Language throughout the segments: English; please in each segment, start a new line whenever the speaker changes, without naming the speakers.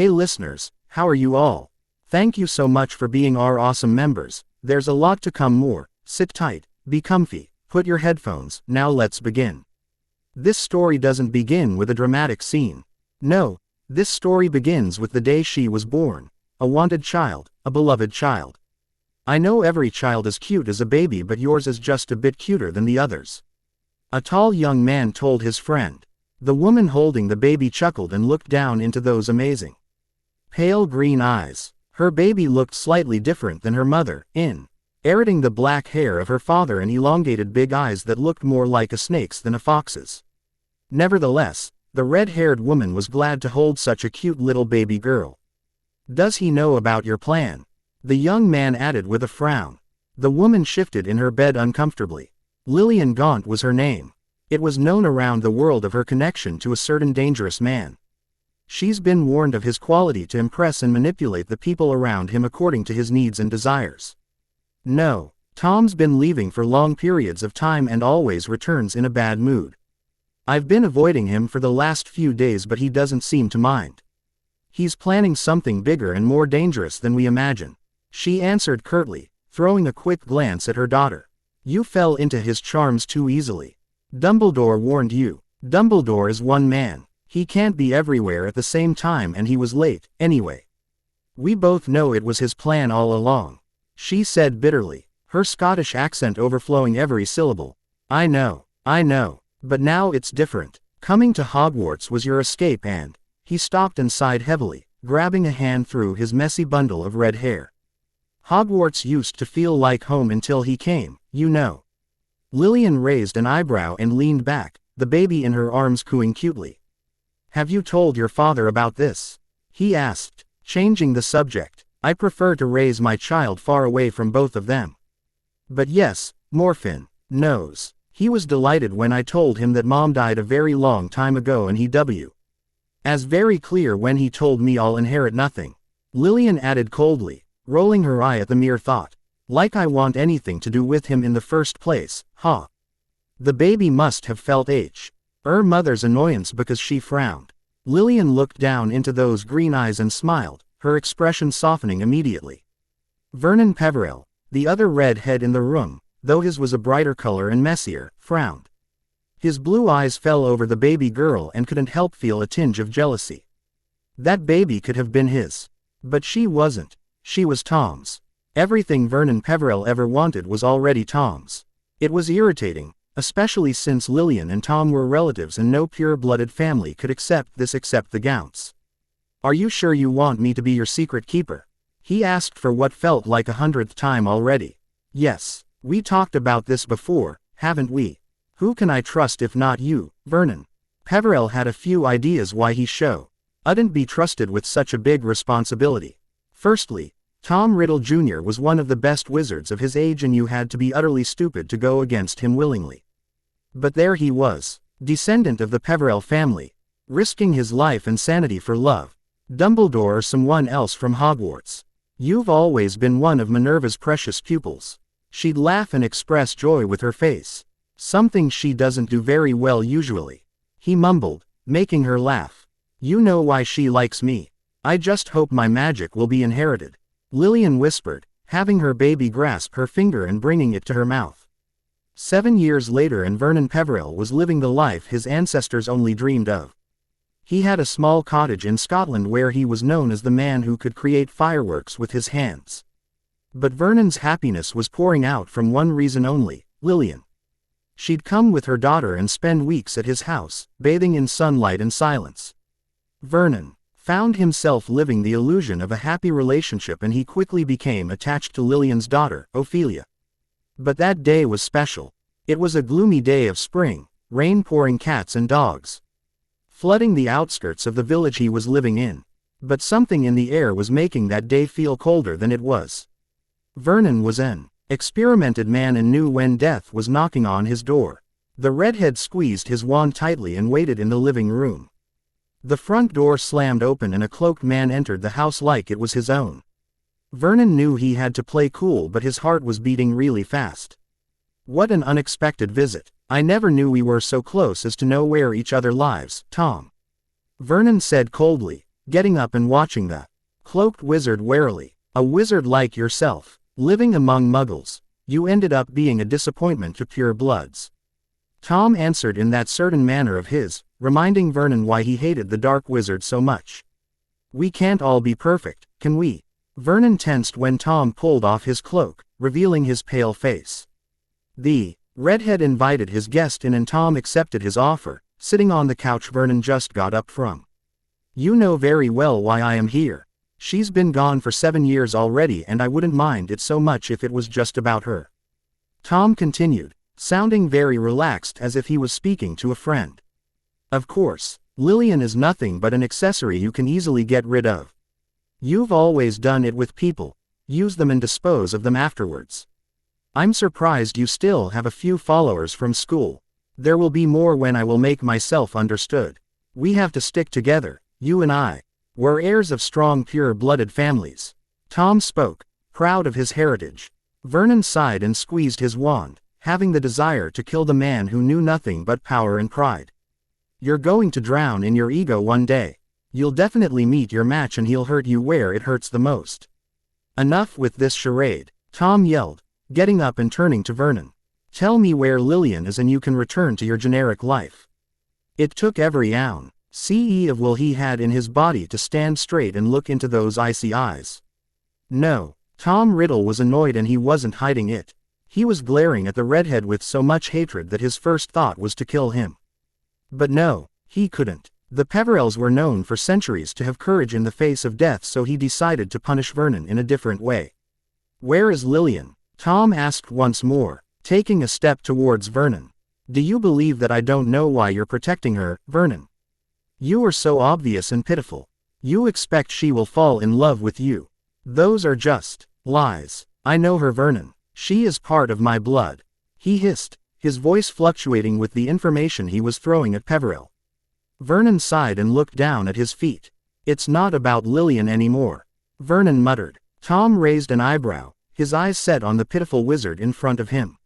Hey listeners, how are you all? Thank you so much for being our awesome members. There's a lot to come more. Sit tight, be comfy, put your headphones, now let's begin. This story doesn't begin with a dramatic scene. No, this story begins with the day she was born. A wanted child, a beloved child. I know every child is cute as a baby, but yours is just a bit cuter than the others. A tall young man told his friend. The woman holding the baby chuckled and looked down into those amazing, pale green eyes. Her baby looked slightly different than her mother, inheriting the black hair of her father and elongated big eyes that looked more like a snake's than a fox's. Nevertheless, the red-haired woman was glad to hold such a cute little baby girl. Does he know about your plan? The young man added with a frown. The woman shifted in her bed uncomfortably. Lillian Gaunt was her name. It was known around the world of her connection to a certain dangerous man. She's been warned of his quality to impress and manipulate the people around him according to his needs and desires. No, Tom's been leaving for long periods of time and always returns in a bad mood. I've been avoiding him for the last few days, but he doesn't seem to mind. He's planning something bigger and more dangerous than we imagine, she answered curtly, throwing a quick glance at her daughter. You fell into his charms too easily. Dumbledore warned you. Dumbledore is one man. He can't be everywhere at the same time, and he was late, anyway. We both know it was his plan all along, she said bitterly, her Scottish accent overflowing every syllable. I know, but now it's different. Coming to Hogwarts was your escape and, he stopped and sighed heavily, grabbing a hand through his messy bundle of red hair. Hogwarts used to feel like home until he came, you know. Lillian raised an eyebrow and leaned back, the baby in her arms cooing cutely. Have you told your father about this? He asked, changing the subject. I prefer to raise my child far away from both of them. But yes, Morphin knows. He was delighted when I told him that Mom died a very long time ago, and he was very clear when he told me I'll inherit nothing. Lillian added coldly, rolling her eye at the mere thought. Like I want anything to do with him in the first place, huh? The baby must have felt her mother's annoyance because she frowned. Lillian looked down into those green eyes and smiled, her expression softening immediately. Vernon Peverell, the other redhead in the room, though his was a brighter color and messier, frowned. His blue eyes fell over the baby girl and couldn't help feel a tinge of jealousy. That baby could have been his. But she wasn't. She was Tom's. Everything Vernon Peverell ever wanted was already Tom's. It was irritating, especially since Lillian and Tom were relatives and no pure-blooded family could accept this except the Gounts. Are you sure you want me to be your secret keeper? He asked for what felt like 100th time already. Yes, we talked about this before, haven't we? Who can I trust if not you, Vernon? Peverell had a few ideas why he shouldn't be trusted with such a big responsibility. Firstly, Tom Riddle Jr. was one of the best wizards of his age, and you had to be utterly stupid to go against him willingly. But there he was, descendant of the Peverell family, risking his life and sanity for love. Dumbledore or someone else from Hogwarts. You've always been one of Minerva's precious pupils. She'd laugh and express joy with her face. Something she doesn't do very well usually. He mumbled, making her laugh. You know why she likes me. I just hope my magic will be inherited. Lillian whispered, having her baby grasp her finger and bringing it to her mouth. 7 years later, and Vernon Peverell was living the life his ancestors only dreamed of. He had a small cottage in Scotland where he was known as the man who could create fireworks with his hands. But Vernon's happiness was pouring out from one reason only, Lillian. She'd come with her daughter and spend weeks at his house, bathing in sunlight and silence. Vernon found himself living the illusion of a happy relationship, and he quickly became attached to Lillian's daughter, Ophelia. But that day was special. It was a gloomy day of spring, rain pouring cats and dogs, flooding the outskirts of the village he was living in. But something in the air was making that day feel colder than it was. Vernon was an experimented man and knew when death was knocking on his door. The redhead squeezed his wand tightly and waited in the living room. The front door slammed open and a cloaked man entered the house like it was his own. Vernon knew he had to play cool, but his heart was beating really fast. What an unexpected visit. I never knew we were so close as to know where each other lives, Tom. Vernon said coldly, getting up and watching the cloaked wizard warily. A wizard like yourself, living among muggles, you ended up being a disappointment to purebloods. Tom answered in that certain manner of his, reminding Vernon why he hated the dark wizard so much. We can't all be perfect, can we? Vernon tensed when Tom pulled off his cloak, revealing his pale face. The redhead invited his guest in and Tom accepted his offer, sitting on the couch Vernon just got up from. You know very well why I am here. She's been gone for 7 years already and I wouldn't mind it so much if it was just about her. Tom continued, sounding very relaxed as if he was speaking to a friend. Of course, Lillian is nothing but an accessory you can easily get rid of. You've always done it with people, use them and dispose of them afterwards. I'm surprised you still have a few followers from school. There will be more when I will make myself understood. We have to stick together, you and I. We're heirs of strong pure-blooded families. Tom spoke, proud of his heritage. Vernon sighed and squeezed his wand, having the desire to kill the man who knew nothing but power and pride. You're going to drown in your ego one day. You'll definitely meet your match and he'll hurt you where it hurts the most. Enough with this charade, Tom yelled, getting up and turning to Vernon. Tell me where Lillian is and you can return to your generic life. It took every ounce of will he had in his body to stand straight and look into those icy eyes. No, Tom Riddle was annoyed and he wasn't hiding it. He was glaring at the redhead with so much hatred that his first thought was to kill him. But no, he couldn't. The Peverells were known for centuries to have courage in the face of death, so he decided to punish Vernon in a different way. Where is Lillian? Tom asked once more, taking a step towards Vernon. Do you believe that I don't know why you're protecting her, Vernon? You are so obvious and pitiful. You expect she will fall in love with you. Those are just lies. I know her, Vernon. She is part of my blood. He hissed, his voice fluctuating with the information he was throwing at Peverell. Vernon sighed and looked down at his feet. It's not about Lillian anymore. Vernon muttered. Tom raised an eyebrow, his eyes set on the pitiful wizard in front of him.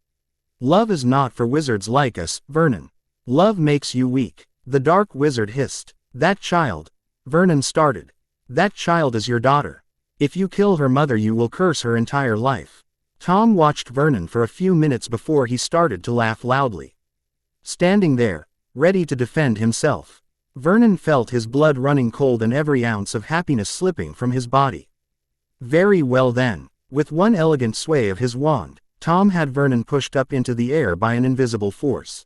Love is not for wizards like us, Vernon. Love makes you weak. The dark wizard hissed. That child. Vernon started. That child is your daughter. If you kill her mother you will curse her entire life. Tom watched Vernon for a few minutes before he started to laugh loudly. Standing there, ready to defend himself, Vernon felt his blood running cold and every ounce of happiness slipping from his body. Very well then. With one elegant sway of his wand, Tom had Vernon pushed up into the air by an invisible force.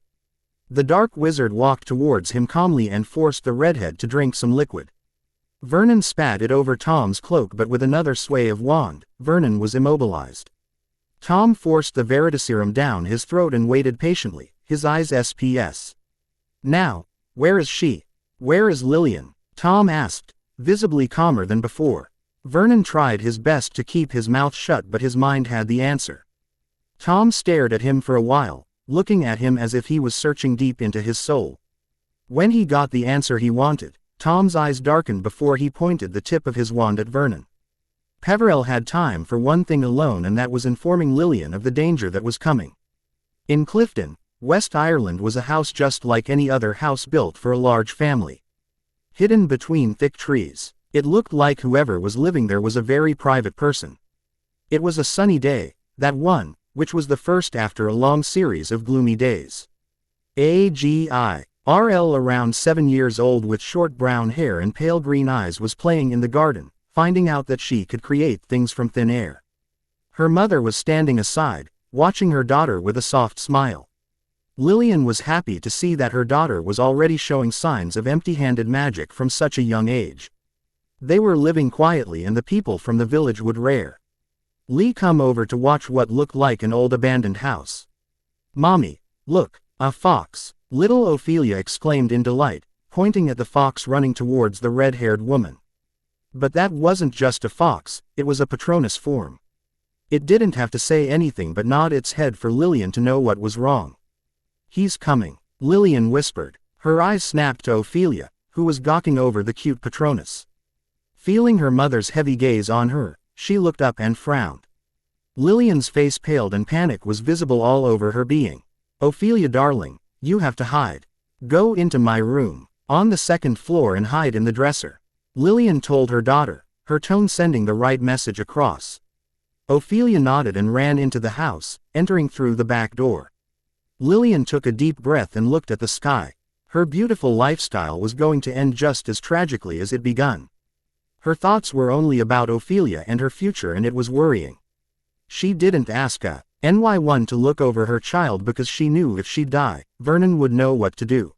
The dark wizard walked towards him calmly and forced the redhead to drink some liquid. Vernon spat it over Tom's cloak, but with another sway of wand, Vernon was immobilized. Tom forced the veritaserum down his throat and waited patiently, his eyes SPS. Now, where is she? Where is Lillian? Tom asked, visibly calmer than before. Vernon tried his best to keep his mouth shut, but his mind had the answer. Tom stared at him for a while, looking at him as if he was searching deep into his soul. When he got the answer he wanted, Tom's eyes darkened before he pointed the tip of his wand at Vernon. Peverell had time for one thing alone, and that was informing Lillian of the danger that was coming. In Clifton, West Ireland was a house just like any other house built for a large family. Hidden between thick trees, it looked like whoever was living there was a very private person. It was a sunny day, that one, which was the first after a long series of gloomy days. AGI. RL, around 7 years old with short brown hair and pale green eyes, was playing in the garden, finding out that she could create things from thin air. Her mother was standing aside, watching her daughter with a soft smile. Lillian was happy to see that her daughter was already showing signs of empty-handed magic from such a young age. They were living quietly and the people from the village would rare Lee come over to watch what looked like an old abandoned house. Mommy, look, a fox, little Ophelia exclaimed in delight, pointing at the fox running towards the red-haired woman. But that wasn't just a fox, it was a Patronus form. It didn't have to say anything but nod its head for Lillian to know what was wrong. He's coming, Lillian whispered. Her eyes snapped to Ophelia, who was gawking over the cute Patronus. Feeling her mother's heavy gaze on her, she looked up and frowned. Lillian's face paled and panic was visible all over her being. Ophelia darling, you have to hide. Go into my room, on the second floor, and hide in the dresser. Lillian told her daughter, her tone sending the right message across. Ophelia nodded and ran into the house, entering through the back door. Lillian took a deep breath and looked at the sky. Her beautiful lifestyle was going to end just as tragically as it begun. Her thoughts were only about Ophelia and her future, and it was worrying. She didn't ask a NY1 to look over her child because she knew if she'd die, Vernon would know what to do.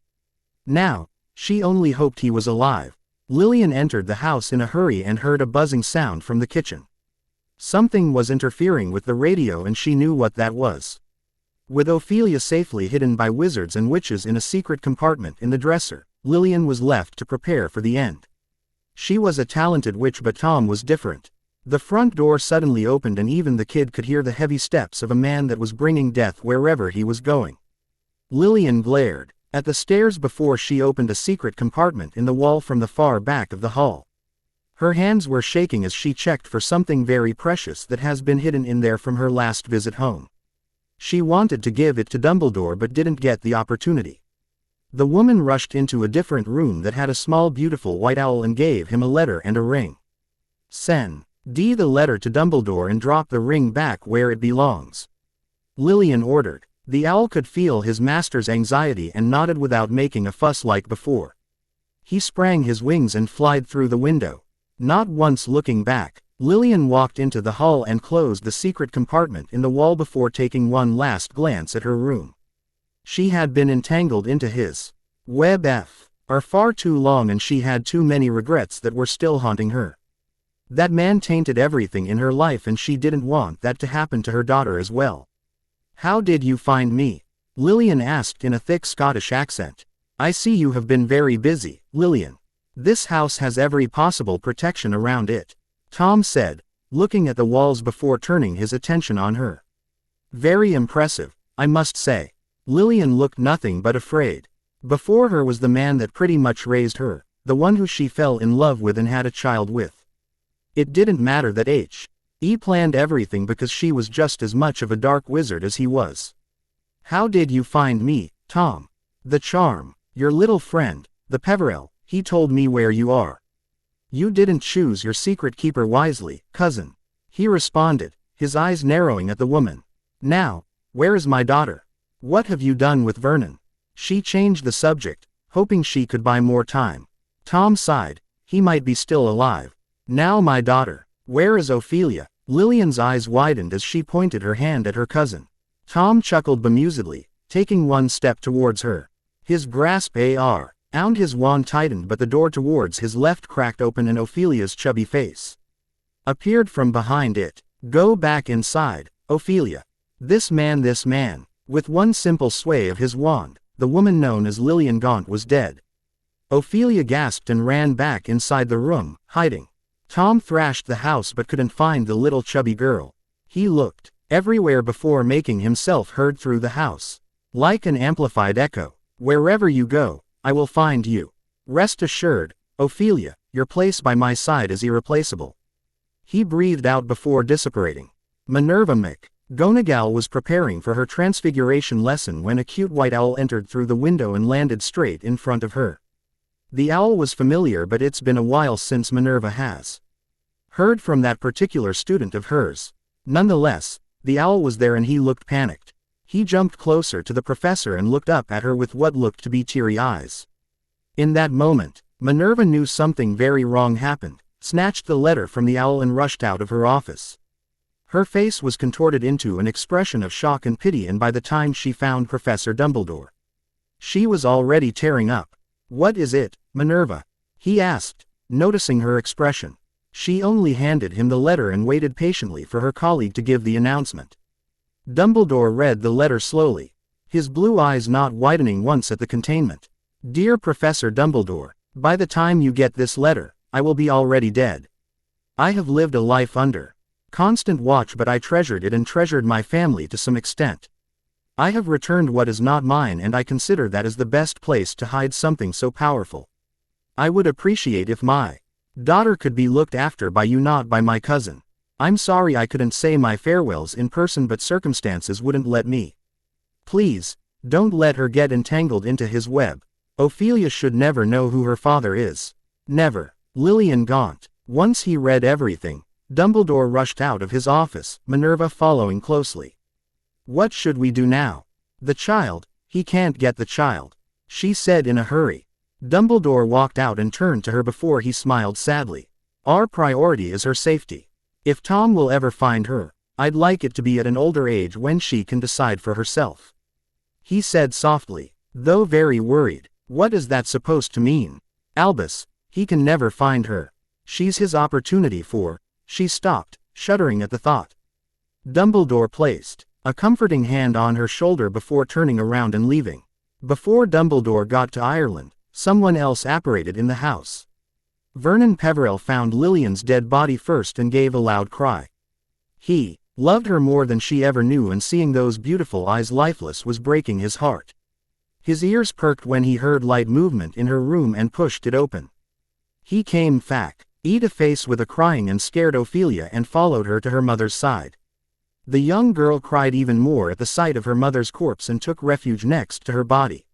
Now, she only hoped he was alive. Lillian entered the house in a hurry and heard a buzzing sound from the kitchen. Something was interfering with the radio, and she knew what that was. With Ophelia safely hidden by wizards and witches in a secret compartment in the dresser, Lillian was left to prepare for the end. She was a talented witch, but Tom was different. The front door suddenly opened and even the kid could hear the heavy steps of a man that was bringing death wherever he was going. Lillian glared at the stairs before she opened a secret compartment in the wall from the far back of the hall. Her hands were shaking as she checked for something very precious that has been hidden in there from her last visit home. She wanted to give it to Dumbledore but didn't get the opportunity. The woman rushed into a different room that had a small beautiful white owl and gave him a letter and a ring. Send the letter to Dumbledore and drop the ring back where it belongs, Lillian ordered. The owl could feel his master's anxiety and nodded without making a fuss like before. He sprang his wings and flied through the window. Not once looking back, Lillian walked into the hall and closed the secret compartment in the wall before taking one last glance at her room. She had been entangled into his web for far too long, and she had too many regrets that were still haunting her. That man tainted everything in her life, and she didn't want that to happen to her daughter as well. "How did you find me?" Lillian asked in a thick Scottish accent. "I see you have been very busy, Lillian. This house has every possible protection around it," Tom said, looking at the walls before turning his attention on her. "Very impressive, I must say." Lillian looked nothing but afraid. Before her was the man that pretty much raised her, the one who she fell in love with and had a child with. It didn't matter that He planned everything because she was just as much of a dark wizard as he was. "How did you find me, Tom?" "The charm, your little friend, the Peverell, he told me where you are." "You didn't choose your secret keeper wisely, cousin," he responded, his eyes narrowing at the woman. "Now, where is my daughter? What have you done with Vernon?" She changed the subject, hoping she could buy more time. Tom sighed. He might be still alive. "Now my daughter. Where is Ophelia?" Lillian's eyes widened as she pointed her hand at her cousin. Tom chuckled bemusedly, taking one step towards her. His grasp around his wand tightened, but the door towards his left cracked open and Ophelia's chubby face appeared from behind it. "Go back inside, Ophelia. This man." With one simple sway of his wand, the woman known as Lillian Gaunt was dead. Ophelia gasped and ran back inside the room, hiding. Tom thrashed the house but couldn't find the little chubby girl. He looked everywhere before making himself heard through the house. Like an amplified echo, "Wherever you go, I will find you. Rest assured, Ophelia, your place by my side is irreplaceable." He breathed out before disapparating. Minerva McGonagall was preparing for her transfiguration lesson when a cute white owl entered through the window and landed straight in front of her. The owl was familiar, but it's been a while since Minerva has heard from that particular student of hers. Nonetheless, the owl was there and he looked panicked. He jumped closer to the professor and looked up at her with what looked to be teary eyes. In that moment, Minerva knew something very wrong happened, snatched the letter from the owl and rushed out of her office. Her face was contorted into an expression of shock and pity, and by the time she found Professor Dumbledore, she was already tearing up. "What is it, Minerva?" he asked, noticing her expression. She only handed him the letter and waited patiently for her colleague to give the announcement. Dumbledore read the letter slowly, his blue eyes not widening once at the containment. "Dear Professor Dumbledore, by the time you get this letter, I will be already dead. I have lived a life under constant watch, but I treasured it and treasured my family to some extent. I have returned what is not mine, and I consider that is the best place to hide something so powerful. I would appreciate if my daughter could be looked after by you, not by my cousin. I'm sorry I couldn't say my farewells in person, but circumstances wouldn't let me. Please, don't let her get entangled into his web. Ophelia should never know who her father is. Never." Lillian Gaunt. Once he read everything, Dumbledore rushed out of his office, Minerva following closely. What should we do now? The child, he can't get the child, she said in a hurry. Dumbledore walked out and turned to her before he smiled sadly. Our priority is her safety. If Tom will ever find her, I'd like it to be at an older age when she can decide for herself. He said softly, though very worried. What is that supposed to mean? Albus, he can never find her. She's his opportunity for. She stopped, shuddering at the thought. Dumbledore placed a comforting hand on her shoulder before turning around and leaving. Before Dumbledore got to Ireland, someone else apparated in the house. Vernon Peverell found Lillian's dead body first and gave a loud cry. He loved her more than she ever knew, and seeing those beautiful eyes lifeless was breaking his heart. His ears perked when he heard light movement in her room and pushed it open. He came face with a crying and scared Ophelia and followed her to her mother's side. The young girl cried even more at the sight of her mother's corpse and took refuge next to her body.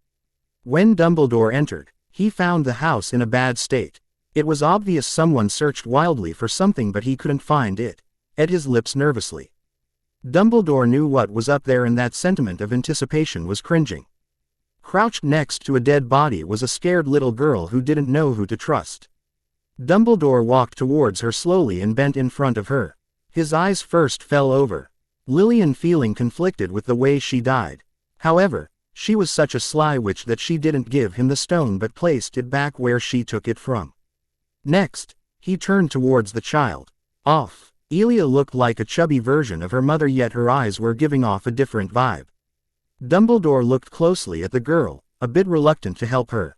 When Dumbledore entered, he found the house in a bad state. It was obvious someone searched wildly for something, but he couldn't find it. At his lips nervously. Dumbledore knew what was up there, and that sentiment of anticipation was cringing. Crouched next to a dead body was a scared little girl who didn't know who to trust. Dumbledore walked towards her slowly and bent in front of her. His eyes first fell over Lillian, feeling conflicted with the way she died. However, she was such a sly witch that she didn't give him the stone but placed it back where she took it from. Next, he turned towards the child. Elia looked like a chubby version of her mother, yet her eyes were giving off a different vibe. Dumbledore looked closely at the girl, a bit reluctant to help her.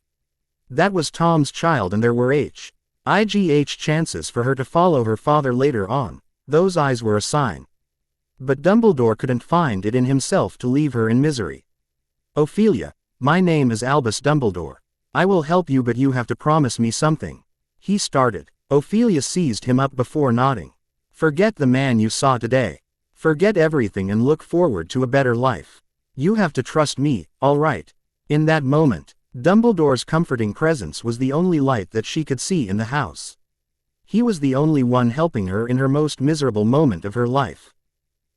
That was Tom's child, and there were chances for her to follow her father later on. Those eyes were a sign. But Dumbledore couldn't find it in himself to leave her in misery. Ophelia, my name is Albus Dumbledore. I will help you, but you have to promise me something. He started. Ophelia seized him up before nodding. Forget the man you saw today. Forget everything and look forward to a better life. You have to trust me, all right? In that moment, Dumbledore's comforting presence was the only light that she could see in the house. He was the only one helping her in her most miserable moment of her life.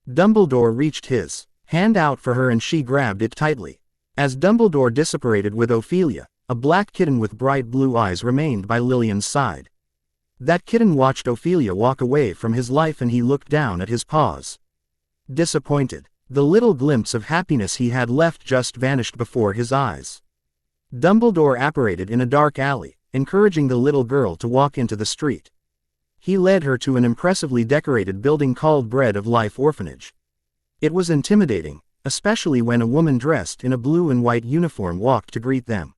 Dumbledore reached his hand out for her and she grabbed it tightly. As Dumbledore disapparated with Ophelia, a black kitten with bright blue eyes remained by Lillian's side. That kitten watched Ophelia walk away from his life, and he looked down at his paws. Disappointed, the little glimpse of happiness he had left just vanished before his eyes. Dumbledore apparated in a dark alley, encouraging the little girl to walk into the street. He led her to an impressively decorated building called Bread of Life Orphanage. It was intimidating, especially when a woman dressed in a blue and white uniform walked to greet them.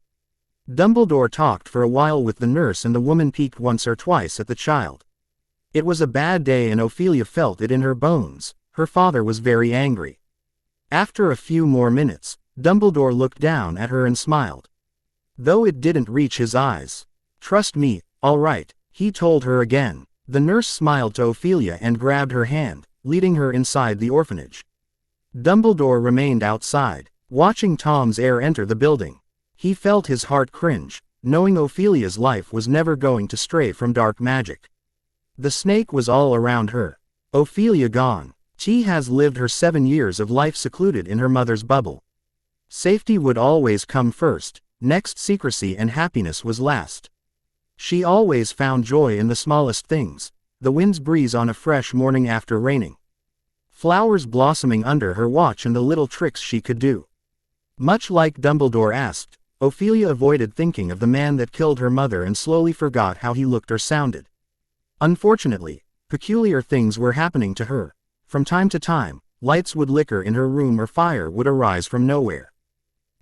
Dumbledore talked for a while with the nurse, and the woman peeked once or twice at the child. It was a bad day, and Ophelia felt it in her bones. Her father was very angry. After a few more minutes, Dumbledore looked down at her and smiled. Though it didn't reach his eyes. Trust me, all right, he told her again. The nurse smiled to Ophelia and grabbed her hand, leading her inside the orphanage. Dumbledore remained outside, watching Tom's heir enter the building. He felt his heart cringe, knowing Ophelia's life was never going to stray from dark magic. The snake was all around her. Ophelia gone. She has lived her 7 years of life secluded in her mother's bubble. Safety would always come first, next secrecy, and happiness was last. She always found joy in the smallest things, the wind's breeze on a fresh morning after raining. Flowers blossoming under her watch, and the little tricks she could do. Much like Dumbledore asked, Ophelia avoided thinking of the man that killed her mother and slowly forgot how he looked or sounded. Unfortunately, peculiar things were happening to her. From time to time, lights would flicker in her room or fire would arise from nowhere.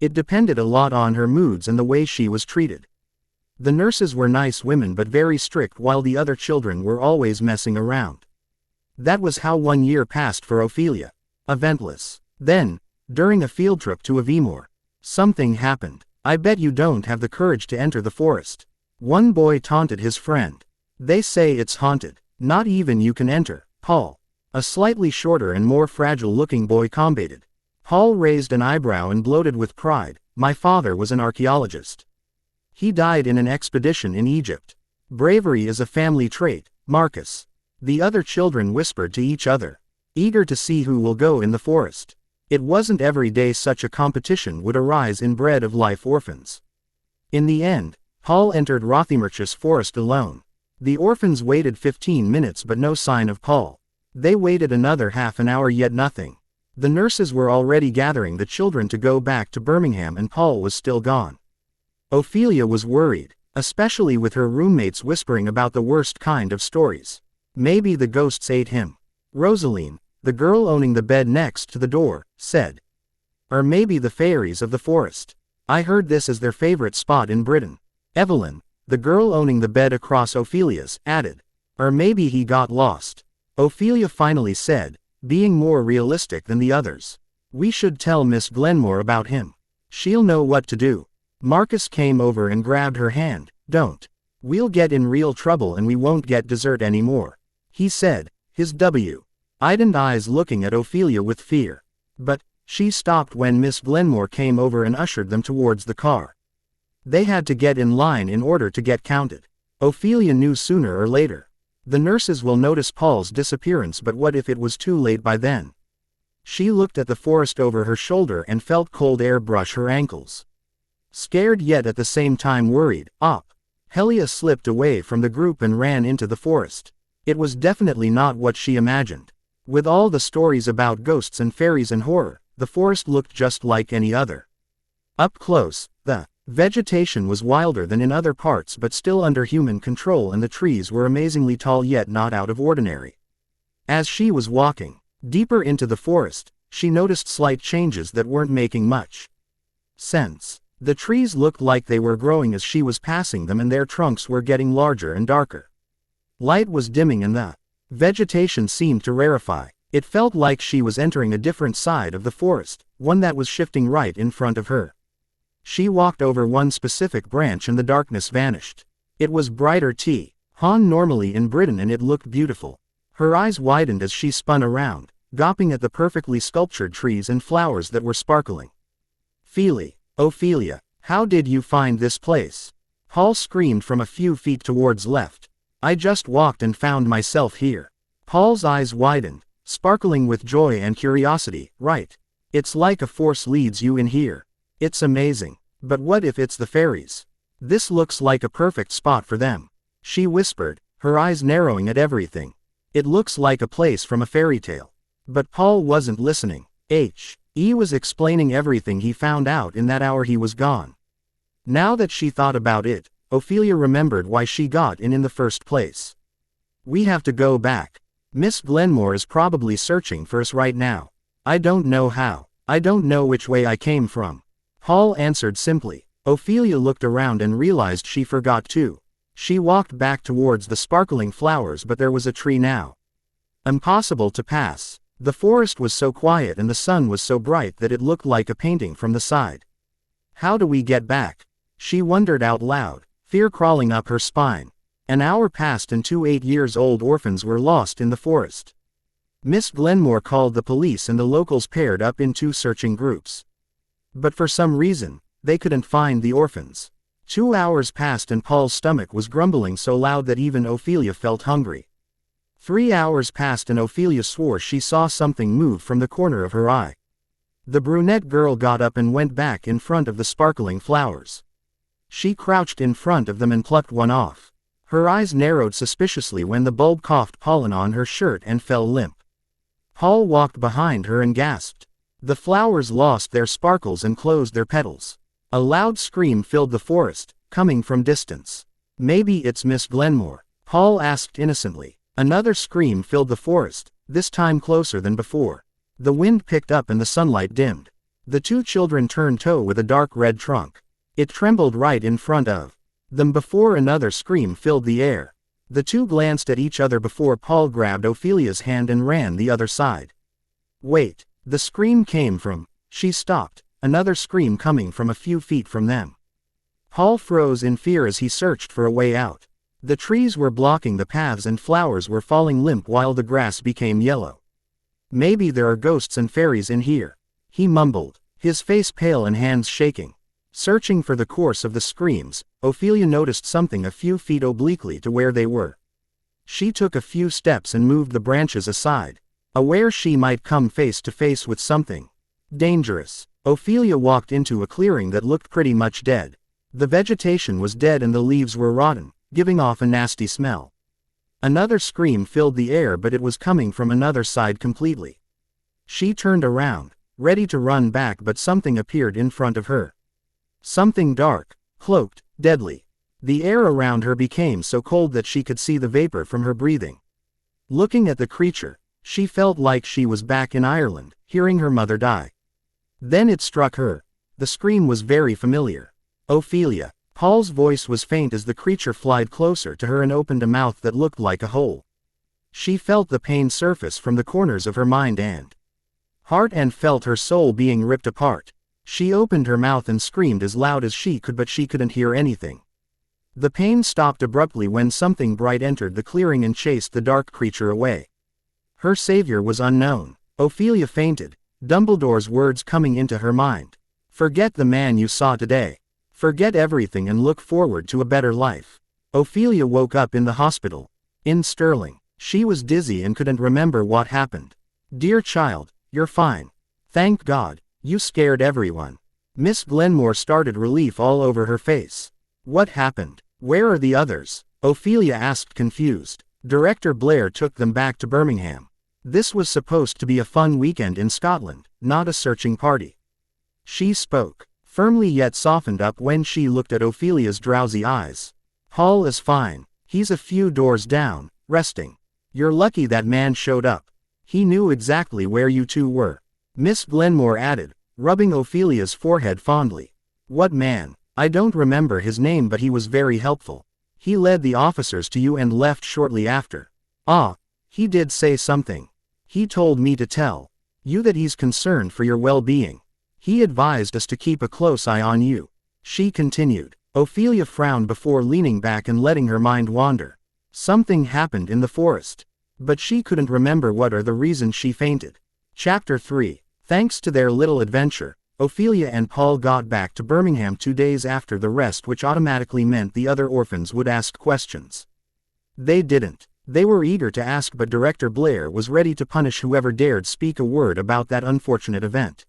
It depended a lot on her moods and the way she was treated. The nurses were nice women but very strict, while the other children were always messing around. That was how 1 year passed for Ophelia. Eventless. Then, during a field trip to Avemore, something happened. I bet you don't have the courage to enter the forest. One boy taunted his friend. They say it's haunted. Not even you can enter, Paul. A slightly shorter and more fragile-looking boy combated. Paul raised an eyebrow and bloated with pride. My father was an archaeologist. He died in an expedition in Egypt. Bravery is a family trait, Marcus. The other children whispered to each other, eager to see who will go in the forest. It wasn't every day such a competition would arise in Bread of Life orphans. In the end, Paul entered Rothimerchus forest alone. The orphans waited 15 minutes but no sign of Paul. They waited another half an hour yet nothing. The nurses were already gathering the children to go back to Birmingham and Paul was still gone. Ophelia was worried, especially with her roommates whispering about the worst kind of stories. Maybe the ghosts ate him. Rosaline, the girl owning the bed next to the door, said. Or maybe the fairies of the forest. I heard this is their favorite spot in Britain. Evelyn, the girl owning the bed across Ophelia's, added. Or maybe he got lost. Ophelia finally said, being more realistic than the others. We should tell Miss Glenmore about him. She'll know what to do. Marcus came over and grabbed her hand. Don't. We'll get in real trouble and we won't get dessert anymore. He said, his wide eyes looking at Ophelia with fear. But, she stopped when Miss Glenmore came over and ushered them towards the car. They had to get in line in order to get counted. Ophelia knew sooner or later. The nurses will notice Paul's disappearance, but what if it was too late by then? She looked at the forest over her shoulder and felt cold air brush her ankles. Scared yet at the same time worried, Helia slipped away from the group and ran into the forest. It was definitely not what she imagined. With all the stories about ghosts and fairies and horror, the forest looked just like any other. Up close, the vegetation was wilder than in other parts but still under human control and the trees were amazingly tall yet not out of ordinary. As she was walking deeper into the forest, she noticed slight changes that weren't making much sense. The trees looked like they were growing as she was passing them and their trunks were getting larger and darker. Light was dimming and the vegetation seemed to rarefy. It felt like she was entering a different side of the forest, one that was shifting right in front of her. She walked over one specific branch and the darkness vanished. It was brighter Han normally in Britain and it looked beautiful. Her eyes widened as she spun around, gawping at the perfectly sculptured trees and flowers that were sparkling. Ophelia, how did you find this place? Paul screamed from a few feet towards left. I just walked and found myself here. Paul's eyes widened, sparkling with joy and curiosity. Right. It's like a force leads you in here. It's amazing. But what if it's the fairies? This looks like a perfect spot for them. She whispered, her eyes narrowing at everything. It looks like a place from a fairy tale. But Paul wasn't listening. He was explaining everything he found out in that hour he was gone. Now that she thought about it, Ophelia remembered why she got in the first place. We have to go back. Miss Glenmore is probably searching for us right now. I don't know how. I don't know which way I came from. Paul answered simply. Ophelia looked around and realized she forgot too. She walked back towards the sparkling flowers but there was a tree now. Impossible to pass. The forest was so quiet and the sun was so bright that it looked like a painting from the side. How do we get back? She wondered out loud, fear crawling up her spine. An hour passed and 2 8-year-old orphans were lost in the forest. Miss Glenmore called the police and the locals paired up in 2 searching groups. But for some reason, they couldn't find the orphans. 2 hours passed and Paul's stomach was grumbling so loud that even Ophelia felt hungry. 3 hours passed and Ophelia swore she saw something move from the corner of her eye. The brunette girl got up and went back in front of the sparkling flowers. She crouched in front of them and plucked one off. Her eyes narrowed suspiciously when the bulb coughed pollen on her shirt and fell limp. Paul walked behind her and gasped. The flowers lost their sparkles and closed their petals. A loud scream filled the forest, coming from distance. Maybe it's Miss Glenmore, Paul asked innocently. Another scream filled the forest, this time closer than before. The wind picked up and the sunlight dimmed. The 2 children turned toe with a dark red trunk. It trembled right in front of them before another scream filled the air. The 2 glanced at each other before Paul grabbed Ophelia's hand and ran the other side. Wait, the scream came from. She stopped, another scream coming from a few feet from them. Paul froze in fear as he searched for a way out. The trees were blocking the paths and flowers were falling limp while the grass became yellow. Maybe there are ghosts and fairies in here, he mumbled, his face pale and hands shaking. Searching for the course of the screams, Ophelia noticed something a few feet obliquely to where they were. She took a few steps and moved the branches aside, aware she might come face to face with something dangerous. Ophelia walked into a clearing that looked pretty much dead. The vegetation was dead and the leaves were rotten, giving off a nasty smell. Another scream filled the air, but it was coming from another side completely. She turned around, ready to run back, but something appeared in front of her. Something dark, cloaked, deadly. The air around her became so cold that she could see the vapor from her breathing. Looking at the creature, she felt like she was back in Ireland, hearing her mother die. Then it struck her. The scream was very familiar. Ophelia. Paul's voice was faint as the creature flied closer to her and opened a mouth that looked like a hole. She felt the pain surface from the corners of her mind and heart and felt her soul being ripped apart. She opened her mouth and screamed as loud as she could, but she couldn't hear anything. The pain stopped abruptly when something bright entered the clearing and chased the dark creature away. Her savior was unknown. Ophelia fainted, Dumbledore's words coming into her mind. Forget the man you saw today. Forget everything and look forward to a better life. Ophelia woke up in the hospital. In Stirling. She was dizzy and couldn't remember what happened. Dear child, you're fine. Thank God, you scared everyone. Miss Glenmore started relief all over her face. What happened? Where are the others? Ophelia asked, confused. Director Blair took them back to Birmingham. This was supposed to be a fun weekend in Scotland, not a searching party. She spoke, firmly yet softened up when she looked at Ophelia's drowsy eyes. Paul is fine. He's a few doors down, resting. You're lucky that man showed up. He knew exactly where you two were. Miss Glenmore added, rubbing Ophelia's forehead fondly. What man? I don't remember his name, but he was very helpful. He led the officers to you and left shortly after. Ah, he did say something. He told me to tell you that he's concerned for your well-being. He advised us to keep a close eye on you. She continued. Ophelia frowned before leaning back and letting her mind wander. Something happened in the forest. But she couldn't remember what or the reason she fainted. Chapter 3. Thanks to their little adventure, Ophelia and Paul got back to Birmingham 2 days after the rest, which automatically meant the other orphans would ask questions. They didn't. They were eager to ask, but Director Blair was ready to punish whoever dared speak a word about that unfortunate event.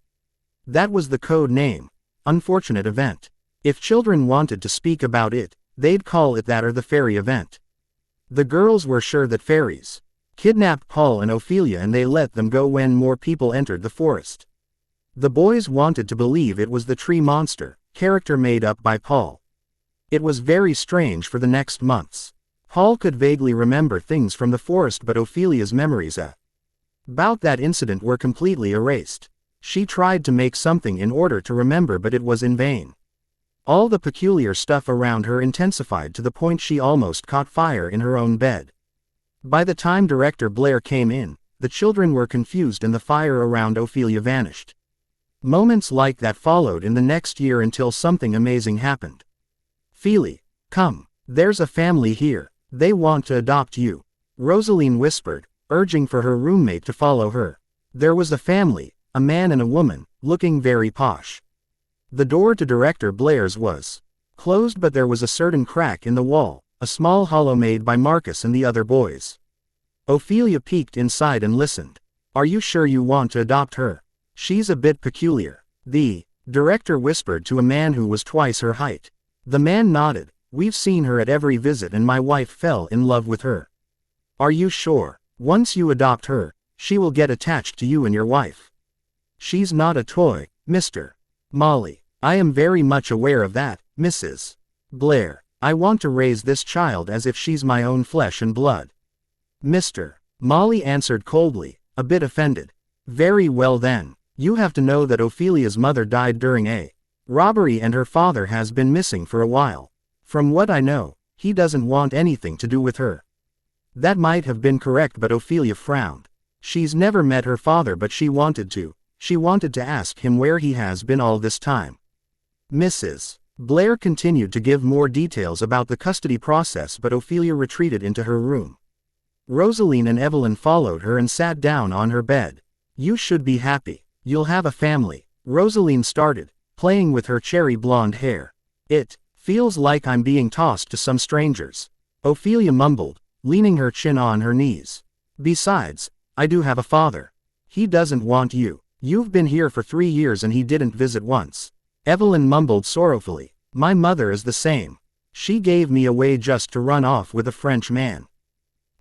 That was the code name. Unfortunate event. If children wanted to speak about it, they'd call it that or the fairy event. The girls were sure that fairies kidnapped Paul and Ophelia, and they let them go when more people entered the forest. The boys wanted to believe it was the tree monster, character made up by Paul. It was very strange for the next months. Paul could vaguely remember things from the forest, but Ophelia's memories about that incident were completely erased. She tried to make something in order to remember, but it was in vain. All the peculiar stuff around her intensified to the point she almost caught fire in her own bed. By the time Director Blair came in, the children were confused and the fire around Ophelia vanished. Moments like that followed in the next year until something amazing happened. Feely, come, there's a family here. They want to adopt you. Rosaline whispered, urging for her roommate to follow her. There was a family, a man and a woman, looking very posh. The door to Director Blair's was closed, but there was a certain crack in the wall, a small hollow made by Marcus and the other boys. Ophelia peeked inside and listened. Are you sure you want to adopt her? She's a bit peculiar. The director whispered to a man who was twice her height. The man nodded. We've seen her at every visit and my wife fell in love with her. Are you sure? Once you adopt her, she will get attached to you and your wife. She's not a toy, Mr. Molly. I am very much aware of that, Mrs. Blair. I want to raise this child as if she's my own flesh and blood. Mr. Molly answered coldly, a bit offended. Very well then. You have to know that Ophelia's mother died during a robbery and her father has been missing for a while. From what I know, he doesn't want anything to do with her. That might have been correct, but Ophelia frowned. She's never met her father, but she wanted to. She wanted to ask him where he has been all this time. Mrs. Blair continued to give more details about the custody process, but Ophelia retreated into her room. Rosaline and Evelyn followed her and sat down on her bed. You should be happy. You'll have a family. Rosaline started, playing with her cherry blonde hair. It Feels like I'm being tossed to some strangers. Ophelia mumbled, leaning her chin on her knees. Besides, I do have a father. He doesn't want you. You've been here for 3 years and he didn't visit once. Evelyn mumbled sorrowfully. My mother is the same. She gave me away just to run off with a French man.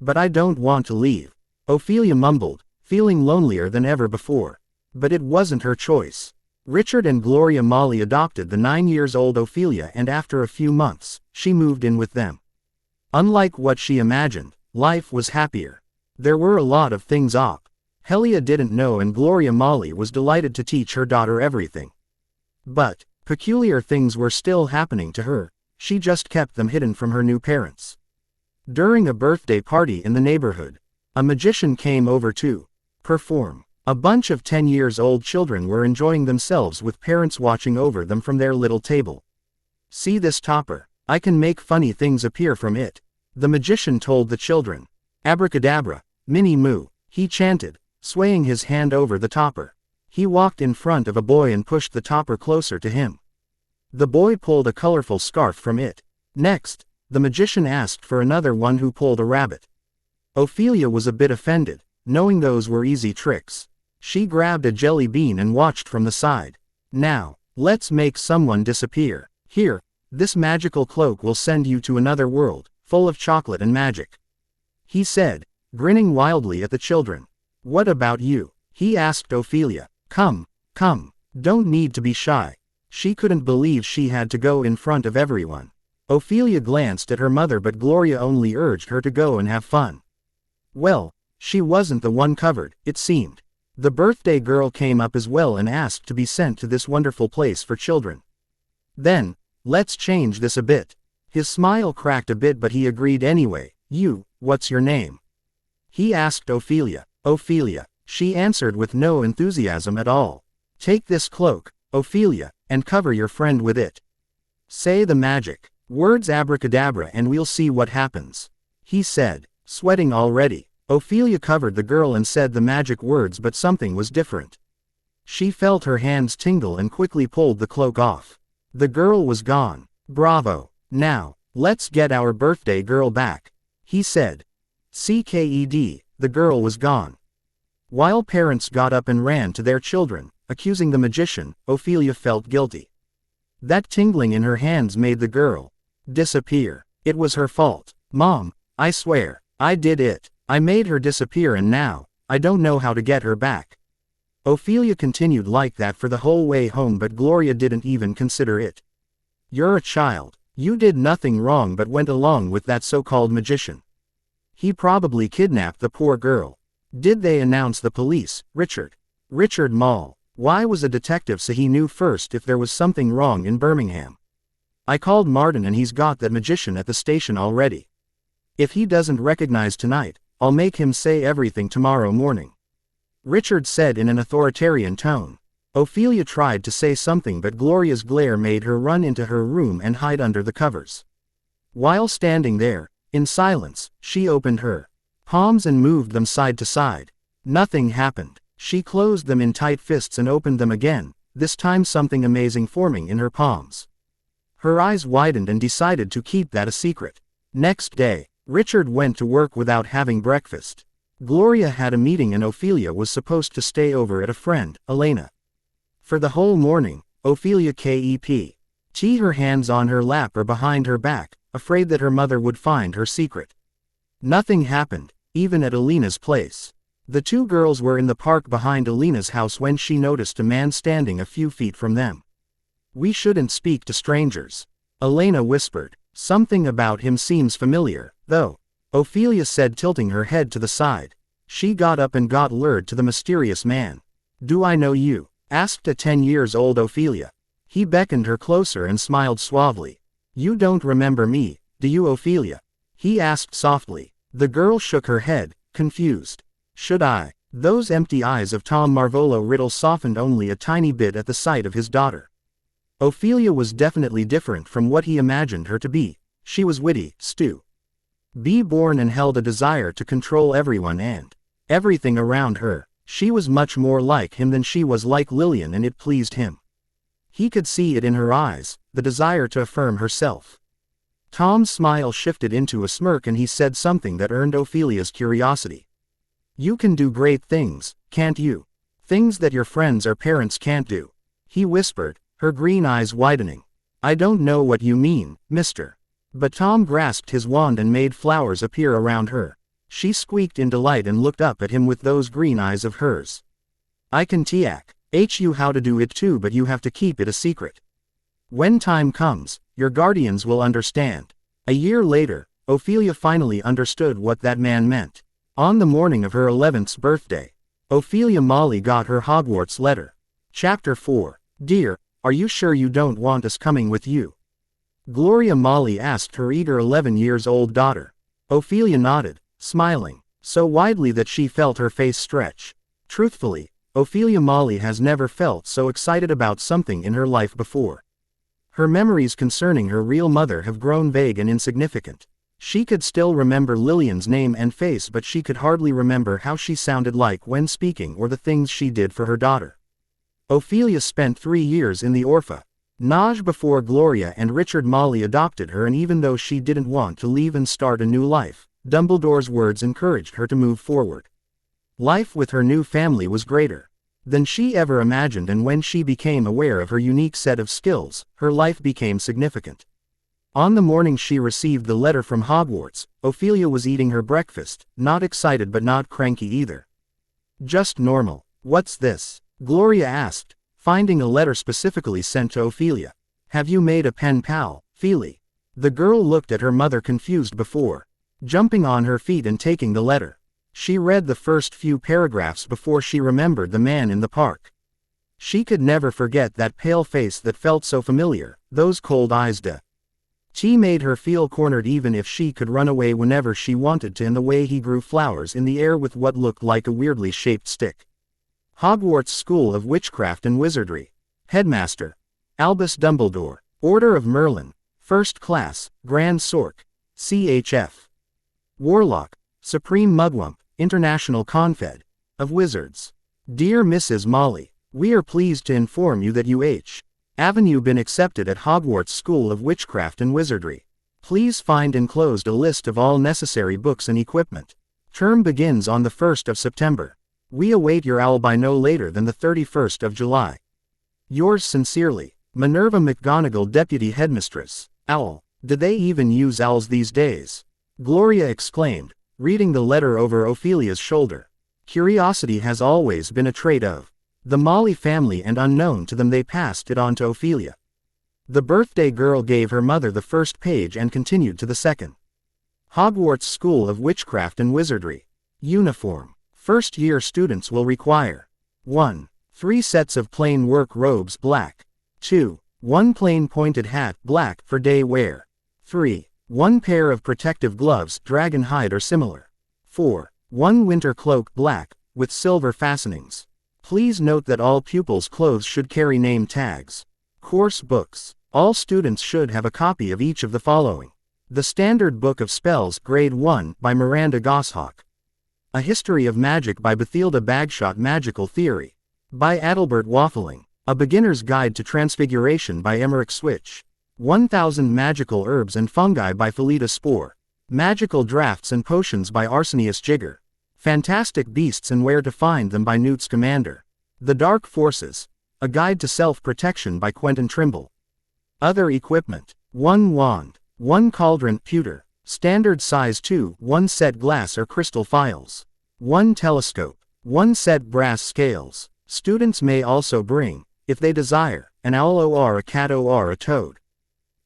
But I don't want to leave. Ophelia mumbled, feeling lonelier than ever before. But it wasn't her choice. Richard and Gloria Molly adopted the 9-year-old Ophelia, and after a few months, she moved in with them. Unlike what she imagined, life was happier. There were a lot of things up. Helia didn't know, and Gloria Molly was delighted to teach her daughter everything. But peculiar things were still happening to her. She just kept them hidden from her new parents. During a birthday party in the neighborhood, a magician came over to perform. A bunch of 10-year-old children were enjoying themselves with parents watching over them from their little table. See this topper? I can make funny things appear from it. The magician told the children. Abracadabra, Minnie Moo, he chanted, swaying his hand over the topper. He walked in front of a boy and pushed the topper closer to him. The boy pulled a colorful scarf from it. Next, the magician asked for another one, who pulled a rabbit. Ophelia was a bit offended, knowing those were easy tricks. She grabbed a jelly bean and watched from the side. Now, let's make someone disappear. Here, this magical cloak will send you to another world, full of chocolate and magic. He said, grinning wildly at the children. What about you? He asked Ophelia. Come, don't need to be shy. She couldn't believe she had to go in front of everyone. Ophelia glanced at her mother, but Gloria only urged her to go and have fun. Well, she wasn't the one covered, it seemed. The birthday girl came up as well and asked to be sent to this wonderful place for children. Then, let's change this a bit. His smile cracked a bit, but he agreed anyway. What's your name? He asked Ophelia. Ophelia, she answered with no enthusiasm at all. Take this cloak, Ophelia, and cover your friend with it. Say the magic words abracadabra and we'll see what happens. He said, sweating already. Ophelia covered the girl and said the magic words, but something was different. She felt her hands tingle and quickly pulled the cloak off. The girl was gone. Bravo. Now, let's get our birthday girl back. He said. CKED, the girl was gone. While parents got up and ran to their children, accusing the magician, Ophelia felt guilty. That tingling in her hands made the girl disappear. It was her fault. Mom, I swear, I did it. I made her disappear and now, I don't know how to get her back. Ophelia continued like that for the whole way home, but Gloria didn't even consider it. You're a child. You did nothing wrong but went along with that so-called magician. He probably kidnapped the poor girl. Did they announce the police, Richard? Richard Mall. Why was a detective so he knew first if there was something wrong in Birmingham? I called Martin and he's got that magician at the station already. If he doesn't recognize tonight, I'll make him say everything tomorrow morning. Richard said in an authoritarian tone. Ophelia tried to say something, but Gloria's glare made her run into her room and hide under the covers. While standing there, in silence, she opened her palms and moved them side to side. Nothing happened. She closed them in tight fists and opened them again, this time something amazing forming in her palms. Her eyes widened and decided to keep that a secret. Next day, Richard went to work without having breakfast. Gloria had a meeting and Ophelia was supposed to stay over at a friend, Elena. For the whole morning, Ophelia kept her hands on her lap or behind her back, afraid that her mother would find her secret. Nothing happened, even at Elena's place. The two girls were in the park behind Elena's house when she noticed a man standing a few feet from them. We shouldn't speak to strangers, Elena whispered. Something about him seems familiar, though, Ophelia said, tilting her head to the side. She got up and got lured to the mysterious man. Do I know you? Asked a 10-year-old Ophelia. He beckoned her closer and smiled suavely. You don't remember me, do you, Ophelia? He asked softly. The girl shook her head, confused. Should I? Those empty eyes of Tom Marvolo Riddle softened only a tiny bit at the sight of his daughter. Ophelia was definitely different from what he imagined her to be. She was witty, born and held a desire to control everyone and everything around her. She was much more like him than she was like Lillian, and it pleased him. He could see it in her eyes, the desire to affirm herself. Tom's smile shifted into a smirk and he said something that earned Ophelia's curiosity. "You can do great things, can't you? Things that your friends or parents can't do," he whispered, her green eyes widening. "I don't know what you mean, mister." But Tom grasped his wand and made flowers appear around her. She squeaked in delight and looked up at him with those green eyes of hers. "I can teach you how to do it too, but you have to keep it a secret. When time comes, your guardians will understand." A year later, Ophelia finally understood what that man meant. On the morning of her 11th birthday, Ophelia Molly got her Hogwarts letter. Chapter 4. "Dear, are you sure you don't want us coming with you?" Gloria Molly asked her eager 11-years-old daughter. Ophelia nodded, smiling, so widely that she felt her face stretch. Truthfully, Ophelia Molly has never felt so excited about something in her life before. Her memories concerning her real mother have grown vague and insignificant. She could still remember Lillian's name and face, but she could hardly remember how she sounded like when speaking or the things she did for her daughter. Ophelia spent 3 years in the orphanage before Gloria and Richard Molly adopted her, and even though she didn't want to leave and start a new life, Dumbledore's words encouraged her to move forward. Life with her new family was greater than she ever imagined, and when she became aware of her unique set of skills, her life became significant. On the morning she received the letter from Hogwarts, Ophelia was eating her breakfast, not excited but not cranky either. "Just normal." "What's this?" Gloria asked, finding a letter specifically sent to Ophelia. "Have you made a pen pal, Feely?" The girl looked at her mother confused before jumping on her feet and taking the letter. She read the first few paragraphs before she remembered the man in the park. She could never forget that pale face that felt so familiar, those cold eyes. She made her feel cornered even if she could run away whenever she wanted to, and the way he grew flowers in the air with what looked like a weirdly shaped stick. Hogwarts School of Witchcraft and Wizardry. Headmaster: Albus Dumbledore. Order of Merlin. First Class, Grand Sorc. CHF. Warlock: Supreme Mugwump, International Confed of Wizards. Dear Mrs. Molly, we are pleased to inform you that Avenue been accepted at Hogwarts School of Witchcraft and Wizardry. Please find enclosed a list of all necessary books and equipment. Term begins on the 1st of September. We await your owl by no later than the 31st of July. Yours sincerely, Minerva McGonagall, Deputy Headmistress. Owl. Do they even use owls these days? Gloria exclaimed, reading the letter over Ophelia's shoulder. Curiosity has always been a trait of the Molly family, and unknown to them they passed it on to Ophelia. The birthday girl gave her mother the first page and continued to the second. Hogwarts School of Witchcraft and Wizardry. Uniform. First-year students will require 1. 3 sets of plain work robes black. 2. 1 plain pointed hat black for day wear. 3. 1 pair of protective gloves dragon hide or similar. 4. 1 winter cloak black, with silver fastenings. Please note that all pupils' clothes should carry name tags. Course books. All students should have a copy of each of the following. The Standard Book of Spells, Grade 1, by Miranda Goshawk. A History of Magic by Bathilda Bagshot. Magical Theory by Adalbert Waffling. A Beginner's Guide to Transfiguration by Emmerich Switch. 1000 Magical Herbs and Fungi by Felida Spore. Magical Drafts and Potions by Arsenius Jigger. Fantastic Beasts and Where to Find Them by Newt Scamander. The Dark Forces. A Guide to Self-Protection by Quentin Trimble. Other equipment. 1 wand. 1 cauldron pewter. Standard size 2, 1 set glass or crystal files. 1 telescope. 1 set brass scales. Students may also bring, if they desire, an owl or a cat or a toad.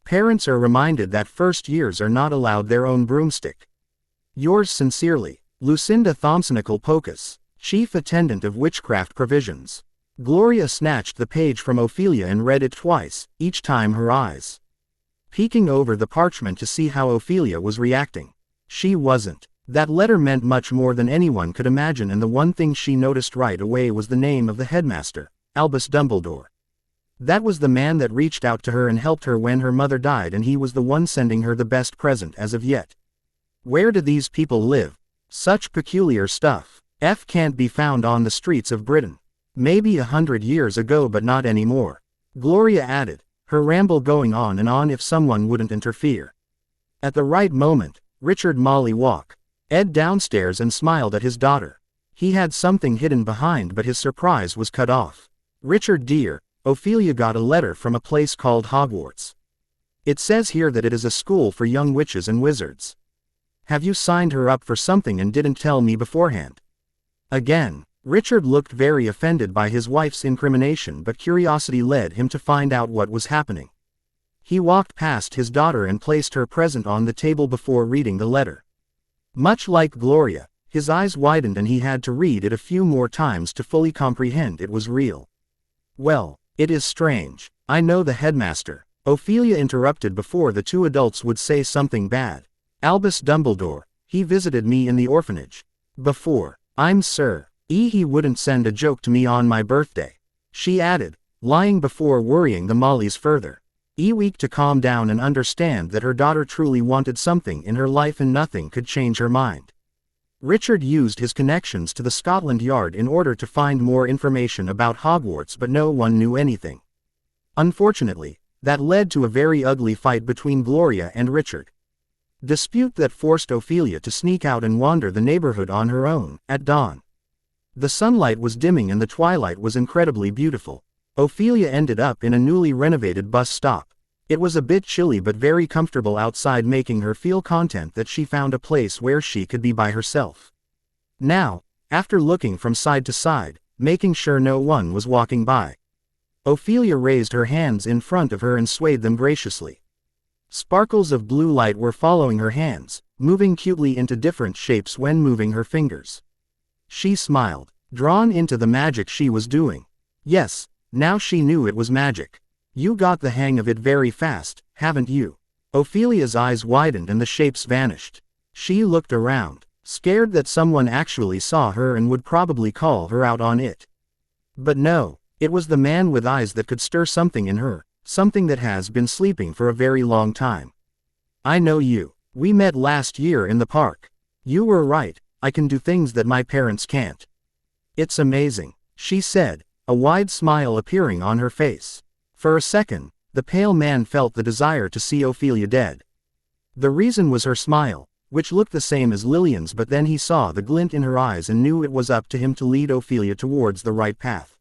Parents are reminded that first years are not allowed their own broomstick. Yours sincerely, Lucinda Thompsonical Pocus, Chief Attendant of Witchcraft Provisions. Gloria snatched the page from Ophelia and read it twice, each time her eyes peeking over the parchment to see how Ophelia was reacting. She wasn't. That letter meant much more than anyone could imagine, and the one thing she noticed right away was the name of the headmaster, Albus Dumbledore. That was the man that reached out to her and helped her when her mother died, and he was the one sending her the best present as of yet. Where do these people live? Such peculiar stuff. Can't be found on the streets of Britain. Maybe 100 years ago, but not anymore. Gloria added, her ramble going on and on if someone wouldn't interfere. At the right moment, Richard Molly walked Ed downstairs and smiled at his daughter. He had something hidden behind, but his surprise was cut off. Richard dear, Ophelia got a letter from a place called Hogwarts. It says here that it is a school for young witches and wizards. Have you signed her up for something and didn't tell me beforehand? Again, Richard looked very offended by his wife's incrimination, but curiosity led him to find out what was happening. He walked past his daughter and placed her present on the table before reading the letter. Much like Gloria, his eyes widened and he had to read it a few more times to fully comprehend it was real. Well, it is strange. I know the headmaster, Ophelia interrupted before the two adults would say something bad. Albus Dumbledore, he visited me in the orphanage. Before, I'm Sir. He wouldn't send a joke to me on my birthday. She added, lying before worrying the Mollys further. Weak to calm down and understand that her daughter truly wanted something in her life and nothing could change her mind. Richard used his connections to the Scotland Yard in order to find more information about Hogwarts, but no one knew anything. Unfortunately, that led to a very ugly fight between Gloria and Richard. Dispute that forced Ophelia to sneak out and wander the neighborhood on her own, at dawn. The sunlight was dimming and the twilight was incredibly beautiful. Ophelia ended up in a newly renovated bus stop. It was a bit chilly but very comfortable outside, making her feel content that she found a place where she could be by herself. Now, after looking from side to side, making sure no one was walking by, Ophelia raised her hands in front of her and swayed them graciously. Sparkles of blue light were following her hands, moving cutely into different shapes when moving her fingers. She smiled, drawn into the magic she was doing. Yes, now she knew it was magic. You got the hang of it very fast, haven't you? Ophelia's eyes widened and the shapes vanished. She looked around, scared that someone actually saw her and would probably call her out on it. But no, it was the man with eyes that could stir something in her, something that has been sleeping for a very long time. I know you. We met last year in the park. You were right, I can do things that my parents can't. It's amazing, she said, a wide smile appearing on her face. For a second, the pale man felt the desire to see Ophelia dead. The reason was her smile, which looked the same as Lillian's, but then he saw the glint in her eyes and knew it was up to him to lead Ophelia towards the right path.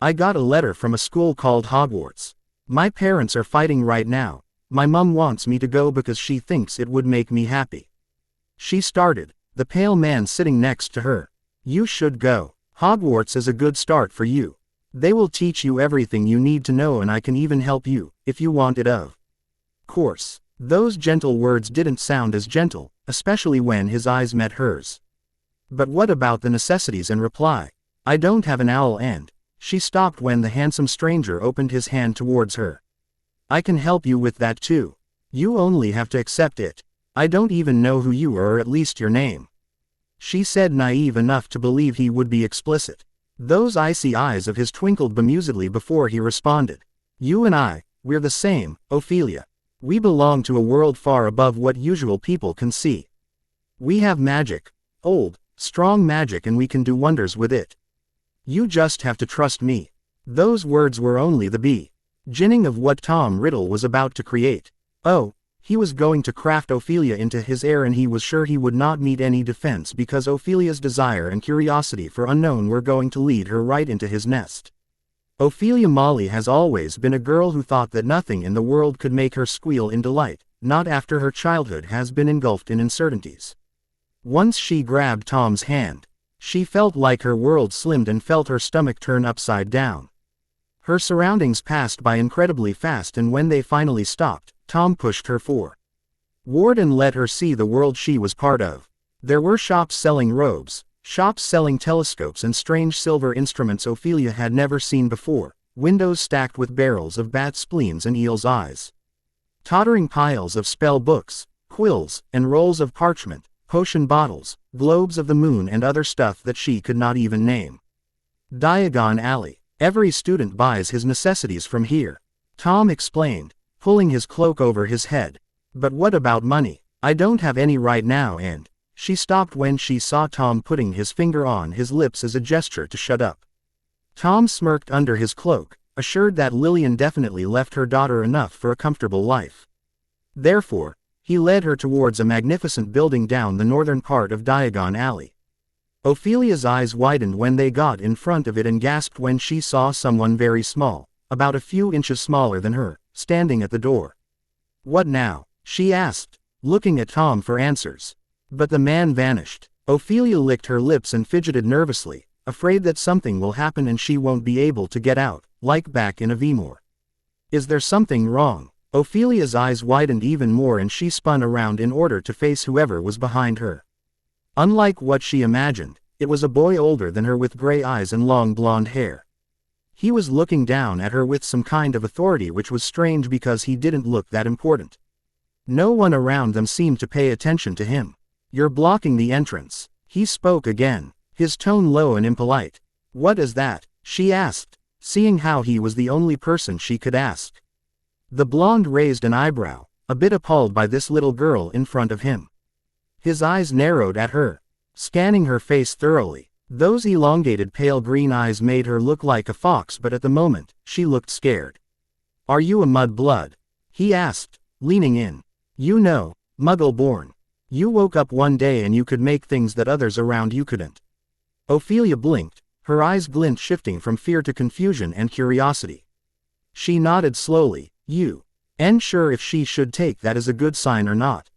I got a letter from a school called Hogwarts. My parents are fighting right now. My mum wants me to go because she thinks it would make me happy. She started, the pale man sitting next to her. You should go. Hogwarts is a good start for you. They will teach you everything you need to know, and I can even help you, if you want it of course. Those gentle words didn't sound as gentle, especially when his eyes met hers. But what about the necessities and reply? I don't have an owl and... She stopped when the handsome stranger opened his hand towards her. I can help you with that too. You only have to accept it. I don't even know who you are, or at least your name. She said, naive enough to believe he would be explicit. Those icy eyes of his twinkled bemusedly before he responded. You and I, we're the same, Ophelia. We belong to a world far above what usual people can see. We have magic, old, strong magic, and we can do wonders with it. You just have to trust me. Those words were only the beginning of what Tom Riddle was about to create. Oh, he was going to craft Ophelia into his heir, and he was sure he would not meet any defense because Ophelia's desire and curiosity for unknown were going to lead her right into his nest. Ophelia Molly has always been a girl who thought that nothing in the world could make her squeal in delight, not after her childhood has been engulfed in uncertainties. Once she grabbed Tom's hand, she felt like her world slimmed and felt her stomach turn upside down. Her surroundings passed by incredibly fast, and when they finally stopped, Tom pushed her forward and let her see the world she was part of. There were shops selling robes, shops selling telescopes and strange silver instruments Ophelia had never seen before, windows stacked with barrels of bat spleens and eel's eyes. Tottering piles of spell books, quills, and rolls of parchment, potion bottles, globes of the moon, and other stuff that she could not even name. Diagon Alley. Every student buys his necessities from here, Tom explained, pulling his cloak over his head. But what about money? I don't have any right now, and... She stopped when she saw Tom putting his finger on his lips as a gesture to shut up. Tom smirked under his cloak, assured that Lillian definitely left her daughter enough for a comfortable life. Therefore, he led her towards a magnificent building down the northern part of Diagon Alley. Ophelia's eyes widened when they got in front of it and gasped when she saw someone very small, about a few inches smaller than her, standing at the door. "What now?" she asked, looking at Tom for answers. But the man vanished. Ophelia licked her lips and fidgeted nervously, afraid that something will happen and she won't be able to get out, like back in Avemore. Is there something wrong? Ophelia's eyes widened even more and she spun around in order to face whoever was behind her. Unlike what she imagined, it was a boy older than her with gray eyes and long blonde hair. He was looking down at her with some kind of authority, which was strange because he didn't look that important. No one around them seemed to pay attention to him. "You're blocking the entrance." He spoke again, his tone low and impolite. "What is that?" she asked, seeing how he was the only person she could ask. The blonde raised an eyebrow, a bit appalled by this little girl in front of him. His eyes narrowed at her, scanning her face thoroughly. Those elongated pale green eyes made her look like a fox, but at the moment, she looked scared. "Are you a mudblood?" he asked, leaning in. "You know, Muggle-born. You woke up one day and you could make things that others around you couldn't." Ophelia blinked, her eyes glint, shifting from fear to confusion and curiosity. She nodded slowly. "You ain't sure if she should take that as a good sign or not."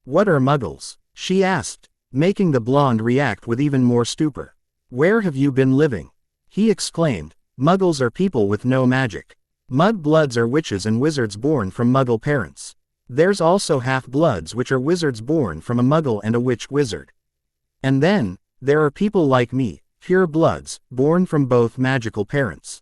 "What are Muggles?" she asked, making the blonde react with even more stupor. "Where have you been living?" he exclaimed. "Muggles are people with no magic. Mudbloods are witches and wizards born from Muggle parents. There's also half-bloods, which are wizards born from a Muggle and a witch wizard. And then, there are people like me, pure bloods, born from both magical parents.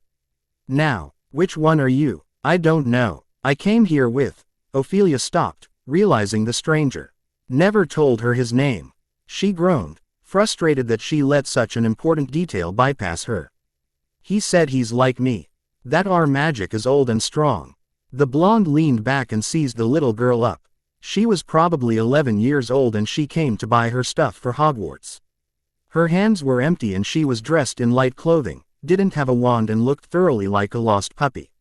Now, which one are you?" "I don't know. I came here with..." Ophelia stopped, realizing the stranger never told her his name. She groaned, frustrated that she let such an important detail bypass her. "He said he's like me. That our magic is old and strong." The blonde leaned back and seized the little girl up. She was probably 11 years old and she came to buy her stuff for Hogwarts. Her hands were empty and she was dressed in light clothing, didn't have a wand and looked thoroughly like a lost puppy.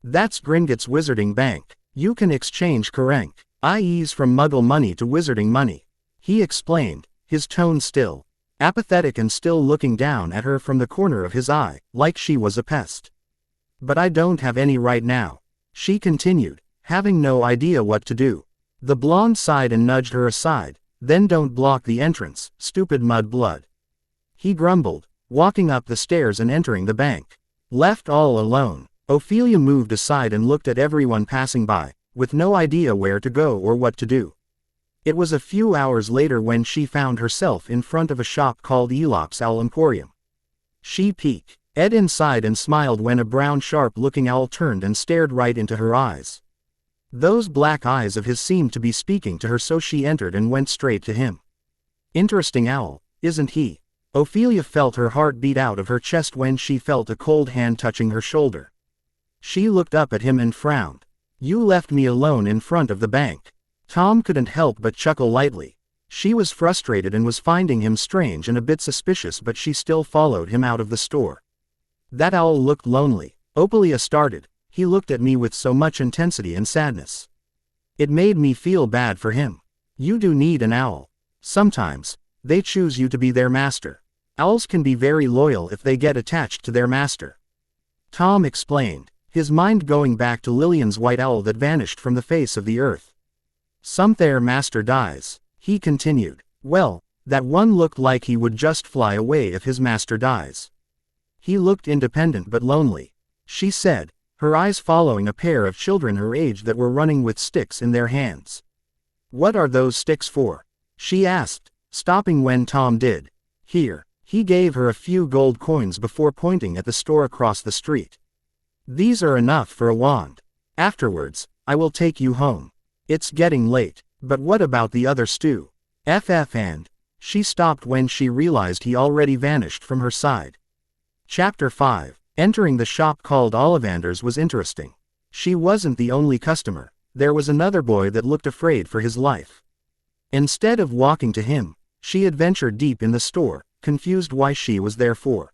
"That's Gringotts Wizarding Bank. You can exchange currenc IEs from Muggle money to wizarding money," he explained, his tone still apathetic and still looking down at her from the corner of his eye, like she was a pest. "But I don't have any right now," she continued, having no idea what to do. The blonde sighed and nudged her aside. "Then don't block the entrance, stupid mudblood," he grumbled, walking up the stairs and entering the bank. Left all alone, Ophelia moved aside and looked at everyone passing by, with no idea where to go or what to do. It was a few hours later when she found herself in front of a shop called Elop's Owl Emporium. She peeked inside and smiled when a brown sharp-looking owl turned and stared right into her eyes. Those black eyes of his seemed to be speaking to her, so she entered and went straight to him. Interesting owl, isn't he? Ophelia felt her heart beat out of her chest when she felt a cold hand touching her shoulder. She looked up at him and frowned. "You left me alone in front of the bank." Tom couldn't help but chuckle lightly. She was frustrated and was finding him strange and a bit suspicious, but she still followed him out of the store. "That owl looked lonely," Ophelia started. "He looked at me with so much intensity and sadness. It made me feel bad for him." "You do need an owl. Sometimes, they choose you to be their master. Owls can be very loyal if they get attached to their master," Tom explained, his mind going back to Lillian's white owl that vanished from the face of the earth. "Some their master dies," he continued. "Well, that one looked like he would just fly away if his master dies. He looked independent but lonely," she said, her eyes following a pair of children her age that were running with sticks in their hands. "What are those sticks for?" she asked, stopping when Tom did. "Here." He gave her a few gold coins before pointing at the store across the street. "These are enough for a wand. Afterwards, I will take you home. It's getting late." "But what about the other stew?" And she stopped when she realized he already vanished from her side. Chapter 5. Entering the shop called Ollivander's was interesting. She wasn't the only customer. There was another boy that looked afraid for his life. Instead of walking to him, she adventured deep in the store, confused why she was there for.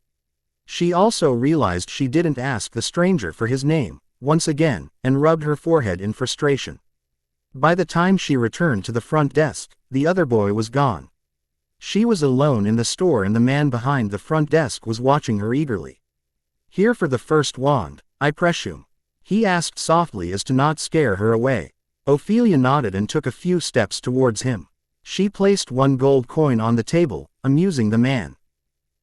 She also realized she didn't ask the stranger for his name, once again, and rubbed her forehead in frustration. By the time she returned to the front desk, the other boy was gone. She was alone in the store and the man behind the front desk was watching her eagerly. "Here for the first wand, I presume?" he asked softly as to not scare her away. Ophelia nodded and took a few steps towards him. She placed one gold coin on the table, amusing the man.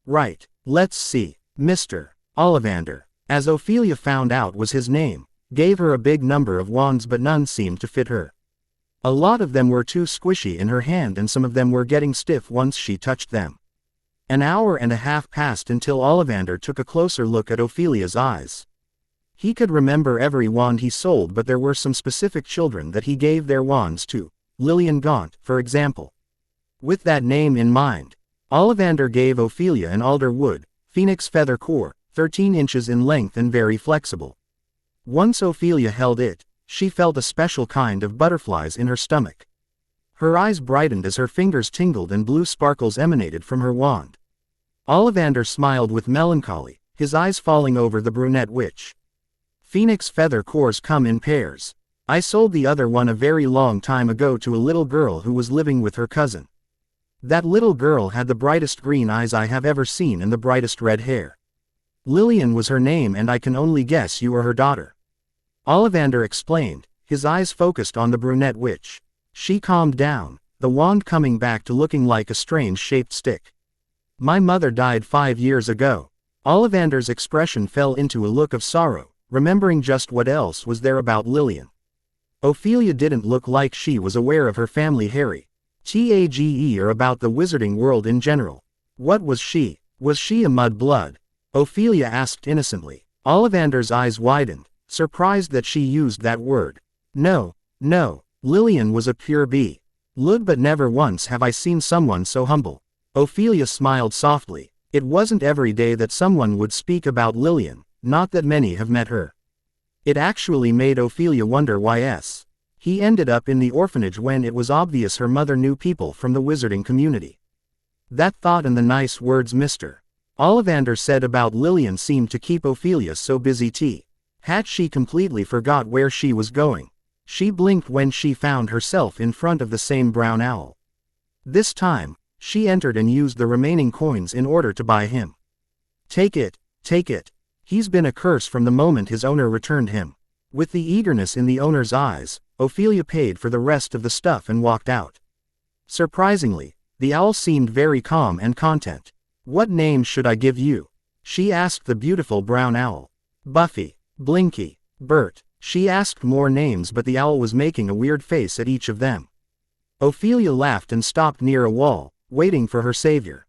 "Right, let's see, Mr. Ollivander," as Ophelia found out was his name, gave her a big number of wands but none seemed to fit her. A lot of them were too squishy in her hand and some of them were getting stiff once she touched them. An hour and a half passed until Ollivander took a closer look at Ophelia's eyes. He could remember every wand he sold but there were some specific children that he gave their wands to, Lillian Gaunt, for example. With that name in mind, Ollivander gave Ophelia an alder wood, phoenix feather core, 13 inches in length and very flexible. Once Ophelia held it, she felt a special kind of butterflies in her stomach. Her eyes brightened as her fingers tingled and blue sparkles emanated from her wand. Ollivander smiled with melancholy, his eyes falling over the brunette witch. "Phoenix feather cores come in pairs. I sold the other one a very long time ago to a little girl who was living with her cousin. That little girl had the brightest green eyes I have ever seen and the brightest red hair. Lillian was her name and I can only guess you are her daughter." Ollivander explained, his eyes focused on the brunette witch. She calmed down, the wand coming back to looking like a strange-shaped stick. "My mother died 5 years ago." Ollivander's expression fell into a look of sorrow, remembering just what else was there about Lillian. Ophelia didn't look like she was aware of her family Harry or about the wizarding world in general. What was she? Was she a mud-blood? Ophelia asked innocently. Ollivander's eyes widened, surprised that she used that word. No, Lillian was a pure blood, but never once have I seen someone so humble. Ophelia smiled softly. It wasn't every day that someone would speak about Lillian, not that many have met her. It actually made Ophelia wonder why he ended up in the orphanage when it was obvious her mother knew people from the wizarding community. That thought and the nice words Mr. Ollivander said about Lillian seemed to keep Ophelia so busy. Had she completely forgot where she was going? She blinked when she found herself in front of the same brown owl. This time, she entered and used the remaining coins in order to buy him. Take it. He's been a curse from the moment his owner returned him. With the eagerness in the owner's eyes, Ophelia paid for the rest of the stuff and walked out. Surprisingly, the owl seemed very calm and content. "What name should I give you?" she asked the beautiful brown owl. "Buffy, Blinky, Bert." She asked more names but the owl was making a weird face at each of them. Ophelia laughed and stopped near a wall, waiting for her savior.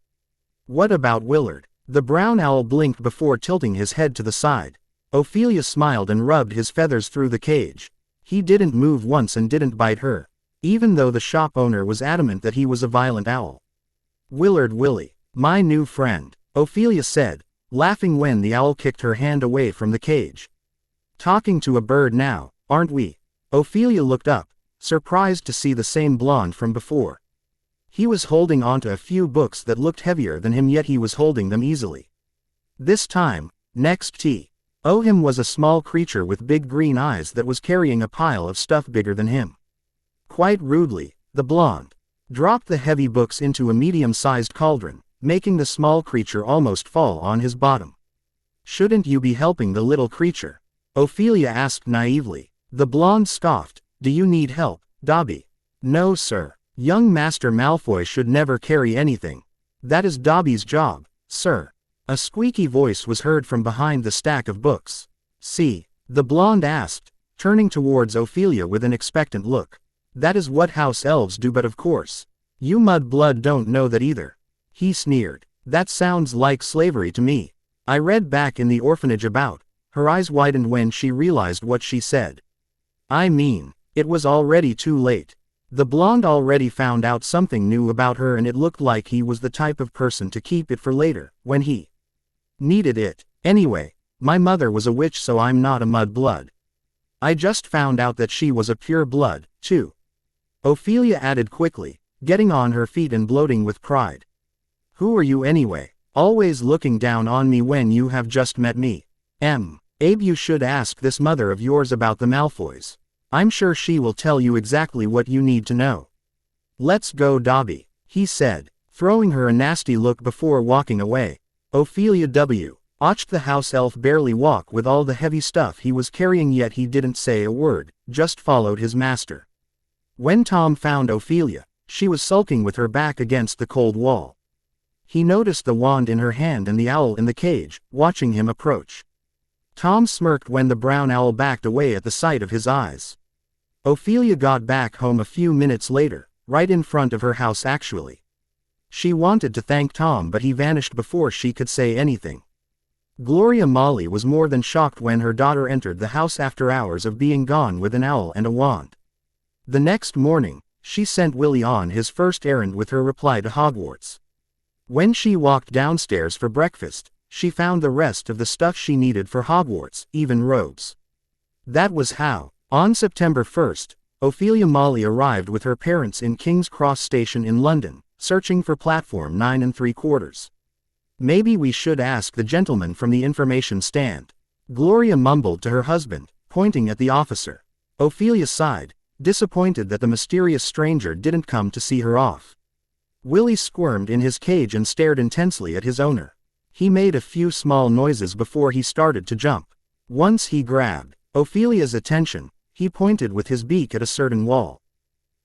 "What about Willard?" The brown owl blinked before tilting his head to the side. Ophelia smiled and rubbed his feathers through the cage. He didn't move once and didn't bite her, even though the shop owner was adamant that he was a violent owl. "Willard Willie, my new friend," Ophelia said, laughing when the owl kicked her hand away from the cage. "Talking to a bird now, aren't we?" Ophelia looked up, surprised to see the same blonde from before. He was holding onto a few books that looked heavier than him, yet he was holding them easily. This time, next to him was a small creature with big green eyes that was carrying a pile of stuff bigger than him. Quite rudely, the blonde dropped the heavy books into a medium-sized cauldron, making the small creature almost fall on his bottom. "Shouldn't you be helping the little creature?" Ophelia asked naively. The blonde scoffed. "Do you need help, Dobby?" "No sir. Young Master Malfoy should never carry anything. That is Dobby's job, sir." A squeaky voice was heard from behind the stack of books. "See?" the blonde asked, turning towards Ophelia with an expectant look. "That is what house elves do, but of course, you mud-blood don't know that either." He sneered. "That sounds like slavery to me. I read back in the orphanage about." Her eyes widened when she realized what she said. "I mean, it was already too late. The blonde already found out something new about her and it looked like he was the type of person to keep it for later, when he needed it. Anyway, my mother was a witch, so I'm not a mud-blood. I just found out that she was a pure blood, too." Ophelia added quickly, getting on her feet and bloating with pride. "Who are you anyway?" Always looking down on me when you have just met me. Abe, you should ask this mother of yours about the Malfoys. I'm sure she will tell you exactly what you need to know. Let's go, Dobby, he said, throwing her a nasty look before walking away. Ophelia watched the house elf barely walk with all the heavy stuff he was carrying, yet he didn't say a word, just followed his master. When Tom found Ophelia, she was sulking with her back against the cold wall. He noticed the wand in her hand and the owl in the cage, watching him approach. Tom smirked when the brown owl backed away at the sight of his eyes. Ophelia got back home a few minutes later, right in front of her house actually. She wanted to thank Tom, but he vanished before she could say anything. Gloria Molly was more than shocked when her daughter entered the house after hours of being gone with an owl and a wand. The next morning, she sent Willie on his first errand with her reply to Hogwarts. When she walked downstairs for breakfast, she found the rest of the stuff she needed for Hogwarts, even robes. That was how, on September 1st, Ophelia Molly arrived with her parents in King's Cross Station in London, searching for platform 9 3/4. Maybe we should ask the gentleman from the information stand, Gloria mumbled to her husband, pointing at the officer. Ophelia sighed, disappointed that the mysterious stranger didn't come to see her off. Willie squirmed in his cage and stared intensely at his owner. He made a few small noises before he started to jump. Once he grabbed Ophelia's attention, he pointed with his beak at a certain wall.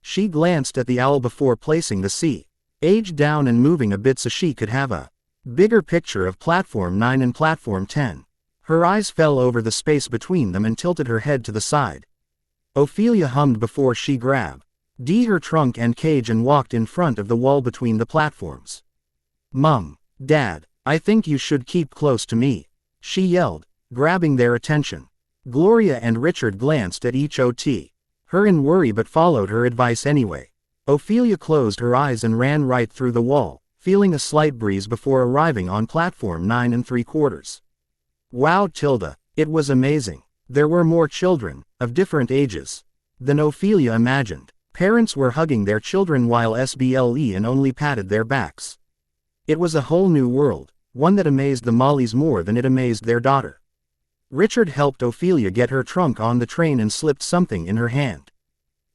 She glanced at the owl before placing the C-H down and moving a bit so she could have a bigger picture of platform 9 and platform 10. Her eyes fell over the space between them and tilted her head to the side. Ophelia hummed before she grabbed her trunk and cage and walked in front of the wall between the platforms. Mum, Dad, I think you should keep close to me, she yelled, grabbing their attention. Gloria and Richard glanced at each her in worry but followed her advice anyway. Ophelia closed her eyes and ran right through the wall, feeling a slight breeze before arriving on platform 9 3/4. Wow, Tilda, it was amazing. There were more children, of different ages, than Ophelia imagined. Parents were hugging their children while SBLE and only patted their backs. It was a whole new world, one that amazed the Mollys more than it amazed their daughter. Richard helped Ophelia get her trunk on the train and slipped something in her hand.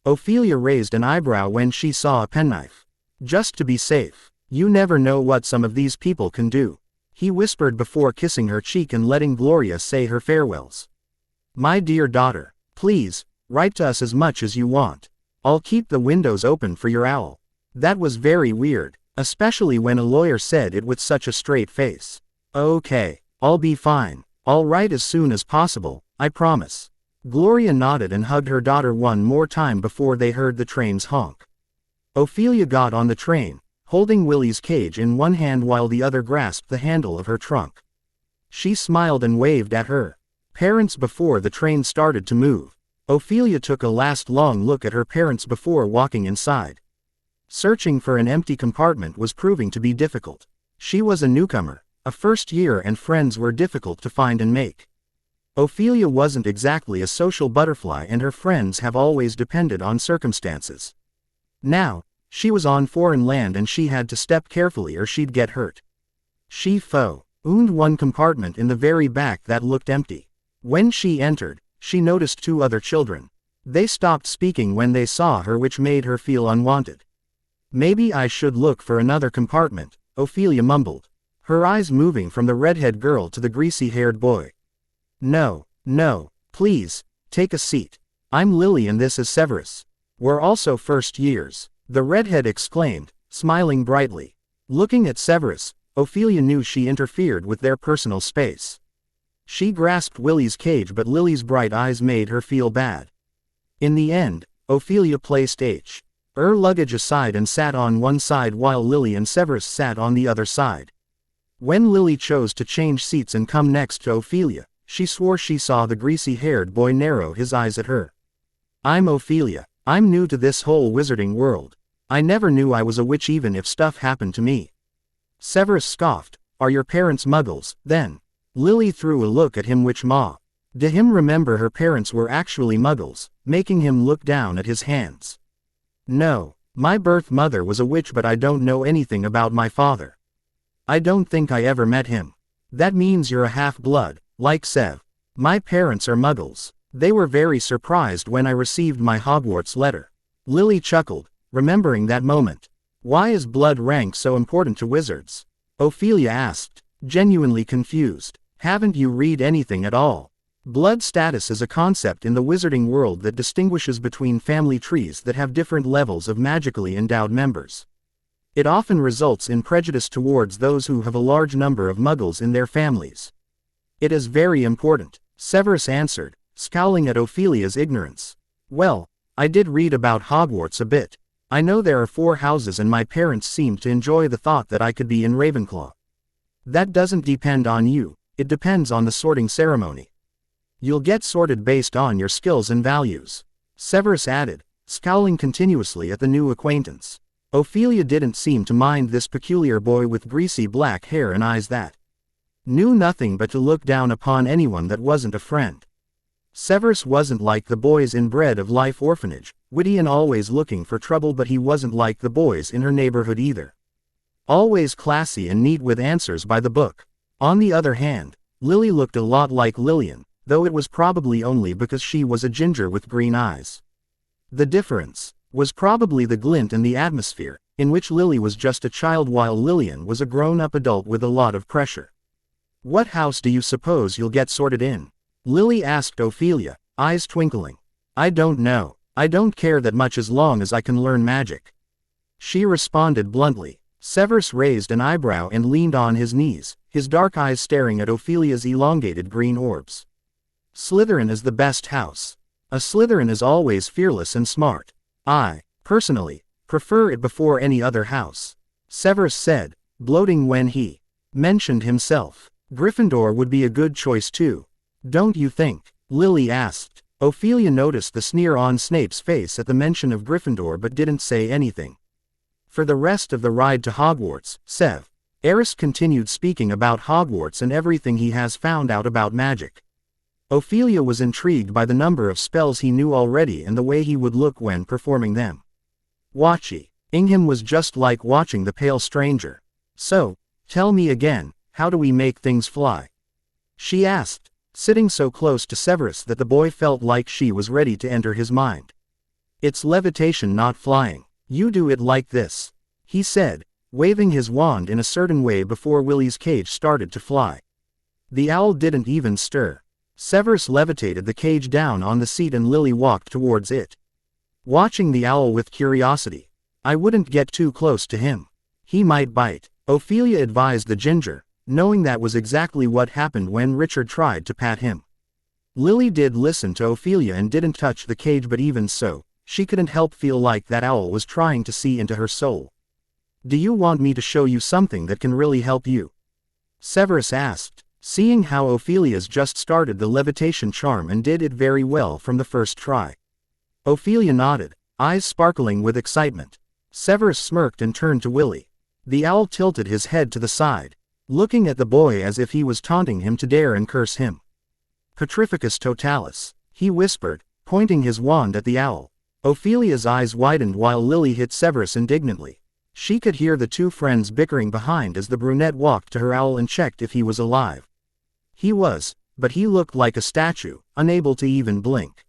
Ophelia raised an eyebrow when she saw a penknife. Just to be safe. You never know what some of these people can do, he whispered before kissing her cheek and letting Gloria say her farewells. My dear daughter, please, write to us as much as you want. I'll keep the windows open for your owl. That was very weird, especially when a lawyer said it with such a straight face. Okay, I'll be fine. I'll write as soon as possible, I promise. Gloria nodded and hugged her daughter one more time before they heard the train's honk. Ophelia got on the train, holding Willie's cage in one hand while the other grasped the handle of her trunk. She smiled and waved at her parents before the train started to move. Ophelia took a last long look at her parents before walking inside. Searching for an empty compartment was proving to be difficult. She was a newcomer, a first year, and friends were difficult to find and make. Ophelia wasn't exactly a social butterfly and her friends have always depended on circumstances. Now, she was on foreign land and she had to step carefully or she'd get hurt. She found one compartment in the very back that looked empty. When she entered, she noticed two other children. They stopped speaking when they saw her, which made her feel unwanted. Maybe I should look for another compartment, Ophelia mumbled, her eyes moving from the redhead girl to the greasy-haired boy. No, please, take a seat. I'm Lily and this is Severus. We're also first years, the redhead exclaimed, smiling brightly. Looking at Severus, Ophelia knew she interfered with their personal space. She grasped Willie's cage, but Lily's bright eyes made her feel bad. In the end, Ophelia placed her luggage aside and sat on one side while Lily and Severus sat on the other side. When Lily chose to change seats and come next to Ophelia, she swore she saw the greasy-haired boy narrow his eyes at her. I'm Ophelia. I'm new to this whole wizarding world. I never knew I was a witch even if stuff happened to me. Severus scoffed. Are your parents muggles, then? Lily threw a look at him which made him remember her parents were actually muggles, making him look down at his hands. No, my birth mother was a witch, but I don't know anything about my father. I don't think I ever met him. That means you're a half-blood, like Sev. My parents are muggles. They were very surprised when I received my Hogwarts letter. Lily chuckled, remembering that moment. Why is blood rank so important to wizards? Ophelia asked, genuinely confused. Haven't you read anything at all? Blood status is a concept in the wizarding world that distinguishes between family trees that have different levels of magically endowed members. It often results in prejudice towards those who have a large number of muggles in their families. It is very important, Severus answered, scowling at Ophelia's ignorance. Well, I did read about Hogwarts a bit. I know there are 4 houses and my parents seemed to enjoy the thought that I could be in Ravenclaw. That doesn't depend on you, it depends on the sorting ceremony. You'll get sorted based on your skills and values. Severus added, scowling continuously at the new acquaintance. Ophelia didn't seem to mind this peculiar boy with greasy black hair and eyes that knew nothing but to look down upon anyone that wasn't a friend. Severus wasn't like the boys in Bread of Life Orphanage, witty and always looking for trouble, but he wasn't like the boys in her neighborhood either. Always classy and neat with answers by the book. On the other hand, Lily looked a lot like Lillian, though it was probably only because she was a ginger with green eyes. The difference was probably the glint and the atmosphere, in which Lily was just a child while Lillian was a grown-up adult with a lot of pressure. What house do you suppose you'll get sorted in? Lily asked Ophelia, eyes twinkling. I don't know. I don't care that much as long as I can learn magic. She responded bluntly. Severus raised an eyebrow and leaned on his knees, his dark eyes staring at Ophelia's elongated green orbs. Slytherin is the best house. A Slytherin is always fearless and smart. I, personally, prefer it before any other house. Severus said, bloating when he mentioned himself. Gryffindor would be a good choice too. Don't you think? Lily asked. Ophelia noticed the sneer on Snape's face at the mention of Gryffindor but didn't say anything. For the rest of the ride to Hogwarts, Severus continued speaking about Hogwarts and everything he has found out about magic. Ophelia was intrigued by the number of spells he knew already and the way he would look when performing them. Watching him was just like watching the pale stranger. So, tell me again, how do we make things fly? She asked, sitting so close to Severus that the boy felt like she was ready to enter his mind. It's levitation, not flying. You do it like this, he said, waving his wand in a certain way before Willy's cage started to fly. The owl didn't even stir. Severus levitated the cage down on the seat and Lily walked towards it, watching the owl with curiosity. I wouldn't get too close to him. He might bite, Ophelia advised the ginger, knowing that was exactly what happened when Richard tried to pat him. Lily did listen to Ophelia and didn't touch the cage, but even so, she couldn't help feel like that owl was trying to see into her soul. Do you want me to show you something that can really help you? Severus asked, seeing how Ophelia's just started the levitation charm and did it very well from the first try. Ophelia nodded, eyes sparkling with excitement. Severus smirked and turned to Willy. The owl tilted his head to the side, looking at the boy as if he was taunting him to dare and curse him. Petrificus totalis, he whispered, pointing his wand at the owl. Ophelia's eyes widened while Lily hit Severus indignantly. She could hear the two friends bickering behind as the brunette walked to her owl and checked if he was alive. He was, but he looked like a statue, unable to even blink.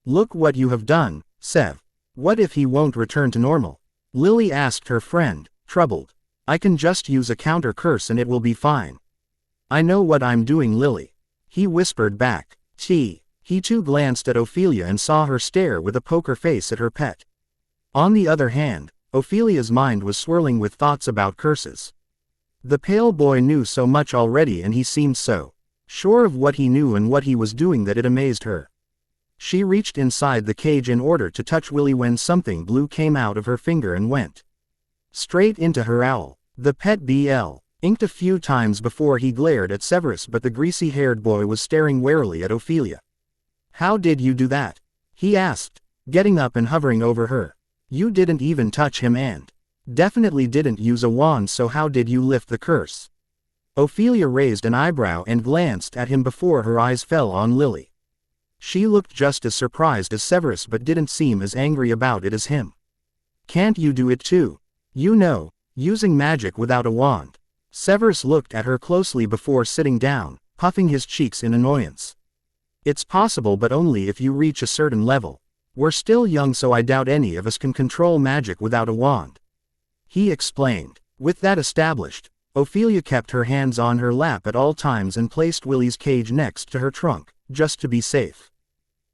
Look what you have done, Sev. What if he won't return to normal? Lily asked her friend, troubled. I can just use a counter curse and it will be fine. I know what I'm doing, Lily. He whispered back. He too glanced at Ophelia and saw her stare with a poker face at her pet. On the other hand, Ophelia's mind was swirling with thoughts about curses. The pale boy knew so much already and he seemed so sure of what he knew and what he was doing that it amazed her. She reached inside the cage in order to touch Willy when something blue came out of her finger and went straight into her owl. The pet inked a few times before he glared at Severus, but the greasy-haired boy was staring warily at Ophelia. How did you do that? He asked, getting up and hovering over her. You didn't even touch him and definitely didn't use a wand, so how did you lift the curse? Ophelia raised an eyebrow and glanced at him before her eyes fell on Lily. She looked just as surprised as Severus but didn't seem as angry about it as him. Can't you do it too? You know, using magic without a wand. Severus looked at her closely before sitting down, puffing his cheeks in annoyance. It's possible, but only if you reach a certain level. We're still young, so I doubt any of us can control magic without a wand. He explained. With that established, Ophelia kept her hands on her lap at all times and placed Willie's cage next to her trunk, just to be safe.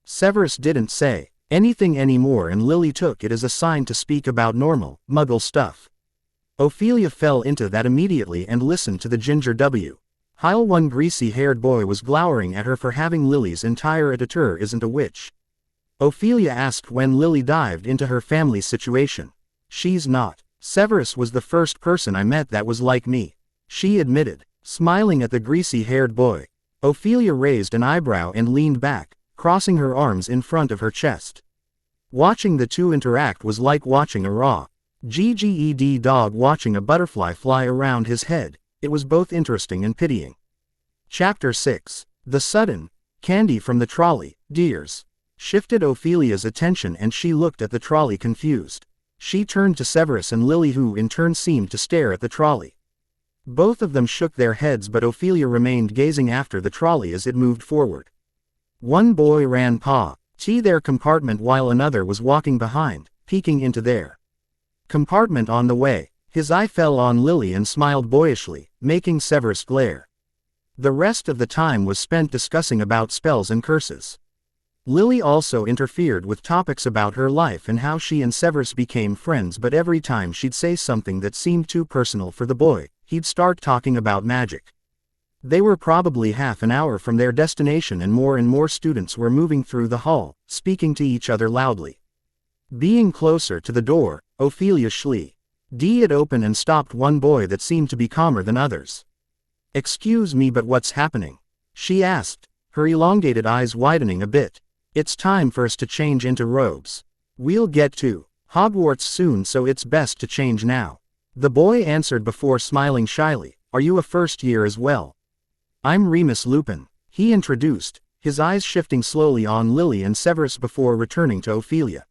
Severus didn't say anything anymore, and Lily took it as a sign to speak about normal, muggle stuff. Ophelia fell into that immediately and listened to the ginger W. While one greasy-haired boy was glowering at her for having Lily's entire editor isn't a witch. Ophelia asked when Lily dived into her family situation. She's not. Severus was the first person I met that was like me, she admitted, smiling at the greasy-haired boy. Ophelia raised an eyebrow and leaned back, crossing her arms in front of her chest. Watching the two interact was like watching a raw GGED dog watching a butterfly fly around his head. It was both interesting and pitying. Chapter 6. The sudden candy from the trolley, dears, shifted Ophelia's attention, and she looked at the trolley confused. She turned to Severus and Lily, who in turn seemed to stare at the trolley. Both of them shook their heads, but Ophelia remained gazing after the trolley as it moved forward. One boy ran to their compartment while another was walking behind, peeking into their compartment on the way. His eye fell on Lily and smiled boyishly, making Severus glare. The rest of the time was spent discussing about spells and curses. Lily also interfered with topics about her life and how she and Severus became friends, but every time she'd say something that seemed too personal for the boy, he'd start talking about magic. They were probably half an hour from their destination, and more students were moving through the hall, speaking to each other loudly. Being closer to the door, Ophelia it open and stopped one boy that seemed to be calmer than others. "Excuse me, but what's happening?" she asked, her elongated eyes widening a bit. "It's time for us to change into robes. We'll get to Hogwarts soon, so it's best to change now." The boy answered before smiling shyly. "Are you a first year as well?" "I'm Remus Lupin," he introduced, his eyes shifting slowly on Lily and Severus before returning to Ophelia.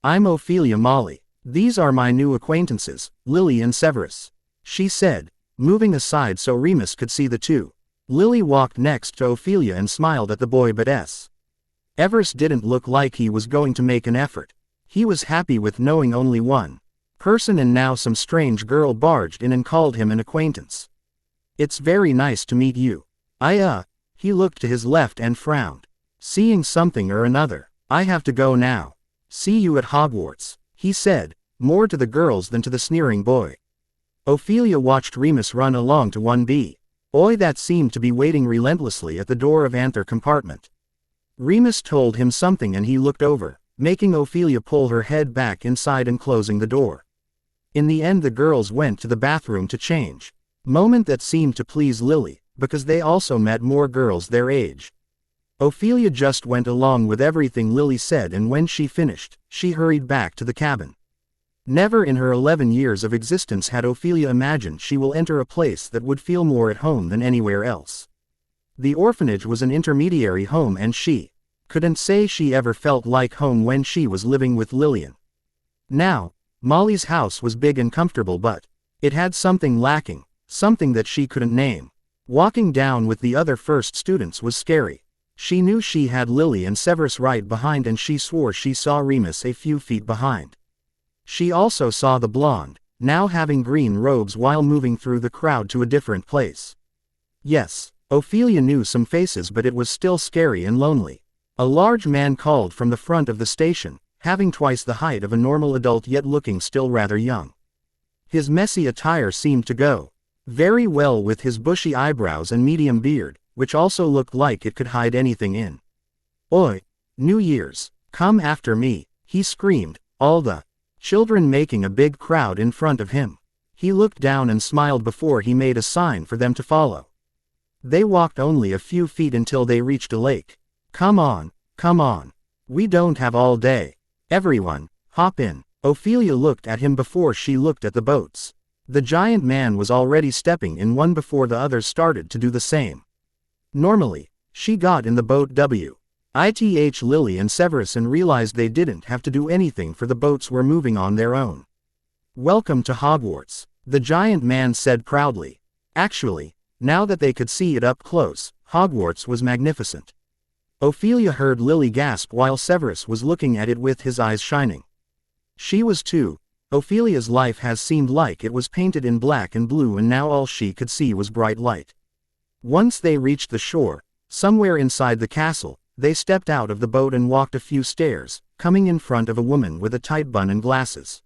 "I'm Ophelia Molly. These are my new acquaintances, Lily and Severus," she said, moving aside so Remus could see the two. Lily walked next to Ophelia and smiled at the boy, but Severus didn't look like he was going to make an effort. He was happy with knowing only one person, and now some strange girl barged in and called him an acquaintance. "It's very nice to meet you." He looked to his left and frowned. "Seeing something or another. I have to go now. See you at Hogwarts," he said, more to the girls than to the sneering boy. Ophelia watched Remus run along to 1B. That seemed to be waiting relentlessly at the door of Anther compartment. Remus told him something and he looked over, making Ophelia pull her head back inside and closing the door. In the end the girls went to the bathroom to change. Moment that seemed to please Lily, because they also met more girls their age. Ophelia just went along with everything Lily said, and when she finished, she hurried back to the cabin. Never in her 11 years of existence had Ophelia imagined she will enter a place that would feel more at home than anywhere else. The orphanage was an intermediary home, and she couldn't say she ever felt like home when she was living with Lillian. Now, Molly's house was big and comfortable, but it had something lacking, something that she couldn't name. Walking down with the other first students was scary. She knew she had Lily and Severus right behind, and she swore she saw Remus a few feet behind. She also saw the blonde, now having green robes while moving through the crowd to a different place. Yes, Ophelia knew some faces, but it was still scary and lonely. A large man called from the front of the station, having twice the height of a normal adult yet looking still rather young. His messy attire seemed to go very well with his bushy eyebrows and medium beard, which also looked like it could hide anything in. "Oi, New Year's, come after me," he screamed, all the children making a big crowd in front of him. He looked down and smiled before he made a sign for them to follow. They walked only a few feet until they reached a lake. Come on. We don't have all day. Everyone, hop in." Ophelia looked at him before she looked at the boats. The giant man was already stepping in one before the others started to do the same. Normally, she got in the boat with Lily and Severus and realized they didn't have to do anything, for the boats were moving on their own. "Welcome to Hogwarts," the giant man said proudly. Actually, now that they could see it up close, Hogwarts was magnificent. Ophelia heard Lily gasp while Severus was looking at it with his eyes shining. She was too. Ophelia's life has seemed like it was painted in black and blue, and now all she could see was bright light. Once they reached the shore, somewhere inside the castle, they stepped out of the boat and walked a few stairs, coming in front of a woman with a tight bun and glasses.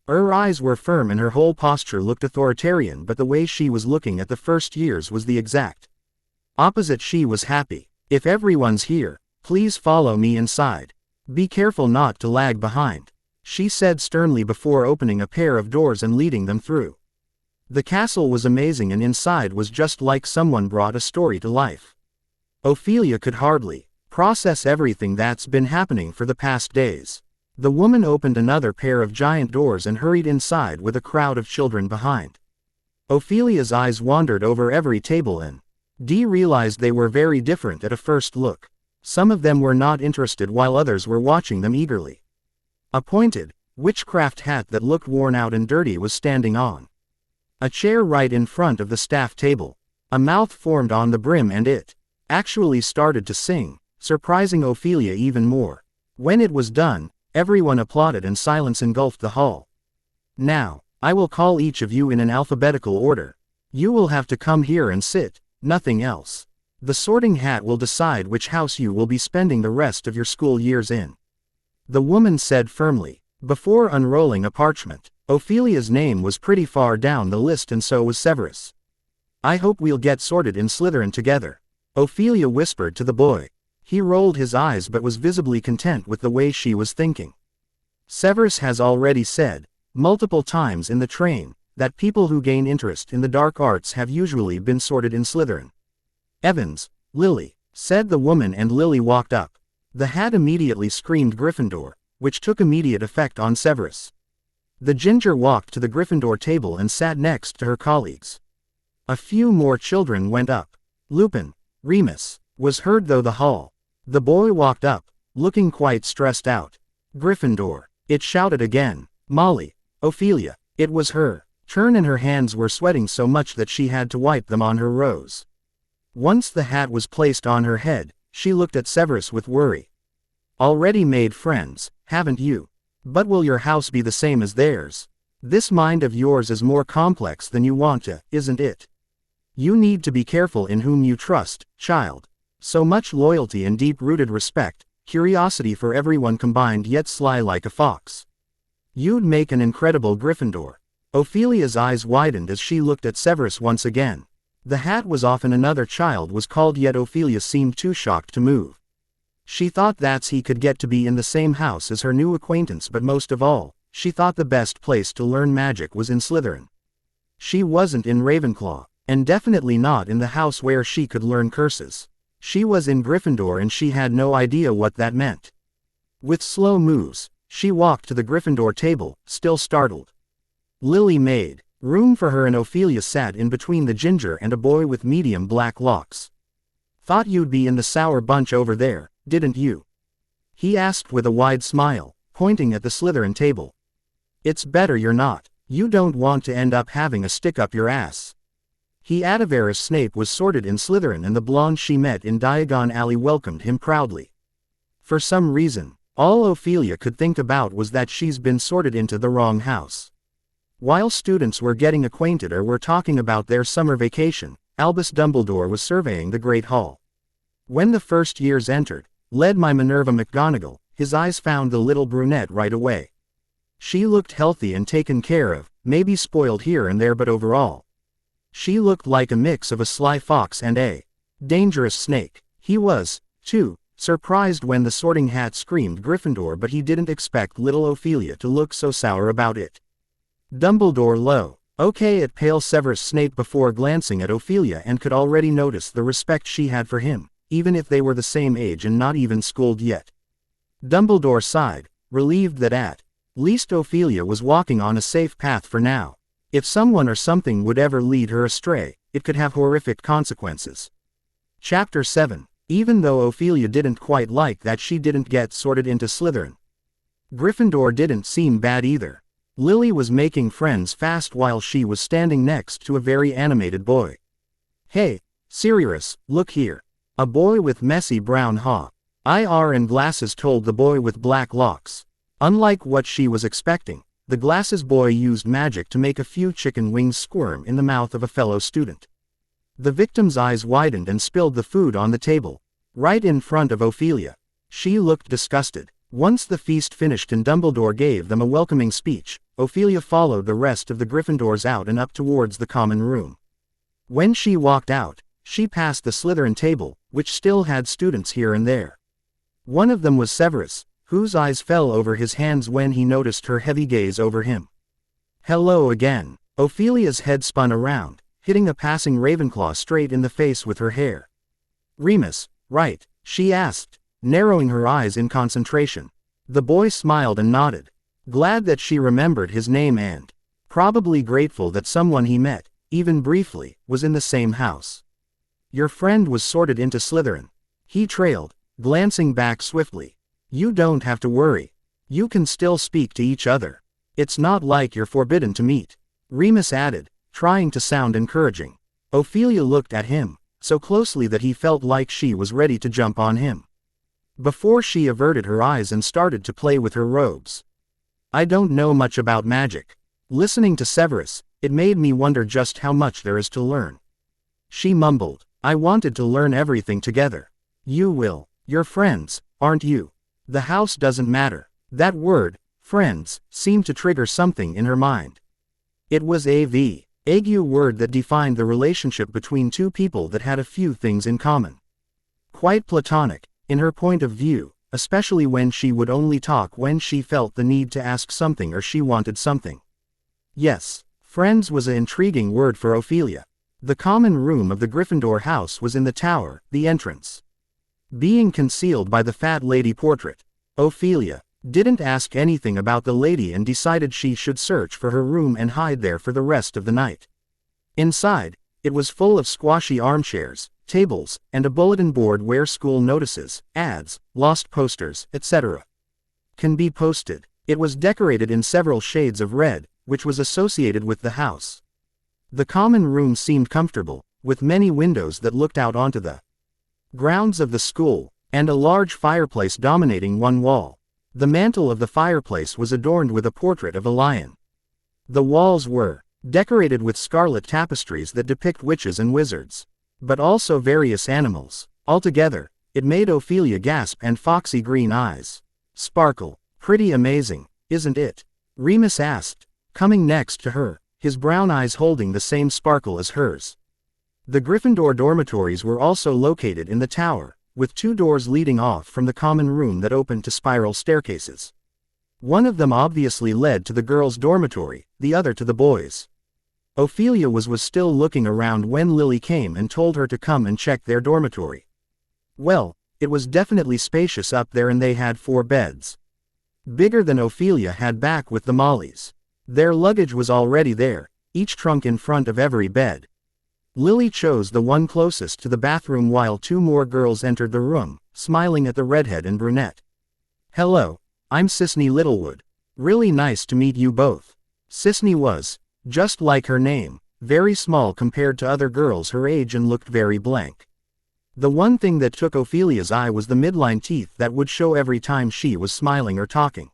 Her eyes were firm and her whole posture looked authoritarian, but the way she was looking at the first years was the exact opposite. She was happy. "If everyone's here, please follow me inside. Be careful not to lag behind," she said sternly before opening a pair of doors and leading them through. The castle was amazing, and inside was just like someone brought a story to life. Ophelia could hardly process everything that's been happening for the past days. The woman opened another pair of giant doors and hurried inside with a crowd of children behind. Ophelia's eyes wandered over every table and Dee realized they were very different at a first look. Some of them were not interested while others were watching them eagerly. A pointed witchcraft hat that looked worn out and dirty was standing on a chair right in front of the staff table. A mouth formed on the brim and it actually started to sing, surprising Ophelia even more. When it was done, everyone applauded and silence engulfed the hall. "Now, I will call each of you in an alphabetical order. You will have to come here and sit, nothing else. The sorting hat will decide which house you will be spending the rest of your school years in," the woman said firmly, before unrolling a parchment. Ophelia's name was pretty far down the list, and so was Severus. "I hope we'll get sorted in Slytherin together," Ophelia whispered to the boy. He rolled his eyes but was visibly content with the way she was thinking. Severus has already said, multiple times in the train, that people who gain interest in the dark arts have usually been sorted in Slytherin. "Evans, Lily," said the woman, and Lily walked up. The hat immediately screamed Gryffindor, which took immediate effect on Severus. The ginger walked to the Gryffindor table and sat next to her colleagues. A few more children went up. "Lupin, Remus," was heard through the hall. The boy walked up, looking quite stressed out. "Gryffindor," it shouted again. "Molly, Ophelia." It was her turn, and her hands were sweating so much that she had to wipe them on her rose. Once the hat was placed on her head, she looked at Severus with worry. "Already made friends, haven't you? But will your house be the same as theirs? This mind of yours is more complex than you want to, isn't it? You need to be careful in whom you trust, child. So much loyalty and deep-rooted respect, curiosity for everyone combined, yet sly like a fox. You'd make an incredible Gryffindor." Ophelia's eyes widened as she looked at Severus once again. The hat was off and another child was called, yet Ophelia seemed too shocked to move. She thought that he could get to be in the same house as her new acquaintance, but most of all, she thought the best place to learn magic was in Slytherin. She wasn't in Ravenclaw, and definitely not in the house where she could learn curses. She was in Gryffindor, and she had no idea what that meant. With slow moves, she walked to the Gryffindor table, still startled. Lily made room for her, and Ophelia sat in between the ginger and a boy with medium black locks. "Thought you'd be in the sour bunch over there, didn't you?" he asked with a wide smile, pointing at the Slytherin table. "It's better you're not. You don't want to end up having a stick up your ass." Severus Snape was sorted in Slytherin, and the blonde she met in Diagon Alley welcomed him proudly. For some reason, all Ophelia could think about was that she's been sorted into the wrong house. While students were getting acquainted or were talking about their summer vacation, Albus Dumbledore was surveying the Great Hall. When the first years entered, led by Minerva McGonagall, his eyes found the little brunette right away. She looked healthy and taken care of, maybe spoiled here and there, but overall, she looked like a mix of a sly fox and a dangerous snake. He was, too, surprised when the sorting hat screamed Gryffindor, but he didn't expect little Ophelia to look so sour about it. Dumbledore low. Okay at pale Severus Snape before glancing at Ophelia, and could already notice the respect she had for him, even if they were the same age and not even schooled yet. Dumbledore sighed, relieved that at least Ophelia was walking on a safe path for now. If someone or something would ever lead her astray, it could have horrific consequences. Chapter 7. Even though Ophelia didn't quite like that she didn't get sorted into Slytherin, Gryffindor didn't seem bad either. Lily was making friends fast while she was standing next to a very animated boy. "Hey, Sirius, look here." A boy with messy brown hair and glasses told the boy with black locks. Unlike what she was expecting, the glasses boy used magic to make a few chicken wings squirm in the mouth of a fellow student. The victim's eyes widened and spilled the food on the table, right in front of Ophelia. She looked disgusted. Once the feast finished and Dumbledore gave them a welcoming speech, Ophelia followed the rest of the Gryffindors out and up towards the common room. When she walked out, she passed the Slytherin table, which still had students here and there. One of them was Severus, whose eyes fell over his hands when he noticed her heavy gaze over him. "Hello again." Ophelia's head spun around, hitting a passing Ravenclaw straight in the face with her hair. "Remus, right?" she asked, narrowing her eyes in concentration. The boy smiled and nodded, glad that she remembered his name and probably grateful that someone he met, even briefly, was in the same house. "Your friend was sorted into Slytherin," he trailed, glancing back swiftly. "You don't have to worry. You can still speak to each other. It's not like you're forbidden to meet," Remus added, trying to sound encouraging. Ophelia looked at him, so closely that he felt like she was ready to jump on him. Before she averted her eyes and started to play with her robes. "I don't know much about magic." Listening to Severus, it made me wonder just how much there is to learn. She mumbled, "I wanted to learn everything together." "You will. You're friends, aren't you?" The house doesn't matter. That word, friends, seemed to trigger something in her mind. It was a vague word that defined the relationship between two people that had a few things in common. Quite platonic, in her point of view, especially when she would only talk when she felt the need to ask something or she wanted something. Yes, friends was an intriguing word for Ophelia. The common room of the Gryffindor house was in the tower, the entrance being concealed by the fat lady portrait. Ophelia didn't ask anything about the lady and decided she should search for her room and hide there for the rest of the night. Inside, it was full of squashy armchairs, tables, and a bulletin board where school notices, ads, lost posters, etc. can be posted. It was decorated in several shades of red, which was associated with the house. The common room seemed comfortable, with many windows that looked out onto the grounds of the school, and a large fireplace dominating one wall. The mantel of the fireplace was adorned with a portrait of a lion. The walls were decorated with scarlet tapestries that depict witches and wizards, but also various animals. Altogether, it made Ophelia gasp and foxy green eyes sparkle. "Pretty amazing, isn't it?" Remus asked, coming next to her, his brown eyes holding the same sparkle as hers. The Gryffindor dormitories were also located in the tower, with two doors leading off from the common room that opened to spiral staircases. One of them obviously led to the girls' dormitory, the other to the boys'. Ophelia was still looking around when Lily came and told her to come and check their dormitory. Well, it was definitely spacious up there and they had 4 beds. Bigger than Ophelia had back with the Mollys. Their luggage was already there, each trunk in front of every bed. Lily chose the one closest to the bathroom while 2 more girls entered the room, smiling at the redhead and brunette. "Hello, I'm Sisney Littlewood. Really nice to meet you both." Sisney was, just like her name, very small compared to other girls her age and looked very blank. The one thing that took Ophelia's eye was the midline teeth that would show every time she was smiling or talking.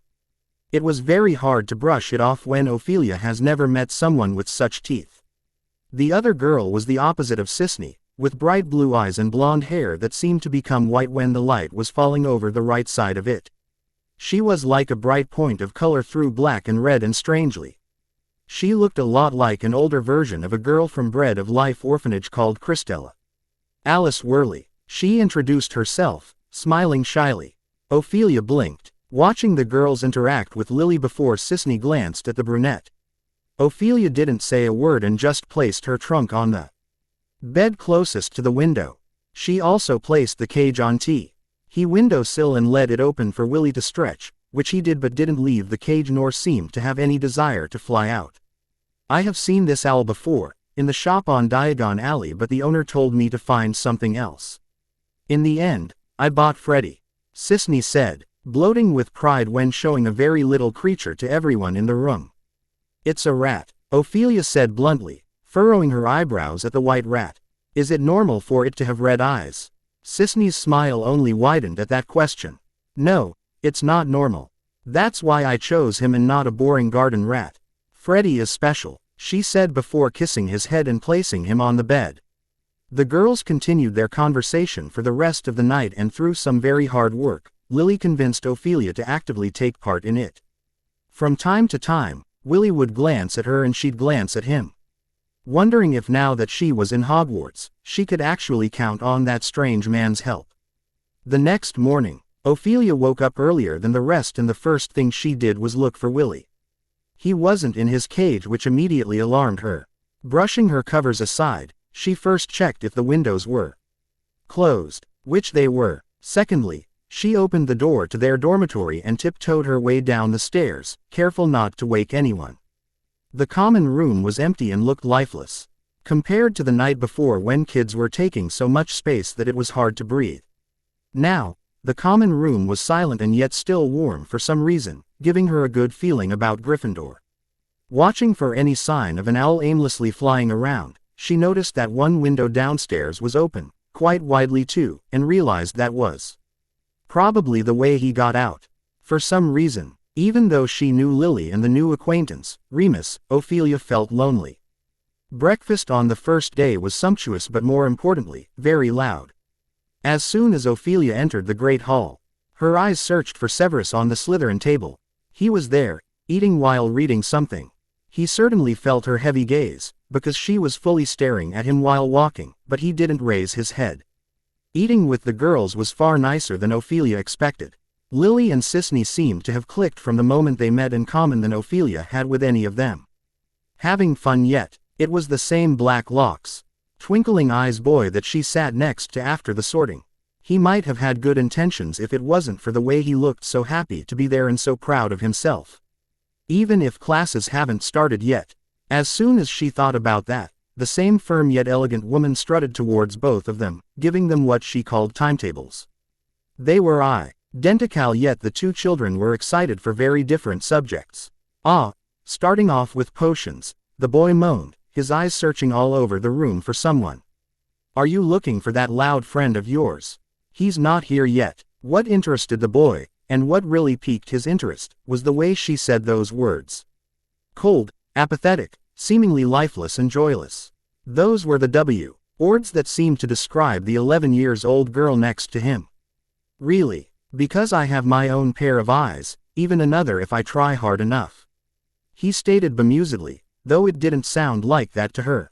It was very hard to brush it off when Ophelia has never met someone with such teeth. The other girl was the opposite of Sisney, with bright blue eyes and blonde hair that seemed to become white when the light was falling over the right side of it. She was like a bright point of color through black and red, and strangely, she looked a lot like an older version of a girl from Bread of Life orphanage called Christella. "Alice Worley," she introduced herself, smiling shyly. Ophelia blinked, watching the girls interact with Lily before Sisney glanced at the brunette. Ophelia didn't say a word and just placed her trunk on the bed closest to the window. She also placed the cage on the windowsill and let it open for Willy to stretch, which he did, but didn't leave the cage nor seemed to have any desire to fly out. "I have seen this owl before, in the shop on Diagon Alley, but the owner told me to find something else. In the end, I bought Freddy," Sisney said, bloating with pride when showing a very little creature to everyone in the room. It's a rat, Ophelia said bluntly, furrowing her eyebrows at the white rat. Is it normal for it to have red eyes? Sisney's smile only widened at that question. No, it's not normal. That's why I chose him and not a boring garden rat. Freddy is special, she said before kissing his head and placing him on the bed. The girls continued their conversation for the rest of the night, and through some very hard work, Lily convinced Ophelia to actively take part in it. From time to time, Willie would glance at her and she'd glance at him, wondering if now that she was in Hogwarts, she could actually count on that strange man's help. The next morning, Ophelia woke up earlier than the rest, and the first thing she did was look for Willie. He wasn't in his cage, which immediately alarmed her. Brushing her covers aside, she first checked if the windows were closed, which they were. Secondly, she opened the door to their dormitory and tiptoed her way down the stairs, careful not to wake anyone. The common room was empty and looked lifeless, compared to the night before when kids were taking so much space that it was hard to breathe. Now, the common room was silent and yet still warm for some reason, giving her a good feeling about Gryffindor. Watching for any sign of an owl aimlessly flying around, she noticed that one window downstairs was open, quite widely too, and realized that was probably the way he got out. For some reason, even though she knew Lily and the new acquaintance, Remus, Ophelia felt lonely. Breakfast on the first day was sumptuous, but more importantly, very loud. As soon as Ophelia entered the great hall, her eyes searched for Severus on the Slytherin table. He was there, eating while reading something. He certainly felt her heavy gaze, because she was fully staring at him while walking, but he didn't raise his head. Eating with the girls was far nicer than Ophelia expected. Lily and Sisney seemed to have clicked from the moment they met, in common than Ophelia had with any of them. Having fun yet? It was the same black locks, twinkling eyes boy that she sat next to after the sorting. He might have had good intentions if it wasn't for the way he looked so happy to be there and so proud of himself. Even if classes haven't started yet. As soon as she thought about that, the same firm yet elegant woman strutted towards both of them, giving them what she called timetables. They were identical, yet the two children were excited for very different subjects. Starting off with potions, the boy moaned, his eyes searching all over the room for someone. Are you looking for that loud friend of yours? He's not here yet. What interested the boy, and what really piqued his interest, was the way she said those words. Cold, apathetic, seemingly lifeless and joyless. Those were the words that seemed to describe the 11-year-old girl next to him. Really, because I have my own pair of eyes, even another if I try hard enough. He stated bemusedly, though it didn't sound like that to her.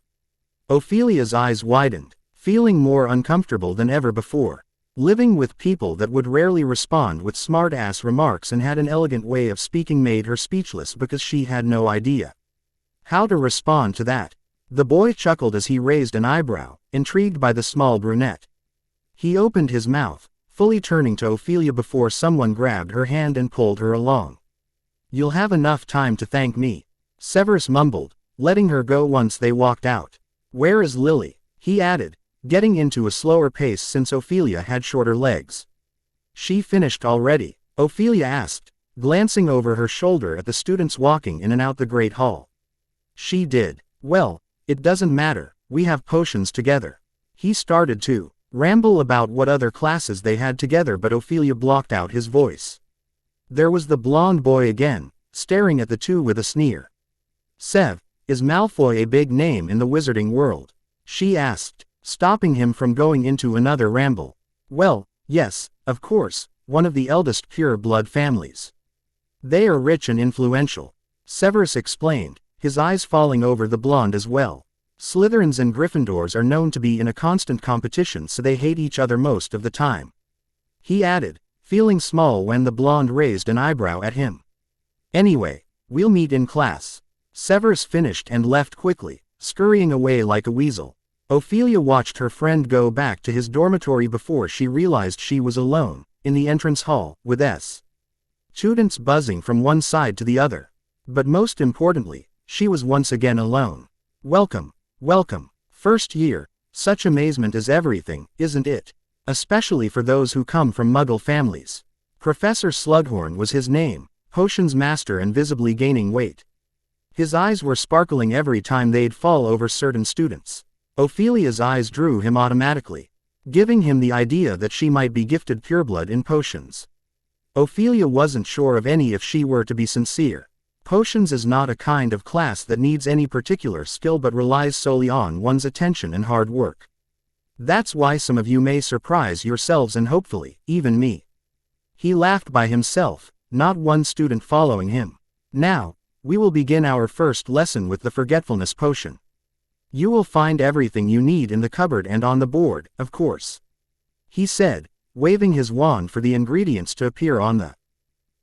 Ophelia's eyes widened, feeling more uncomfortable than ever before. Living with people that would rarely respond with smart-ass remarks and had an elegant way of speaking made her speechless, because she had no idea how to respond to that. The boy chuckled as he raised an eyebrow, intrigued by the small brunette. He opened his mouth, fully turning to Ophelia before someone grabbed her hand and pulled her along. You'll have enough time to thank me, Severus mumbled, letting her go once they walked out. Where is Lily? He added, getting into a slower pace since Ophelia had shorter legs. She finished already? Ophelia asked, glancing over her shoulder at the students walking in and out the great hall. She did. Well, it doesn't matter, we have potions together. He started to ramble about what other classes they had together, but Ophelia blocked out his voice. There was the blonde boy again, staring at the two with a sneer. Sev, is Malfoy a big name in the wizarding world? She asked, stopping him from going into another ramble. Well, yes, of course, one of the eldest pure-blood families. They are rich and influential, Severus explained, his eyes falling over the blonde as well. Slytherins and Gryffindors are known to be in a constant competition, so they hate each other most of the time. He added, feeling small when the blonde raised an eyebrow at him. Anyway, we'll meet in class. Severus finished and left quickly, scurrying away like a weasel. Ophelia watched her friend go back to his dormitory before she realized she was alone, in the entrance hall, with students buzzing from one side to the other. But most importantly, she was once again alone. Welcome, welcome, first year, such amazement is everything, isn't it? Especially for those who come from Muggle families. Professor Slughorn was his name, potions master and visibly gaining weight. His eyes were sparkling every time they'd fall over certain students. Ophelia's eyes drew him automatically, giving him the idea that she might be gifted pureblood in potions. Ophelia wasn't sure of any if she were to be sincere. Potions is not a kind of class that needs any particular skill but relies solely on one's attention and hard work. That's why some of you may surprise yourselves and hopefully, even me. He laughed by himself, not one student following him. Now, we will begin our first lesson with the forgetfulness potion. You will find everything you need in the cupboard and on the board, of course, he said, waving his wand for the ingredients to appear on the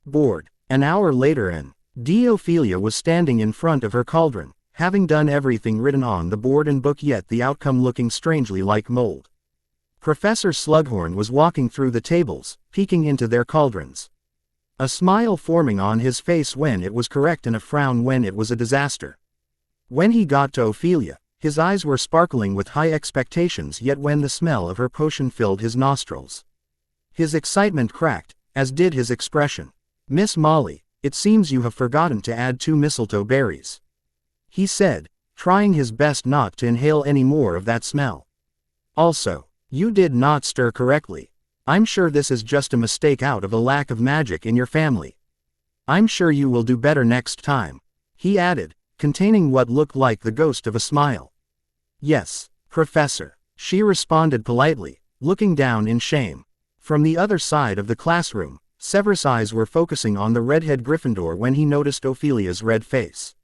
board. An hour later Ophelia was standing in front of her cauldron, having done everything written on the board and book, yet the outcome looking strangely like mold. Professor Slughorn was walking through the tables, peeking into their cauldrons. A smile forming on his face when it was correct and a frown when it was a disaster. When he got to Ophelia, his eyes were sparkling with high expectations, yet when the smell of her potion filled his nostrils, his excitement cracked, as did his expression. "Miss Molly, it seems you have forgotten to add 2 mistletoe berries," he said, trying his best not to inhale any more of that smell. "Also, you did not stir correctly. I'm sure this is just a mistake out of a lack of magic in your family. I'm sure you will do better next time," he added, containing what looked like the ghost of a smile. "Yes, Professor," she responded politely, looking down in shame. From the other side of the classroom, Severus' eyes were focusing on the redhead Gryffindor when he noticed Ophelia's red face.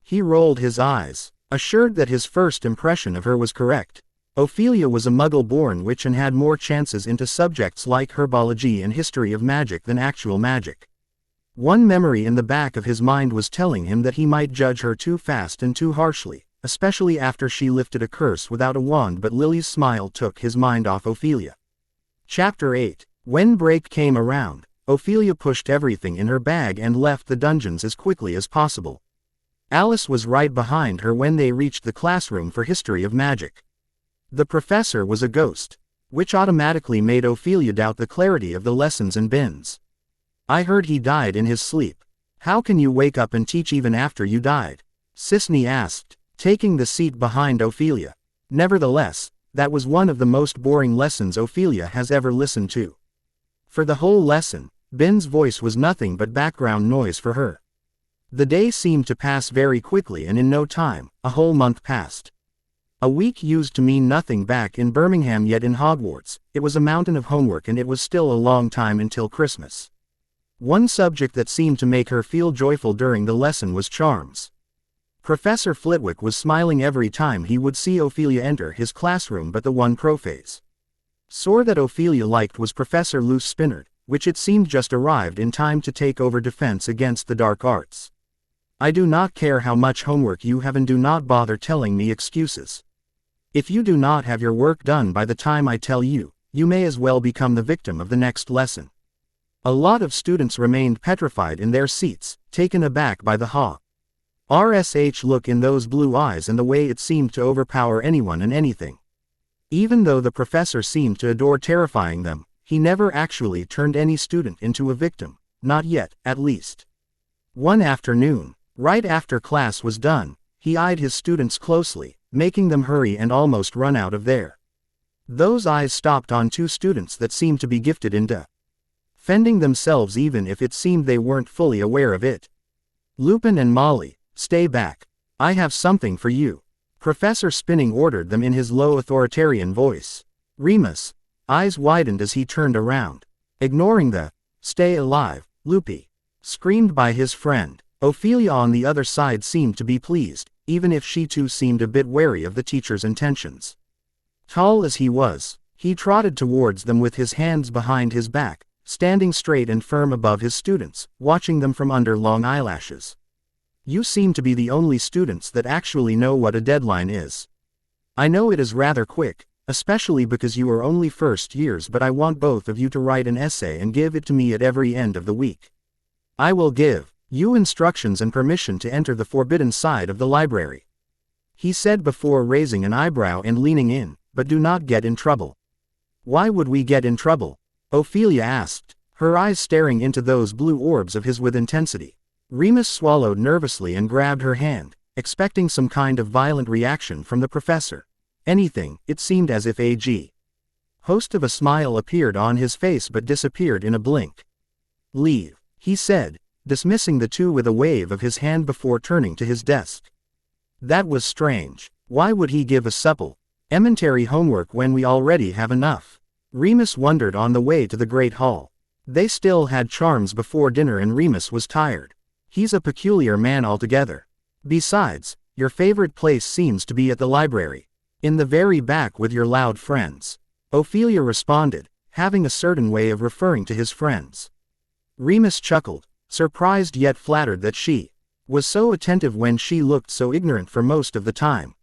He rolled his eyes, assured that his first impression of her was correct. Ophelia was a Muggle-born witch and had more chances into subjects like herbology and history of magic than actual magic. One memory in the back of his mind was telling him that he might judge her too fast and too harshly, especially after she lifted a curse without a wand, but Lily's smile took his mind off Ophelia. Chapter 8. When break came around, Ophelia pushed everything in her bag and left the dungeons as quickly as possible. Alice was right behind her when they reached the classroom for history of magic. The professor was a ghost, which automatically made Ophelia doubt the clarity of the lessons and bins. "I heard he died in his sleep. How can you wake up and teach even after you died?" Sisney asked, taking the seat behind Ophelia. Nevertheless, that was one of the most boring lessons Ophelia has ever listened to. For the whole lesson, Ben's voice was nothing but background noise for her. The day seemed to pass very quickly, and in no time, a whole month passed. A week used to mean nothing back in Birmingham, yet in Hogwarts, it was a mountain of homework, and it was still a long time until Christmas. One subject that seemed to make her feel joyful during the lesson was charms. Professor Flitwick was smiling every time he would see Ophelia enter his classroom, but the one professor that Ophelia liked was Professor Luce Spinard, which it seemed just arrived in time to take over defense against the dark arts. "I do not care how much homework you have, and do not bother telling me excuses. If you do not have your work done by the time I tell you, you may as well become the victim of the next lesson." A lot of students remained petrified in their seats, taken aback by the RSH look in those blue eyes and the way it seemed to overpower anyone and anything. Even though the professor seemed to adore terrifying them, he never actually turned any student into a victim, not yet, at least. One afternoon, right after class was done, he eyed his students closely, making them hurry and almost run out of there. Those eyes stopped on 2 students that seemed to be gifted in defending themselves, even if it seemed they weren't fully aware of it. "Lupin and Molly, stay back. I have something for you," Professor Spinning ordered them in his low authoritarian voice. Remus' eyes widened as he turned around. Ignoring the "Stay alive, Loopy," screamed by his friend, Ophelia on the other side seemed to be pleased, even if she too seemed a bit wary of the teacher's intentions. Tall as he was, he trotted towards them with his hands behind his back, standing straight and firm above his students, watching them from under long eyelashes. "You seem to be the only students that actually know what a deadline is. I know it is rather quick, especially because you are only first years, but I want both of you to write an essay and give it to me at every end of the week. I will give you instructions and permission to enter the forbidden side of the library," he said before raising an eyebrow and leaning in, "but do not get in trouble." "Why would we get in trouble?" Ophelia asked, her eyes staring into those blue orbs of his with intensity. Remus swallowed nervously and grabbed her hand, expecting some kind of violent reaction from the professor. Anything, it seemed as if a host of a smile appeared on his face but disappeared in a blink. "Leave," he said, dismissing the two with a wave of his hand before turning to his desk. That was strange. Why would he give a supplementary homework when we already have enough? Remus wondered on the way to the Great Hall. They still had charms before dinner and Remus was tired. He's a peculiar man altogether. Besides, your favorite place seems to be at the library. In the very back with your loud friends. Ophelia responded, having a certain way of referring to his friends. Remus chuckled, surprised yet flattered that she was so attentive when she looked so ignorant for most of the time.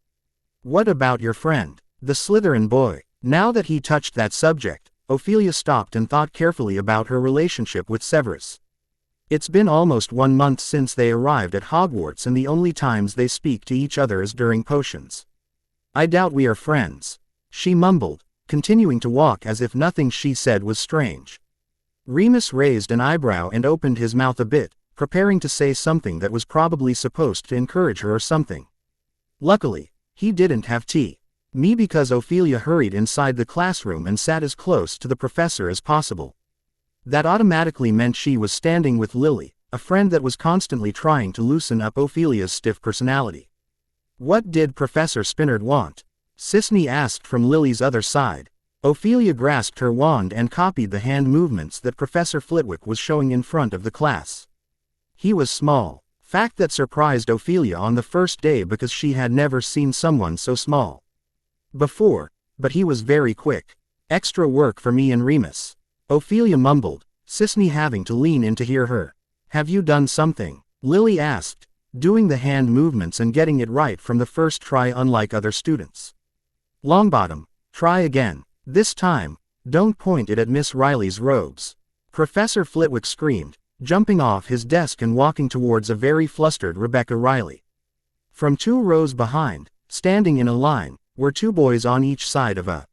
"What about your friend, the Slytherin boy?" Now that he touched that subject, Ophelia stopped and thought carefully about her relationship with Severus. It's been almost 1 month since they arrived at Hogwarts and the only times they speak to each other is during potions. "I doubt we are friends," she mumbled, continuing to walk as if nothing she said was strange. Remus raised an eyebrow and opened his mouth a bit, preparing to say something that was probably supposed to encourage her or something. Luckily, he didn't have tea. Because Ophelia hurried inside the classroom and sat as close to the professor as possible. That automatically meant she was standing with Lily, a friend that was constantly trying to loosen up Ophelia's stiff personality. "What did Professor Spinard want?" Sisney asked from Lily's other side. Ophelia grasped her wand and copied the hand movements that Professor Flitwick was showing in front of the class. He was small, fact that surprised Ophelia on the first day because she had never seen someone so small before, but he was very quick. "Extra work for me and Remus," Ophelia mumbled, Sisney having to lean in to hear her. "Have you done something?" Lily asked, doing the hand movements and getting it right from the first try unlike other students. "Longbottom, try again. This time, don't point it at Miss Riley's robes," Professor Flitwick screamed, jumping off his desk and walking towards a very flustered Rebecca Riley. From 2 rows behind, standing in a line, were 2 boys on each side of a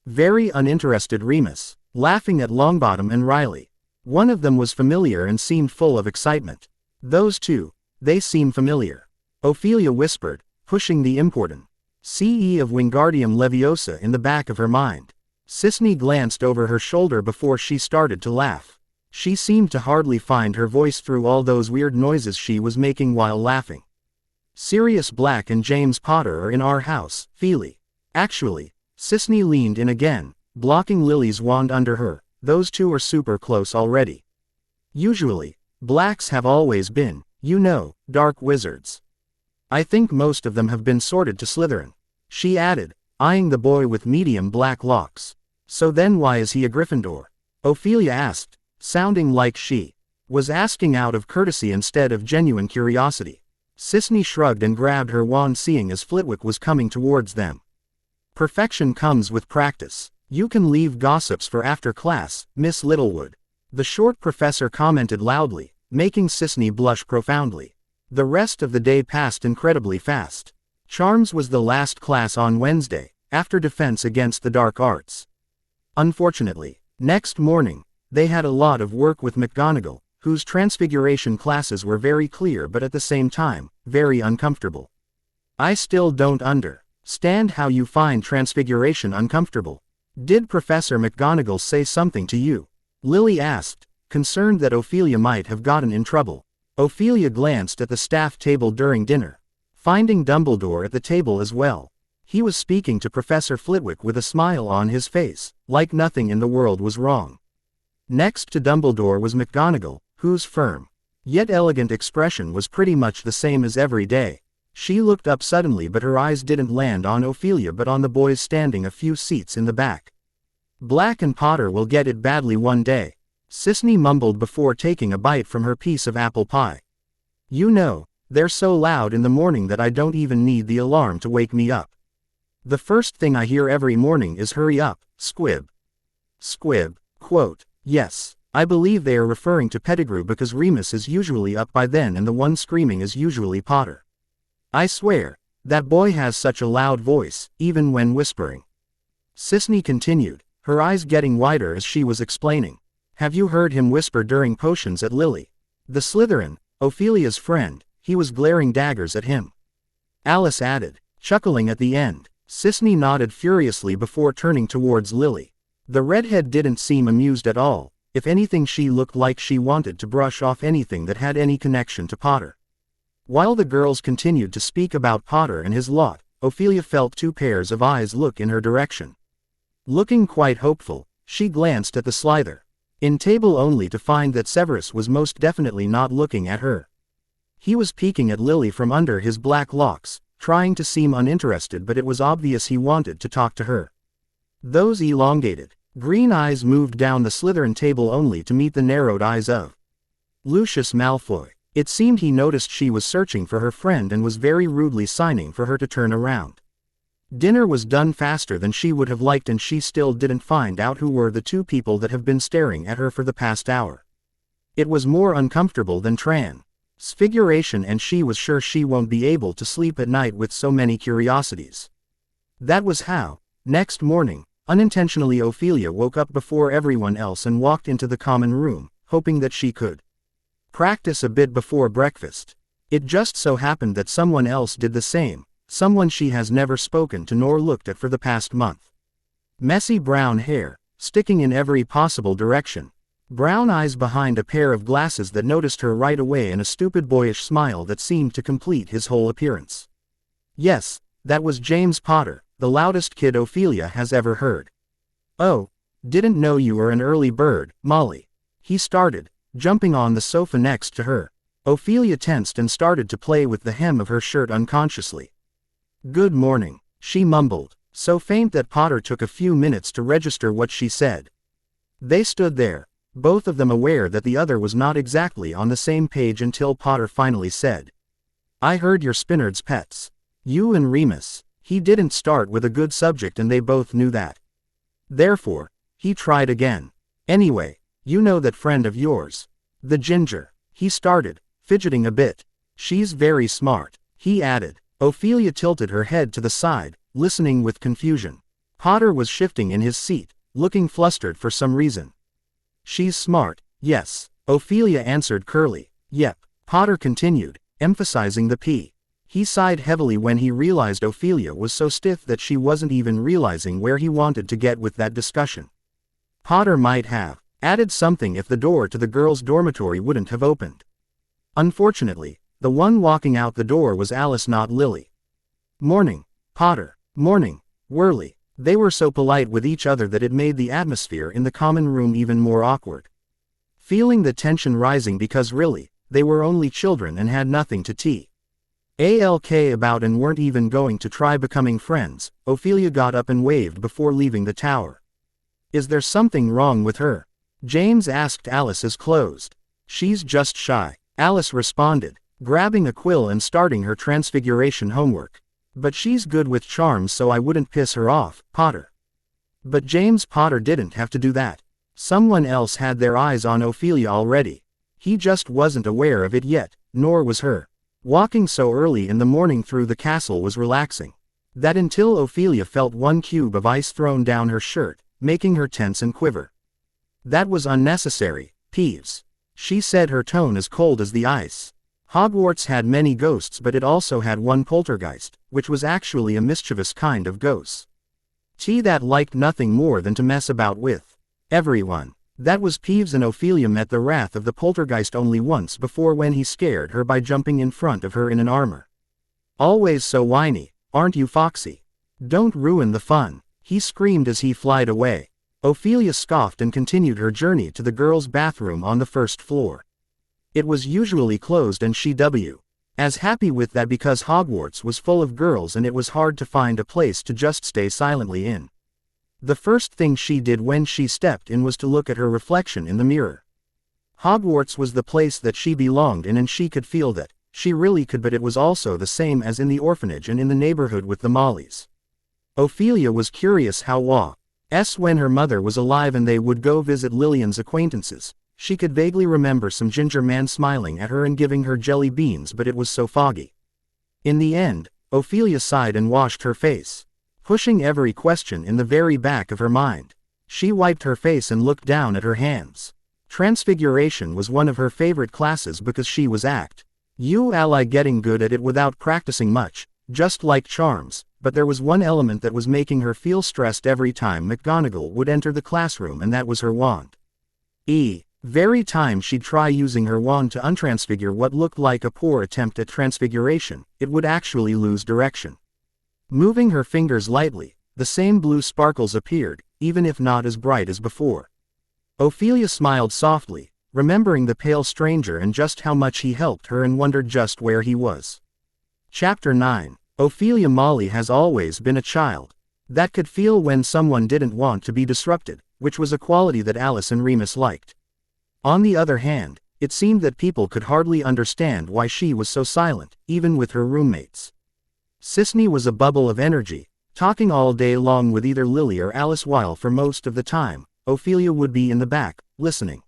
very uninterested Remus, laughing at Longbottom and Riley. One of them was familiar and seemed full of excitement. "Those two, they seem familiar," Ophelia whispered, pushing the important CE of Wingardium Leviosa in the back of her mind. Sisney glanced over her shoulder before she started to laugh. She seemed to hardly find her voice through all those weird noises she was making while laughing. "Sirius Black and James Potter are in our house, Feely." "Actually," Sisney leaned in again, blocking Lily's wand under her, "those two are super close already. Usually, Blacks have always been, dark wizards. I think most of them have been sorted to Slytherin," she added, eyeing the boy with medium black locks. "So then why is he a Gryffindor?" Ophelia asked, sounding like she was asking out of courtesy instead of genuine curiosity. Sisney shrugged and grabbed her wand seeing as Flitwick was coming towards them. "Perfection comes with practice. You can leave gossips for after class, Miss Littlewood," the short professor commented loudly, making Sisney blush profoundly. The rest of the day passed incredibly fast. Charms was the last class on Wednesday, after defense against the dark arts. Unfortunately, next morning, they had a lot of work with McGonagall, whose transfiguration classes were very clear but at the same time, very uncomfortable. "I still don't understand how you find transfiguration uncomfortable. Did Professor McGonagall say something to you?" Lily asked, concerned that Ophelia might have gotten in trouble. Ophelia glanced at the staff table during dinner, finding Dumbledore at the table as well. He was speaking to Professor Flitwick with a smile on his face, like nothing in the world was wrong. Next to Dumbledore was McGonagall, whose firm, yet elegant expression was pretty much the same as every day. She looked up suddenly but her eyes didn't land on Ophelia but on the boys standing a few seats in the back. "Black and Potter will get it badly one day," Sisney mumbled before taking a bite from her piece of apple pie. They're so loud in the morning that I don't even need the alarm to wake me up. The first thing I hear every morning is hurry up, squib. Squib. Quote, "Yes, I believe they are referring to Pettigrew because Remus is usually up by then and the one screaming is usually Potter. I swear, that boy has such a loud voice, even when whispering." Sisney continued, her eyes getting wider as she was explaining. "Have you heard him whisper during potions at Lily? The Slytherin, Ophelia's friend, he was glaring daggers at him. Alice added, chuckling at the end. Sisney nodded furiously before turning towards Lily. The redhead didn't seem amused at all. If anything, she looked like she wanted to brush off anything that had any connection to Potter. While the girls continued to speak about Potter and his lot, Ophelia felt two pairs of eyes look in her direction. Looking quite hopeful, she glanced at the Slither. In table only to find that Severus was most definitely not looking at her. He was peeking at Lily from under his black locks, trying to seem uninterested, but it was obvious he wanted to talk to her. Those elongated, green eyes moved down the Slytherin table only to meet the narrowed eyes of Lucius Malfoy. It seemed he noticed she was searching for her friend and was very rudely signing for her to turn around. Dinner was done faster than she would have liked, and she still didn't find out who were the two people that have been staring at her for the past hour. It was more uncomfortable than Transfiguration, and she was sure she won't be able to sleep at night with so many curiosities. That was how, next morning, unintentionally Ophelia woke up before everyone else and walked into the common room, hoping that she could practice a bit before breakfast. It just so happened that someone else did the same, someone she has never spoken to nor looked at for the past month. Messy brown hair, sticking in every possible direction. Brown eyes behind a pair of glasses that noticed her right away, and a stupid boyish smile that seemed to complete his whole appearance. Yes, that was James Potter, the loudest kid Ophelia has ever heard. "Oh, didn't know you were an early bird, Molly," he started, jumping on the sofa next to her. Ophelia tensed and started to play with the hem of her shirt unconsciously. "Good morning," she mumbled, so faint that Potter took a few minutes to register what she said. They stood there, both of them aware that the other was not exactly on the same page, until Potter finally said, "I heard you're Spinard's pets. You and Remus." He didn't start with a good subject, and they both knew that. Therefore, he tried again. "Anyway, you know that friend of yours, the ginger," he started, fidgeting a bit. "She's very smart," he added. Ophelia tilted her head to the side, listening with confusion. Potter was shifting in his seat, looking flustered for some reason. "She's smart, yes," Ophelia answered curly. "Yep," Potter continued, emphasizing the P. He sighed heavily when he realized Ophelia was so stiff that she wasn't even realizing where he wanted to get with that discussion. Potter might have added something if the door to the girls' dormitory wouldn't have opened. Unfortunately, the one walking out the door was Alice, not Lily. "Morning, Potter." "Morning, Whirly." They were so polite with each other that it made the atmosphere in the common room even more awkward. Feeling the tension rising because really, they were only children and had nothing to talk about and weren't even going to try becoming friends, Ophelia got up and waved before leaving the tower. "Is there something wrong with her?" James asked Alice as closed. "She's just shy," Alice responded, grabbing a quill and starting her transfiguration homework. "But she's good with charms, so I wouldn't piss her off, Potter." But James Potter didn't have to do that. Someone else had their eyes on Ophelia already. He just wasn't aware of it yet, nor was her. Walking so early in the morning through the castle was relaxing. That until Ophelia felt one cube of ice thrown down her shirt, making her tense and quiver. "That was unnecessary, Peeves," she said, her tone as cold as the ice. Hogwarts had many ghosts, but it also had one poltergeist, which was actually a mischievous kind of ghost. That liked nothing more than to mess about with everyone. That was Peeves, and Ophelia met the wrath of the poltergeist only once before, when he scared her by jumping in front of her in an armor. "Always so whiny, aren't you, Foxy? Don't ruin the fun," he screamed as he flied away. Ophelia scoffed and continued her journey to the girls' bathroom on the first floor. It was usually closed, and she was as happy with that because Hogwarts was full of girls and it was hard to find a place to just stay silently in. The first thing she did when she stepped in was to look at her reflection in the mirror. Hogwarts was the place that she belonged in, and she could feel that. She really could, but it was also the same as in the orphanage and in the neighborhood with the Mollys. Ophelia was curious how when her mother was alive and they would go visit Lillian's acquaintances, she could vaguely remember some ginger man smiling at her and giving her jelly beans, but it was so foggy. In the end, Ophelia sighed and washed her face, pushing every question in the very back of her mind. She wiped her face and looked down at her hands. Transfiguration was one of her favorite classes because she was Ally getting good at it without practicing much, just like charms, but there was one element that was making her feel stressed every time McGonagall would enter the classroom, and that was her wand. Very time she'd try using her wand to untransfigure what looked like a poor attempt at transfiguration, it would actually lose direction. Moving her fingers lightly, the same blue sparkles appeared, even if not as bright as before. Ophelia smiled softly, remembering the pale stranger and just how much he helped her, and wondered just where he was. Chapter 9. Ophelia Molly has always been a child that could feel when someone didn't want to be disrupted, which was a quality that Alice and Remus liked. On the other hand, it seemed that people could hardly understand why she was so silent, even with her roommates. Sisney was a bubble of energy, talking all day long with either Lily or Alice, while for most of the time, Ophelia would be in the back, listening.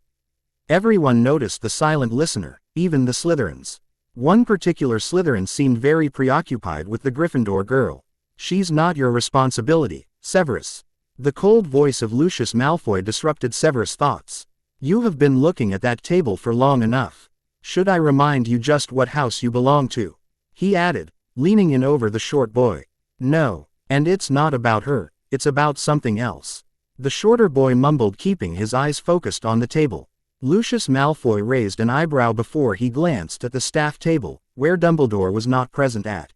Everyone noticed the silent listener, even the Slytherins. One particular Slytherin seemed very preoccupied with the Gryffindor girl. "She's not your responsibility, Severus." The cold voice of Lucius Malfoy disrupted Severus' thoughts. "You have been looking at that table for long enough. Should I remind you just what house you belong to?" he added, leaning in over the short boy. "No, and it's not about her, it's about something else," the shorter boy mumbled, keeping his eyes focused on the table. Lucius Malfoy raised an eyebrow before he glanced at the staff table, where Dumbledore was not present at.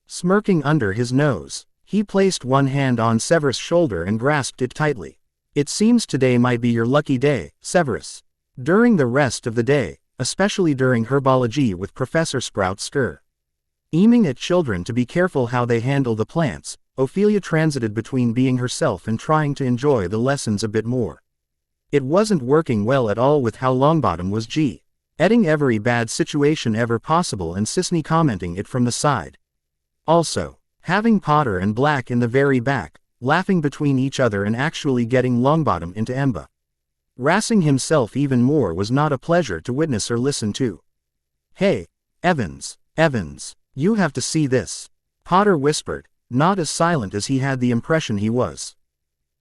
Smirking under his nose, he placed one hand on Severus' shoulder and grasped it tightly. "It seems today might be your lucky day, Severus." During the rest of the day, especially during herbology with Professor Sprout aiming at children to be careful how they handle the plants, Ophelia transited between being herself and trying to enjoy the lessons a bit more. It wasn't working well at all with how Longbottom was adding every bad situation ever possible, and Sisney commenting it from the side. Also, having Potter and Black in the very back, laughing between each other and actually getting Longbottom into embarrassing himself even more was not a pleasure to witness or listen to. "Hey, Evans, you have to see this," Potter whispered, not as silent as he had the impression he was.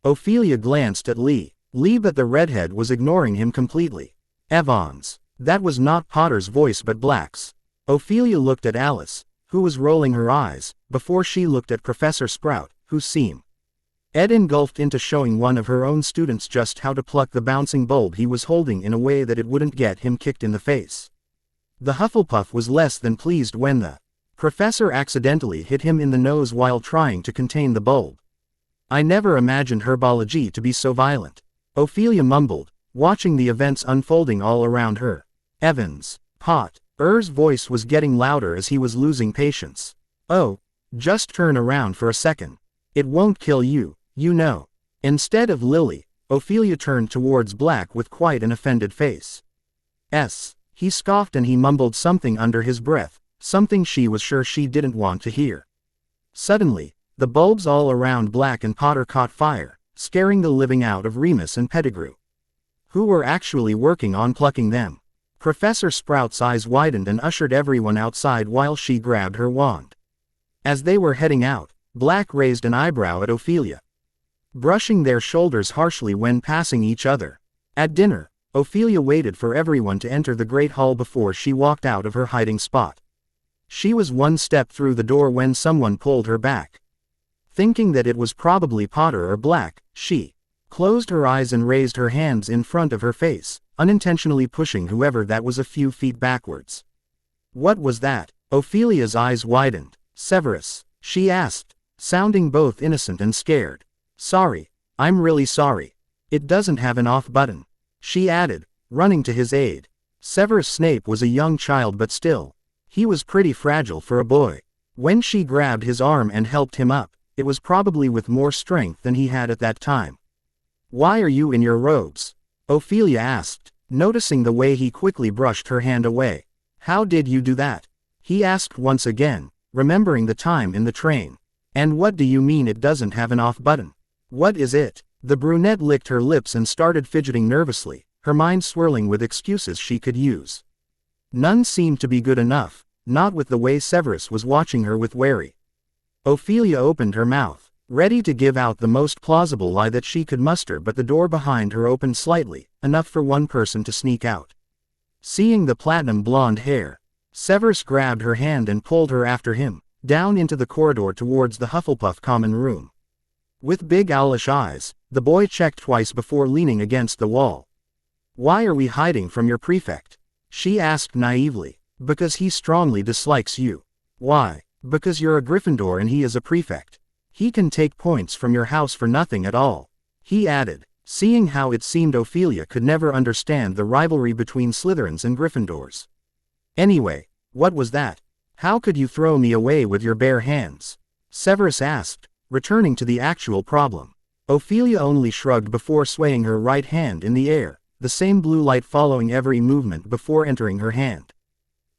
Ophelia glanced at Lee, but the redhead was ignoring him completely. "Evans." That was not Potter's voice but Black's. Ophelia looked at Alice, who was rolling her eyes, before she looked at Professor Sprout, who seemed engulfed into showing one of her own students just how to pluck the bouncing bulb he was holding in a way that it wouldn't get him kicked in the face. The Hufflepuff was less than pleased when the professor accidentally hit him in the nose while trying to contain the bulb. "I never imagined herbology to be so violent," Ophelia mumbled, watching the events unfolding all around her. Potter's voice was getting louder as he was losing patience. "Oh, just turn around for a second. It won't kill you, you know." Instead of Lily, Ophelia turned towards Black with quite an offended face. He scoffed and he mumbled something under his breath, something she was sure she didn't want to hear. Suddenly, the bulbs all around Black and Potter caught fire, scaring the living out of Remus and Pettigrew, who were actually working on plucking them. Professor Sprout's eyes widened and ushered everyone outside while she grabbed her wand. As they were heading out, Black raised an eyebrow at Ophelia, brushing their shoulders harshly when passing each other. At dinner, Ophelia waited for everyone to enter the Great Hall before she walked out of her hiding spot. She was one step through the door when someone pulled her back. Thinking that it was probably Potter or Black, she closed her eyes and raised her hands in front of her face, unintentionally pushing whoever that was a few feet backwards. "What was that?" Ophelia's eyes widened. "Severus," she asked, sounding both innocent and scared. "Sorry, I'm really sorry. It doesn't have an off button," she added, running to his aid. Severus Snape was a young child, but still, he was pretty fragile for a boy. When she grabbed his arm and helped him up, it was probably with more strength than he had at that time. "Why are you in your robes?" Ophelia asked, noticing the way he quickly brushed her hand away. "How did you do that?" he asked once again, remembering the time in the train. "And what do you mean it doesn't have an off button? What is it?" The brunette licked her lips and started fidgeting nervously, her mind swirling with excuses she could use. None seemed to be good enough, not with the way Severus was watching her with worry. Ophelia opened her mouth, ready to give out the most plausible lie that she could muster, but the door behind her opened slightly, enough for one person to sneak out. Seeing the platinum blonde hair, Severus grabbed her hand and pulled her after him, down into the corridor towards the Hufflepuff common room. With big owlish eyes, the boy checked twice before leaning against the wall. "Why are we hiding from your prefect?" she asked naively. "Because he strongly dislikes you." "Why?" "Because you're a Gryffindor and he is a prefect. He can take points from your house for nothing at all," he added, seeing how it seemed Ophelia could never understand the rivalry between Slytherins and Gryffindors. "Anyway, what was that? How could you throw me away with your bare hands?" Severus asked, returning to the actual problem. Ophelia only shrugged before swaying her right hand in the air, the same blue light following every movement before entering her hand.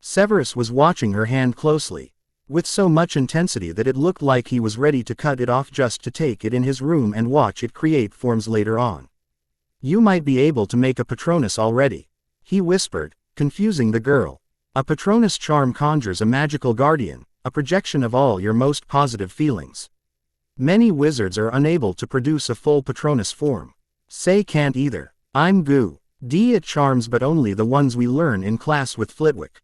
Severus was watching her hand closely, with so much intensity that it looked like he was ready to cut it off just to take it in his room and watch it create forms later on. "You might be able to make a Patronus already," he whispered, confusing the girl. A Patronus charm conjures a magical guardian, a projection of all your most positive feelings. Many wizards are unable to produce a full Patronus form. Say can't either. I'm goo. It charms, but only the ones we learn in class with Flitwick.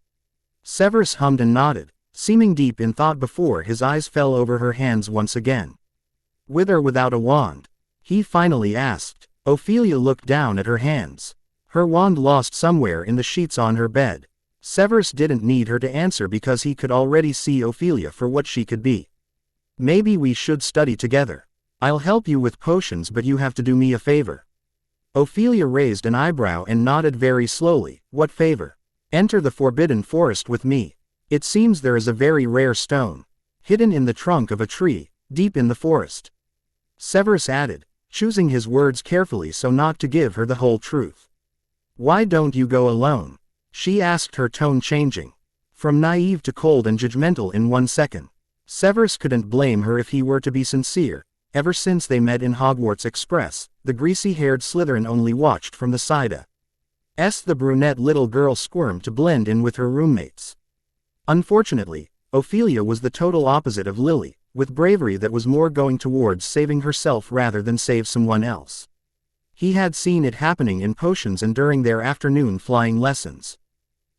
Severus hummed and nodded, seeming deep in thought before his eyes fell over her hands once again. "With or without a wand?" he finally asked. Ophelia looked down at her hands. Her wand lost somewhere in the sheets on her bed. Severus didn't need her to answer because he could already see Ophelia for what she could be. "Maybe we should study together. I'll help you with potions, but you have to do me a favor." Ophelia raised an eyebrow and nodded very slowly. "What favor?" "Enter the Forbidden Forest with me. It seems there is a very rare stone, hidden in the trunk of a tree, deep in the forest," Severus added, choosing his words carefully so not to give her the whole truth. "Why don't you go alone?" she asked, her tone changing from naive to cold and judgmental in 1 second. Severus couldn't blame her if he were to be sincere. Ever since they met in Hogwarts Express, the greasy-haired Slytherin only watched from the side. The brunette little girl squirmed to blend in with her roommates. Unfortunately, Ophelia was the total opposite of Lily, with bravery that was more going towards saving herself rather than save someone else. He had seen it happening in potions and during their afternoon flying lessons.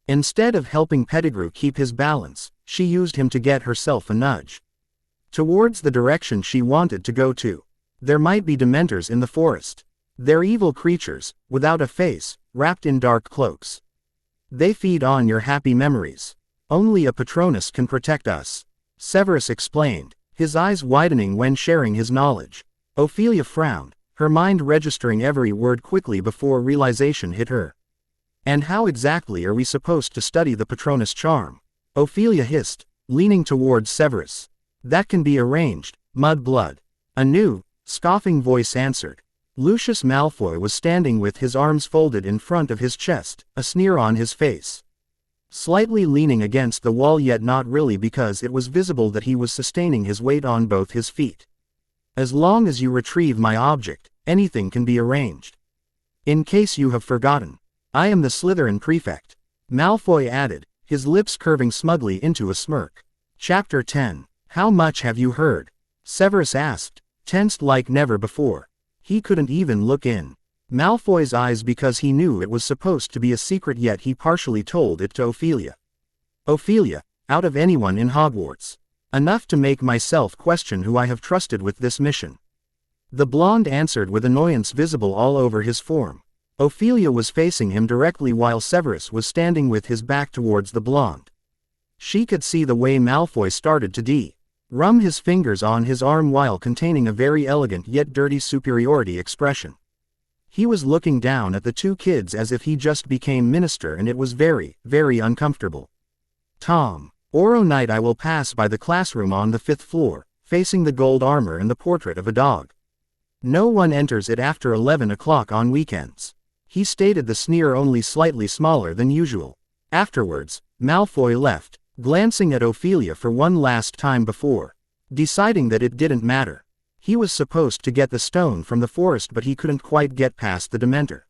Instead of helping Pettigrew keep his balance, she used him to get herself a nudge towards the direction she wanted to go to. There might be Dementors in the forest. They're evil creatures, without a face, wrapped in dark cloaks. They feed on your happy memories. Only a Patronus can protect us, Severus explained, his eyes widening when sharing his knowledge. Ophelia frowned, her mind registering every word quickly before realization hit her. "And how exactly are we supposed to study the Patronus charm?" Ophelia hissed, leaning towards Severus. "That can be arranged, mudblood." A new, scoffing voice answered. Lucius Malfoy was standing with his arms folded in front of his chest, a sneer on his face. Slightly leaning against the wall, yet not really, because it was visible that he was sustaining his weight on both his feet. "As long as you retrieve my object, anything can be arranged. In case you have forgotten, I am the Slytherin prefect," Malfoy added, his lips curving smugly into a smirk. Chapter 10. How much have you heard? Severus asked, tensed like never before. He couldn't even look in Malfoy's eyes because he knew it was supposed to be a secret, yet he partially told it to Ophelia. "Ophelia, out of anyone in Hogwarts. Enough to make myself question who I have trusted with this mission." The blonde answered with annoyance visible all over his form. Ophelia was facing him directly while Severus was standing with his back towards the blonde. She could see the way Malfoy started to rum his fingers on his arm while containing a very elegant yet dirty superiority expression. He was looking down at the two kids as if he just became minister, and it was very, very uncomfortable. "Tom, Oro night I will pass by the classroom on the 5th floor, facing the gold armor and the portrait of a dog. No one enters it after 11 o'clock on weekends," he stated, the sneer only slightly smaller than usual. Afterwards, Malfoy left, glancing at Ophelia for one last time before deciding that it didn't matter. He was supposed to get the stone from the forest, but he couldn't quite get past the Dementor.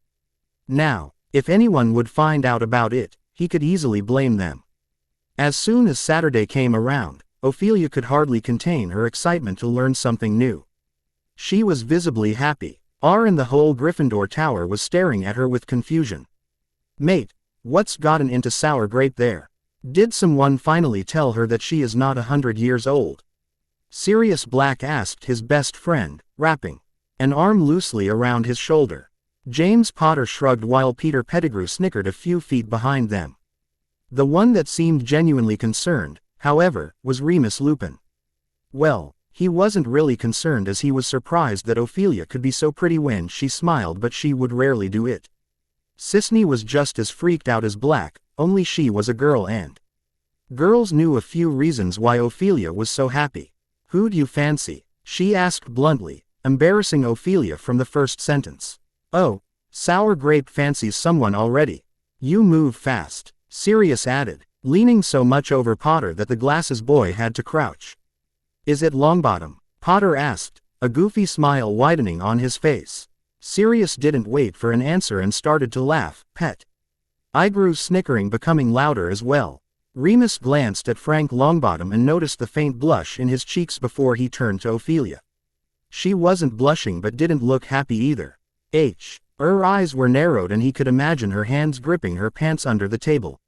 Now, if anyone would find out about it, he could easily blame them. As soon as Saturday came around, Ophelia could hardly contain her excitement to learn something new. She was visibly happy. And the whole Gryffindor Tower was staring at her with confusion. "Mate, what's gotten into sour grape there? Did someone finally tell her that she is not 100 years old?" Sirius Black asked his best friend, wrapping an arm loosely around his shoulder. James Potter shrugged while Peter Pettigrew snickered a few feet behind them. The one that seemed genuinely concerned, however, was Remus Lupin. Well, he wasn't really concerned as he was surprised that Ophelia could be so pretty when she smiled, but she would rarely do it. Sisney was just as freaked out as Black, only she was a girl and girls knew a few reasons why Ophelia was so happy. "Who'd you fancy?" she asked bluntly, embarrassing Ophelia from the first sentence. "Oh, sour grape fancies someone already. You move fast," Sirius added, leaning so much over Potter that the glasses boy had to crouch. "Is it Longbottom?" Potter asked, a goofy smile widening on his face. Sirius didn't wait for an answer and started to laugh. "Pet." I grew, snickering becoming louder as well. Remus glanced at Frank Longbottom and noticed the faint blush in his cheeks before he turned to Ophelia. She wasn't blushing but didn't look happy either. Her eyes were narrowed and he could imagine her hands gripping her pants under the table.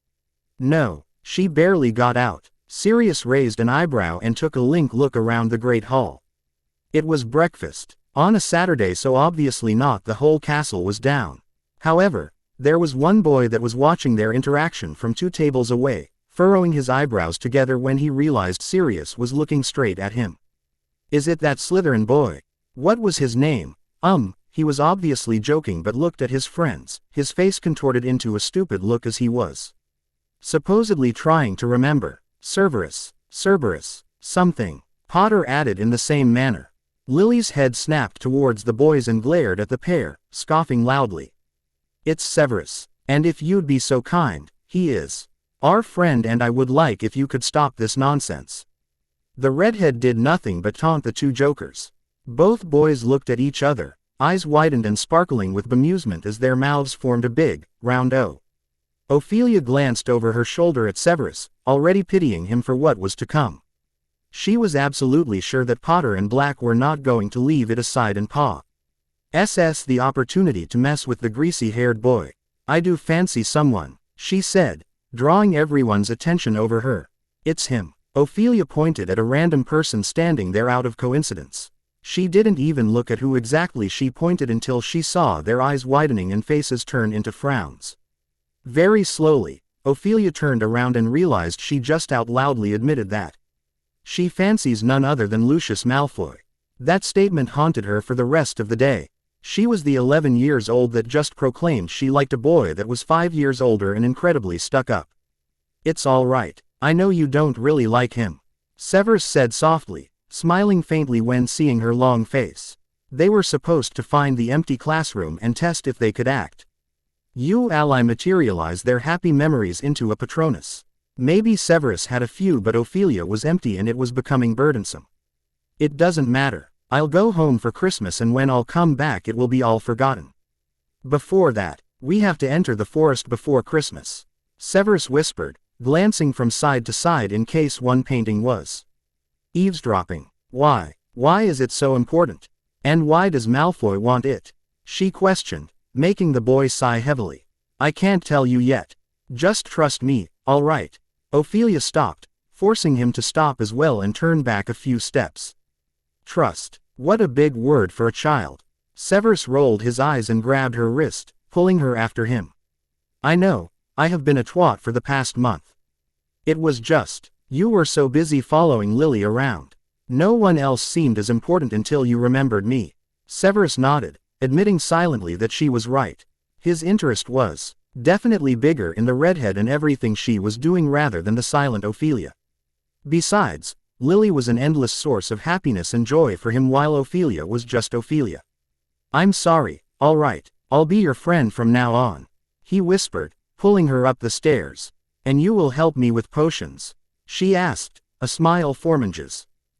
"No, she barely got out." Sirius raised an eyebrow and took a look around the Great Hall. It was breakfast, on a Saturday, so obviously not the whole castle was down. However, there was one boy that was watching their interaction from 2 tables away, furrowing his eyebrows together when he realized Sirius was looking straight at him. "Is it that Slytherin boy? What was his name?" He was obviously joking but looked at his friends, his face contorted into a stupid look as he was supposedly trying to remember. Cerberus, something," Potter added in the same manner. Lily's head snapped towards the boys and glared at the pair, scoffing loudly. "It's Severus, and if you'd be so kind, he is our friend and I would like if you could stop this nonsense." The redhead did nothing but taunt the 2 jokers. Both boys looked at each other, eyes widened and sparkling with bemusement as their mouths formed a big, round O. Ophelia glanced over her shoulder at Severus, already pitying him for what was to come. She was absolutely sure that Potter and Black were not going to leave it aside and paw the opportunity to mess with the greasy-haired boy. "I do fancy someone," she said, drawing everyone's attention over her. "It's him." Ophelia pointed at a random person standing there out of coincidence. She didn't even look at who exactly she pointed until she saw their eyes widening and faces turn into frowns. Very slowly, Ophelia turned around and realized she just out loudly admitted that she fancies none other than Lucius Malfoy. That statement haunted her for the rest of the day. She was the 11 years old that just proclaimed she liked a boy that was 5 years older and incredibly stuck up. "It's all right, I know you don't really like him," Severus said softly, smiling faintly when seeing her long face. They were supposed to find the empty classroom and test if they could act. Ally materialize their happy memories into a Patronus. Maybe Severus had a few but Ophelia was empty and it was becoming burdensome. "It doesn't matter. I'll go home for Christmas and when I'll come back it will be all forgotten. Before that, we have to enter the forest before Christmas," Severus whispered, glancing from side to side in case one painting was eavesdropping. Why is it so important? And why does Malfoy want it?" she questioned, making the boy sigh heavily. "I can't tell you yet. Just trust me, all right?" Ophelia stopped, forcing him to stop as well and turn back a few steps. Trust. What a big word for a child. Severus rolled his eyes and grabbed her wrist, pulling her after him. "I know, I have been a twat for the past month. It was just, you were so busy following Lily around. No one else seemed as important until you remembered me." Severus nodded, admitting silently that she was right. His interest was definitely bigger in the redhead and everything she was doing rather than the silent Ophelia. Besides, Lily was an endless source of happiness and joy for him while Ophelia was just Ophelia. "I'm sorry, all right, I'll be your friend from now on," he whispered, pulling her up the stairs. "And you will help me with potions?" she asked, a smile forming.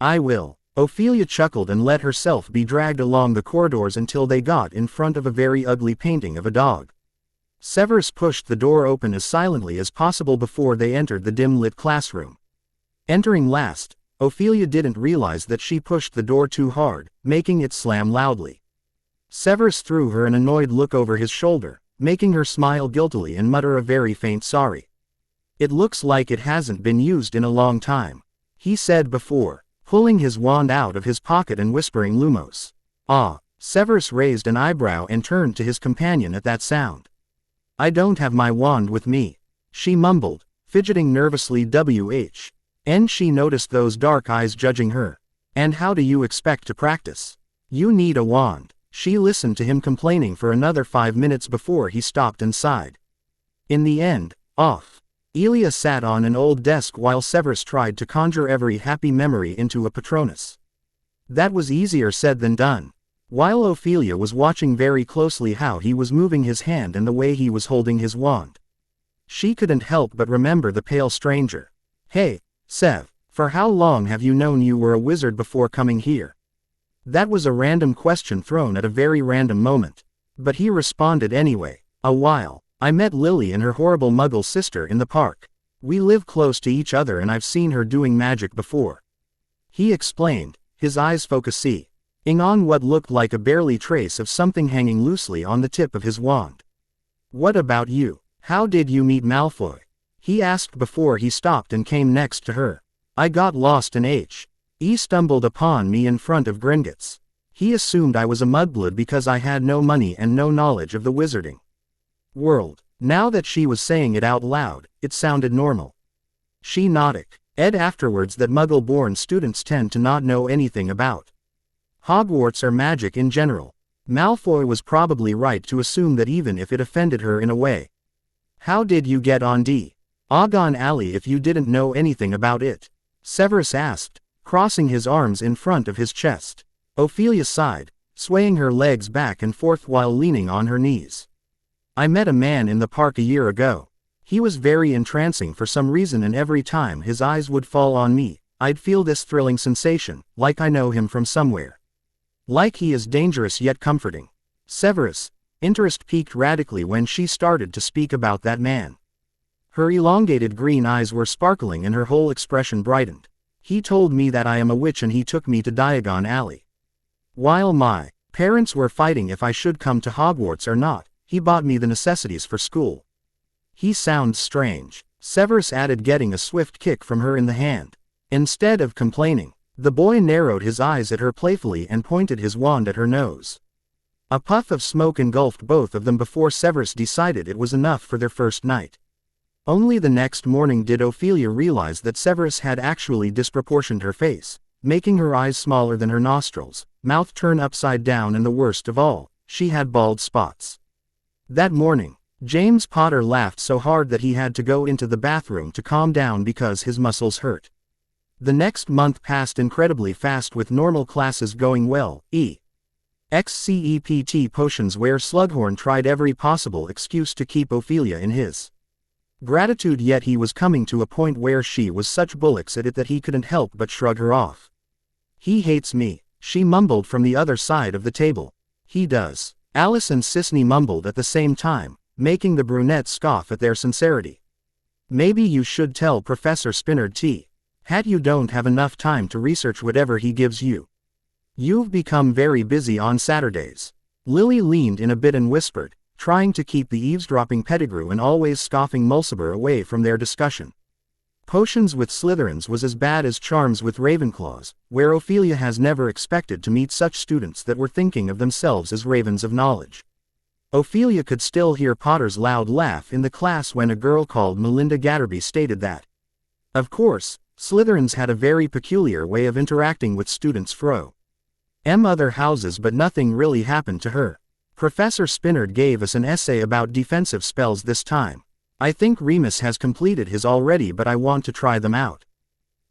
"I will." Ophelia chuckled and let herself be dragged along the corridors until they got in front of a very ugly painting of a dog. Severus pushed the door open as silently as possible before they entered the dim-lit classroom. Entering last, Ophelia didn't realize that she pushed the door too hard, making it slam loudly. Severus threw her an annoyed look over his shoulder, making her smile guiltily and mutter a very faint sorry. "It looks like it hasn't been used in a long time," he said before, pulling his wand out of his pocket and whispering Lumos. "Ah." Severus raised an eyebrow and turned to his companion at that sound. "I don't have my wand with me," she mumbled, fidgeting nervously. And she noticed those dark eyes judging her. "And how do you expect to practice? You need a wand." She listened to him complaining for another 5 minutes before he stopped and sighed. In the end, off. Elia sat on an old desk while Severus tried to conjure every happy memory into a Patronus. That was easier said than done. While Ophelia was watching very closely how he was moving his hand and the way he was holding his wand, she couldn't help but remember the pale stranger. "Hey, Sev, for how long have you known you were a wizard before coming here?" That was a random question thrown at a very random moment. But he responded anyway. "A while. I met Lily and her horrible muggle sister in the park. We live close to each other and I've seen her doing magic before," he explained, his eyes focusing on what looked like a barely trace of something hanging loosely on the tip of his wand. "What about you? How did you meet Malfoy?" he asked before he stopped and came next to her. "I got lost in He stumbled upon me in front of Gringotts. He assumed I was a mudblood because I had no money and no knowledge of the wizarding world." Now that she was saying it out loud, it sounded normal. She nodded. Ed afterwards that Muggle-born students tend to not know anything about Hogwarts or magic in general. Malfoy was probably right to assume that even if it offended her in a way. "How did you get on Diagon Alley if you didn't know anything about it?" Severus asked, crossing his arms in front of his chest. Ophelia sighed, swaying her legs back and forth while leaning on her knees. "I met a man in the park a year ago. He was very entrancing for some reason and every time his eyes would fall on me, I'd feel this thrilling sensation, like I know him from somewhere. Like he is dangerous yet comforting." Severus' interest peaked radically when she started to speak about that man. Her elongated green eyes were sparkling and her whole expression brightened. "He told me that I am a witch and he took me to Diagon Alley. While my parents were fighting if I should come to Hogwarts or not, he bought me the necessities for school." "He sounds strange," Severus added, getting a swift kick from her in the hand. Instead of complaining, the boy narrowed his eyes at her playfully and pointed his wand at her nose. A puff of smoke engulfed both of them before Severus decided it was enough for their first night. Only the next morning did Ophelia realize that Severus had actually disproportioned her face, making her eyes smaller than her nostrils, mouth turn upside down, and the worst of all, she had bald spots. That morning, James Potter laughed so hard that he had to go into the bathroom to calm down because his muscles hurt. The next month passed incredibly fast with normal classes going well, except potions where Slughorn tried every possible excuse to keep Ophelia in his gratitude, yet he was coming to a point where she was such bullocks at it that he couldn't help but shrug her off. "He hates me," she mumbled from the other side of the table. "He does," Alice and Sisney mumbled at the same time, making the brunette scoff at their sincerity. "Maybe you should tell Professor Spinard you don't have enough time to research whatever he gives you. You've become very busy on Saturdays." Lily leaned in a bit and whispered, trying to keep the eavesdropping Pettigrew and always scoffing Mulciber away from their discussion. Potions with Slytherins was as bad as charms with Ravenclaws, where Ophelia has never expected to meet such students that were thinking of themselves as ravens of knowledge. Ophelia could still hear Potter's loud laugh in the class when a girl called Melinda Gatterby stated that, of course, Slytherins had a very peculiar way of interacting with students from other houses, but nothing really happened to her. Professor Spinard gave us an essay about defensive spells this time. I think Remus has completed his already, but I want to try them out.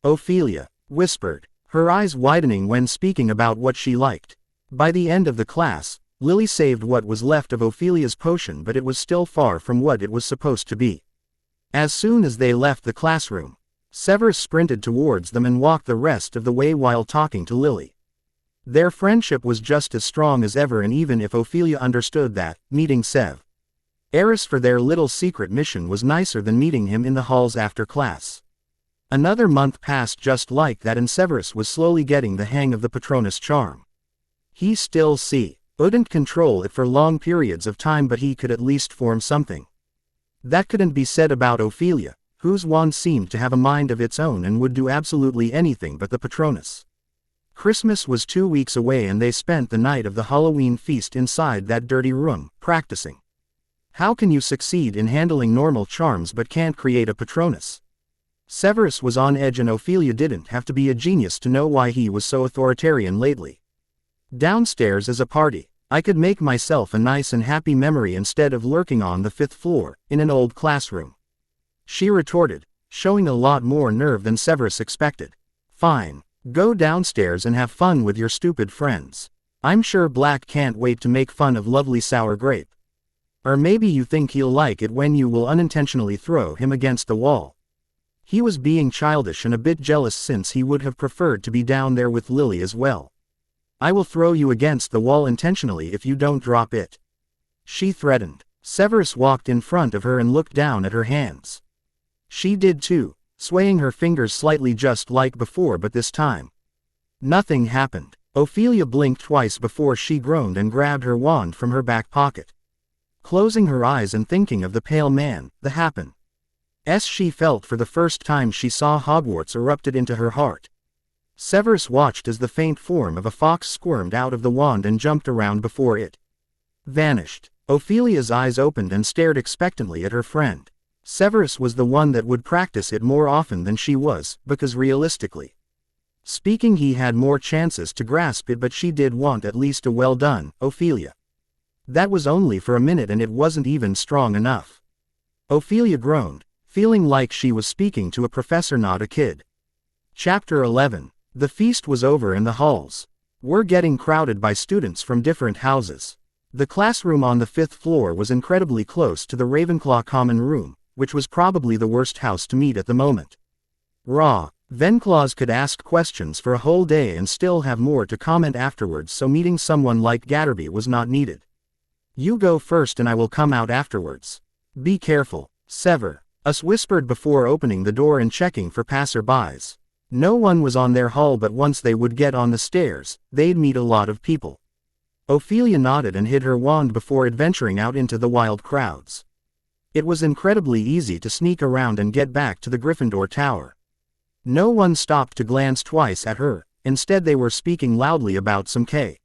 Ophelia whispered, her eyes widening when speaking about what she liked. By the end of the class, Lily saved what was left of Ophelia's potion, but it was still far from what it was supposed to be. As soon as they left the classroom, Severus sprinted towards them and walked the rest of the way while talking to Lily. Their friendship was just as strong as ever, and even if Ophelia understood that, meeting Eris for their little secret mission was nicer than meeting him in the halls after class. Another month passed just like that and Severus was slowly getting the hang of the Patronus charm. He still couldn't control it for long periods of time, but he could at least form something. That couldn't be said about Ophelia, whose wand seemed to have a mind of its own and would do absolutely anything but the Patronus. Christmas was 2 weeks away and they spent the night of the Halloween feast inside that dirty room, practicing. How can you succeed in handling normal charms but can't create a Patronus? Severus was on edge and Ophelia didn't have to be a genius to know why he was so authoritarian lately. Downstairs is a party. I could make myself a nice and happy memory instead of lurking on the 5th floor, in an old classroom. She retorted, showing a lot more nerve than Severus expected. Fine. Go downstairs and have fun with your stupid friends. I'm sure Black can't wait to make fun of lovely sour grape. Or maybe you think he'll like it when you will unintentionally throw him against the wall. He was being childish and a bit jealous since he would have preferred to be down there with Lily as well. I will throw you against the wall intentionally if you don't drop it. She threatened. Severus walked in front of her and looked down at her hands. She did too, swaying her fingers slightly just like before, but this time nothing happened. Ophelia blinked twice before she groaned and grabbed her wand from her back pocket. Closing her eyes and thinking of the pale man, the happen. She felt for the first time she saw Hogwarts erupted into her heart. Severus watched as the faint form of a fox squirmed out of the wand and jumped around before it vanished. Ophelia's eyes opened and stared expectantly at her friend. Severus was the one that would practice it more often than she was, because realistically speaking he had more chances to grasp it, but she did want at least a well done, Ophelia. That was only for a minute and it wasn't even strong enough. Ophelia groaned, feeling like she was speaking to a professor, not a kid. Chapter 11. The feast was over and the halls were getting crowded by students from different houses. The classroom on the 5th floor was incredibly close to the Ravenclaw common room, which was probably the worst house to meet at the moment. Ravenclaws could ask questions for a whole day and still have more to comment afterwards, so meeting someone like Gatterby was not needed. You go first and I will come out afterwards. Be careful, Severus whispered before opening the door and checking for passerbys. No one was on their hall, but once they would get on the stairs, they'd meet a lot of people. Ophelia nodded and hid her wand before adventuring out into the wild crowds. It was incredibly easy to sneak around and get back to the Gryffindor Tower. No one stopped to glance twice at her, instead they were speaking loudly about some kind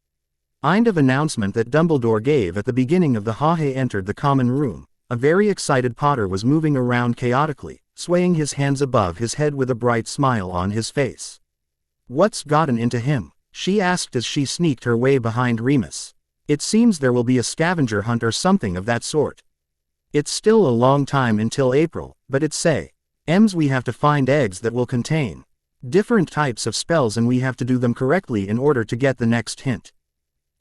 of announcement that Dumbledore gave at the beginning of the Hahe entered the common room. A very excited Potter was moving around chaotically, swaying his hands above his head with a bright smile on his face. What's gotten into him? She asked as she sneaked her way behind Remus. It seems there will be a scavenger hunt or something of that sort. It's still a long time until April, but it seems we have to find eggs that will contain different types of spells and we have to do them correctly in order to get the next hint.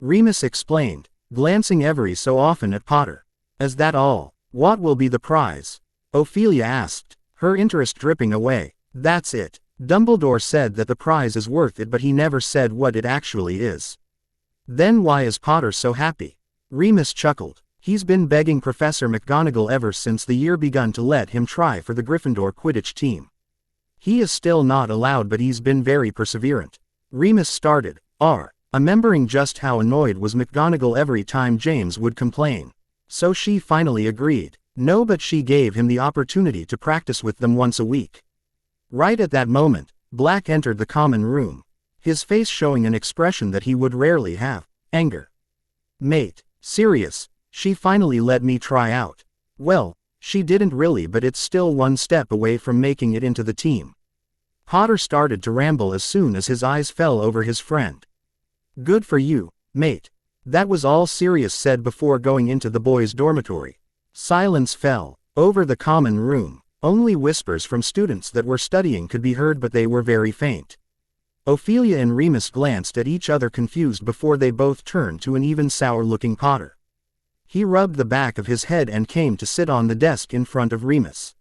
Remus explained, glancing every so often at Potter. Is that all? What will be the prize? Ophelia asked, her interest dripping away. That's it. Dumbledore said that the prize is worth it, but he never said what it actually is. Then why is Potter so happy? Remus chuckled. He's been begging Professor McGonagall ever since the year begun to let him try for the Gryffindor Quidditch team. He is still not allowed, but he's been very perseverant. Remus started, remembering just how annoyed was McGonagall every time James would complain. So she finally agreed. No, but she gave him the opportunity to practice with them once a week. Right at that moment, Black entered the common room, his face showing an expression that he would rarely have, anger. Mate, serious, she finally let me try out. Well, she didn't really, but it's still one step away from making it into the team. Potter started to ramble as soon as his eyes fell over his friend. Good for you, mate. That was all Sirius said before going into the boys' dormitory. Silence fell over the common room. Only whispers from students that were studying could be heard, but they were very faint. Ophelia and Remus glanced at each other confused before they both turned to an even sour-looking Potter. He rubbed the back of his head and came to sit on the desk in front of Remus.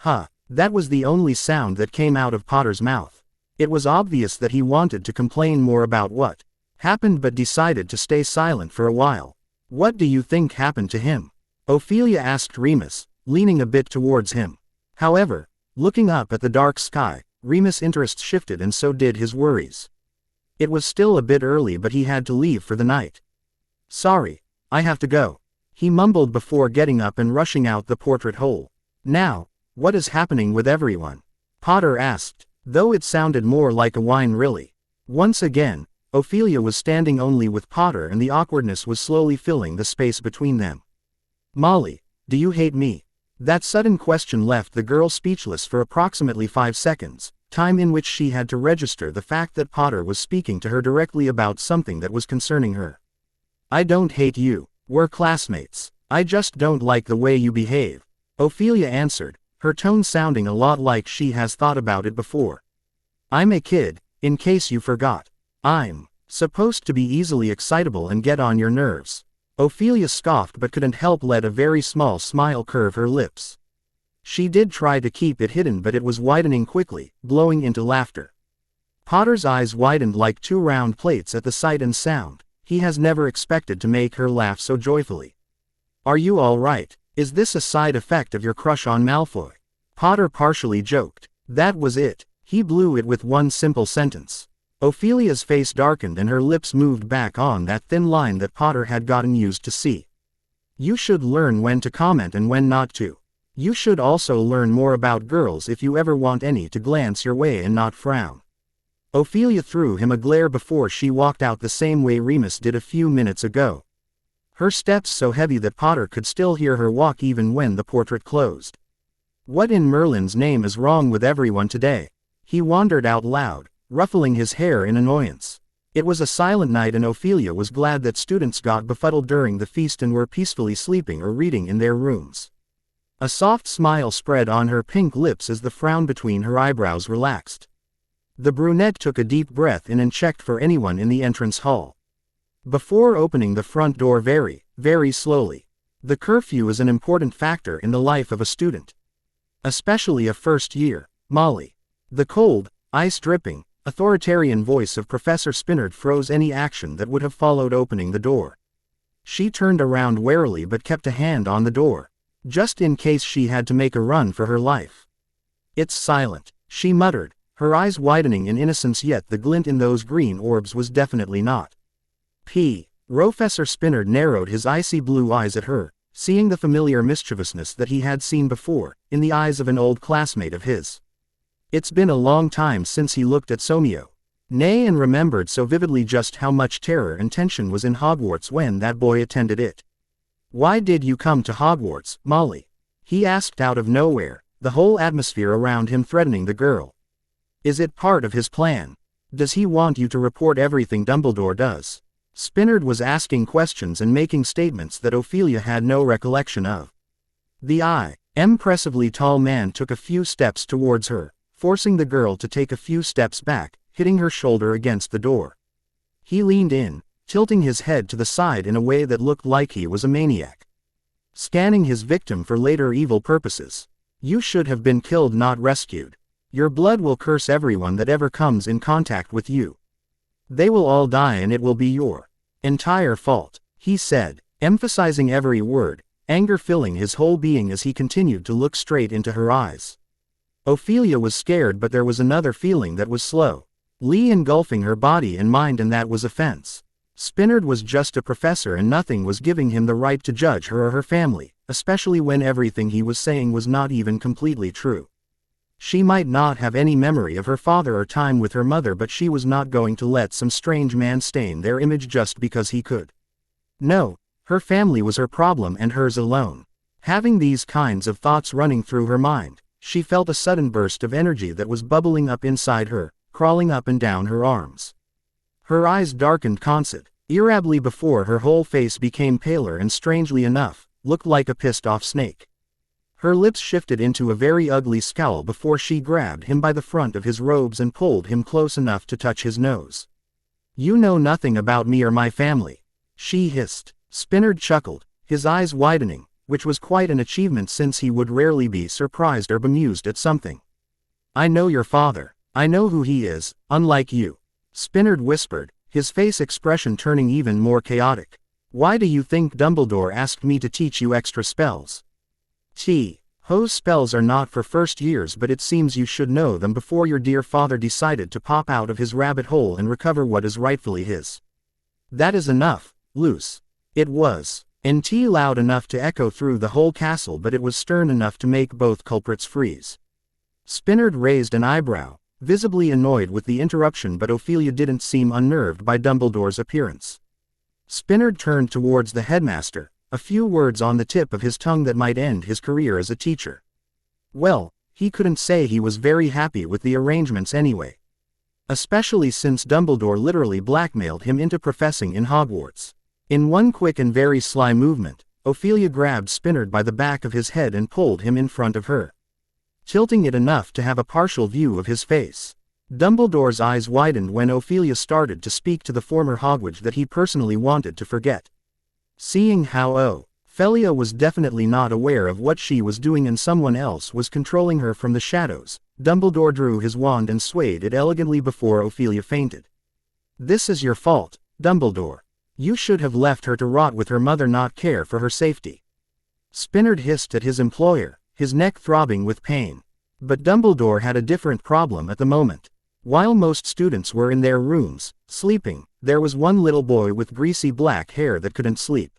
That was the only sound that came out of Potter's mouth. It was obvious that he wanted to complain more about what happened but decided to stay silent for a while. What do you think happened to him? Ophelia asked Remus, leaning a bit towards him. However, Looking up at the dark sky, Remus' interest shifted and so did his worries. It was still a bit early but he had to leave for the night. Sorry, I have to go, he mumbled before getting up and rushing out the portrait hole. Now, what is happening with everyone? Potter asked, though it sounded more like a whine really. Once again, Ophelia was standing only with Potter and the awkwardness was slowly filling the space between them. Molly, do you hate me? That sudden question left the girl speechless for approximately 5 seconds, time in which she had to register the fact that Potter was speaking to her directly about something that was concerning her. I don't hate you, we're classmates. I just don't like the way you behave, Ophelia answered, her tone sounding a lot like she has thought about it before. I'm a kid, in case you forgot. I'm supposed to be easily excitable and get on your nerves. Ophelia scoffed but couldn't help let a very small smile curve her lips. She did try to keep it hidden but it was widening quickly, blowing into laughter. Potter's eyes widened like 2 round plates at the sight and sound. He has never expected to make her laugh so joyfully. Are you all right? Is this a side effect of your crush on Malfoy? Potter partially joked. That was it. He blew it with one simple sentence. Ophelia's face darkened and her lips moved back on that thin line that Potter had gotten used to see. You should learn when to comment and when not to. You should also learn more about girls if you ever want any to glance your way and not frown. Ophelia threw him a glare before she walked out the same way Remus did a few minutes ago. Her steps so heavy that Potter could still hear her walk even when the portrait closed. What in Merlin's name is wrong with everyone today? He wondered out loud, ruffling his hair in annoyance. It was a silent night and Ophelia was glad that students got befuddled during the feast and were peacefully sleeping or reading in their rooms. A soft smile spread on her pink lips as the frown between her eyebrows relaxed. The brunette took a deep breath in and checked for anyone in the entrance hall. Before opening the front door very, very slowly. The curfew is an important factor in the life of a student. Especially a first year, Molly. The cold, ice-dripping, authoritarian voice of Professor Spinard froze any action that would have followed opening the door. She turned around warily but kept a hand on the door, just in case she had to make a run for her life. It's silent, she muttered, her eyes widening in innocence yet the glint in those green orbs was definitely not. Professor Spinard narrowed his icy blue eyes at her, seeing the familiar mischievousness that he had seen before, in the eyes of an old classmate of his. It's been a long time since he looked at Somio. Nay, and remembered so vividly just how much terror and tension was in Hogwarts when that boy attended it. Why did you come to Hogwarts, Molly? He asked out of nowhere, the whole atmosphere around him threatening the girl. Is it part of his plan? Does he want you to report everything Dumbledore does? Spinard was asking questions and making statements that Ophelia had no recollection of. The impressively tall man took a few steps towards her, forcing the girl to take a few steps back, hitting her shoulder against the door. He leaned in, tilting his head to the side in a way that looked like he was a maniac, scanning his victim for later evil purposes. You should have been killed, not rescued. Your blood will curse everyone that ever comes in contact with you. They will all die and it will be your entire fault, he said, emphasizing every word, anger filling his whole being as he continued to look straight into her eyes. Ophelia was scared but there was another feeling that was slow, engulfing her body and mind, and that was offense. Spinard was just a professor and nothing was giving him the right to judge her or her family, especially when everything he was saying was not even completely true. She might not have any memory of her father or time with her mother, but she was not going to let some strange man stain their image just because he could. No, her family was her problem and hers alone. Having these kinds of thoughts running through her mind, she felt a sudden burst of energy that was bubbling up inside her, crawling up and down her arms. Her eyes darkened irritably before her whole face became paler and, strangely enough, looked like a pissed-off snake. Her lips shifted into a very ugly scowl before she grabbed him by the front of his robes and pulled him close enough to touch his nose. You know nothing about me or my family, she hissed. Spinard chuckled, his eyes widening, which was quite an achievement since he would rarely be surprised or bemused at something. I know your father. I know who he is, unlike you, Spinard whispered, his face expression turning even more chaotic. Why do you think Dumbledore asked me to teach you extra spells? Those spells are not for first years, but it seems you should know them before your dear father decided to pop out of his rabbit hole and recover what is rightfully his. That is enough, Luce. It was. Nt loud enough to echo through the whole castle, but it was stern enough to make both culprits freeze. Spinard raised an eyebrow, visibly annoyed with the interruption, but Ophelia didn't seem unnerved by Dumbledore's appearance. Spinard turned towards the headmaster, a few words on the tip of his tongue that might end his career as a teacher. Well, he couldn't say he was very happy with the arrangements anyway. Especially since Dumbledore literally blackmailed him into professing in Hogwarts. In one quick and very sly movement, Ophelia grabbed Spinard by the back of his head and pulled him in front of her, tilting it enough to have a partial view of his face. Dumbledore's eyes widened when Ophelia started to speak to the former Hogwarts that he personally wanted to forget. Seeing how Ophelia was definitely not aware of what she was doing and someone else was controlling her from the shadows, Dumbledore drew his wand and swayed it elegantly before Ophelia fainted. This is your fault, Dumbledore. You should have left her to rot with her mother, not care for her safety. Spinard hissed at his employer, his neck throbbing with pain. But Dumbledore had a different problem at the moment. While most students were in their rooms, sleeping, there was one little boy with greasy black hair that couldn't sleep.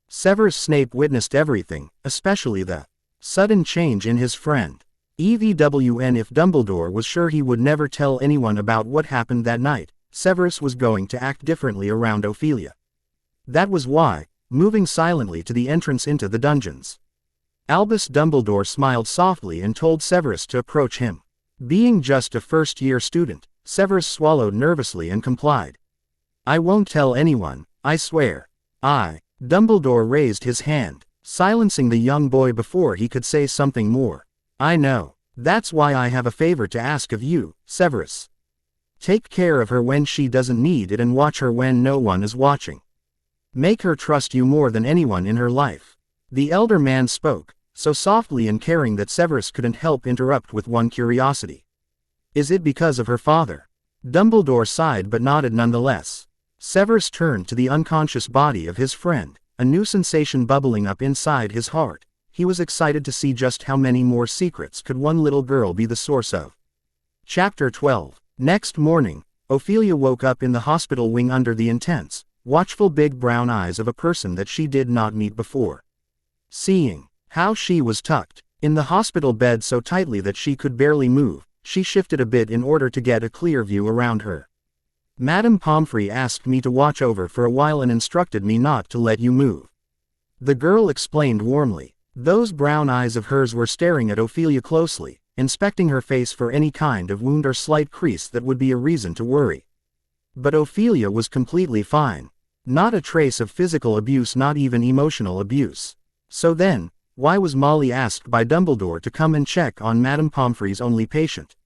Severus Snape witnessed everything, especially the sudden change in his friend. EVWN if Dumbledore was sure he would never tell anyone about what happened that night, Severus was going to act differently around Ophelia. That was why, moving silently to the entrance into the dungeons, Albus Dumbledore smiled softly and told Severus to approach him. Being just a first-year student, Severus swallowed nervously and complied. I won't tell anyone, I swear. Dumbledore raised his hand, silencing the young boy before he could say something more. I know. That's why I have a favor to ask of you, Severus. Take care of her when she doesn't need it and watch her when no one is watching. Make her trust you more than anyone in her life. The elder man spoke, so softly and caring that Severus couldn't help interrupt with one curiosity. Is it because of her father? Dumbledore sighed but nodded nonetheless. Severus turned to the unconscious body of his friend, a new sensation bubbling up inside his heart. He was excited to see just how many more secrets could one little girl be the source of. Chapter 12. Next morning, Ophelia woke up in the hospital wing under the intense, watchful big brown eyes of a person that she did not meet before. Seeing how she was tucked in the hospital bed so tightly that she could barely move, she shifted a bit in order to get a clear view around her. Madame Pomfrey asked me to watch over for a while and instructed me not to let you move. The girl explained warmly. Those brown eyes of hers were staring at Ophelia closely, inspecting her face for any kind of wound or slight crease that would be a reason to worry. But Ophelia was completely fine. Not a trace of physical abuse, not even emotional abuse. So then, why was Molly asked by Dumbledore to come and check on Madame Pomfrey's only patient?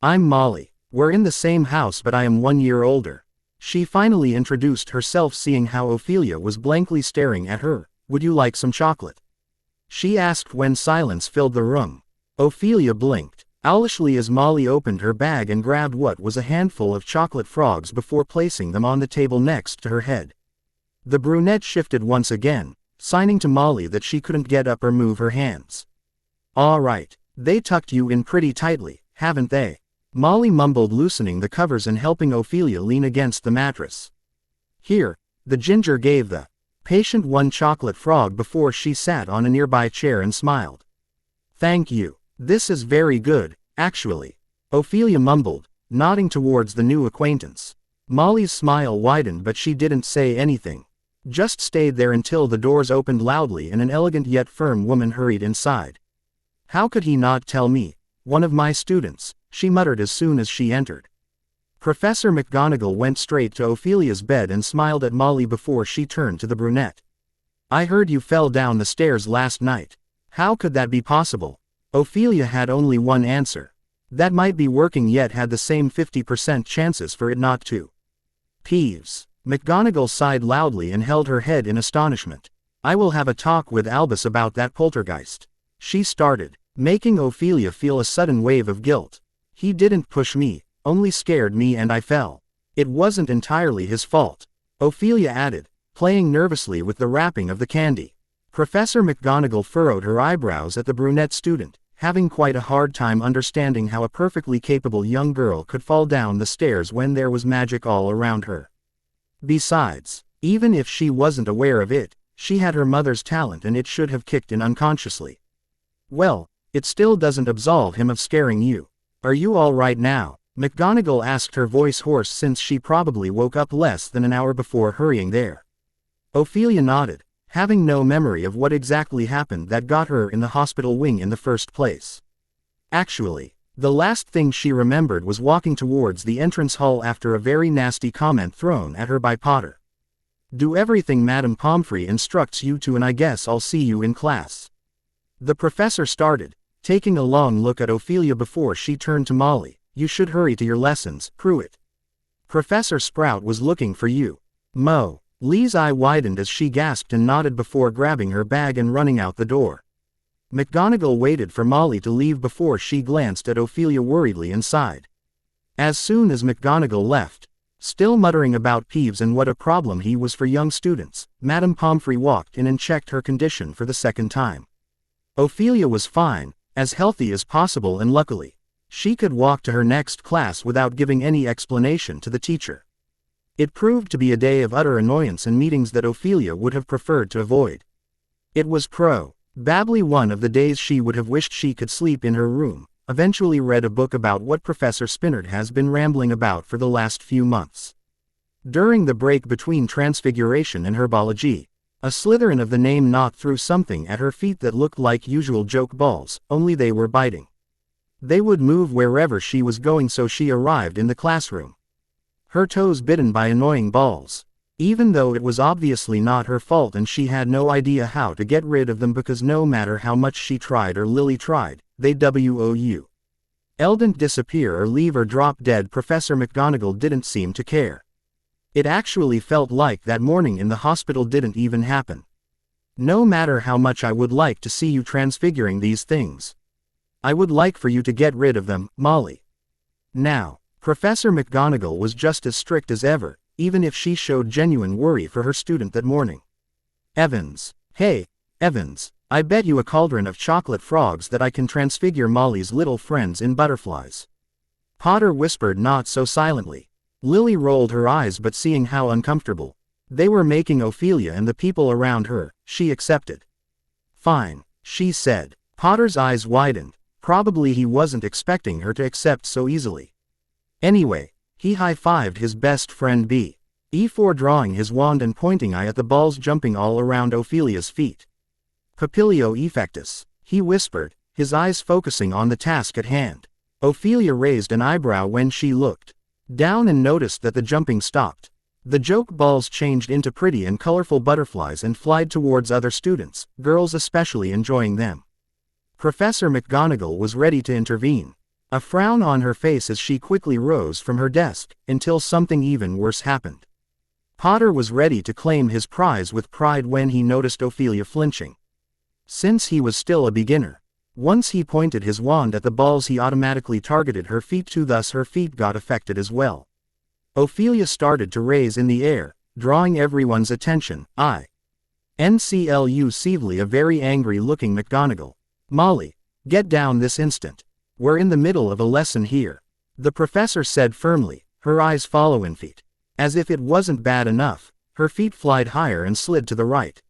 I'm Molly. We're in the same house but I am 1 year older. She finally introduced herself, seeing how Ophelia was blankly staring at her. Would you like some chocolate? She asked when silence filled the room. Ophelia blinked owlishly as Molly opened her bag and grabbed what was a handful of chocolate frogs before placing them on the table next to her head. The brunette shifted once again, signing to Molly that she couldn't get up or move her hands. All right, they tucked you in pretty tightly, haven't they? Molly mumbled, loosening the covers and helping Ophelia lean against the mattress. Here, the ginger gave the patient one chocolate frog before she sat on a nearby chair and smiled. Thank you. This is very good, actually. Ophelia mumbled, nodding towards the new acquaintance. Molly's smile widened but she didn't say anything. Just stayed there until the doors opened loudly and an elegant yet firm woman hurried inside. How could he not tell me? One of my students, she muttered as soon as she entered. Professor McGonagall went straight to Ophelia's bed and smiled at Molly before she turned to the brunette. I heard you fell down the stairs last night. How could that be possible? Ophelia had only one answer. That might be working, yet had the same 50% chances for it not to. Peeves. McGonagall sighed loudly and held her head in astonishment. I will have a talk with Albus about that poltergeist. She started, making Ophelia feel a sudden wave of guilt. He didn't push me, only scared me and I fell. It wasn't entirely his fault. Ophelia added, playing nervously with the wrapping of the candy. Professor McGonagall furrowed her eyebrows at the brunette student, having quite a hard time understanding how a perfectly capable young girl could fall down the stairs when there was magic all around her. Besides, even if she wasn't aware of it, she had her mother's talent and it should have kicked in unconsciously. Well, it still doesn't absolve him of scaring you. Are you all right now? McGonagall asked, her voice hoarse since she probably woke up less than an hour before hurrying there. Ophelia nodded, having no memory of what exactly happened that got her in the hospital wing in the first place. Actually, the last thing she remembered was walking towards the entrance hall after a very nasty comment thrown at her by Potter. Do everything Madame Pomfrey instructs you to and I guess I'll see you in class. The professor started, taking a long look at Ophelia before she turned to Molly. You should hurry to your lessons, Pruitt. Professor Sprout was looking for you. Mo. Lee's eye widened as she gasped and nodded before grabbing her bag and running out the door. McGonagall waited for Molly to leave before she glanced at Ophelia worriedly and sighed. As soon as McGonagall left, still muttering about Peeves and what a problem he was for young students, Madame Pomfrey walked in and checked her condition for the second time. Ophelia was fine, as healthy as possible, and luckily, she could walk to her next class without giving any explanation to the teacher. It proved to be a day of utter annoyance and meetings that Ophelia would have preferred to avoid. It was probably one of the days she would have wished she could sleep in her room, eventually read a book about what Professor Spinard has been rambling about for the last few months. During the break between Transfiguration and Herbology, a Slytherin of the name Knot threw something at her feet that looked like usual joke balls, only they were biting. They would move wherever she was going, so she arrived in the classroom, her toes bitten by annoying balls, even though it was obviously not her fault and she had no idea how to get rid of them because no matter how much she tried or Lily tried, they wouldn't disappear or leave or drop dead. Professor McGonagall didn't seem to care. It actually felt like that morning in the hospital didn't even happen. No matter how much I would like to see you transfiguring these things, I would like for you to get rid of them, Molly. Now, Professor McGonagall was just as strict as ever, even if she showed genuine worry for her student that morning. Evans. Hey, Evans, I bet you a cauldron of chocolate frogs that I can transfigure Molly's little friends in butterflies. Potter whispered, not so silently. Lily rolled her eyes, but seeing how uncomfortable they were making Ophelia and the people around her, she accepted. Fine, she said. Potter's eyes widened. Probably he wasn't expecting her to accept so easily. Anyway, he high-fived his best friend before drawing his wand and pointing at the balls jumping all around Ophelia's feet. Papilio effectus, he whispered, his eyes focusing on the task at hand. Ophelia raised an eyebrow when she looked down and noticed that the jumping stopped. The joke balls changed into pretty and colorful butterflies and flied towards other students, girls especially enjoying them. Professor McGonagall was ready to intervene, a frown on her face as she quickly rose from her desk, until something even worse happened. Potter was ready to claim his prize with pride when he noticed Ophelia flinching. Since he was still a beginner, once he pointed his wand at the balls he automatically targeted her feet too, thus her feet got affected as well. Ophelia started to raise in the air, drawing everyone's attention. NCLU a very angry-looking McGonagall. Molly, get down this instant. We're in the middle of a lesson here, the professor said firmly, her eyes following feet. As if it wasn't bad enough, her feet flied higher and slid to the right,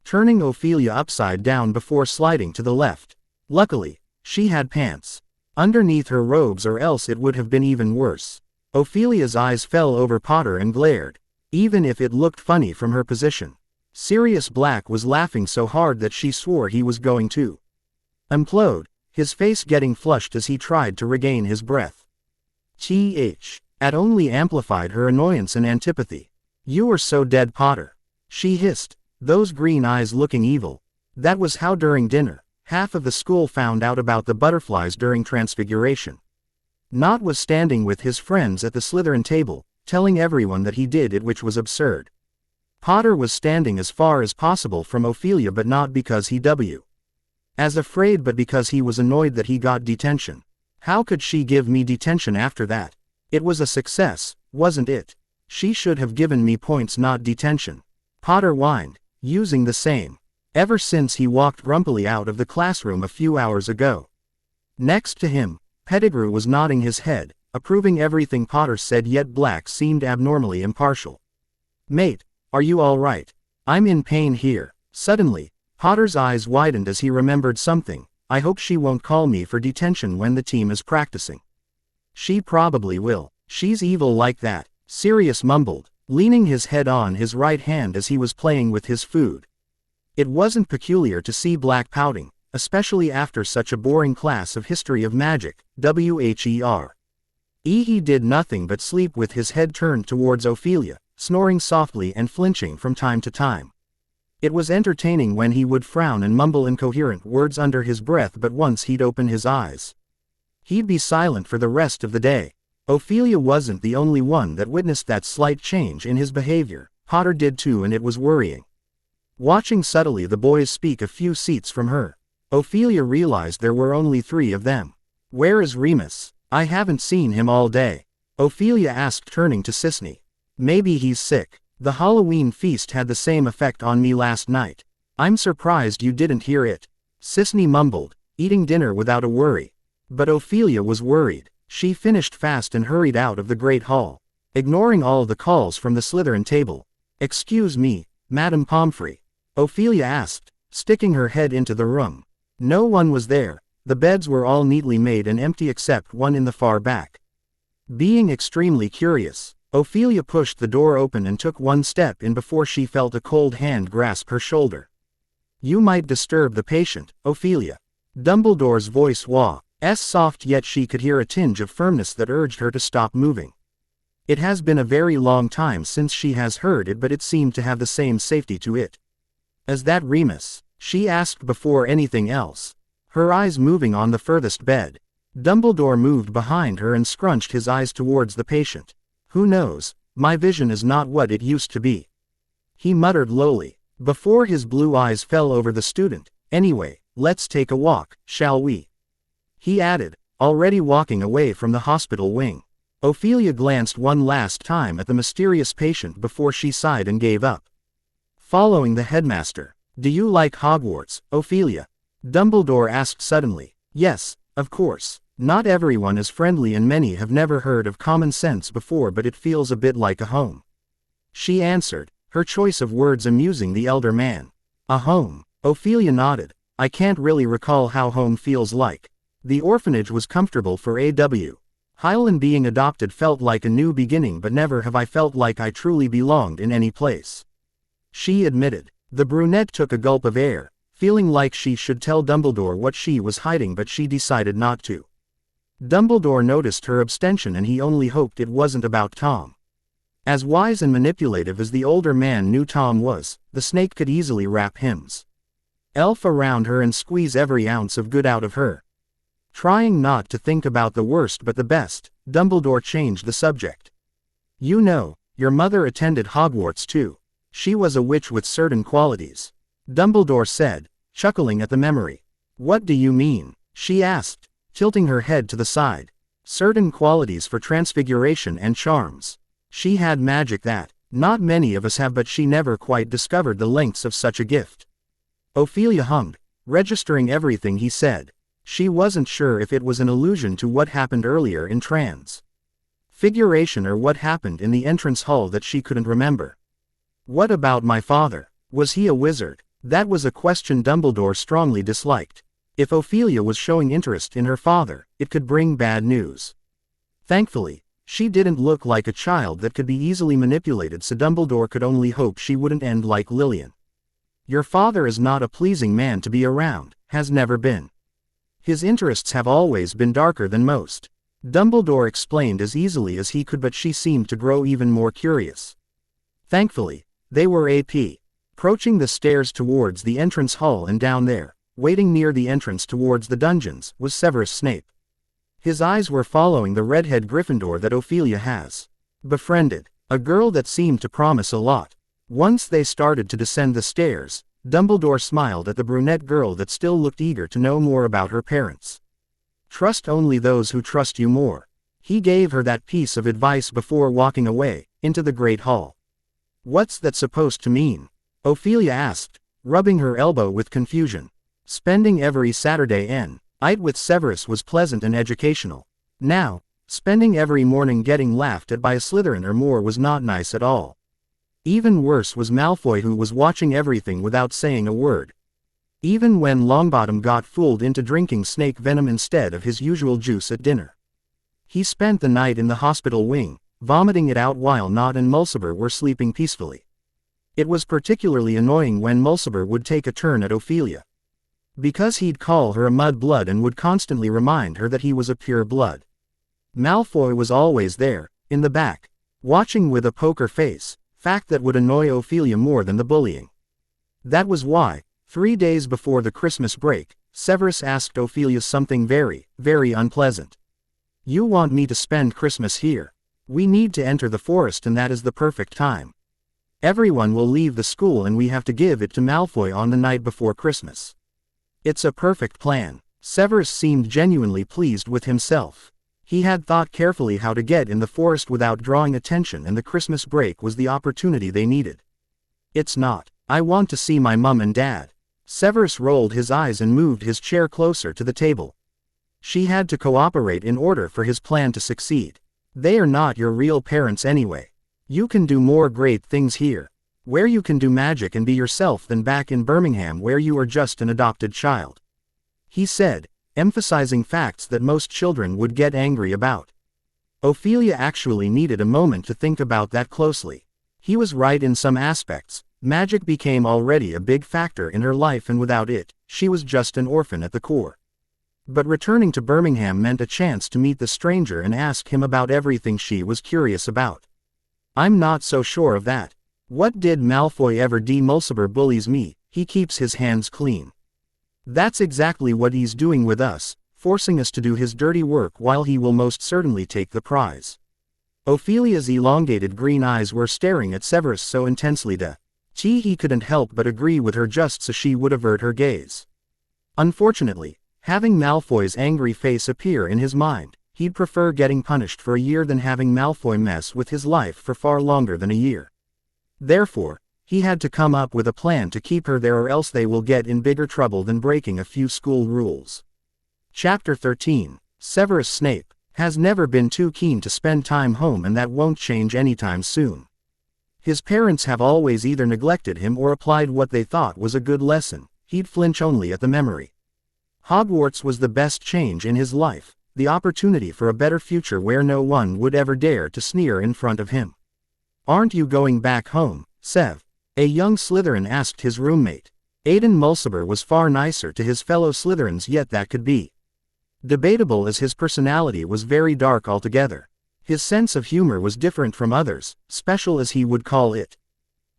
turning Ophelia upside down before sliding to the left. Luckily, she had pants underneath her robes, or else it would have been even worse. Ophelia's eyes fell over Potter and glared, even if it looked funny from her position. Sirius Black was laughing so hard that she swore he was going to implode, his face getting flushed as he tried to regain his breath. That only amplified her annoyance and antipathy. You are so dead, Potter, she hissed, those green eyes looking evil. That was how during dinner, half of the school found out about the butterflies during Transfiguration. Knot was standing with his friends at the Slytherin table, telling everyone that he did it, which was absurd. Potter was standing as far as possible from Ophelia, but not because he was afraid, but because he was annoyed that he got detention. How could she give me detention after that? It was a success, wasn't it? She should have given me points, not detention. Potter whined, using the same Ever since he walked grumpily out of the classroom a few hours ago. Next to him, Pettigrew was nodding his head, approving everything Potter said, yet Black seemed abnormally impartial. "Mate, are you all right? I'm in pain here." Suddenly, Potter's eyes widened as he remembered something. "I hope she won't call me for detention when the team is practicing." "She probably will. She's evil like that," Sirius mumbled, leaning his head on his right hand as he was playing with his food. It wasn't peculiar to see Black pouting, especially after such a boring class of history of magic, WHER. He did nothing but sleep with his head turned towards Ophelia, snoring softly and flinching from time to time. It was entertaining when he would frown and mumble incoherent words under his breath, but once he'd open his eyes, he'd be silent for the rest of the day. Ophelia wasn't the only one that witnessed that slight change in his behavior. Potter did too, and it was worrying. Watching subtly the boys speak a few seats from her, Ophelia realized there were only 3 of them. "Where is Remus? I haven't seen him all day," Ophelia asked, turning to Sisney. "Maybe he's sick. The Halloween feast had the same effect on me last night. I'm surprised you didn't hear it," Sisney mumbled, eating dinner without a worry. But Ophelia was worried. She finished fast and hurried out of the Great Hall, ignoring all the calls from the Slytherin table. "Excuse me, Madame Pomfrey?" Ophelia asked, sticking her head into the room. No one was there. The beds were all neatly made and empty except one in the far back. Being extremely curious, Ophelia pushed the door open and took one step in before she felt a cold hand grasp her shoulder. "You might disturb the patient, Ophelia." Dumbledore's voice was soft, yet she could hear a tinge of firmness that urged her to stop moving. It has been a very long time since she has heard it, but it seemed to have the same safety to it. "Is that Remus?" she asked before anything else, her eyes moving on the furthest bed. Dumbledore moved behind her and scrunched his eyes towards the patient. "Who knows, my vision is not what it used to be," he muttered lowly, before his blue eyes fell over the student. "Anyway, let's take a walk, shall we?" he added, already walking away from the hospital wing. Ophelia glanced one last time at the mysterious patient before she sighed and gave up. Following the headmaster. "Do you like Hogwarts, Ophelia?" Dumbledore asked suddenly. "Yes, of course. Not everyone is friendly and many have never heard of common sense before, but it feels a bit like a home," she answered, her choice of words amusing the elder man. "A home?" Ophelia nodded. "I can't really recall how home feels like. The orphanage was comfortable for AW. Hylan being adopted felt like a new beginning, but never have I felt like I truly belonged in any place," she admitted. The brunette took a gulp of air, feeling like she should tell Dumbledore what she was hiding, but she decided not to. Dumbledore noticed her abstention and he only hoped it wasn't about Tom. As wise and manipulative as the older man knew Tom was, the snake could easily wrap him's elf around her and squeeze every ounce of good out of her. Trying not to think about the worst but the best, Dumbledore changed the subject. "You know, your mother attended Hogwarts too. She was a witch with certain qualities," Dumbledore said, chuckling at the memory. "What do you mean?" she asked, tilting her head to the side. "Certain qualities for transfiguration and charms. She had magic that not many of us have, but she never quite discovered the lengths of such a gift." Ophelia hummed, registering everything he said. She wasn't sure if it was an allusion to what happened earlier in Transfiguration or what happened in the entrance hall that she couldn't remember. "What about my father? Was he a wizard?" That was a question Dumbledore strongly disliked. If Ophelia was showing interest in her father, it could bring bad news. Thankfully, she didn't look like a child that could be easily manipulated, so Dumbledore could only hope she wouldn't end like Lillian. "Your father is not a pleasing man to be around, has never been. His interests have always been darker than most," Dumbledore explained as easily as he could, but she seemed to grow even more curious. Thankfully, they were approaching the stairs towards the entrance hall, and down there, waiting near the entrance towards the dungeons, was Severus Snape. His eyes were following the redhead Gryffindor that Ophelia has befriended, a girl that seemed to promise a lot. Once they started to descend the stairs, Dumbledore smiled at the brunette girl that still looked eager to know more about her parents. "Trust only those who trust you more." He gave her that piece of advice before walking away, into the Great Hall. "What's that supposed to mean?" Ophelia asked, rubbing her elbow with confusion. Spending every Saturday night with Severus was pleasant and educational. Now, spending every morning getting laughed at by a Slytherin or more was not nice at all. Even worse was Malfoy, who was watching everything without saying a word. Even when Longbottom got fooled into drinking snake venom instead of his usual juice at dinner. He spent the night in the hospital wing, vomiting it out while Nott and Mulciber were sleeping peacefully. It was particularly annoying when Mulciber would take a turn at Ophelia. Because he'd call her a mudblood and would constantly remind her that he was a pure blood. Malfoy was always there, in the back, watching with a poker face, fact that would annoy Ophelia more than the bullying. That was why, 3 days before the Christmas break, Severus asked Ophelia something very, very unpleasant. "You want me to spend Christmas here? We need to enter the forest and that is the perfect time. Everyone will leave the school and we have to give it to Malfoy on the night before Christmas. It's a perfect plan." Severus seemed genuinely pleased with himself. He had thought carefully how to get in the forest without drawing attention, and the Christmas break was the opportunity they needed. "It's not. I want to see my mum and dad." Severus rolled his eyes and moved his chair closer to the table. She had to cooperate in order for his plan to succeed. "They are not your real parents anyway. You can do more great things here, where you can do magic and be yourself, than back in Birmingham where you are just an adopted child," he said, emphasizing facts that most children would get angry about. Ophelia actually needed a moment to think about that closely. He was right in some aspects. Magic became already a big factor in her life, and without it, she was just an orphan at the core. But returning to Birmingham meant a chance to meet the stranger and ask him about everything she was curious about. "I'm not so sure of that. What did Malfoy ever do?" "Mulciber bullies me, he keeps his hands clean. That's exactly what he's doing with us, forcing us to do his dirty work while he will most certainly take the prize." Ophelia's elongated green eyes were staring at Severus so intensely that he couldn't help but agree with her just so she would avert her gaze. Unfortunately, having Malfoy's angry face appear in his mind, he'd prefer getting punished for a year than having Malfoy mess with his life for far longer than a year. Therefore, he had to come up with a plan to keep her there, or else they will get in bigger trouble than breaking a few school rules. Chapter 13. Severus Snape has never been too keen to spend time home, and that won't change anytime soon. His parents have always either neglected him or applied what they thought was a good lesson. He'd flinch only at the memory. Hogwarts was the best change in his life, the opportunity for a better future where no one would ever dare to sneer in front of him. "Aren't you going back home, Sev?" a young Slytherin asked his roommate. Aidan Mulciber was far nicer to his fellow Slytherins, yet that could be debatable, as his personality was very dark altogether. His sense of humor was different from others, special as he would call it.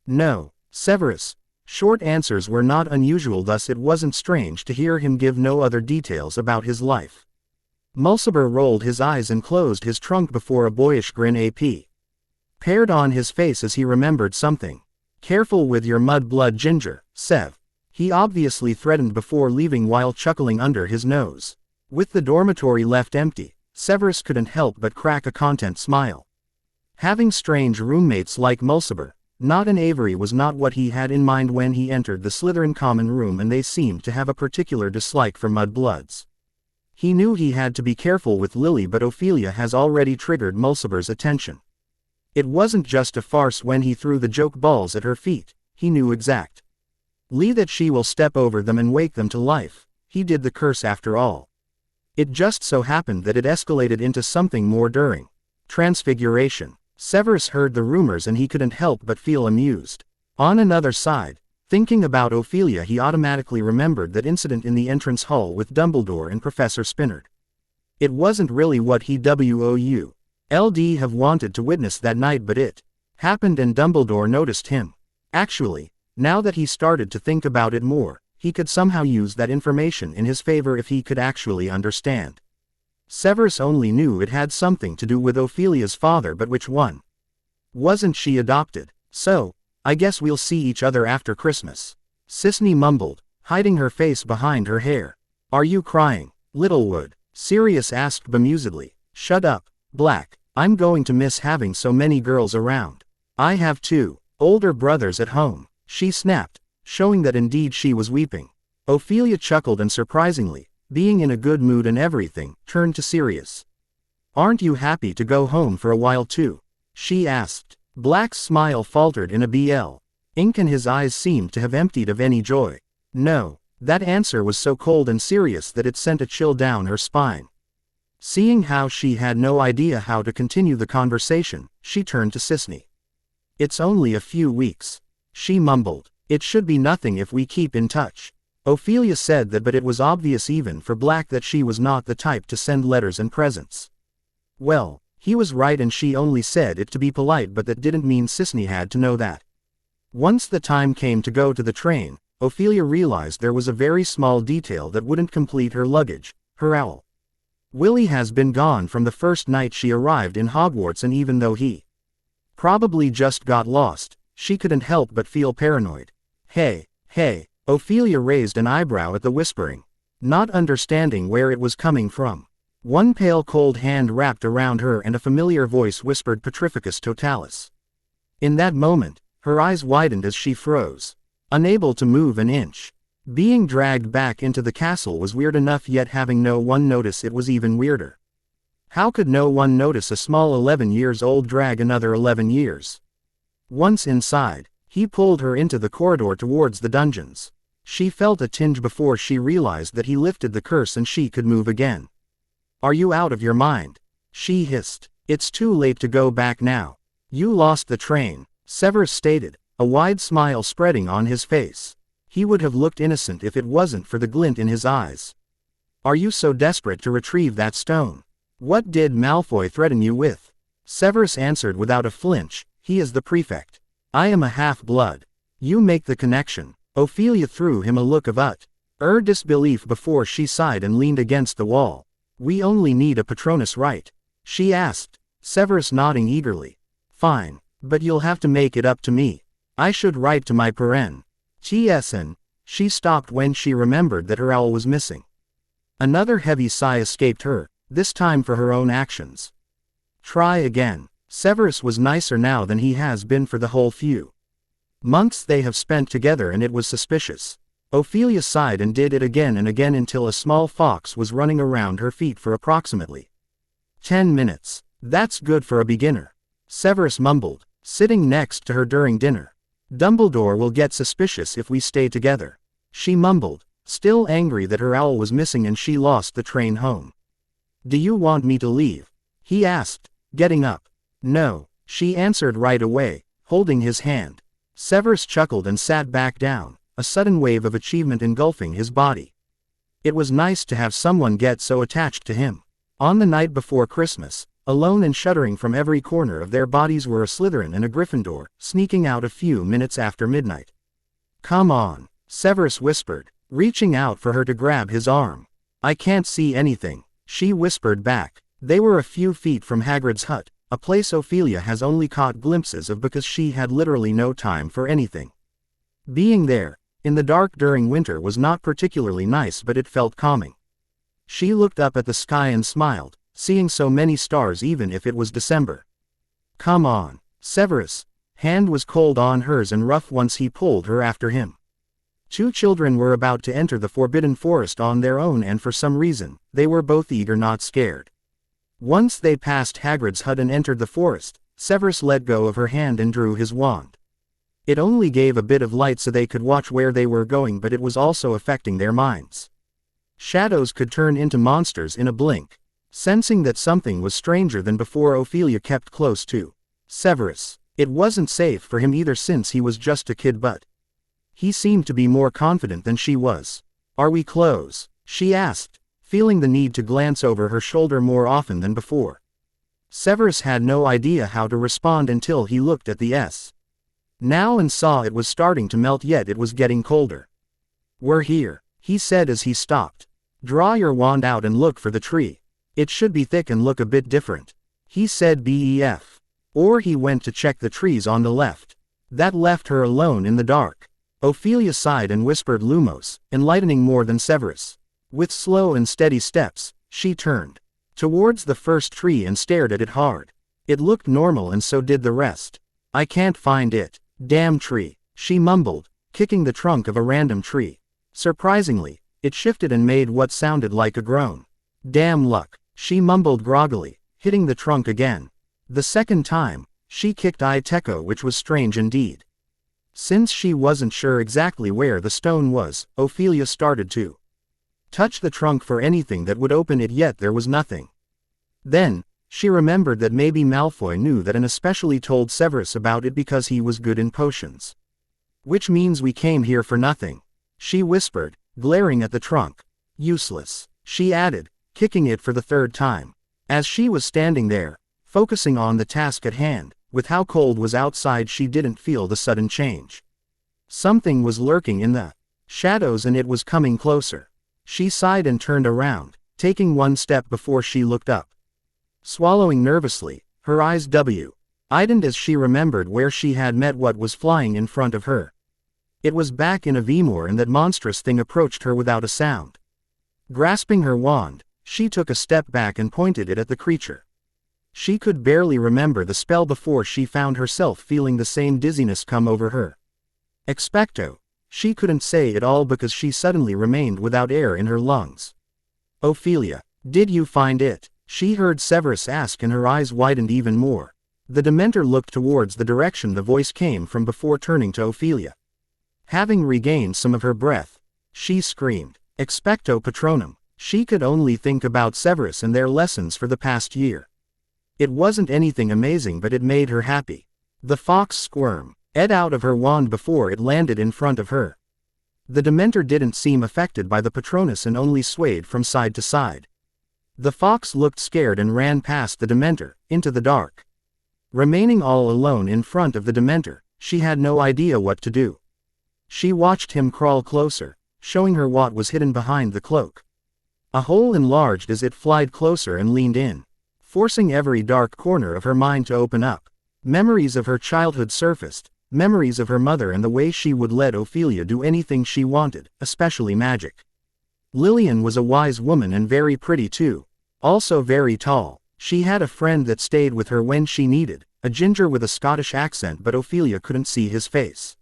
"No, Severus." Short answers were not unusual, thus it wasn't strange to hear him give no other details about his life. Mulciber rolled his eyes and closed his trunk before a boyish grin appeared on his face as he remembered something. "Careful with your mud-blood ginger, Sev," he obviously threatened before leaving while chuckling under his nose. With the dormitory left empty, Severus couldn't help but crack a content smile. Having strange roommates like Mulciber, Nott and Avery was not what he had in mind when he entered the Slytherin common room, and they seemed to have a particular dislike for mudbloods. He knew he had to be careful with Lily, but Ophelia has already triggered Mulciber's attention. It wasn't just a farce when he threw the joke balls at her feet. He knew exactly that she will step over them and wake them to life. He did the curse after all. It just so happened that it escalated into something more during Transfiguration. Severus heard the rumors and he couldn't help but feel amused. On another side, thinking about Ophelia, he automatically remembered that incident in the entrance hall with Dumbledore and Professor Spinard. It wasn't really what he would have wanted to witness that night, but it happened and Dumbledore noticed him. Actually, now that he started to think about it more, he could somehow use that information in his favor if he could actually understand. Severus only knew it had something to do with Ophelia's father, but which one? Wasn't she adopted? "So, I guess we'll see each other after Christmas," Sisney mumbled, hiding her face behind her hair. "Are you crying, Littlewood?" Sirius asked bemusedly. "Shut up, Black. I'm going to miss having so many girls around. I have 2 older brothers at home," she snapped, showing that indeed she was weeping. Ophelia chuckled and surprisingly, being in a good mood and everything, turned to Sirius. "Aren't you happy to go home for a while too?" she asked. Black's smile faltered in a ink and his eyes seemed to have emptied of any joy. No, that answer was so cold and serious that it sent a chill down her spine. Seeing how she had no idea how to continue the conversation, she turned to Sisney. "It's only a few weeks," she mumbled. "It should be nothing if we keep in touch." Ophelia said that, but it was obvious even for Black that she was not the type to send letters and presents. Well, he was right and she only said it to be polite, but that didn't mean Sisney had to know that. Once the time came to go to the train, Ophelia realized there was a very small detail that wouldn't complete her luggage: her owl. Willie has been gone from the first night she arrived in Hogwarts, and even though he probably just got lost, she couldn't help but feel paranoid. Hey, Ophelia raised an eyebrow at the whispering, not understanding where it was coming from. One pale cold hand wrapped around her and a familiar voice whispered Petrificus Totalis. In that moment, her eyes widened as she froze, unable to move an inch. Being dragged back into the castle was weird enough, yet having no one notice it was even weirder. How could no one notice a small 11-year-old drag another 11 years? Once inside, he pulled her into the corridor towards the dungeons. She felt a tinge before she realized that he lifted the curse and she could move again. "Are you out of your mind?" she hissed. "It's too late to go back now. You lost the train," Severus stated, a wide smile spreading on his face. He would have looked innocent if it wasn't for the glint in his eyes. "Are you so desperate to retrieve that stone? What did Malfoy threaten you with?" Severus answered without a flinch, "He is the prefect. I am a half-blood. You make the connection." Ophelia threw him a look of disbelief before she sighed and leaned against the wall. "We only need a Patronus, right?" she asked, Severus nodding eagerly. "Fine, but you'll have to make it up to me. I should write to my parent. TSN. She stopped when she remembered that her owl was missing. Another heavy sigh escaped her, this time for her own actions. Try again. Severus was nicer now than he has been for the whole few months they have spent together, and it was suspicious. Ophelia sighed and did it again and again until a small fox was running around her feet for approximately 10 minutes. "That's good for a beginner," Severus mumbled, sitting next to her during dinner. "Dumbledore will get suspicious if we stay together," she mumbled, still angry that her owl was missing and she lost the train home. "Do you want me to leave?" he asked, getting up. "No," she answered right away, holding his hand. Severus chuckled and sat back down, a sudden wave of achievement engulfing his body. It was nice to have someone get so attached to him. On the night before Christmas, alone and shuddering from every corner of their bodies were a Slytherin and a Gryffindor, sneaking out a few minutes after midnight. "Come on," Severus whispered, reaching out for her to grab his arm. "I can't see anything," she whispered back. They were a few feet from Hagrid's hut, a place Ophelia has only caught glimpses of because she had literally no time for anything. Being there, in the dark during winter was not particularly nice, but it felt calming. She looked up at the sky and smiled, seeing so many stars even if it was December. "Come on." Severus' hand was cold on hers and rough once he pulled her after him. Two children were about to enter the Forbidden Forest on their own, and for some reason, they were both eager, not scared. Once they passed Hagrid's hut and entered the forest, Severus let go of her hand and drew his wand. It only gave a bit of light so they could watch where they were going, but it was also affecting their minds. Shadows could turn into monsters in a blink. Sensing that something was stranger than before, Ophelia kept close to Severus. It wasn't safe for him either, since he was just a kid, but he seemed to be more confident than she was. "Are we close?" she asked, feeling the need to glance over her shoulder more often than before. Severus had no idea how to respond until he looked at the S now and saw it was starting to melt, yet it was getting colder. "We're here," he said as he stopped. "Draw your wand out and look for the tree. It should be thick and look a bit different," he said BEF. Or he went to check the trees on the left. That left her alone in the dark. Ophelia sighed and whispered Lumos, enlightening more than Severus. With slow and steady steps, she turned towards the first tree and stared at it hard. It looked normal and so did the rest. "I can't find it. Damn tree," she mumbled, kicking the trunk of a random tree. Surprisingly, it shifted and made what sounded like a groan. Damn luck, she mumbled groggily, hitting the trunk again. The second time, she kicked ISEKAI, which was strange indeed. Since she wasn't sure exactly where the stone was, Ophelia started to touch the trunk for anything that would open it, yet there was nothing. Then, she remembered that maybe Malfoy knew that and especially told Severus about it because he was good in potions. Which means we came here for nothing, she whispered, glaring at the trunk. Useless, she added, kicking it for the third time. As she was standing there, focusing on the task at hand, with how cold was outside, she didn't feel the sudden change. Something was lurking in the shadows and it was coming closer. She sighed and turned around, taking one step before she looked up. Swallowing nervously, her eyes widened as she remembered where she had met what was flying in front of her. It was back in Avemore, and that monstrous thing approached her without a sound. Grasping her wand, she took a step back and pointed it at the creature. She could barely remember the spell before she found herself feeling the same dizziness come over her. Expecto. She couldn't say it all because she suddenly remained without air in her lungs. Ophelia, did you find it? She heard Severus ask, and her eyes widened even more. The Dementor looked towards the direction the voice came from before turning to Ophelia. Having regained some of her breath, she screamed, Expecto Patronum. She could only think about Severus and their lessons for the past year. It wasn't anything amazing, but it made her happy. The fox squirmed out of her wand before it landed in front of her. The Dementor didn't seem affected by the Patronus and only swayed from side to side. The fox looked scared and ran past the Dementor, into the dark. Remaining all alone in front of the Dementor, she had no idea what to do. She watched him crawl closer, showing her what was hidden behind the cloak. A hole enlarged as it flied closer and leaned in, forcing every dark corner of her mind to open up. Memories of her childhood surfaced, memories of her mother and the way she would let Ophelia do anything she wanted, especially magic. Lillian was a wise woman and very pretty too, also very tall. She had a friend that stayed with her when she needed, a ginger with a Scottish accent, but Ophelia couldn't see his face.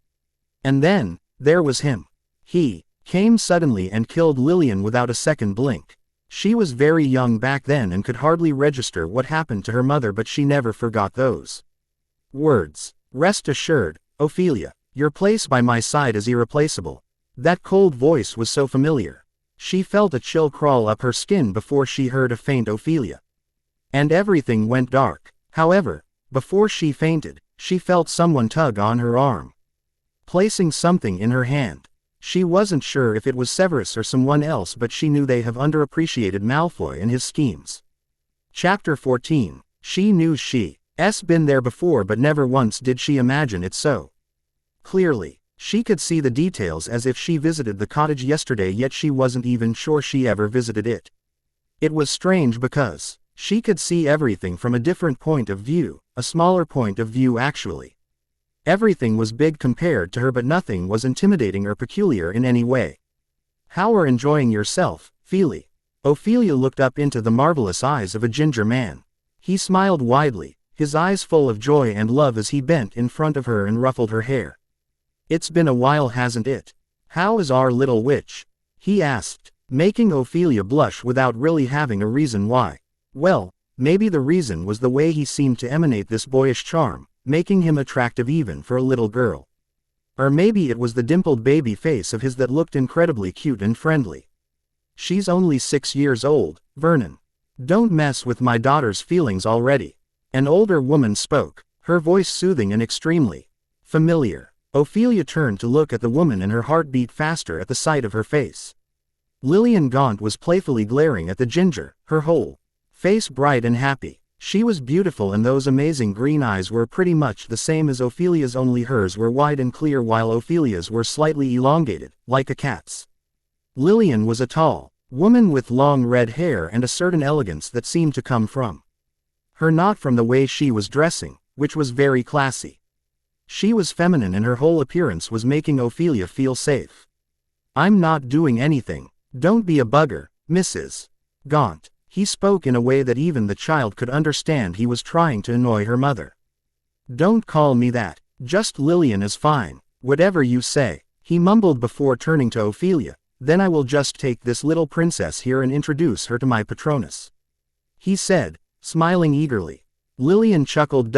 And then, there was him. He came suddenly and killed Lillian without a second blink. She was very young back then and could hardly register what happened to her mother, but she never forgot those words. Rest assured, Ophelia, your place by my side is irreplaceable. That cold voice was so familiar. She felt a chill crawl up her skin before she heard a faint Ophelia. And everything went dark. However, before she fainted, she felt someone tug on her arm, placing something in her hand. She wasn't sure if it was Severus or someone else, but she knew they have underappreciated Malfoy and his schemes. Chapter 14. She knew she's been there before, but never once did she imagine it so clearly. She could see the details as if she visited the cottage yesterday, yet she wasn't even sure she ever visited it. It was strange because she could see everything from a different point of view, a smaller point of view actually. Everything was big compared to her, but nothing was intimidating or peculiar in any way. How are enjoying yourself, Feely? Ophelia looked up into the marvelous eyes of a ginger man. He smiled widely, his eyes full of joy and love as he bent in front of her and ruffled her hair. It's been a while, hasn't it? How is our little witch? He asked, making Ophelia blush without really having a reason why. Well, maybe the reason was the way he seemed to emanate this boyish charm, making him attractive even for a little girl. Or maybe it was the dimpled baby face of his that looked incredibly cute and friendly. She's only 6 years old, Vernon. Don't mess with my daughter's feelings already. An older woman spoke, her voice soothing and extremely familiar. Ophelia turned to look at the woman and her heart beat faster at the sight of her face. Lillian Gaunt was playfully glaring at the ginger, her whole face bright and happy. She was beautiful, and those amazing green eyes were pretty much the same as Ophelia's, only hers were wide and clear while Ophelia's were slightly elongated, like a cat's. Lillian was a tall woman with long red hair and a certain elegance that seemed to come from her, not from the way she was dressing, which was very classy. She was feminine and her whole appearance was making Ophelia feel safe. I'm not doing anything. Don't be a bugger, Mrs. Gaunt. He spoke in a way that even the child could understand he was trying to annoy her mother. Don't call me that. Just Lillian is fine. Whatever you say. He mumbled before turning to Ophelia, "Then I will just take this little princess here and introduce her to my Patronus," he said, smiling eagerly. Lillian chuckled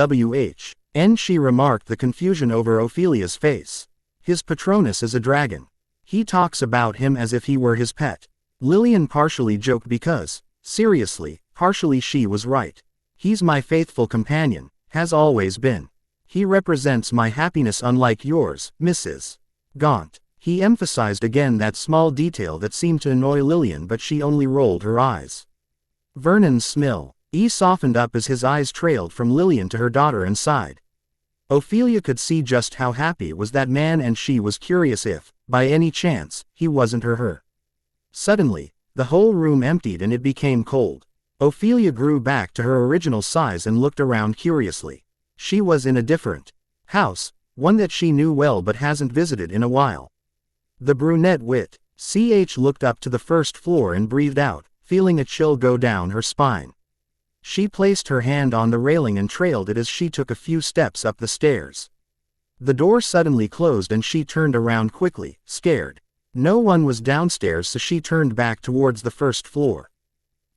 and she remarked the confusion over Ophelia's face. His Patronus is a dragon. He talks about him as if he were his pet. Lillian partially joked because, seriously, partially she was right. He's my faithful companion, has always been. He represents my happiness unlike yours, Mrs. Gaunt. He emphasized again that small detail that seemed to annoy Lillian, but she only rolled her eyes. Vernon's smile softened up as his eyes trailed from Lillian to her daughter and sighed. Ophelia could see just how happy was that man, and she was curious if, by any chance, he wasn't her. Suddenly, the whole room emptied and it became cold. Ophelia grew back to her original size and looked around curiously. She was in a different house, one that she knew well but hasn't visited in a while. The brunette wit looked up to the first floor and breathed out, feeling a chill go down her spine. She placed her hand on the railing and trailed it as she took a few steps up the stairs. The door suddenly closed and she turned around quickly, scared. No one was downstairs, so she turned back towards the first floor.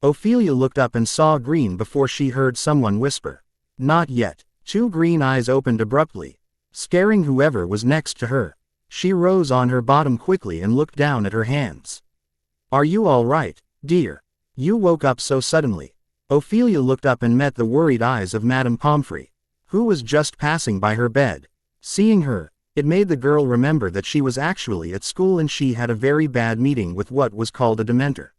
Ophelia looked up and saw green before she heard someone whisper, "Not yet." Two green eyes opened abruptly, scaring whoever was next to her. She rose on her bottom quickly and looked down at her hands. "Are you all right, dear? You woke up so suddenly." Ophelia looked up and met the worried eyes of Madame Pomfrey, who was just passing by her bed. Seeing her, it made the girl remember that she was actually at school and she had a very bad meeting with what was called a Dementor.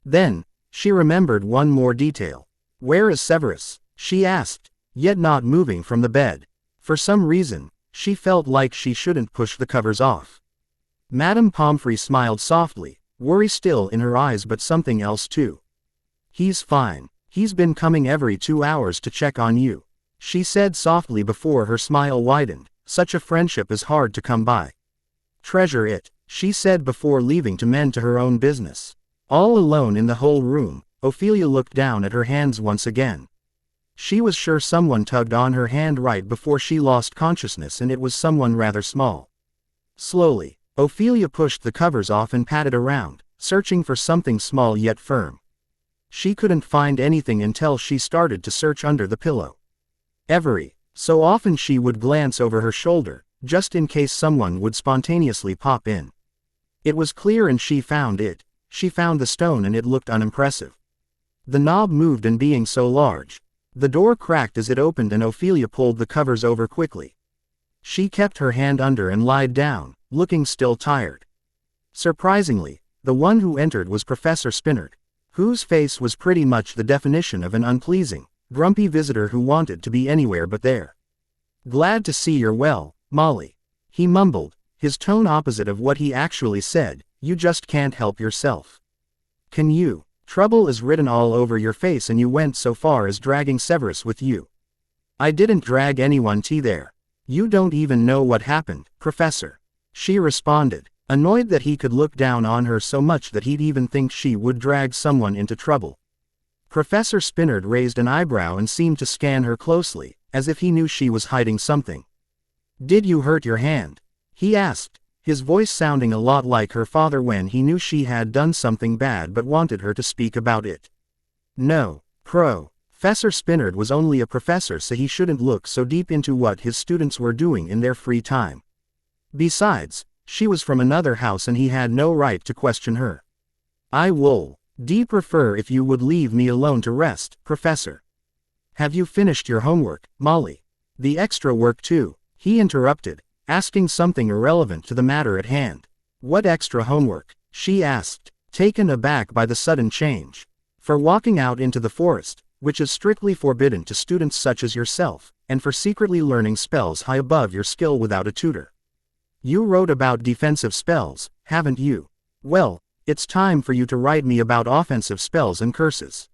Then, she remembered one more detail. "Where is Severus?" she asked, yet not moving from the bed. For some reason, she felt like she shouldn't push the covers off. Madame Pomfrey smiled softly, worry still in her eyes but something else too. "He's fine. He's been coming every 2 hours to check on you," she said softly before her smile widened. "Such a friendship is hard to come by. Treasure it," she said before leaving to mend to her own business. All alone in the whole room, Ophelia looked down at her hands once again. She was sure someone tugged on her hand right before she lost consciousness, and it was someone rather small. Slowly, Ophelia pushed the covers off and patted around, searching for something small yet firm. She couldn't find anything until she started to search under the pillow. Every so often she would glance over her shoulder, just in case someone would spontaneously pop in. It was clear and she found it. She found the stone and it looked unimpressive. The knob moved, and being so large, the door cracked as it opened and Ophelia pulled the covers over quickly. She kept her hand under and lied down, looking still tired. Surprisingly, the one who entered was Professor Spinard, whose face was pretty much the definition of an unpleasing, grumpy visitor who wanted to be anywhere but there. "Glad to see you're well, Molly," he mumbled, his tone opposite of what he actually said. "You just can't help yourself. Can you? Trouble is written all over your face, and you went so far as dragging Severus with you." "I didn't drag anyone there. You don't even know what happened, Professor," she responded, annoyed that he could look down on her so much that he'd even think she would drag someone into trouble. Professor Spinard raised an eyebrow and seemed to scan her closely, as if he knew she was hiding something. "Did you hurt your hand?" he asked, his voice sounding a lot like her father when he knew she had done something bad but wanted her to speak about it. "No, Professor Spinard was only a professor, so he shouldn't look so deep into what his students were doing in their free time. Besides, she was from another house and he had no right to question her. "I would prefer if you would leave me alone to rest, Professor." "Have you finished your homework, Molly?" "The extra work too," he interrupted, asking something irrelevant to the matter at hand. "What extra homework?" she asked, taken aback by the sudden change. "For walking out into the forest, which is strictly forbidden to students such as yourself, and for secretly learning spells high above your skill without a tutor. You wrote about defensive spells, haven't you? Well, it's time for you to write me about offensive spells and curses.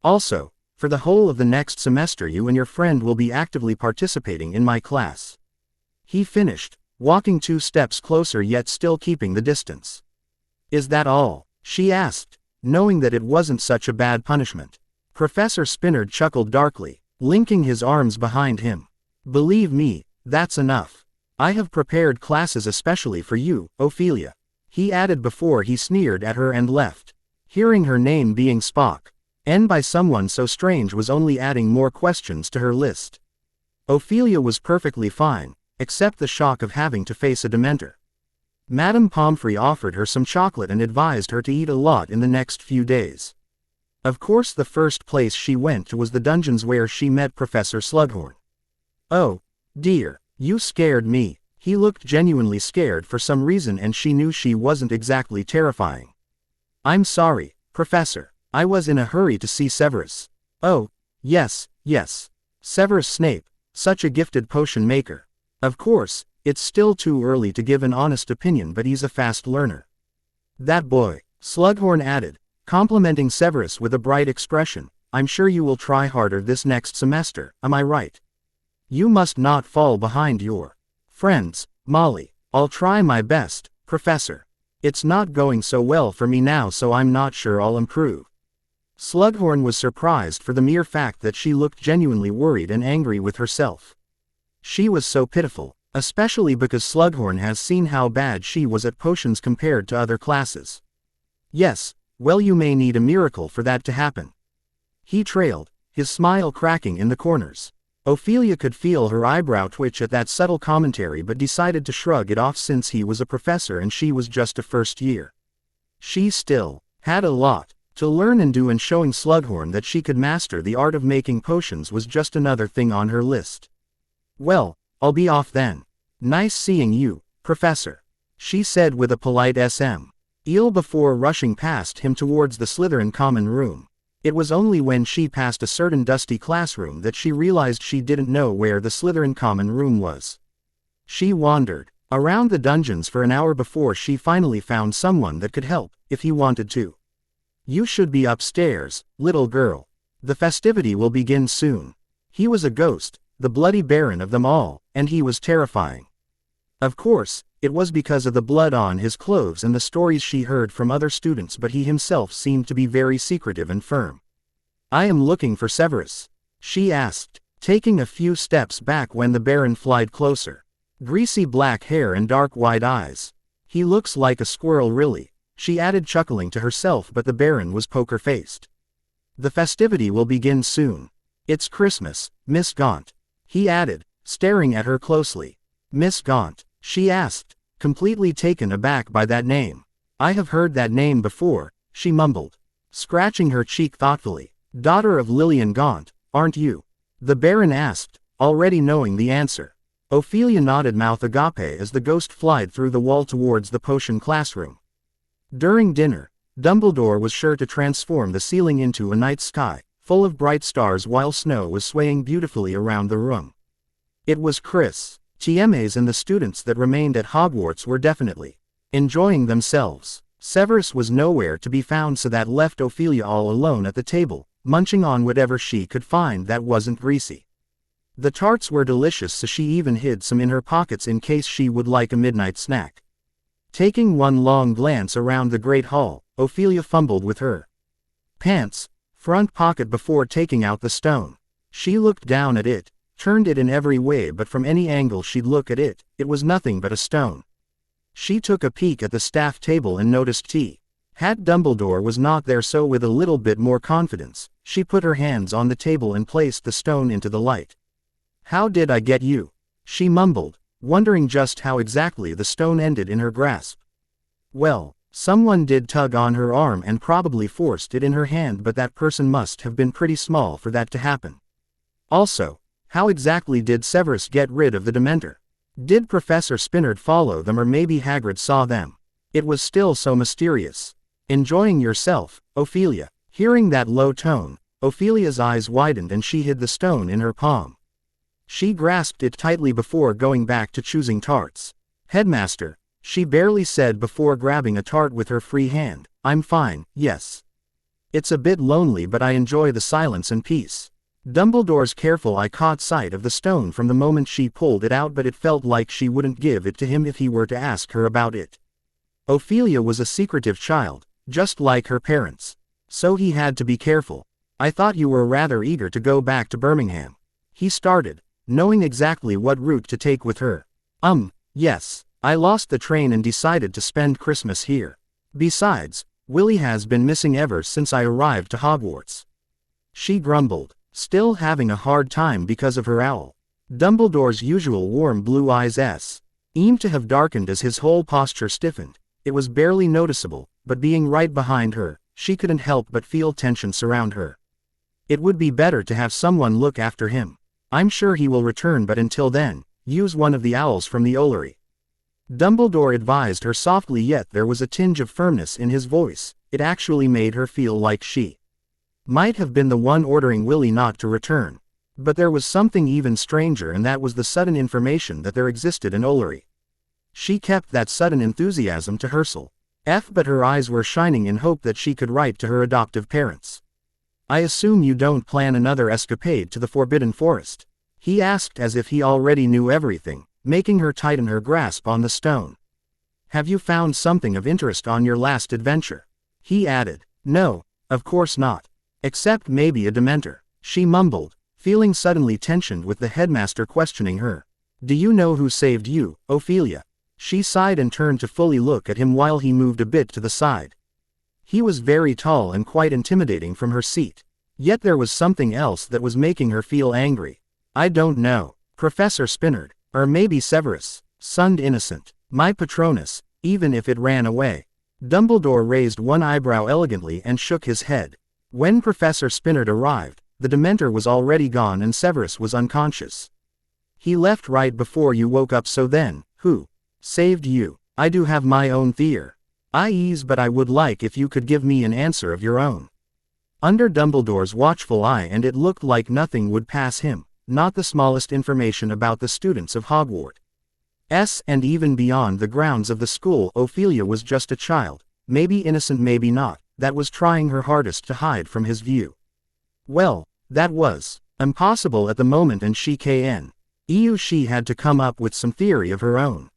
Also, for the whole of the next semester you and your friend will be actively participating in my class." He finished, walking 2 steps closer yet still keeping the distance. "Is that all?" she asked, knowing that it wasn't such a bad punishment. Professor Spinard chuckled darkly, linking his arms behind him. "Believe me, that's enough. I have prepared classes especially for you, Ophelia. He added before he sneered at her and left. Hearing her name being spoken by someone so strange was only adding more questions to her list. Ophelia was perfectly fine, except the shock of having to face a Dementor. Madame Pomfrey offered her some chocolate and advised her to eat a lot in the next few days. Of course the first place she went to was the dungeons where she met Professor Slughorn. Oh, dear, you scared me. He looked genuinely scared for some reason and she knew she wasn't exactly terrifying. I'm sorry, Professor. I was in a hurry to see Severus. Oh, yes. Severus Snape, such a gifted potion maker. Of course, it's still too early to give an honest opinion but he's a fast learner. That boy, Slughorn added, complimenting Severus with a bright expression. I'm sure you will try harder this next semester, am I right? You must not fall behind your friends, Molly. I'll try my best, Professor. It's not going so well for me now so I'm not sure I'll improve. Slughorn was surprised for the mere fact that she looked genuinely worried and angry with herself. She was so pitiful, especially because Slughorn has seen how bad she was at potions compared to other classes. Yes, well you may need a miracle for that to happen. He trailed, his smile cracking in the corners. Ophelia could feel her eyebrow twitch at that subtle commentary but decided to shrug it off since he was a professor and she was just a first year. She still had a lot to learn and do, and showing Slughorn that she could master the art of making potions was just another thing on her list. Well, I'll be off then. Nice seeing you, Professor, she said with a polite smile before rushing past him towards the Slytherin common room. It was only when she passed a certain dusty classroom that she realized she didn't know where the Slytherin common room was. She wandered around the dungeons for an hour before she finally found someone that could help, if he wanted to. You should be upstairs, little girl. The festivity will begin soon. He was a ghost, the bloody baron of them all, and he was terrifying. Of course, it was because of the blood on his clothes and the stories she heard from other students, but he himself seemed to be very secretive and firm. I am looking for Severus, she asked, taking a few steps back when the baron flied closer. Greasy black hair and dark wide eyes. He looks like a squirrel really, she added chuckling to herself, but the baron was poker-faced. The festivity will begin soon. It's Christmas, Miss Gaunt, he added, staring at her closely. Miss Gaunt, she asked, completely taken aback by that name. I have heard that name before, she mumbled, scratching her cheek thoughtfully. Daughter of Lillian Gaunt, aren't you? The baron asked, already knowing the answer. Ophelia nodded mouth agape as the ghost flied through the wall towards the potion classroom. During dinner, Dumbledore was sure to transform the ceiling into a night sky, full of bright stars while snow was swaying beautifully around the room. It was Chris. TMAs and the students that remained at Hogwarts were definitely enjoying themselves. Severus was nowhere to be found, so that left Ophelia all alone at the table, munching on whatever she could find that wasn't greasy. The tarts were delicious, so she even hid some in her pockets in case she would like a midnight snack. Taking one long glance around the great hall, Ophelia fumbled with her pants front pocket before taking out the stone. She looked down at it, turned it in every way, but from any angle she'd look at it, it was nothing but a stone. She took a peek at the staff table and noticed T. Hat Dumbledore was not there, so with a little bit more confidence, she put her hands on the table and placed the stone into the light. How did I get you? She mumbled, wondering just how exactly the stone ended in her grasp. Well, someone did tug on her arm and probably forced it in her hand, but that person must have been pretty small for that to happen. Also, how exactly did Severus get rid of the Dementor? Did Professor Spinard follow them, or maybe Hagrid saw them? It was still so mysterious. Enjoying yourself, Ophelia? Hearing that low tone, Ophelia's eyes widened and she hid the stone in her palm. She grasped it tightly before going back to choosing tarts. Headmaster, she barely said before grabbing a tart with her free hand. I'm fine, yes. It's a bit lonely, but I enjoy the silence and peace. Dumbledore's careful eye caught sight of the stone from the moment she pulled it out, but it felt like she wouldn't give it to him if he were to ask her about it. Ophelia was a secretive child, just like her parents. So he had to be careful. I thought you were rather eager to go back to Birmingham. He started, knowing exactly what route to take with her. Yes. I lost the train and decided to spend Christmas here. Besides, Willie has been missing ever since I arrived to Hogwarts. She grumbled, still having a hard time because of her owl. Dumbledore's usual warm blue eyes seemed to have darkened as his whole posture stiffened. It was barely noticeable, but being right behind her, she couldn't help but feel tension surround her. It would be better to have someone look after him. I'm sure he will return, but until then, use one of the owls from the Ollery. Dumbledore advised her softly, yet there was a tinge of firmness in his voice. It actually made her feel like she might have been the one ordering Willie not to return. But there was something even stranger, and that was the sudden information that there existed an Ollery. She kept that sudden enthusiasm to herself, but her eyes were shining in hope that she could write to her adoptive parents. I assume you don't plan another escapade to the Forbidden Forest? He asked, as if he already knew everything, making her tighten her grasp on the stone. Have you found something of interest on your last adventure? He added. No, of course not. Except maybe a Dementor, she mumbled, feeling suddenly tensioned with the headmaster questioning her. Do you know who saved you, Ophelia? She sighed and turned to fully look at him while he moved a bit to the side. He was very tall and quite intimidating from her seat. Yet there was something else that was making her feel angry. I don't know. Professor Spinard, or maybe Severus, sunned innocent. My Patronus, even if it ran away. Dumbledore raised one eyebrow elegantly and shook his head. When Professor Spinard arrived, the Dementor was already gone and Severus was unconscious. He left right before you woke up, so then, who saved you? I do have my own theories, but I would like if you could give me an answer of your own. Under Dumbledore's watchful eye, and it looked like nothing would pass him, not the smallest information about the students of Hogwarts. And even beyond the grounds of the school, Ophelia was just a child, maybe innocent, maybe not, that was trying her hardest to hide from his view. Well, that was impossible at the moment, and she had to come up with some theory of her own.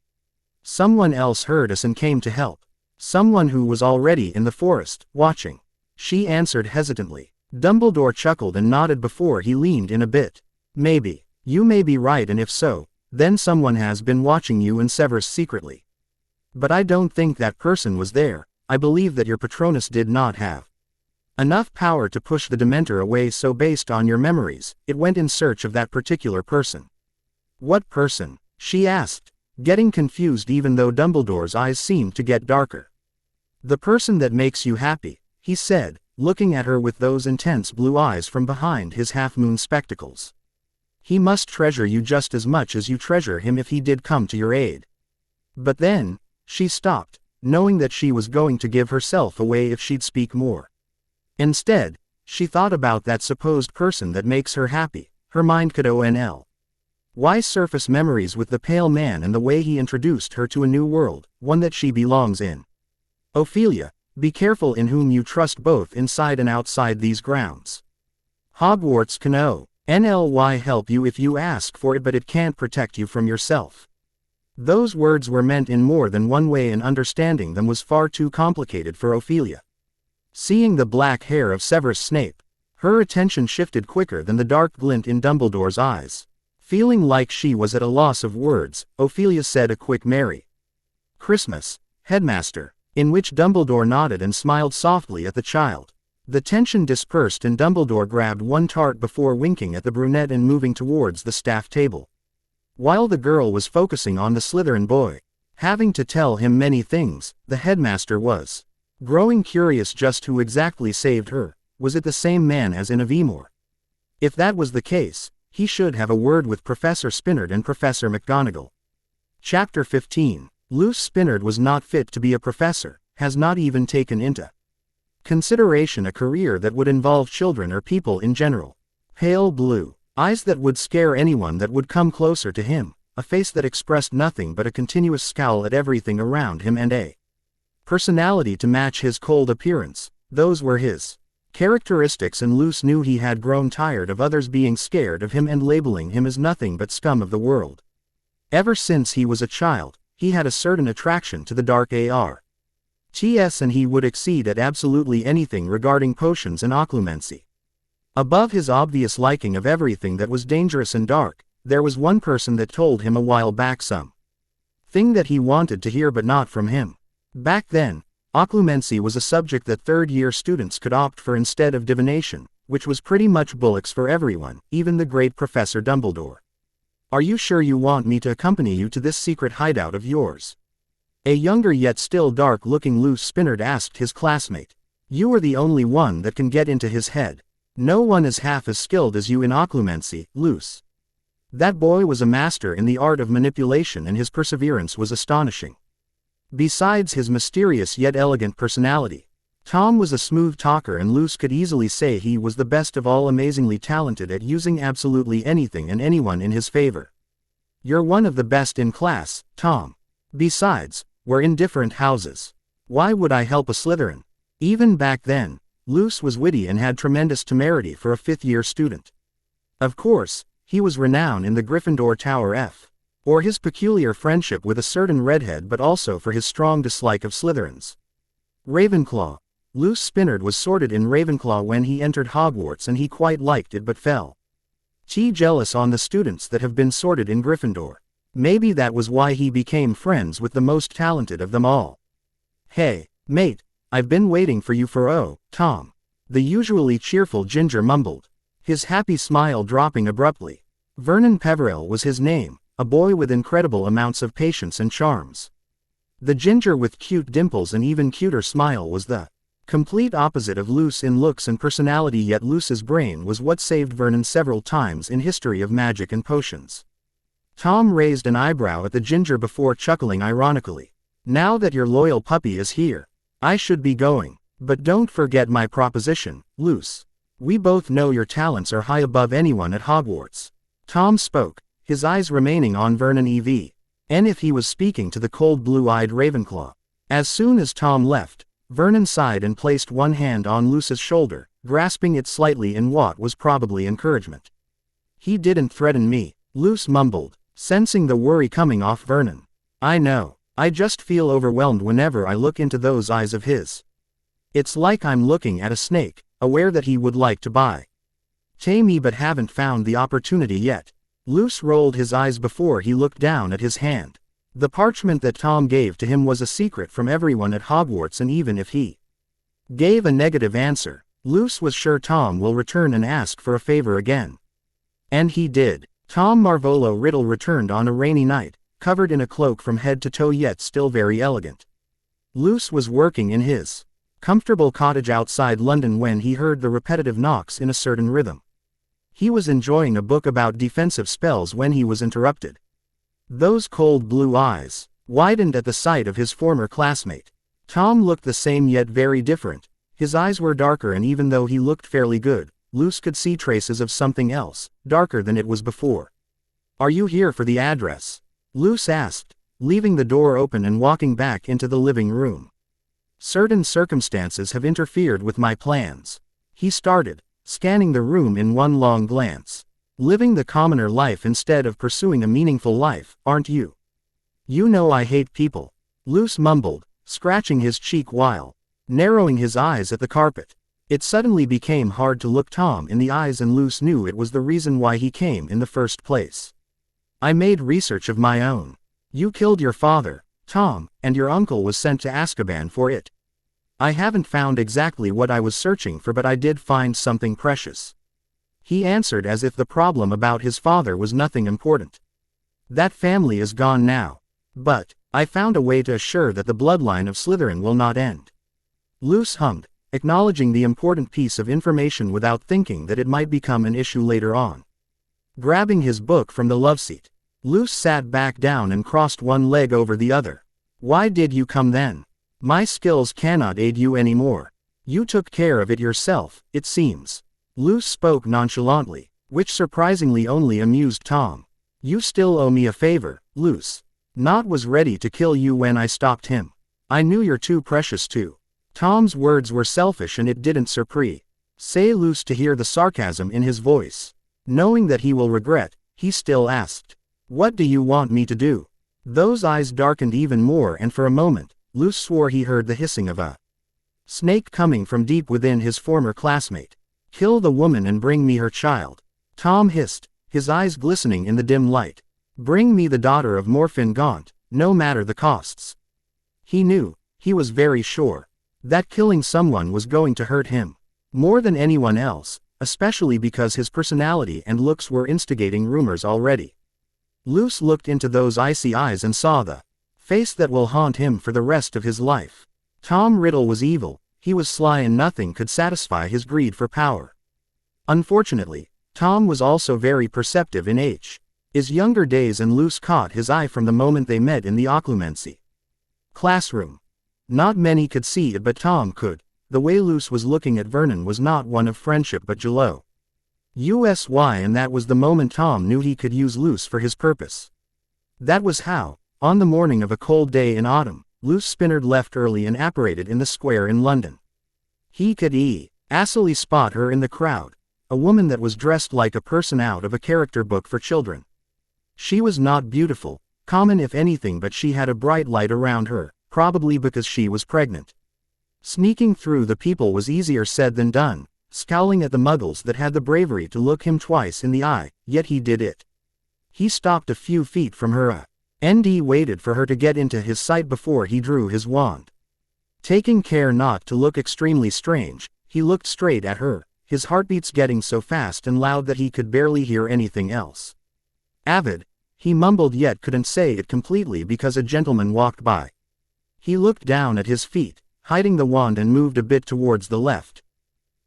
Someone else heard us and came to help. Someone who was already in the forest, watching. She answered hesitantly. Dumbledore chuckled and nodded before he leaned in a bit. Maybe. You may be right, and if so, then someone has been watching you and Severus secretly. But I don't think that person was there. I believe that your Patronus did not have enough power to push the Dementor away, so based on your memories, it went in search of that particular person. What person? She asked, getting confused even though Dumbledore's eyes seemed to get darker. The person that makes you happy, he said, looking at her with those intense blue eyes from behind his half-moon spectacles. He must treasure you just as much as you treasure him if he did come to your aid. But then, she stopped, knowing that she was going to give herself away if she'd speak more. Instead, she thought about that supposed person that makes her happy. Her mind could why surface memories with the pale man and the way he introduced her to a new world, one that she belongs in. Ophelia, be careful in whom you trust, both inside and outside these grounds. Hogwarts can help you if you ask for it, but it can't protect you from yourself. Those words were meant in more than one way, and understanding them was far too complicated for Ophelia. Seeing the black hair of Severus Snape, her attention shifted quicker than the dark glint in Dumbledore's eyes. Feeling like she was at a loss of words, Ophelia said a quick "Merry Christmas, Headmaster," in which Dumbledore nodded and smiled softly at the child. The tension dispersed and Dumbledore grabbed one tart before winking at the brunette and moving towards the staff table. While the girl was focusing on the Slytherin boy, having to tell him many things, the headmaster was growing curious just who exactly saved her. Was it the same man as in Avemore? If that was the case, he should have a word with Professor Spinard and Professor McGonagall. Chapter 15. Luce Spinard was not fit to be a professor, has not even taken into consideration a career that would involve children or people in general. Pale blue eyes that would scare anyone that would come closer to him, a face that expressed nothing but a continuous scowl at everything around him, and a personality to match his cold appearance. Those were his characteristics, and Luce knew he had grown tired of others being scared of him and labeling him as nothing but scum of the world. Ever since he was a child, he had a certain attraction to the dark arts, and he would exceed at absolutely anything regarding potions and occlumency. Above his obvious liking of everything that was dangerous and dark, there was one person that told him a while back some Thing that he wanted to hear but not from him. Back then, occlumency was a subject that third-year students could opt for instead of divination, which was pretty much bullocks for everyone, even the great Professor Dumbledore. Are you sure you want me to accompany you to this secret hideout of yours? A younger yet still dark-looking loose Spinard asked his classmate. You are the only one that can get into his head. No one is half as skilled as you in occlumency, Luce. That boy was a master in the art of manipulation and his perseverance was astonishing. Besides his mysterious yet elegant personality, Tom was a smooth talker and Luce could easily say he was the best of all, amazingly talented at using absolutely anything and anyone in his favor. You're one of the best in class, Tom. Besides, we're in different houses. Why would I help a Slytherin? Even back then, Luce was witty and had tremendous temerity for a fifth-year student. Of course, he was renowned in the Gryffindor Tower for his peculiar friendship with a certain redhead but also for his strong dislike of Slytherins. Ravenclaw. Luce Spinard was sorted in Ravenclaw when he entered Hogwarts and he quite liked it but fell jealous on the students that have been sorted in Gryffindor. Maybe that was why he became friends with the most talented of them all. Hey, mate, I've been waiting for you for Tom. The usually cheerful Ginger mumbled, his happy smile dropping abruptly. Vernon Peverell was his name, a boy with incredible amounts of patience and charms. The Ginger with cute dimples and even cuter smile was the complete opposite of Luce in looks and personality, yet Luce's brain was what saved Vernon several times in history of magic and potions. Tom raised an eyebrow at the Ginger before chuckling ironically. Now that your loyal puppy is here, I should be going. But don't forget my proposition, Luce. We both know your talents are high above anyone at Hogwarts. Tom spoke, his eyes remaining on Vernon and if he was speaking to the cold blue-eyed Ravenclaw. As soon as Tom left, Vernon sighed and placed one hand on Luce's shoulder, grasping it slightly in what was probably encouragement. He didn't threaten me, Luce mumbled, sensing the worry coming off Vernon. I know, I just feel overwhelmed whenever I look into those eyes of his. It's like I'm looking at a snake, aware that he would like to bite me but haven't found the opportunity yet. Luce rolled his eyes before he looked down at his hand. The parchment that Tom gave to him was a secret from everyone at Hogwarts, and even if he gave a negative answer, Luce was sure Tom will return and ask for a favor again. And he did. Tom Marvolo Riddle returned on a rainy night, covered in a cloak from head to toe yet still very elegant. Luce was working in his comfortable cottage outside London when he heard the repetitive knocks in a certain rhythm. He was enjoying a book about defensive spells when he was interrupted. Those cold blue eyes widened at the sight of his former classmate. Tom looked the same yet very different. His eyes were darker, and even though he looked fairly good, Luce could see traces of something else, darker than it was before. Are you here for the address? Luce asked, leaving the door open and walking back into the living room. Certain circumstances have interfered with my plans. He started, scanning the room in one long glance. Living the commoner life instead of pursuing a meaningful life, aren't you? You know I hate people. Luce mumbled, scratching his cheek while narrowing his eyes at the carpet. It suddenly became hard to look Tom in the eyes, and Luce knew it was the reason why he came in the first place. I made research of my own. You killed your father, Tom, and your uncle was sent to Azkaban for it. I haven't found exactly what I was searching for, but I did find something precious. He answered as if the problem about his father was nothing important. That family is gone now. But I found a way to assure that the bloodline of Slytherin will not end. Luce hummed, acknowledging the important piece of information without thinking that it might become an issue later on. Grabbing his book from the loveseat, Luce sat back down and crossed one leg over the other. Why did you come then? My skills cannot aid you anymore. You took care of it yourself, it seems. Luce spoke nonchalantly, which surprisingly only amused Tom. You still owe me a favor, Luce. Nott was ready to kill you when I stopped him. I knew you're too precious to. Tom's words were selfish and it didn't surprise Luce to hear the sarcasm in his voice. Knowing that he will regret, he still asked, what do you want me to do? Those eyes darkened even more, and for a moment, Luce swore he heard the hissing of a snake coming from deep within his former classmate. Kill the woman and bring me her child. Tom hissed, his eyes glistening in the dim light. Bring me the daughter of Morfin Gaunt, no matter the costs. He knew, he was very sure, that killing someone was going to hurt him more than anyone else, especially because his personality and looks were instigating rumors already. Luce looked into those icy eyes and saw the face that will haunt him for the rest of his life. Tom Riddle was evil, he was sly, and nothing could satisfy his greed for power. Unfortunately, Tom was also very perceptive in his younger days, and Luce caught his eye from the moment they met in the occlumency classroom. Not many could see it, but Tom could. The way Luce was looking at Vernon was not one of friendship but jealousy. And that was the moment Tom knew he could use Luce for his purpose. That was how, on the morning of a cold day in autumn, Luce Spinard left early and apparated in the square in London. He could easily spot her in the crowd, a woman that was dressed like a person out of a character book for children. She was not beautiful, common if anything, but she had a bright light around her, probably because she was pregnant. Sneaking through the people was easier said than done, scowling at the muggles that had the bravery to look him twice in the eye, yet he did it. He stopped a few feet from her and waited for her to get into his sight before he drew his wand. Taking care not to look extremely strange, he looked straight at her, his heartbeats getting so fast and loud that he could barely hear anything else. Avid, he mumbled, yet couldn't say it completely because a gentleman walked by. He looked down at his feet, hiding the wand, and moved a bit towards the left.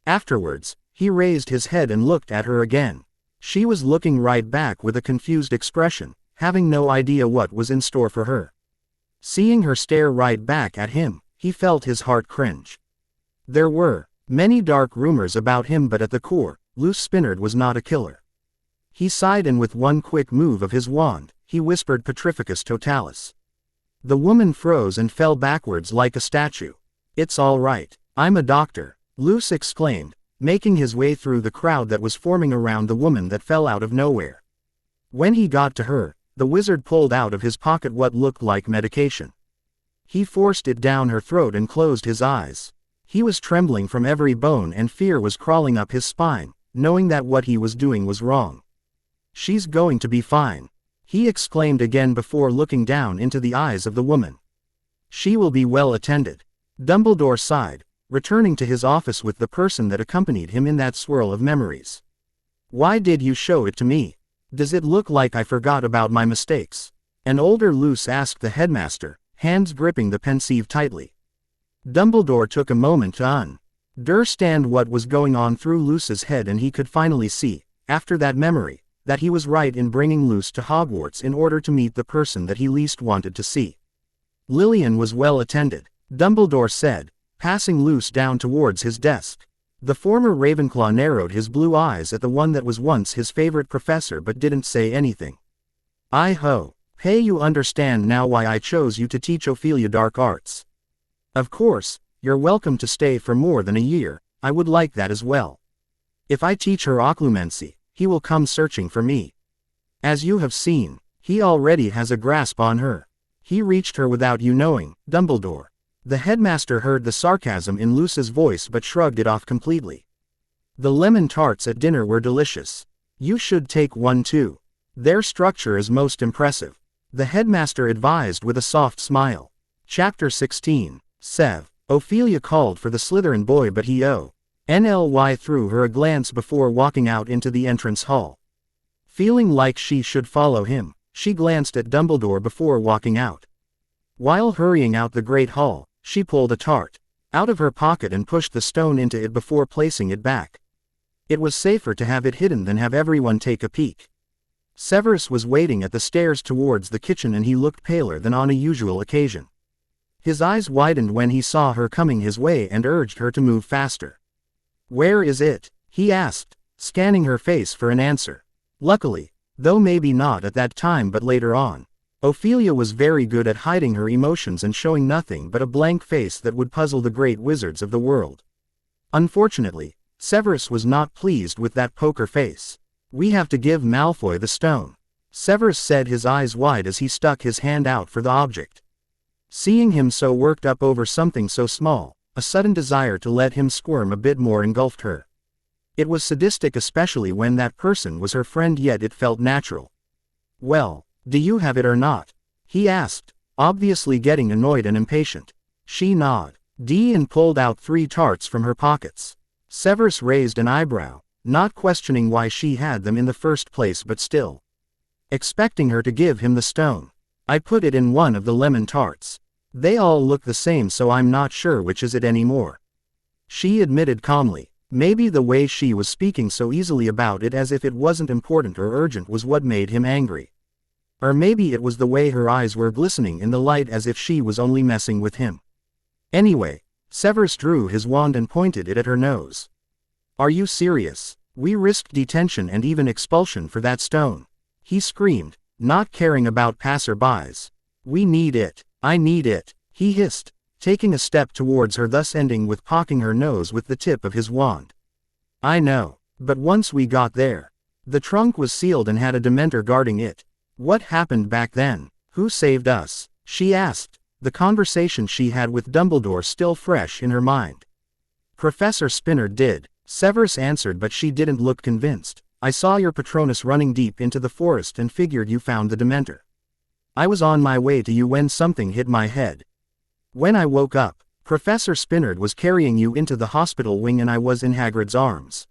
Afterwards, he raised his head and looked at her again. She was looking right back with a confused expression, having no idea what was in store for her. Seeing her stare right back at him, he felt his heart cringe. There were many dark rumors about him, but at the core, Luce Spinard was not a killer. He sighed, and with one quick move of his wand, he whispered Petrificus Totalis. The woman froze and fell backwards like a statue. "It's all right, I'm a doctor," Luce exclaimed, making his way through the crowd that was forming around the woman that fell out of nowhere. When he got to her, the wizard pulled out of his pocket what looked like medication. He forced it down her throat and closed his eyes. He was trembling from every bone, and fear was crawling up his spine, knowing that what he was doing was wrong. "She's going to be fine," he exclaimed again before looking down into the eyes of the woman. "She will be well attended." Dumbledore sighed, returning to his office with the person that accompanied him in that swirl of memories. "Why did you show it to me? Does it look like I forgot about my mistakes?" An older Luce asked the headmaster, hands gripping the pensieve tightly. Dumbledore took a moment to understand what was going on through Luce's head, and he could finally see, after that memory, that he was right in bringing Luce to Hogwarts in order to meet the person that he least wanted to see. Lillian was well attended, Dumbledore said, passing Luce down towards his desk. The former Ravenclaw narrowed his blue eyes at the one that was once his favorite professor but didn't say anything. "Hey, you understand now why I chose you to teach Ophelia dark arts. Of course, you're welcome to stay for more than a year, I would like that as well. If I teach her occlumency, he will come searching for me. As you have seen, he already has a grasp on her. He reached her without you knowing, Dumbledore." The headmaster heard the sarcasm in Luce's voice but shrugged it off completely. "The lemon tarts at dinner were delicious. You should take one too. Their structure is most impressive," the headmaster advised with a soft smile. Chapter 16, Sev. Ophelia called for the Slytherin boy, but he threw her a glance before walking out into the entrance hall. Feeling like she should follow him, she glanced at Dumbledore before walking out. While hurrying out the great hall, she pulled a tart out of her pocket and pushed the stone into it before placing it back. It was safer to have it hidden than have everyone take a peek. Severus was waiting at the stairs towards the kitchen, and he looked paler than on a usual occasion. His eyes widened when he saw her coming his way and urged her to move faster. "Where is it?" he asked, scanning her face for an answer. Luckily, though maybe not at that time but later on, Ophelia was very good at hiding her emotions and showing nothing but a blank face that would puzzle the great wizards of the world. Unfortunately, Severus was not pleased with that poker face. "We have to give Malfoy the stone," Severus said, his eyes wide as he stuck his hand out for the object. Seeing him so worked up over something so small, a sudden desire to let him squirm a bit more engulfed her. It was sadistic, especially when that person was her friend, yet it felt natural. "Well, do you have it or not?" he asked, obviously getting annoyed and impatient. She nodded. Dean pulled out 3 tarts from her pockets. Severus raised an eyebrow, not questioning why she had them in the first place but still expecting her to give him the stone. I put it in one of the lemon tarts. They all look the same, so I'm not sure which is it anymore. She admitted calmly. Maybe the way she was speaking so easily about it as if it wasn't important or urgent was what made him angry. Or maybe it was the way her eyes were glistening in the light as if she was only messing with him. Anyway, Severus drew his wand and pointed it at her nose. Are you serious? We risked detention and even expulsion for that stone. He screamed, not caring about passer-bys. We need it. I need it, he hissed, taking a step towards her, thus ending with pocking her nose with the tip of his wand. I know, but once we got there, the trunk was sealed and had a Dementor guarding it. What happened back then? Who saved us? She asked, the conversation she had with Dumbledore still fresh in her mind. Professor Spinard did, Severus answered, but she didn't look convinced. I saw your Patronus running deep into the forest and figured you found the Dementor. I was on my way to you when something hit my head. When I woke up, Professor Spinard was carrying you into the hospital wing and I was in Hagrid's arms.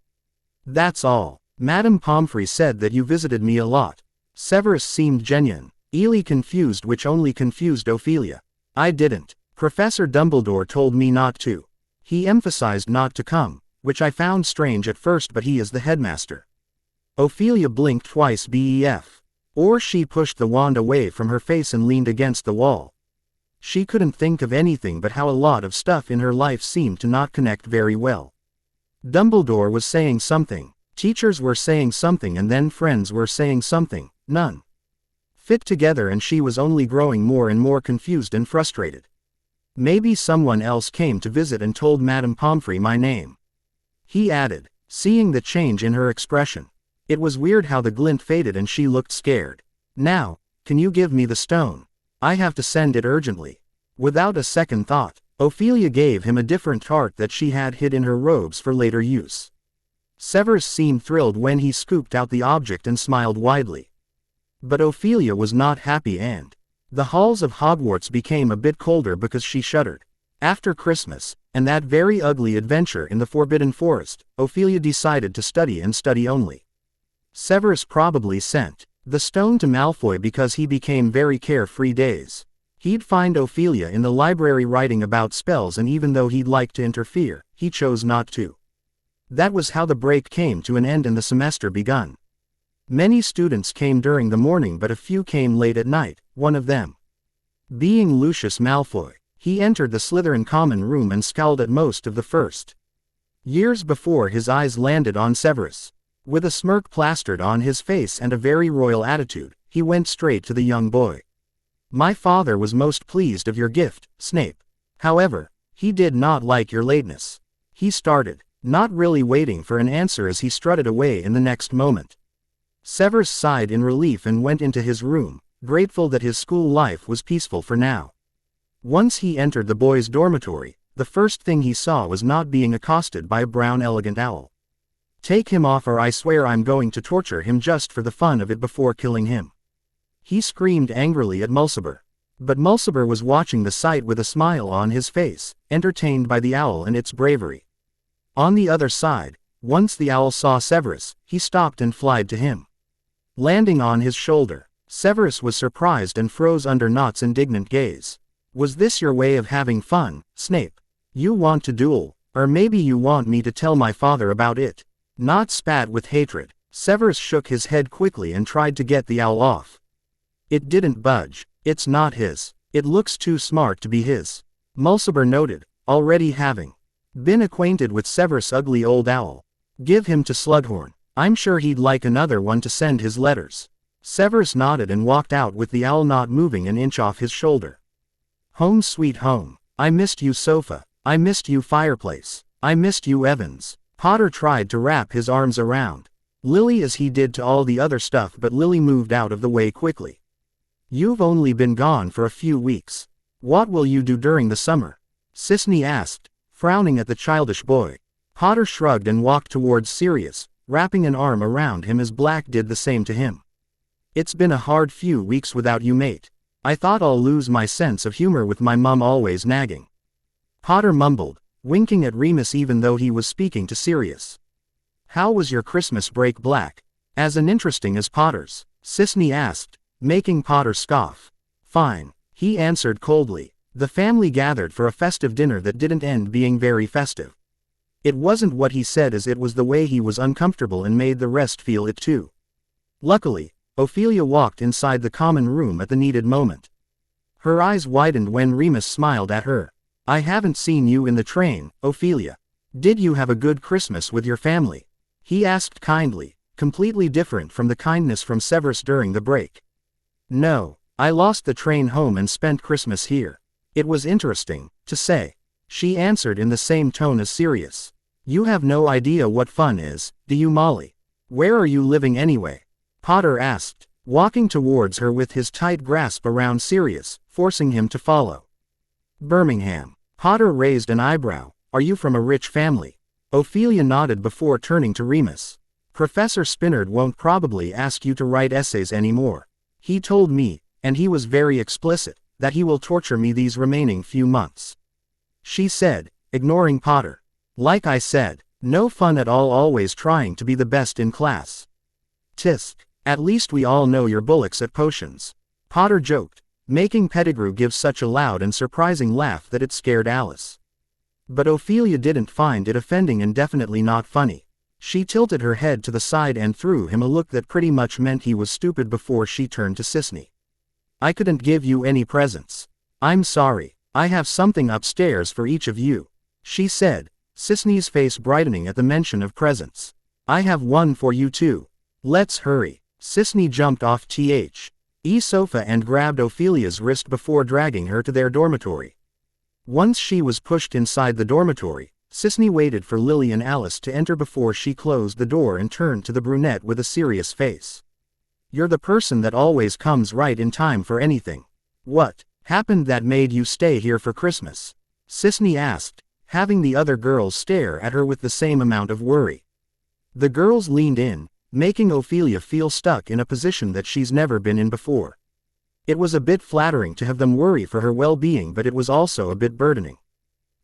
That's all. Madame Pomfrey said that you visited me a lot. Severus seemed genuine, confused, which only confused Ophelia. I didn't. Professor Dumbledore told me not to. He emphasized not to come, which I found strange at first, but he is the headmaster. Ophelia blinked twice. Bef. Or she pushed the wand away from her face and leaned against the wall. She couldn't think of anything but how a lot of stuff in her life seemed to not connect very well. Dumbledore was saying something, teachers were saying something, and then friends were saying something. None fit together, and she was only growing more and more confused and frustrated. Maybe someone else came to visit and told Madame Pomfrey my name. He added, seeing the change in her expression. It was weird how the glint faded and she looked scared. Now, can you give me the stone? I have to send it urgently. Without a second thought, Ophelia gave him a different tart that she had hid in her robes for later use. Severus seemed thrilled when he scooped out the object and smiled widely. But Ophelia was not happy, and the halls of Hogwarts became a bit colder because she shuddered. After Christmas, and that very ugly adventure in the Forbidden Forest, Ophelia decided to study and study only. Severus probably sent the stone to Malfoy because he became very carefree days. He'd find Ophelia in the library writing about spells, and even though he'd like to interfere, he chose not to. That was how the break came to an end and the semester begun. Many students came during the morning, but a few came late at night, one of them being Lucius Malfoy. He entered the Slytherin common room and scowled at most of the first years before his eyes landed on Severus. With a smirk plastered on his face and a very royal attitude, he went straight to the young boy. My father was most pleased of your gift, Snape. However, he did not like your lateness. He started, not really waiting for an answer as he strutted away in the next moment. Severus sighed in relief and went into his room, grateful that his school life was peaceful for now. Once he entered the boys' dormitory, the first thing he saw was not being accosted by a brown elegant owl. Take him off, or I swear I'm going to torture him just for the fun of it before killing him. He screamed angrily at Mulciber. But Mulciber was watching the sight with a smile on his face, entertained by the owl and its bravery. On the other side, once the owl saw Severus, he stopped and flied to him. Landing on his shoulder, Severus was surprised and froze under Nott's indignant gaze. Was this your way of having fun, Snape? You want to duel, or maybe you want me to tell my father about it? Nott spat with hatred. Severus shook his head quickly and tried to get the owl off. It didn't budge. It's not his. It looks too smart to be his. Mulciber noted, already having been acquainted with Severus' ugly old owl. Give him to Slughorn. I'm sure he'd like another one to send his letters. Severus nodded and walked out with the owl not moving an inch off his shoulder. Home sweet home. I missed you, sofa. I missed you, fireplace. I missed you, Evans. Potter tried to wrap his arms around Lily as he did to all the other stuff, but Lily moved out of the way quickly. You've only been gone for a few weeks. What will you do during the summer? Sisney asked, frowning at the childish boy. Potter shrugged and walked towards Sirius, wrapping an arm around him as Black did the same to him. It's been a hard few weeks without you, mate. I thought I'll lose my sense of humor with my mum always nagging. Potter mumbled, winking at Remus even though he was speaking to Sirius. How was your Christmas break, Black? As uninteresting as Potter's, Sisney asked, making Potter scoff. Fine, he answered coldly. The family gathered for a festive dinner that didn't end being very festive. It wasn't what he said as it was the way he was uncomfortable and made the rest feel it too. Luckily, Ophelia walked inside the common room at the needed moment. Her eyes widened when Remus smiled at her. I haven't seen you in the train, Ophelia. Did you have a good Christmas with your family? He asked kindly, completely different from the kindness from Severus during the break. No, I lost the train home and spent Christmas here. It was interesting, to say. She answered in the same tone as Sirius. You have no idea what fun is, do you, Molly? Where are you living anyway? Potter asked, walking towards her with his tight grasp around Sirius, forcing him to follow. Birmingham. Potter raised an eyebrow. Are you from a rich family? Ophelia nodded before turning to Remus. Professor Spinard won't probably ask you to write essays anymore. He told me, and he was very explicit, that he will torture me these remaining few months. She said, ignoring Potter. Like I said, no fun at all always trying to be the best in class. Tisk. At least we all know you're bullocks at potions. Potter joked, making Pettigrew give such a loud and surprising laugh that it scared Alice. But Ophelia didn't find it offending and definitely not funny. She tilted her head to the side and threw him a look that pretty much meant he was stupid before she turned to Sisney. I couldn't give you any presents. I'm sorry, I have something upstairs for each of you, she said, Sisney's face brightening at the mention of presents. I have one for you too. Let's hurry. Sisney jumped off the sofa and grabbed Ophelia's wrist before dragging her to their dormitory. Once she was pushed inside the dormitory, Sisney waited for Lily and Alice to enter before she closed the door and turned to the brunette with a serious face. You're the person that always comes right in time for anything. What happened that made you stay here for Christmas? Sisney asked, having the other girls stare at her with the same amount of worry. The girls leaned in, making Ophelia feel stuck in a position that she's never been in before. It was a bit flattering to have them worry for her well-being, but it was also a bit burdening.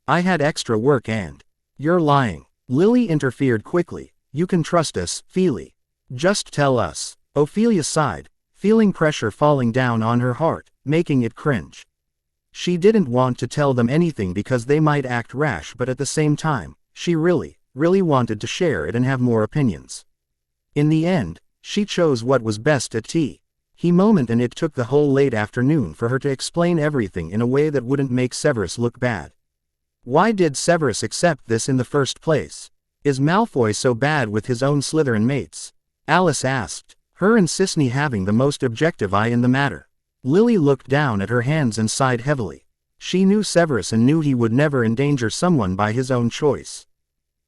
I had extra work and... You're lying. Lily interfered quickly. You can trust us, Feely. Just tell us. Ophelia sighed, feeling pressure falling down on her heart, making it cringe. She didn't want to tell them anything because they might act rash, but at the same time, she really wanted to share it and have more opinions. In the end, she chose what was best at tea. He moment, and it took the whole late afternoon for her to explain everything in a way that wouldn't make Severus look bad. Why did Severus accept this in the first place? Is Malfoy so bad with his own Slytherin mates? Alice asked, her and Sisney having the most objective eye in the matter. Lily looked down at her hands and sighed heavily. She knew Severus and knew he would never endanger someone by his own choice.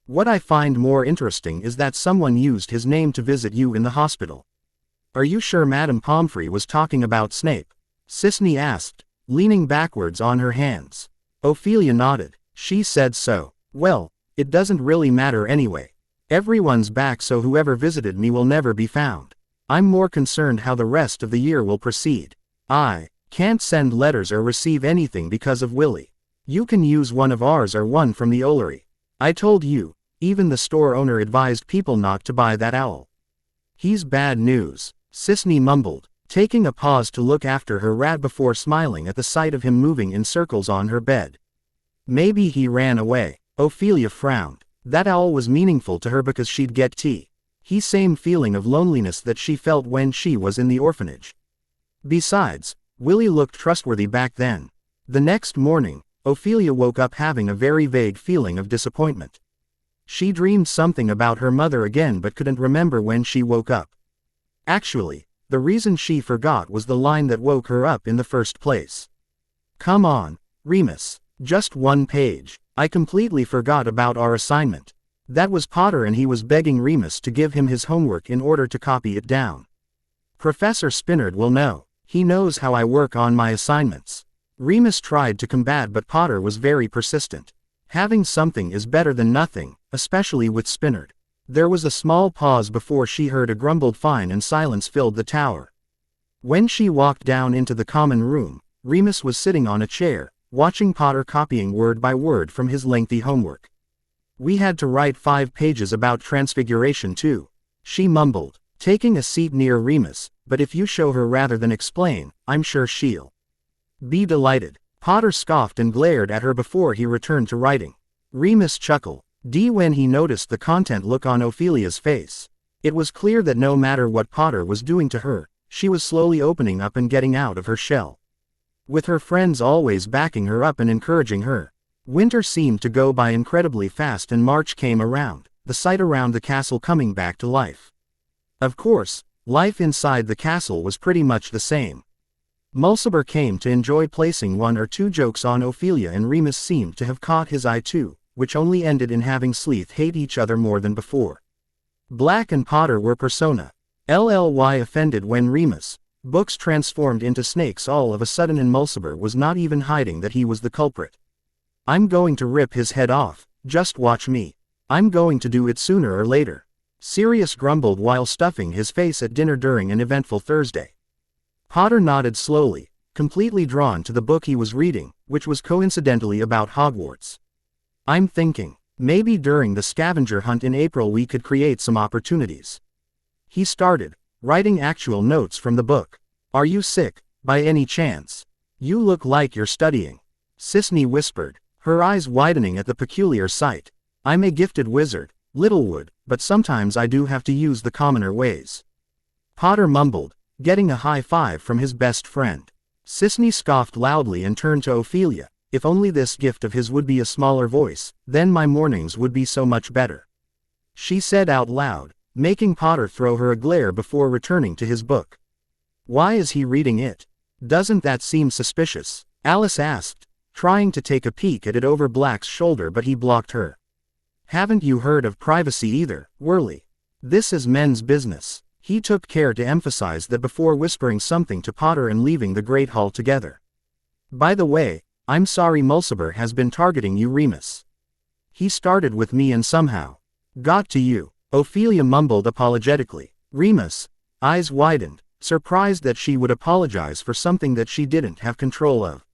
What I find more interesting is that someone used his name to visit you in the hospital. Are you sure Madame Pomfrey was talking about Snape? Sisney asked, leaning backwards on her hands. Ophelia nodded. She said so. Well, it doesn't really matter anyway. Everyone's back, so whoever visited me will never be found. I'm more concerned how the rest of the year will proceed. I can't send letters or receive anything because of Willie. You can use one of ours or one from the Ollery. I told you, even the store owner advised people not to buy that owl. He's bad news, Sisney mumbled, taking a pause to look after her rat before smiling at the sight of him moving in circles on her bed. Maybe he ran away. Ophelia frowned. That owl was meaningful to her because she'd get tea. He same feeling of loneliness that she felt when she was in the orphanage. Besides, Willie looked trustworthy back then. The next morning, Ophelia woke up having a very vague feeling of disappointment. She dreamed something about her mother again but couldn't remember when she woke up. Actually, the reason she forgot was the line that woke her up in the first place. Come on, Remus, just one page. I completely forgot about our assignment. That was Potter, and he was begging Remus to give him his homework in order to copy it down. Professor Spinard will know. He knows how I work on my assignments. Remus tried to combat, but Potter was very persistent. Having something is better than nothing, especially with Spinard. There was a small pause before she heard a grumbled fine and silence filled the tower. When she walked down into the common room, Remus was sitting on a chair, watching Potter copying word by word from his lengthy homework. "We had to write 5 pages about transfiguration too," she mumbled, taking a seat near Remus, "but if you show her rather than explain, I'm sure she'll be delighted." Potter scoffed and glared at her before he returned to writing. Remus chuckled when he noticed the content look on Ophelia's face. It was clear that no matter what Potter was doing to her, she was slowly opening up and getting out of her shell. With her friends always backing her up and encouraging her. Winter seemed to go by incredibly fast and March came around, the site around the castle coming back to life. Of course, life inside the castle was pretty much the same. Mulciber came to enjoy placing 1 or 2 jokes on Ophelia and Remus seemed to have caught his eye too, which only ended in having Sleeth hate each other more than before. Black and Potter were persona. LLY offended when Remus, books transformed into snakes all of a sudden and Mulciber was not even hiding that he was the culprit. "I'm going to rip his head off, just watch me. I'm going to do it sooner or later," Sirius grumbled while stuffing his face at dinner during an eventful Thursday. Potter nodded slowly, completely drawn to the book he was reading, which was coincidentally about Hogwarts. "I'm thinking, maybe during the scavenger hunt in April we could create some opportunities." He started, writing actual notes from the book. "Are you sick, by any chance? You look like you're studying," Sisney whispered, her eyes widening at the peculiar sight. "I'm a gifted wizard, Littlewood, but sometimes I do have to use the commoner ways," Potter mumbled, getting a high five from his best friend. Sisney scoffed loudly and turned to Ophelia. "If only this gift of his would be a smaller voice, then my mornings would be so much better," she said out loud, making Potter throw her a glare before returning to his book. "Why is he reading it? Doesn't that seem suspicious?" Alice asked, trying to take a peek at it over Black's shoulder but he blocked her. "Haven't you heard of privacy either, Whirly? This is men's business." He took care to emphasize that before whispering something to Potter and leaving the Great Hall together. "By the way, I'm sorry Mulciber has been targeting you, Remus. He started with me and somehow got to you," Ophelia mumbled apologetically. Remus' eyes widened, surprised that she would apologize for something that she didn't have control of.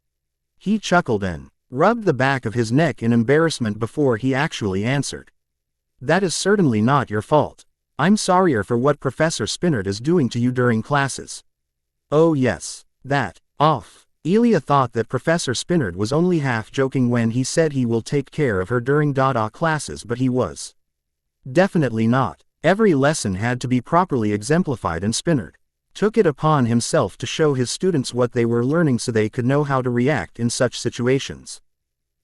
He chuckled and rubbed the back of his neck in embarrassment before he actually answered. "That is certainly not your fault. I'm sorrier for what Professor Spinard is doing to you during classes." "Oh yes, that, off." Elia thought that Professor Spinard was only half joking when he said he will take care of her during Dada classes, but he was definitely not. Every lesson had to be properly exemplified and Spinard took it upon himself to show his students what they were learning so they could know how to react in such situations.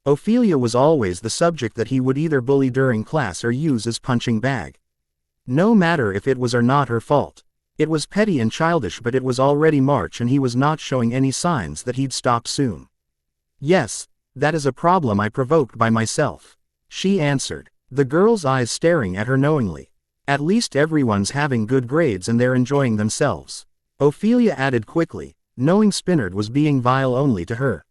Ophelia was always the subject that he would either bully during class or use as punching bag. No matter if it was or not her fault. It was petty and childish, but it was already March and he was not showing any signs that he'd stop soon. "Yes, that is a problem I provoked by myself," she answered, the girl's eyes staring at her knowingly. "At least everyone's having good grades and they're enjoying themselves," Ophelia added quickly, knowing Spinard was being vile only to her.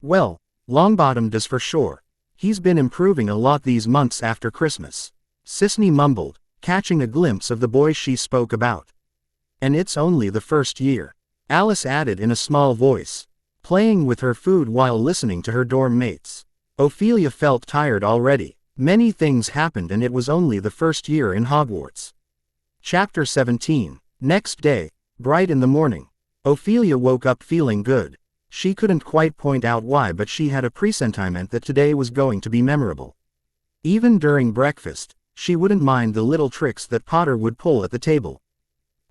"Well, Longbottom does for sure. He's been improving a lot these months after Christmas," Sisney mumbled, catching a glimpse of the boy she spoke about. "And it's only the first year," Alice added in a small voice, playing with her food while listening to her dorm mates. Ophelia felt tired already. Many things happened and it was only the first year in Hogwarts. Chapter 17. Next day, bright in the morning, Ophelia woke up feeling good. She couldn't quite point out why, but she had a presentiment that today was going to be memorable. Even during breakfast, she wouldn't mind the little tricks that Potter would pull at the table,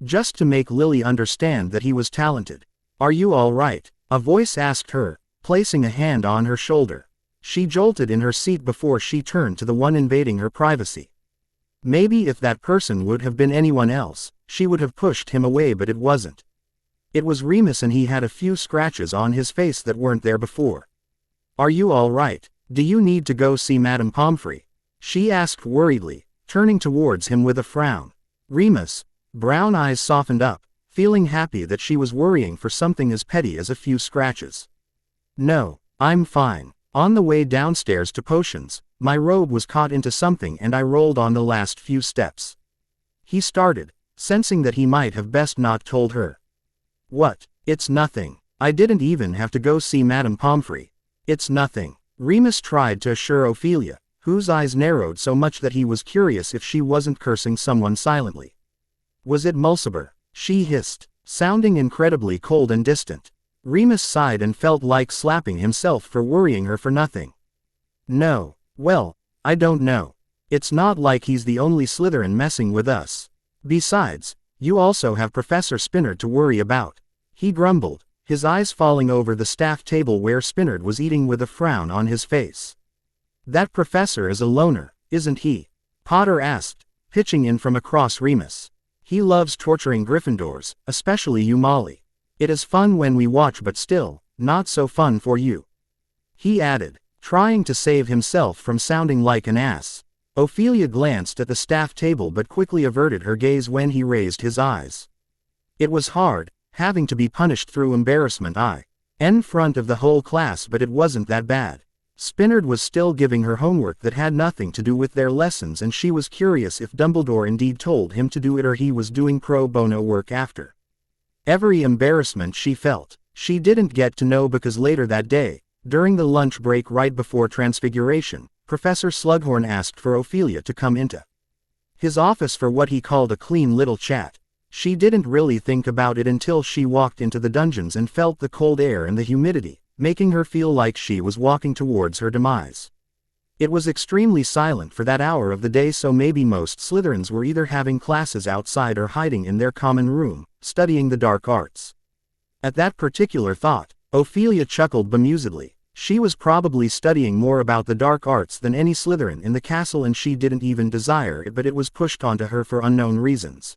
just to make Lily understand that he was talented. "Are you all right?" a voice asked her, placing a hand on her shoulder. She jolted in her seat before she turned to the one invading her privacy. Maybe if that person would have been anyone else, she would have pushed him away, but it wasn't. It was Remus and he had a few scratches on his face that weren't there before. "Are you all right? Do you need to go see Madame Pomfrey?" she asked worriedly, turning towards him with a frown. Remus' brown eyes softened up, feeling happy that she was worrying for something as petty as a few scratches. "No, I'm fine. On the way downstairs to potions, my robe was caught into something and I rolled on the last few steps." He started, sensing that he might have best not told her. What? It's nothing. I didn't even have to go see Madame Pomfrey. It's nothing. Remus tried to assure Ophelia, whose eyes narrowed so much that he was curious if she wasn't cursing someone silently. Was it Mulciber? She hissed, sounding incredibly cold and distant. Remus sighed and felt like slapping himself for worrying her for nothing. No. Well, I don't know. It's not like he's the only Slytherin messing with us. Besides, you also have Professor Spinard to worry about. He grumbled, his eyes falling over the staff table where Spinard was eating with a frown on his face. That professor is a loner, isn't he? Potter asked, pitching in from across Remus. He loves torturing Gryffindors, especially you, Molly. It is fun when we watch, but still, not so fun for you. He added, trying to save himself from sounding like an ass. Ophelia glanced at the staff table but quickly averted her gaze when he raised his eyes. It was hard, having to be punished through embarrassment in front of the whole class, but it wasn't that bad. Spinard was still giving her homework that had nothing to do with their lessons, and she was curious if Dumbledore indeed told him to do it or he was doing pro bono work after. Every embarrassment she felt, she didn't get to know because later that day, during the lunch break right before Transfiguration, Professor Slughorn asked for Ophelia to come into his office for what he called a clean little chat. She didn't really think about it until she walked into the dungeons and felt the cold air and the humidity, making her feel like she was walking towards her demise. It was extremely silent for that hour of the day, so maybe most Slytherins were either having classes outside or hiding in their common room, studying the dark arts. At that particular thought, Ophelia chuckled bemusedly. She was probably studying more about the dark arts than any Slytherin in the castle, and she didn't even desire it, but it was pushed onto her for unknown reasons.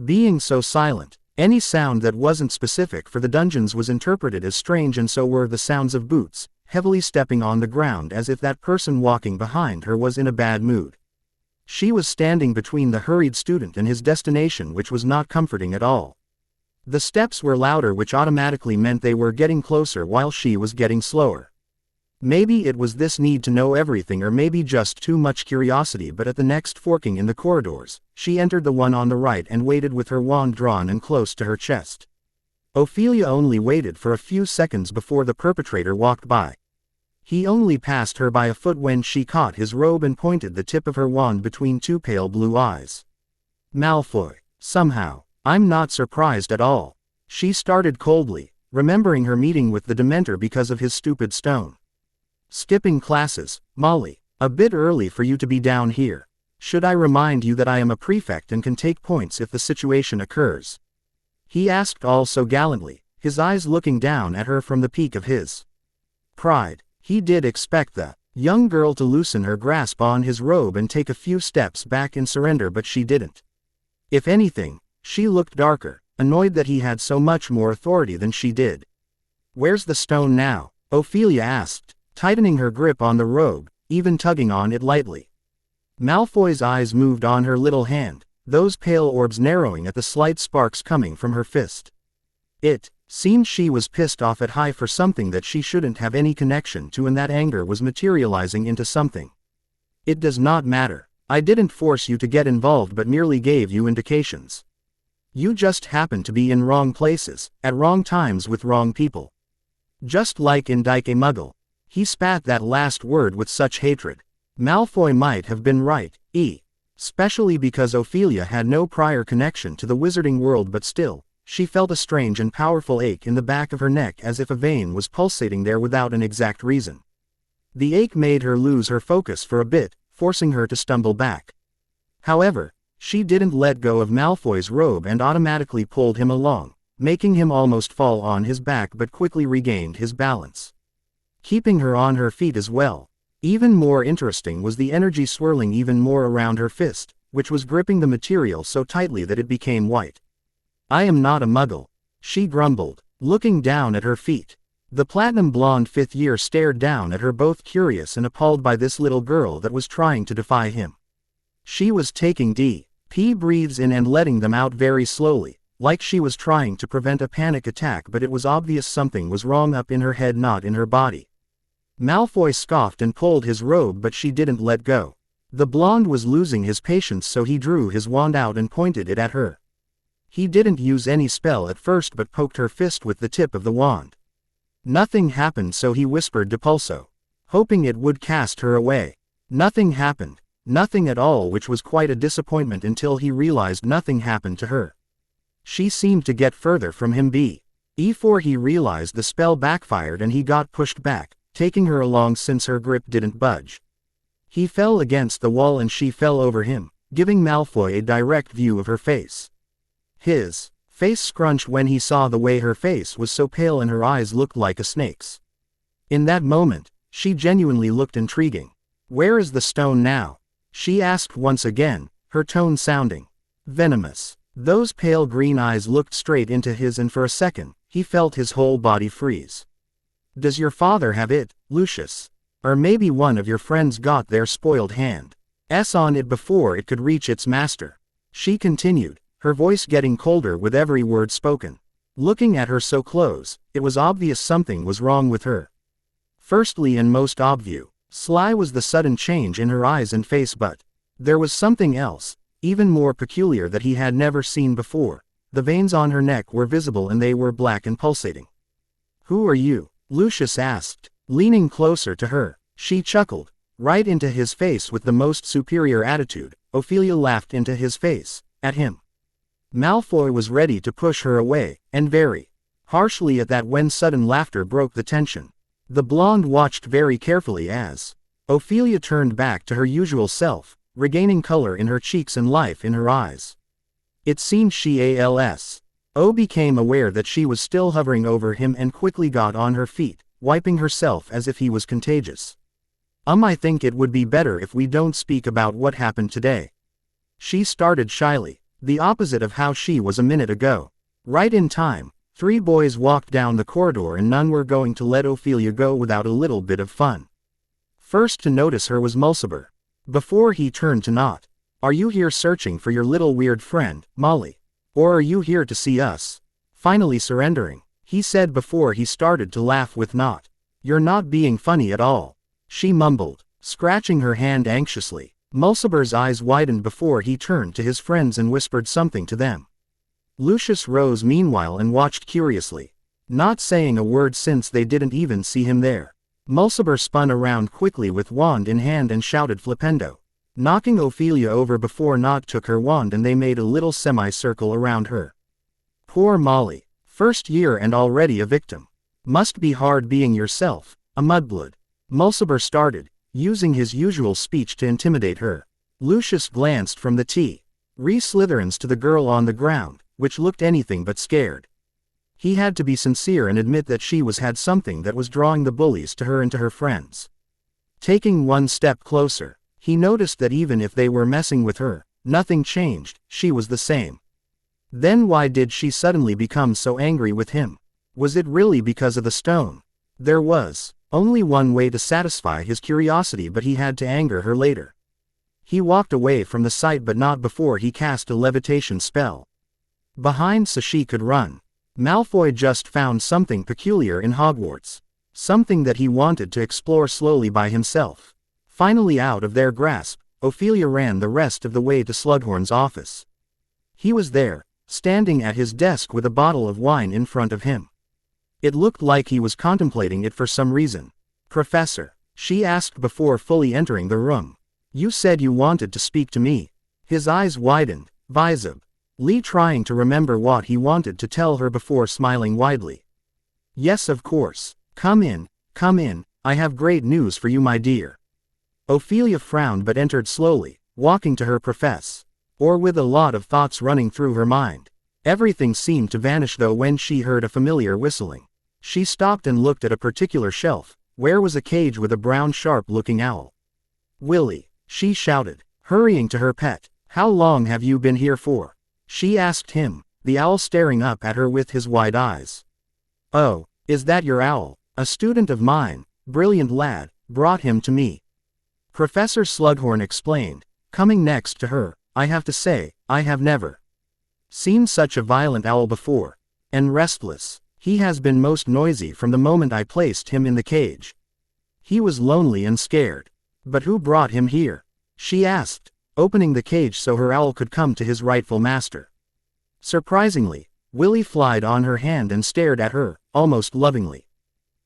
Being so silent, any sound that wasn't specific for the dungeons was interpreted as strange, and so were the sounds of boots, heavily stepping on the ground as if that person walking behind her was in a bad mood. She was standing between the hurried student and his destination, which was not comforting at all. The steps were louder, which automatically meant they were getting closer while she was getting slower. Maybe it was this need to know everything, or maybe just too much curiosity, but at the next forking in the corridors, she entered the one on the right and waited with her wand drawn and close to her chest. Ophelia only waited for a few seconds before the perpetrator walked by. He only passed her by a foot when she caught his robe and pointed the tip of her wand between two pale blue eyes. Malfoy. Somehow, I'm not surprised at all. She started coldly, remembering her meeting with the Dementor because of his stupid stone. Skipping classes, Molly. A bit early for you to be down here. Should I remind you that I am a prefect and can take points if the situation occurs? He asked all so gallantly, his eyes looking down at her from the peak of his pride. He did expect the young girl to loosen her grasp on his robe and take a few steps back in surrender, but she didn't. If anything, she looked darker, annoyed that he had so much more authority than she did. Where's the stone now? Ophelia asked, tightening her grip on the robe, even tugging on it lightly. Malfoy's eyes moved on her little hand, those pale orbs narrowing at the slight sparks coming from her fist. It seemed she was pissed off at High for something that she shouldn't have any connection to, and that anger was materializing into something. It does not matter. I didn't force you to get involved but merely gave you indications. You just happened to be in wrong places, at wrong times with wrong people. Just like in Dike Muggle. He spat that last word with such hatred. Malfoy might have been right, especially because Ophelia had no prior connection to the wizarding world, but still, she felt a strange and powerful ache in the back of her neck, as if a vein was pulsating there without an exact reason. The ache made her lose her focus for a bit, forcing her to stumble back. However, she didn't let go of Malfoy's robe and automatically pulled him along, making him almost fall on his back, but quickly regained his balance, keeping her on her feet as well. Even more interesting was the energy swirling even more around her fist, which was gripping the material so tightly that it became white. I am not a muggle, she grumbled, looking down at her feet. The platinum blonde fifth year stared down at her, both curious and appalled by this little girl that was trying to defy him. She was taking deep breaths in and letting them out very slowly, like she was trying to prevent a panic attack, but it was obvious something was wrong up in her head, not in her body. Malfoy scoffed and pulled his robe, but she didn't let go. The blonde was losing his patience, so he drew his wand out and pointed it at her. He didn't use any spell at first but poked her fist with the tip of the wand. Nothing happened, so he whispered to Pulso, hoping it would cast her away. Nothing happened. Nothing at all, which was quite a disappointment until he realized nothing happened to her. She seemed to get further from him. Before he realized the spell backfired and he got pushed back, taking her along since her grip didn't budge. He fell against the wall and she fell over him, giving Malfoy a direct view of her face. His face scrunched when he saw the way her face was so pale and her eyes looked like a snake's. In that moment, she genuinely looked intriguing. "Where is the stone now?" she asked once again, her tone sounding venomous. Those pale green eyes looked straight into his and for a second, he felt his whole body freeze. "Does your father have it, Lucius? Or maybe one of your friends got their spoiled hands on it before it could reach its master?" she continued, her voice getting colder with every word spoken. Looking at her so close, it was obvious something was wrong with her. Firstly and most obvious, sly was the sudden change in her eyes and face, but there was something else, even more peculiar, that he had never seen before. The veins on her neck were visible and they were black and pulsating. "Who are you?" Lucius asked, leaning closer to her. She chuckled, right into his face with the most superior attitude. Ophelia laughed into his face, at him. Malfoy was ready to push her away, and very harshly at that, when sudden laughter broke the tension. The blonde watched very carefully as Ophelia turned back to her usual self, regaining color in her cheeks and life in her eyes. It seemed became aware that she was still hovering over him and quickly got on her feet, wiping herself as if he was contagious. I think it would be better if we don't speak about what happened today." She started shyly, the opposite of how she was a minute ago. Right in time, 3 boys walked down the corridor and none were going to let Ophelia go without a little bit of fun. First to notice her was Mulciber. Before he turned to Nott. "Are you here searching for your little weird friend, Molly? Or are you here to see us finally surrendering?" he said before he started to laugh with Nott. "You're not being funny at all," she mumbled, scratching her hand anxiously. Mulciber's eyes widened before he turned to his friends and whispered something to them. Lucius rose meanwhile and watched curiously, not saying a word since they didn't even see him there. Mulciber spun around quickly with wand in hand and shouted "Flipendo," knocking Ophelia over before Nott took her wand and they made a little semicircle around her. Poor Molly. First year and already a victim. Must be hard being yourself, a mudblood. Mulciber started, using his usual speech to intimidate her. Lucius glanced from the Slytherins to the girl on the ground, which looked anything but scared. He had to be sincere and admit that she had something that was drawing the bullies to her and to her friends. Taking one step closer, he noticed that even if they were messing with her, nothing changed, she was the same. Then why did she suddenly become so angry with him? Was it really because of the stone? There was only one way to satisfy his curiosity, but he had to anger her later. He walked away from the sight, but not before he cast a levitation spell behind so she could run. Malfoy just found something peculiar in Hogwarts. Something that he wanted to explore slowly by himself. Finally out of their grasp, Ophelia ran the rest of the way to Slughorn's office. He was there, standing at his desk with a bottle of wine in front of him. It looked like he was contemplating it for some reason. "Professor," she asked before fully entering the room. "You said you wanted to speak to me." His eyes widened, visibly trying to remember what he wanted to tell her before smiling widely. "Yes, of course. Come in, I have great news for you, my dear." Ophelia frowned but entered slowly, walking to her professor with a lot of thoughts running through her mind. Everything seemed to vanish though when she heard a familiar whistling. She stopped and looked at a particular shelf, where was a cage with a brown sharp-looking owl. "Willie," she shouted, hurrying to her pet. "How long have you been here for?" she asked him, the owl staring up at her with his wide eyes. "Oh, is that your owl? A student of mine, brilliant lad, brought him to me," Professor Slughorn explained, coming next to her. "I have to say, I have never seen such a violent owl before. And restless. He has been most noisy from the moment I placed him in the cage. He was lonely and scared." "But who brought him here?" she asked, opening the cage so her owl could come to his rightful master. Surprisingly, Willie flied on her hand and stared at her, almost lovingly.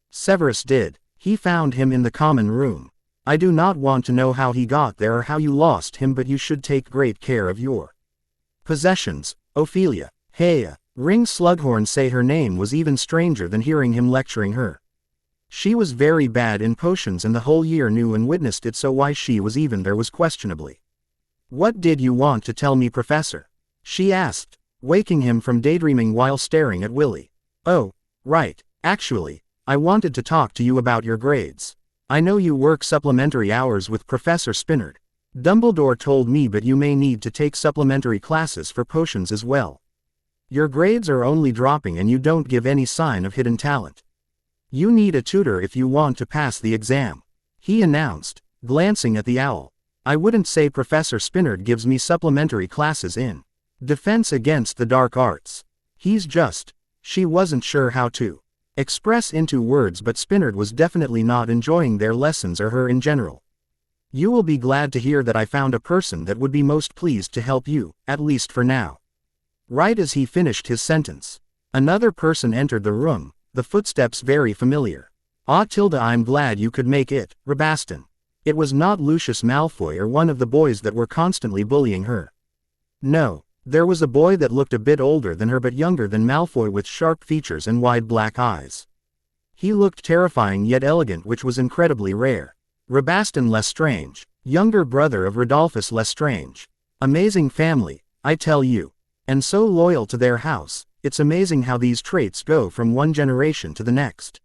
Severus did. He found him in the common room. I do not want to know how he got there or how you lost him, but you should take great care of your possessions, Ophelia. Hey, ring Slughorn say her name was even stranger than hearing him lecturing her. She was very bad in potions and the whole year knew and witnessed it, so why she was even there was questionably. What did you want to tell me, Professor? She asked, waking him from daydreaming while staring at Willie. Oh, right, actually, I wanted to talk to you about your grades. I know you work supplementary hours with Professor Spinard. Dumbledore told me, but you may need to take supplementary classes for potions as well. Your grades are only dropping and you don't give any sign of hidden talent. You need a tutor if you want to pass the exam, he announced, glancing at the owl. I wouldn't say Professor Spinard gives me supplementary classes in defense against the dark arts. He's just, she wasn't sure how to express into words, but Spinard was definitely not enjoying their lessons or her in general. You will be glad to hear that I found a person that would be most pleased to help you, at least for now. Right as he finished his sentence, another person entered the room, the footsteps very familiar. Ah, Tilda, I'm glad you could make it, Rabaston. It was not Lucius Malfoy or one of the boys that were constantly bullying her. No, there was a boy that looked a bit older than her but younger than Malfoy, with sharp features and wide black eyes. He looked terrifying yet elegant, which was incredibly rare. Rabaston Lestrange, younger brother of Rodolphus Lestrange. Amazing family, I tell you. And so loyal to their house, it's amazing how these traits go from one generation to the next.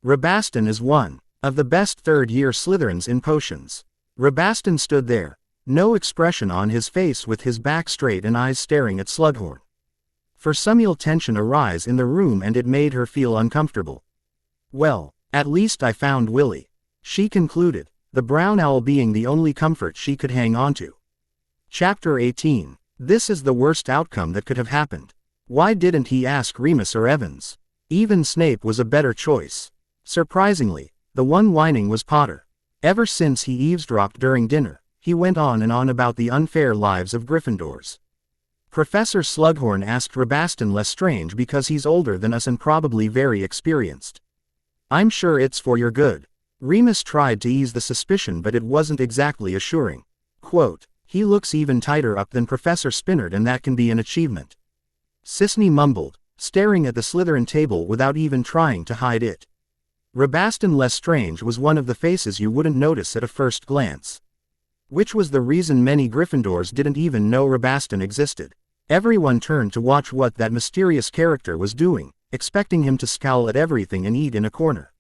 Rabaston is one of the best third-year Slytherins in potions. Rabaston stood there, no expression on his face, with his back straight and eyes staring at Slughorn. For Samuel, tension arose in the room and it made her feel uncomfortable. Well, at least I found Willie, she concluded, the brown owl being the only comfort she could hang on to. Chapter 18. This is the worst outcome that could have happened. Why didn't he ask Remus or Evans? Even Snape was a better choice. Surprisingly, the one whining was Potter. Ever since he eavesdropped during dinner, he went on and on about the unfair lives of Gryffindors. Professor Slughorn asked Rabaston Lestrange because he's older than us and probably very experienced. I'm sure it's for your good. Remus tried to ease the suspicion, but it wasn't exactly assuring. Quote, he looks even tighter up than Professor Spinard, and that can be an achievement. Sisney mumbled, staring at the Slytherin table without even trying to hide it. Rabaston Lestrange was one of the faces you wouldn't notice at a first glance. Which was the reason many Gryffindors didn't even know Rabaston existed. Everyone turned to watch what that mysterious character was doing, expecting him to scowl at everything and eat in a corner.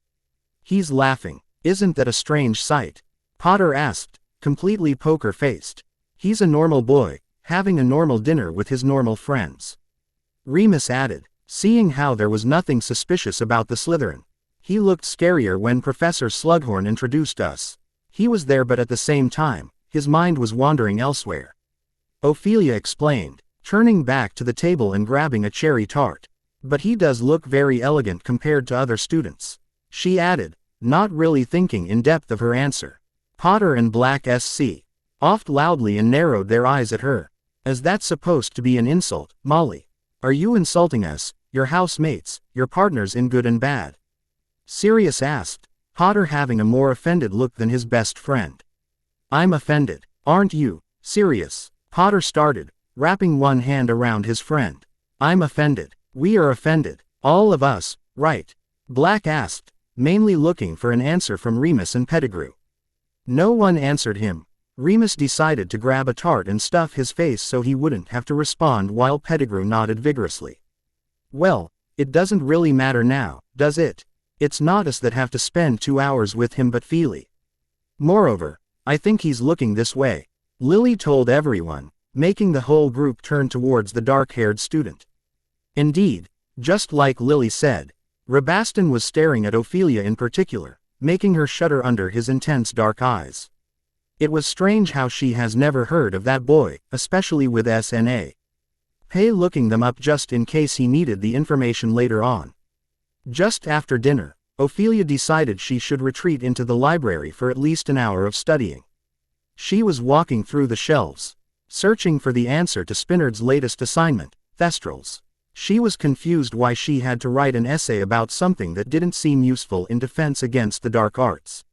He's laughing. Isn't that a strange sight? Potter asked, completely poker-faced. He's a normal boy, having a normal dinner with his normal friends. Remus added, seeing how there was nothing suspicious about the Slytherin. He looked scarier when Professor Slughorn introduced us. He was there, but at the same time, his mind was wandering elsewhere. Ophelia explained, turning back to the table and grabbing a cherry tart. But he does look very elegant compared to other students, she added, not really thinking in depth of her answer. Potter and Black SC offed loudly and narrowed their eyes at her. Is that supposed to be an insult, Molly? Are you insulting us, your housemates, your partners in good and bad? Sirius asked, Potter having a more offended look than his best friend. I'm offended, aren't you, Sirius? Potter started, wrapping one hand around his friend. I'm offended. We are offended. All of us, right? Black asked, mainly looking for an answer from Remus and Pettigrew. No one answered him. Remus decided to grab a tart and stuff his face so he wouldn't have to respond, while Pettigrew nodded vigorously. Well, it doesn't really matter now, does it? It's not us that have to spend 2 hours with him but Feely. Moreover, I think he's looking this way, Lily told everyone, making the whole group turn towards the dark-haired student. Indeed, just like Lily said, Rabaston was staring at Ophelia in particular, making her shudder under his intense dark eyes. It was strange how she has never heard of that boy, especially with SNA. Pay looking them up just in case he needed the information later on. Just after dinner, Ophelia decided she should retreat into the library for at least an hour of studying. She was walking through the shelves, searching for the answer to Spinard's latest assignment, Thestrals. She was confused why she had to write an essay about something that didn't seem useful in defense against the dark arts.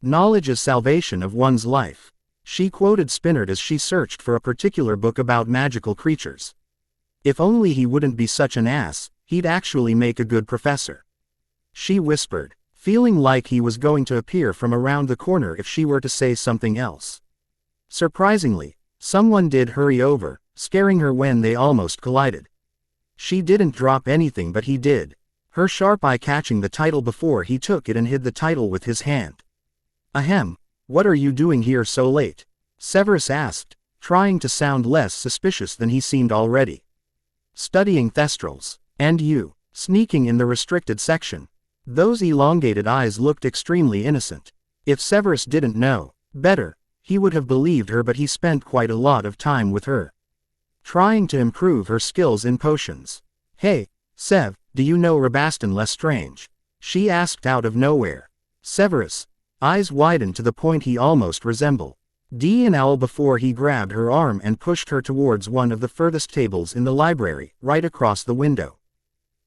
Knowledge is salvation of one's life. She quoted Spinard as she searched for a particular book about magical creatures. If only he wouldn't be such an ass, he'd actually make a good professor. She whispered, feeling like he was going to appear from around the corner if she were to say something else. Surprisingly, someone did hurry over, scaring her when they almost collided. She didn't drop anything but he did, her sharp eye catching the title before he took it and hid the title with his hand. Ahem, what are you doing here so late? Severus asked, trying to sound less suspicious than he seemed already. Studying Thestrals. And you, sneaking in the restricted section. Those elongated eyes looked extremely innocent. If Severus didn't know better, he would have believed her, but he spent quite a lot of time with her, trying to improve her skills in potions. Hey, Sev, do you know Rabaston Lestrange? She asked out of nowhere. Severus' eyes widened to the point he almost resembled an owl before he grabbed her arm and pushed her towards one of the furthest tables in the library, right across the window.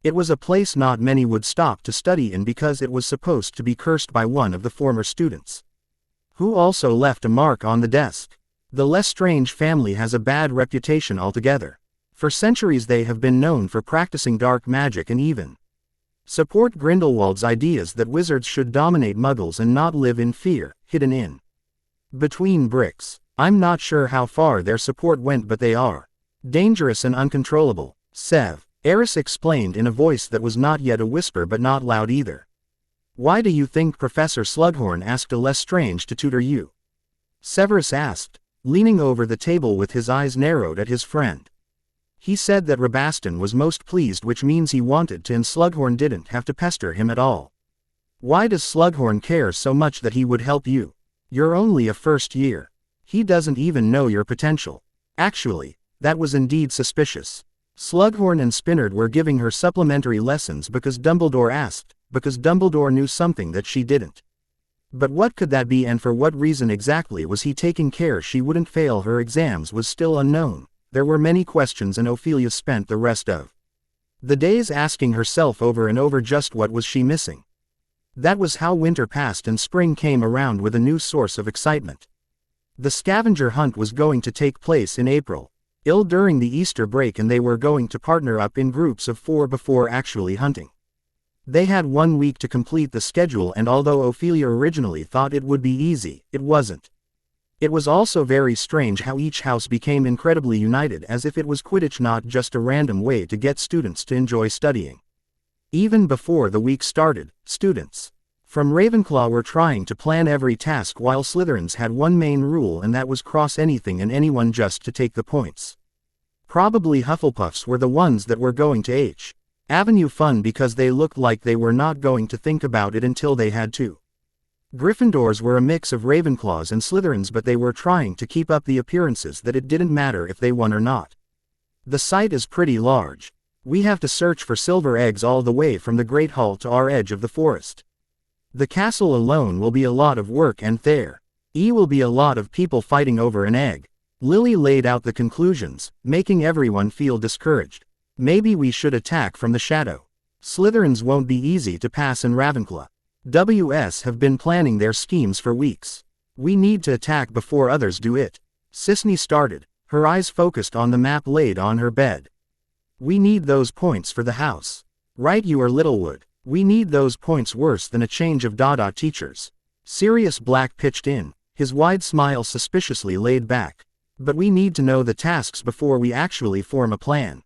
It was a place not many would stop to study in because it was supposed to be cursed by one of the former students, who also left a mark on the desk. The Lestrange family has a bad reputation altogether. For centuries they have been known for practicing dark magic and even support Grindelwald's ideas that wizards should dominate muggles and not live in fear, hidden in between bricks. I'm not sure how far their support went, but they are dangerous and uncontrollable, Sev. Eris explained in a voice that was not yet a whisper but not loud either. Why do you think Professor Slughorn asked a Lestrange to tutor you? Severus asked, leaning over the table with his eyes narrowed at his friend. He said that Rabaston was most pleased, which means he wanted to, and Slughorn didn't have to pester him at all. Why does Slughorn care so much that he would help you? You're only a first year. He doesn't even know your potential. Actually, that was indeed suspicious. Slughorn and Spinard were giving her supplementary lessons because Dumbledore asked, because Dumbledore knew something that she didn't. But what could that be, and for what reason exactly was he taking care she wouldn't fail her exams was still unknown. There were many questions, and Ophelia spent the rest of the days asking herself over and over just what was she missing. That was how winter passed and spring came around with a new source of excitement. The scavenger hunt was going to take place in April, during the Easter break, and they were going to partner up in groups of 4 before actually hunting. They had 1 week to complete the schedule, and although Ophelia originally thought it would be easy, it wasn't. It was also very strange how each house became incredibly united, as if it was Quidditch, not just a random way to get students to enjoy studying. Even before the week started, students from Ravenclaw were trying to plan every task, while Slytherins had one main rule, and that was cross anything and anyone just to take the points. Probably Hufflepuffs were the ones that were going to H Avenue fun because they looked like they were not going to think about it until they had to. Gryffindors were a mix of Ravenclaws and Slytherins, but they were trying to keep up the appearances that it didn't matter if they won or not. The site is pretty large. We have to search for silver eggs all the way from the Great Hall to our edge of the forest. The castle alone will be a lot of work, and there will be a lot of people fighting over an egg. Lily laid out the conclusions, making everyone feel discouraged. Maybe we should attack from the shadow. Slytherins won't be easy to pass in Ravenclaw. WS have been planning their schemes for weeks. We need to attack before others do it. Sisney started, her eyes focused on the map laid on her bed. We need those points for the house. Right, you are Littlewood. We need those points worse than a change of Dada teachers. Sirius Black pitched in, his wide smile suspiciously laid back. But we need to know the tasks before we actually form a plan.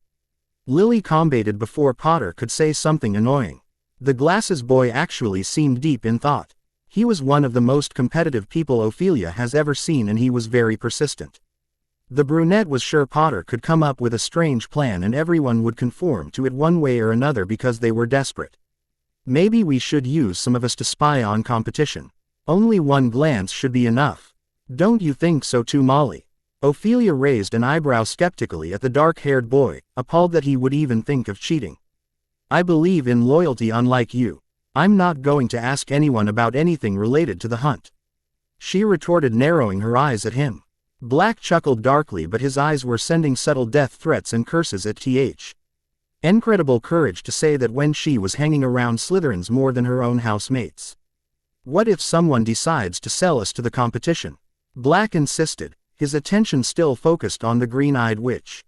Lily combated before Potter could say something annoying. The glasses boy actually seemed deep in thought. He was one of the most competitive people Ophelia has ever seen, and he was very persistent. The brunette was sure Potter could come up with a strange plan and everyone would conform to it one way or another because they were desperate. Maybe we should use some of us to spy on competition. Only one glance should be enough. Don't you think so too, Molly? Ophelia raised an eyebrow skeptically at the dark-haired boy, appalled that he would even think of cheating. I believe in loyalty, unlike you. I'm not going to ask anyone about anything related to the hunt. She retorted, narrowing her eyes at him. Black chuckled darkly, but his eyes were sending subtle death threats and curses at Th. Incredible courage to say that when she was hanging around Slytherins more than her own housemates. What if someone decides to sell us to the competition? Black insisted, his attention still focused on the green-eyed witch.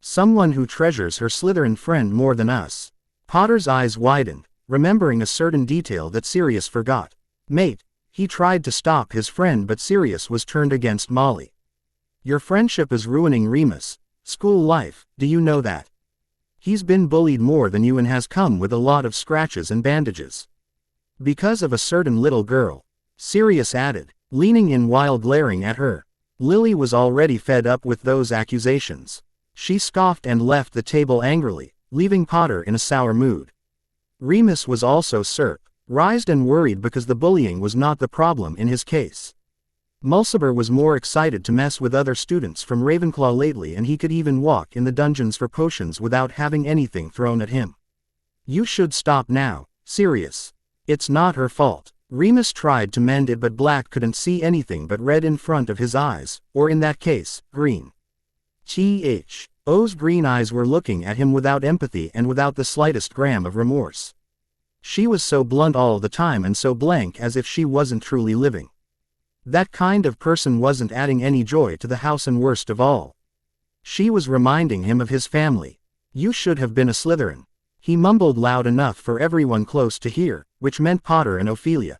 Someone who treasures her Slytherin friend more than us. Potter's eyes widened, remembering a certain detail that Sirius forgot. Mate, he tried to stop his friend, but Sirius was turned against Molly. Your friendship is ruining Remus. School life, do you know that? He's been bullied more than you and has come with a lot of scratches and bandages. Because of a certain little girl. Sirius added, leaning in while glaring at her. Lily was already fed up with those accusations. She scoffed and left the table angrily, leaving Potter in a sour mood. Remus was also surprised and worried because the bullying was not the problem in his case. Mulciber was more excited to mess with other students from Ravenclaw lately, and he could even walk in the dungeons for potions without having anything thrown at him. You should stop now, Sirius. It's not her fault. Remus tried to mend it, but Black couldn't see anything but red in front of his eyes, or in that case, green. Th's green eyes were looking at him without empathy and without the slightest gram of remorse. She was so blunt all the time and so blank, as if she wasn't truly living. That kind of person wasn't adding any joy to the house, and worst of all, she was reminding him of his family. You should have been a Slytherin. He mumbled loud enough for everyone close to hear, which meant Potter and Ophelia.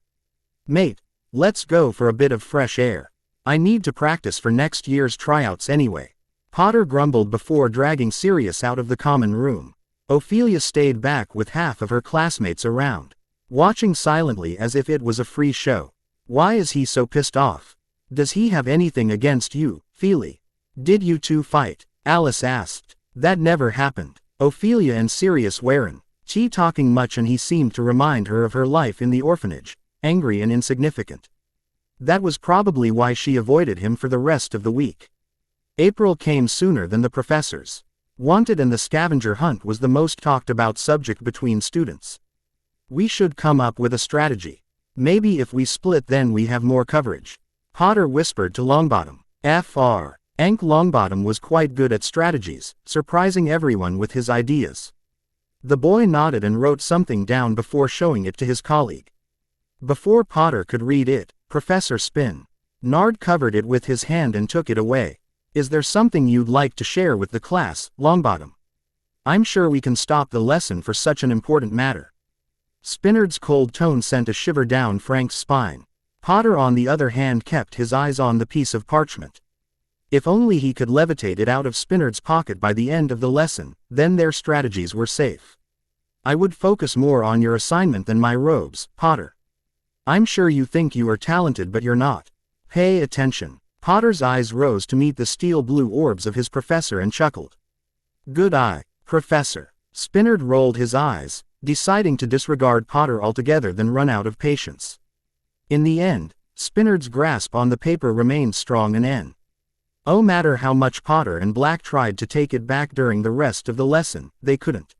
Mate, let's go for a bit of fresh air. I need to practice for next year's tryouts anyway. Potter grumbled before dragging Sirius out of the common room. Ophelia stayed back with half of her classmates around, watching silently as if it was a free show. Why is he so pissed off? Does he have anything against you, Feely? Did you two fight? Alice asked. That never happened. Ophelia and Sirius weren't talking much, and he seemed to remind her of her life in the orphanage, angry and insignificant. That was probably why she avoided him for the rest of the week. April came sooner than the professors wanted, and the scavenger hunt was the most talked about subject between students. We should come up with a strategy. Maybe if we split, then we have more coverage. Potter whispered to Longbottom. Fr. Ank Longbottom was quite good at strategies, surprising everyone with his ideas. The boy nodded and wrote something down before showing it to his colleague. Before Potter could read it, Professor Spinard covered it with his hand and took it away. Is there something you'd like to share with the class, Longbottom? I'm sure we can stop the lesson for such an important matter. Spinard's cold tone sent a shiver down Frank's spine. Potter, on the other hand, kept his eyes on the piece of parchment. If only he could levitate it out of Spinard's pocket by the end of the lesson, then their strategies were safe. I would focus more on your assignment than my robes, Potter. I'm sure you think you are talented, but you're not. Pay attention. Potter's eyes rose to meet the steel blue orbs of his professor and chuckled. Good eye, Professor. Spinard rolled his eyes, deciding to disregard Potter altogether, then run out of patience. In the end, Spinard's grasp on the paper remained strong, and no matter how much Potter and Black tried to take it back during the rest of the lesson, they couldn't.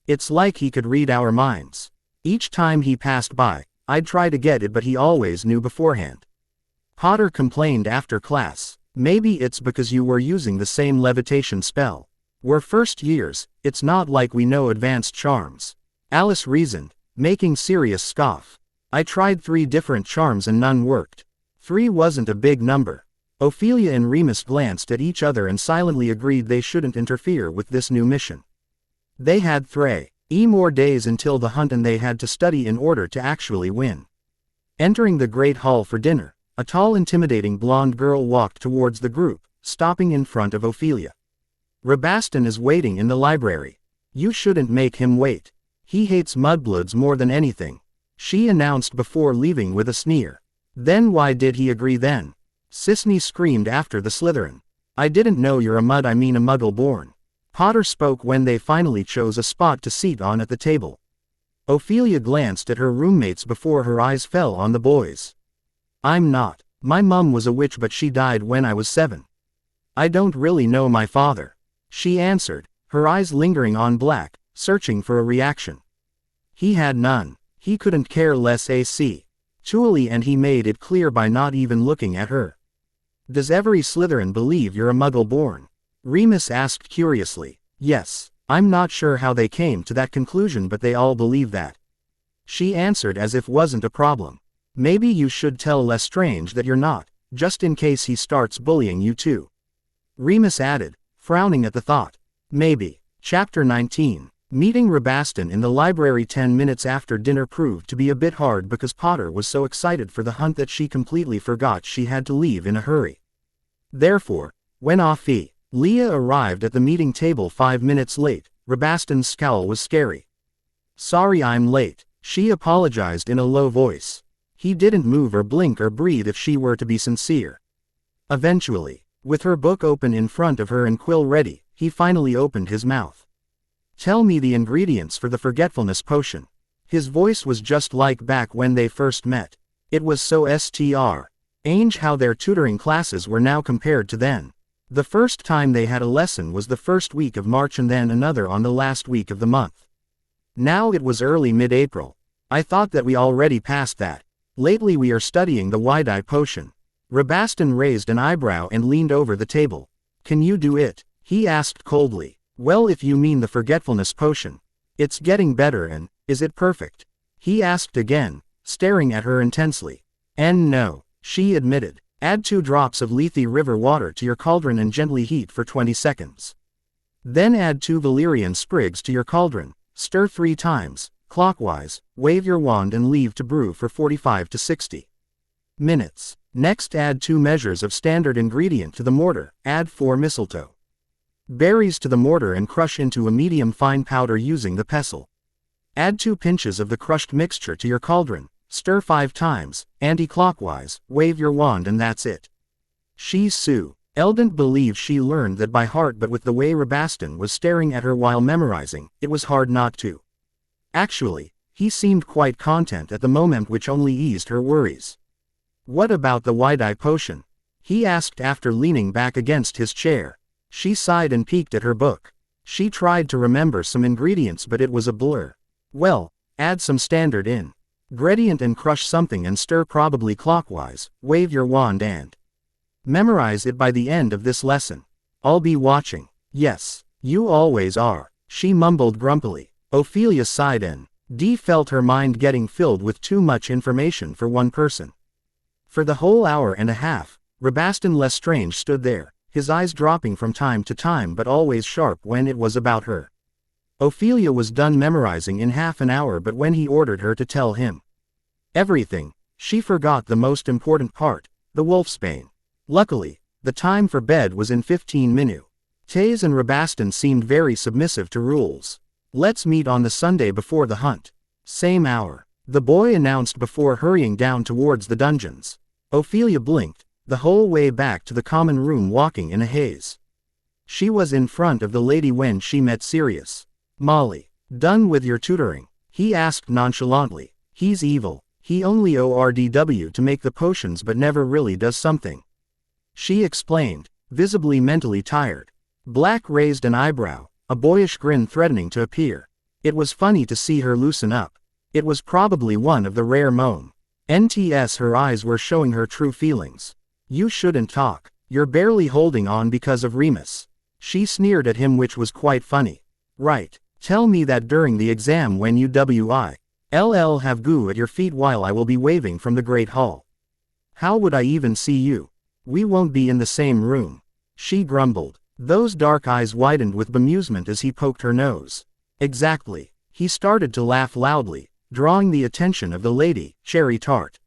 It's like he could read our minds. Each time he passed by, I'd try to get it, but he always knew beforehand. Potter complained after class. Maybe it's because you were using the same levitation spell. We're first years, it's not like we know advanced charms. Alice reasoned, making Sirius scoff. I tried 3 different charms and none worked. 3 wasn't a big number. Ophelia and Remus glanced at each other and silently agreed they shouldn't interfere with this new mission. They had 3 more days until the hunt, and they had to study in order to actually win. Entering the Great Hall for dinner, a tall, intimidating blonde girl walked towards the group, stopping in front of Ophelia. Rabaston is waiting in the library. You shouldn't make him wait. He hates mudbloods more than anything, she announced before leaving with a sneer. Then why did he agree then? Sisney screamed after the Slytherin. I didn't know you're a muggle born. Potter spoke when they finally chose a spot to seat on at the table. Ophelia glanced at her roommates before her eyes fell on the boys. I'm not. My mum was a witch, but she died when I was 7. I don't really know my father, she answered, her eyes lingering on Black, searching for a reaction. He had none. He couldn't care less, truly, and he made it clear by not even looking at her. Does every Slytherin believe you're a Muggle born? Remus asked curiously. Yes, I'm not sure how they came to that conclusion, but they all believe that. She answered as if wasn't a problem. Maybe you should tell Lestrange that you're not, just in case he starts bullying you too. Remus added, frowning at the thought. Maybe. Chapter 19. Meeting Rabaston in the library 10 minutes after dinner proved to be a bit hard because Potter was so excited for the hunt that she completely forgot she had to leave in a hurry. Therefore, when Leah arrived at the meeting table 5 minutes late, Rabaston's scowl was scary. Sorry I'm late, she apologized in a low voice. He didn't move or blink or breathe if she were to be sincere. Eventually, with her book open in front of her and quill ready, he finally opened his mouth. Tell me the ingredients for the forgetfulness potion. His voice was just like back when they first met. It was so strange how their tutoring classes were now compared to then. The first time they had a lesson was the first week of March and then another on the last week of the month. Now it was early mid-April. I thought that we already passed that. Lately we are studying the Wide-Eye potion. Rabaston raised an eyebrow and leaned over the table. Can you do it? He asked coldly. Well, if you mean the forgetfulness potion. It's getting better and, is it perfect? He asked again, staring at her intensely. And no, she admitted. Add 2 drops of Lethe River water to your cauldron and gently heat for 20 seconds. Then add 2 valerian sprigs to your cauldron, stir 3 times, clockwise, wave your wand and leave to brew for 45 to 60 minutes. Next add 2 measures of standard ingredient to the mortar, add 4 mistletoe berries to the mortar and crush into a medium fine powder using the pestle. Add 2 pinches of the crushed mixture to your cauldron, stir 5 times, anti-clockwise, wave your wand and that's it. She's Sue. Eldent believed she learned that by heart, but with the way Rabaston was staring at her while memorizing, it was hard not to. Actually, he seemed quite content at the moment, which only eased her worries. What about the Wide-Eye potion? He asked after leaning back against his chair. She sighed and peeked at her book. She tried to remember some ingredients, but it was a blur. Well, add some standard ingredient and crush something and stir, probably clockwise, wave your wand and memorize it by the end of this lesson. I'll be watching. Yes, you always are, she mumbled grumpily. Ophelia sighed and Dee felt her mind getting filled with too much information for one person. For the whole hour and a half, Rabaston Lestrange stood there, his eyes dropping from time to time but always sharp when it was about her. Ophelia was done memorizing in half an hour, but when he ordered her to tell him everything, she forgot the most important part, the wolfsbane. Luckily, the time for bed was in 15 minutes. Taze and Rabaston seemed very submissive to rules. Let's meet on the Sunday before the hunt. Same hour, the boy announced before hurrying down towards the dungeons. Ophelia blinked, the whole way back to the common room, walking in a haze. She was in front of the lady when she met Sirius. Molly, done with your tutoring? He asked nonchalantly. He's evil. He only ORDW to make the potions but never really does something. She explained, visibly mentally tired. Black raised an eyebrow, a boyish grin threatening to appear. It was funny to see her loosen up. It was probably one of the rare NTS her eyes were showing her true feelings. You shouldn't talk. You're barely holding on because of Remus. She sneered at him, which was quite funny. Right. Tell me that during the exam when you WILL have goo at your feet while I will be waving from the Great Hall. How would I even see you? We won't be in the same room. She grumbled. Those dark eyes widened with bemusement as he poked her nose. Exactly. He started to laugh loudly, drawing the attention of the lady, Cherry Tart.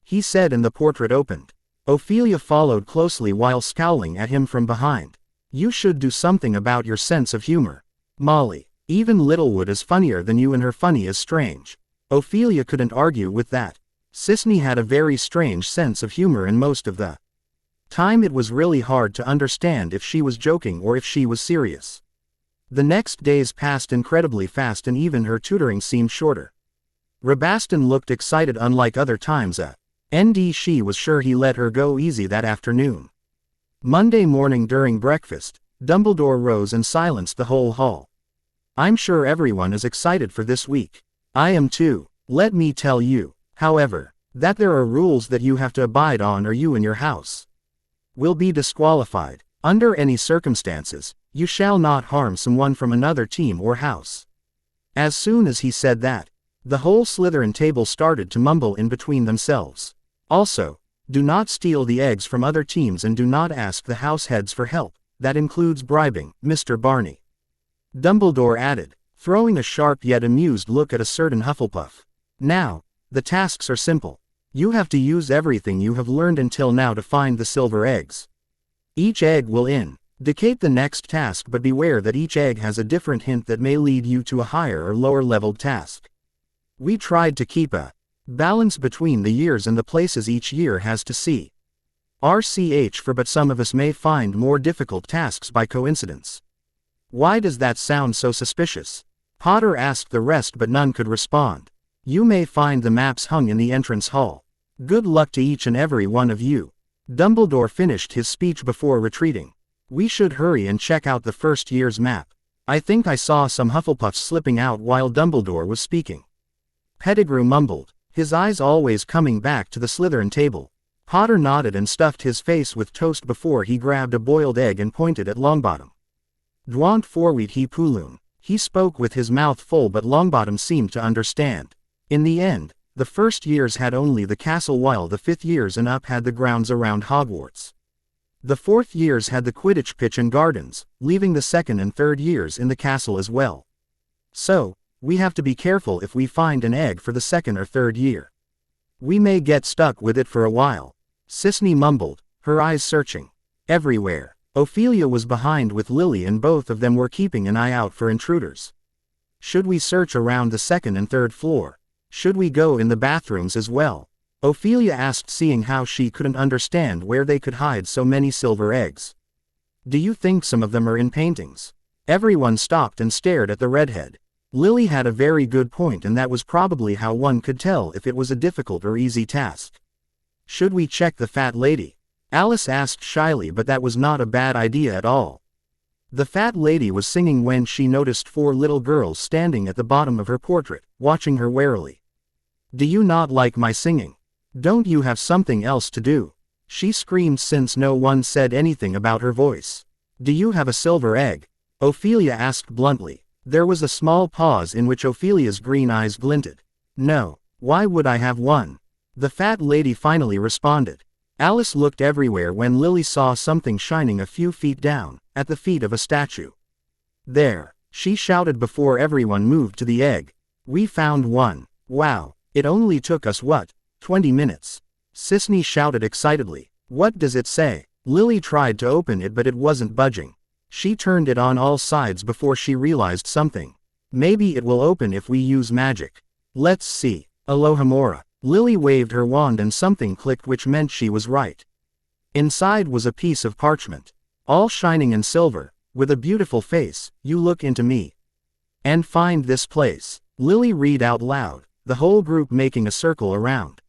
He said, and the portrait opened. Ophelia followed closely while scowling at him from behind. You should do something about your sense of humor. Molly, even Littlewood is funnier than you and her funny is strange. Ophelia couldn't argue with that. Sisney had a very strange sense of humor, and most of the time it was really hard to understand if she was joking or if she was serious. The next days passed incredibly fast, and even her tutoring seemed shorter. Rabaston looked excited, unlike other times. She was sure he let her go easy that afternoon. Monday morning during breakfast, Dumbledore rose and silenced the whole hall. I'm sure everyone is excited for this week. I am too. Let me tell you, however, that there are rules that you have to abide on or you and your house will be disqualified. Under any circumstances, you shall not harm someone from another team or house. As soon as he said that, the whole Slytherin table started to mumble in between themselves. Also, do not steal the eggs from other teams and do not ask the house heads for help. That includes bribing, Mr. Barney. Dumbledore added, throwing a sharp yet amused look at a certain Hufflepuff. Now, the tasks are simple. You have to use everything you have learned until now to find the silver eggs. Each egg will indicate the next task, but beware that each egg has a different hint that may lead you to a higher or lower leveled task. We tried to keep a balance between the years and the places each year has to see. RCH for, but some of us may find more difficult tasks by coincidence. Why does that sound so suspicious? Potter asked the rest, but none could respond. You may find the maps hung in the entrance hall. Good luck to each and every one of you. Dumbledore finished his speech before retreating. We should hurry and check out the first year's map. I think I saw some Hufflepuffs slipping out while Dumbledore was speaking. Pettigrew mumbled, his eyes always coming back to the Slytherin table. Potter nodded and stuffed his face with toast before he grabbed a boiled egg and pointed at Longbottom. Dwant forward he Pulun. He spoke with his mouth full, but Longbottom seemed to understand. In the end, the first years had only the castle while the 5th years and up had the grounds around Hogwarts. The 4th years had the Quidditch pitch and gardens, leaving the 2nd and 3rd years in the castle as well. So, we have to be careful if we find an egg for the 2nd or 3rd year. We may get stuck with it for a while. Sisney mumbled, her eyes searching everywhere. Ophelia was behind with Lily and both of them were keeping an eye out for intruders. Should we search around the 2nd and 3rd floor? Should we go in the bathrooms as well? Ophelia asked, seeing how she couldn't understand where they could hide so many silver eggs. Do you think some of them are in paintings? Everyone stopped and stared at the redhead. Lily had a very good point, and that was probably how one could tell if it was a difficult or easy task. Should we check the fat lady? Alice asked shyly, but that was not a bad idea at all. The fat lady was singing when she noticed 4 little girls standing at the bottom of her portrait, watching her warily. Do you not like my singing? Don't you have something else to do? She screamed since no one said anything about her voice. Do you have a silver egg? Ophelia asked bluntly. There was a small pause in which Ophelia's green eyes glinted. No, why would I have one? The fat lady finally responded. Alice looked everywhere when Lily saw something shining a few feet down, at the feet of a statue. There, she shouted before everyone moved to the egg. We found one. Wow, it only took us 20 minutes. Sisney shouted excitedly. What does it say? Lily tried to open it, but it wasn't budging. She turned it on all sides before she realized something. Maybe it will open if we use magic. Let's see. Alohomora. Lily waved her wand and something clicked, which meant she was right. Inside was a piece of parchment. All shining in silver, with a beautiful face. You look into me. And find this place. Lily read out loud, the whole group making a circle around.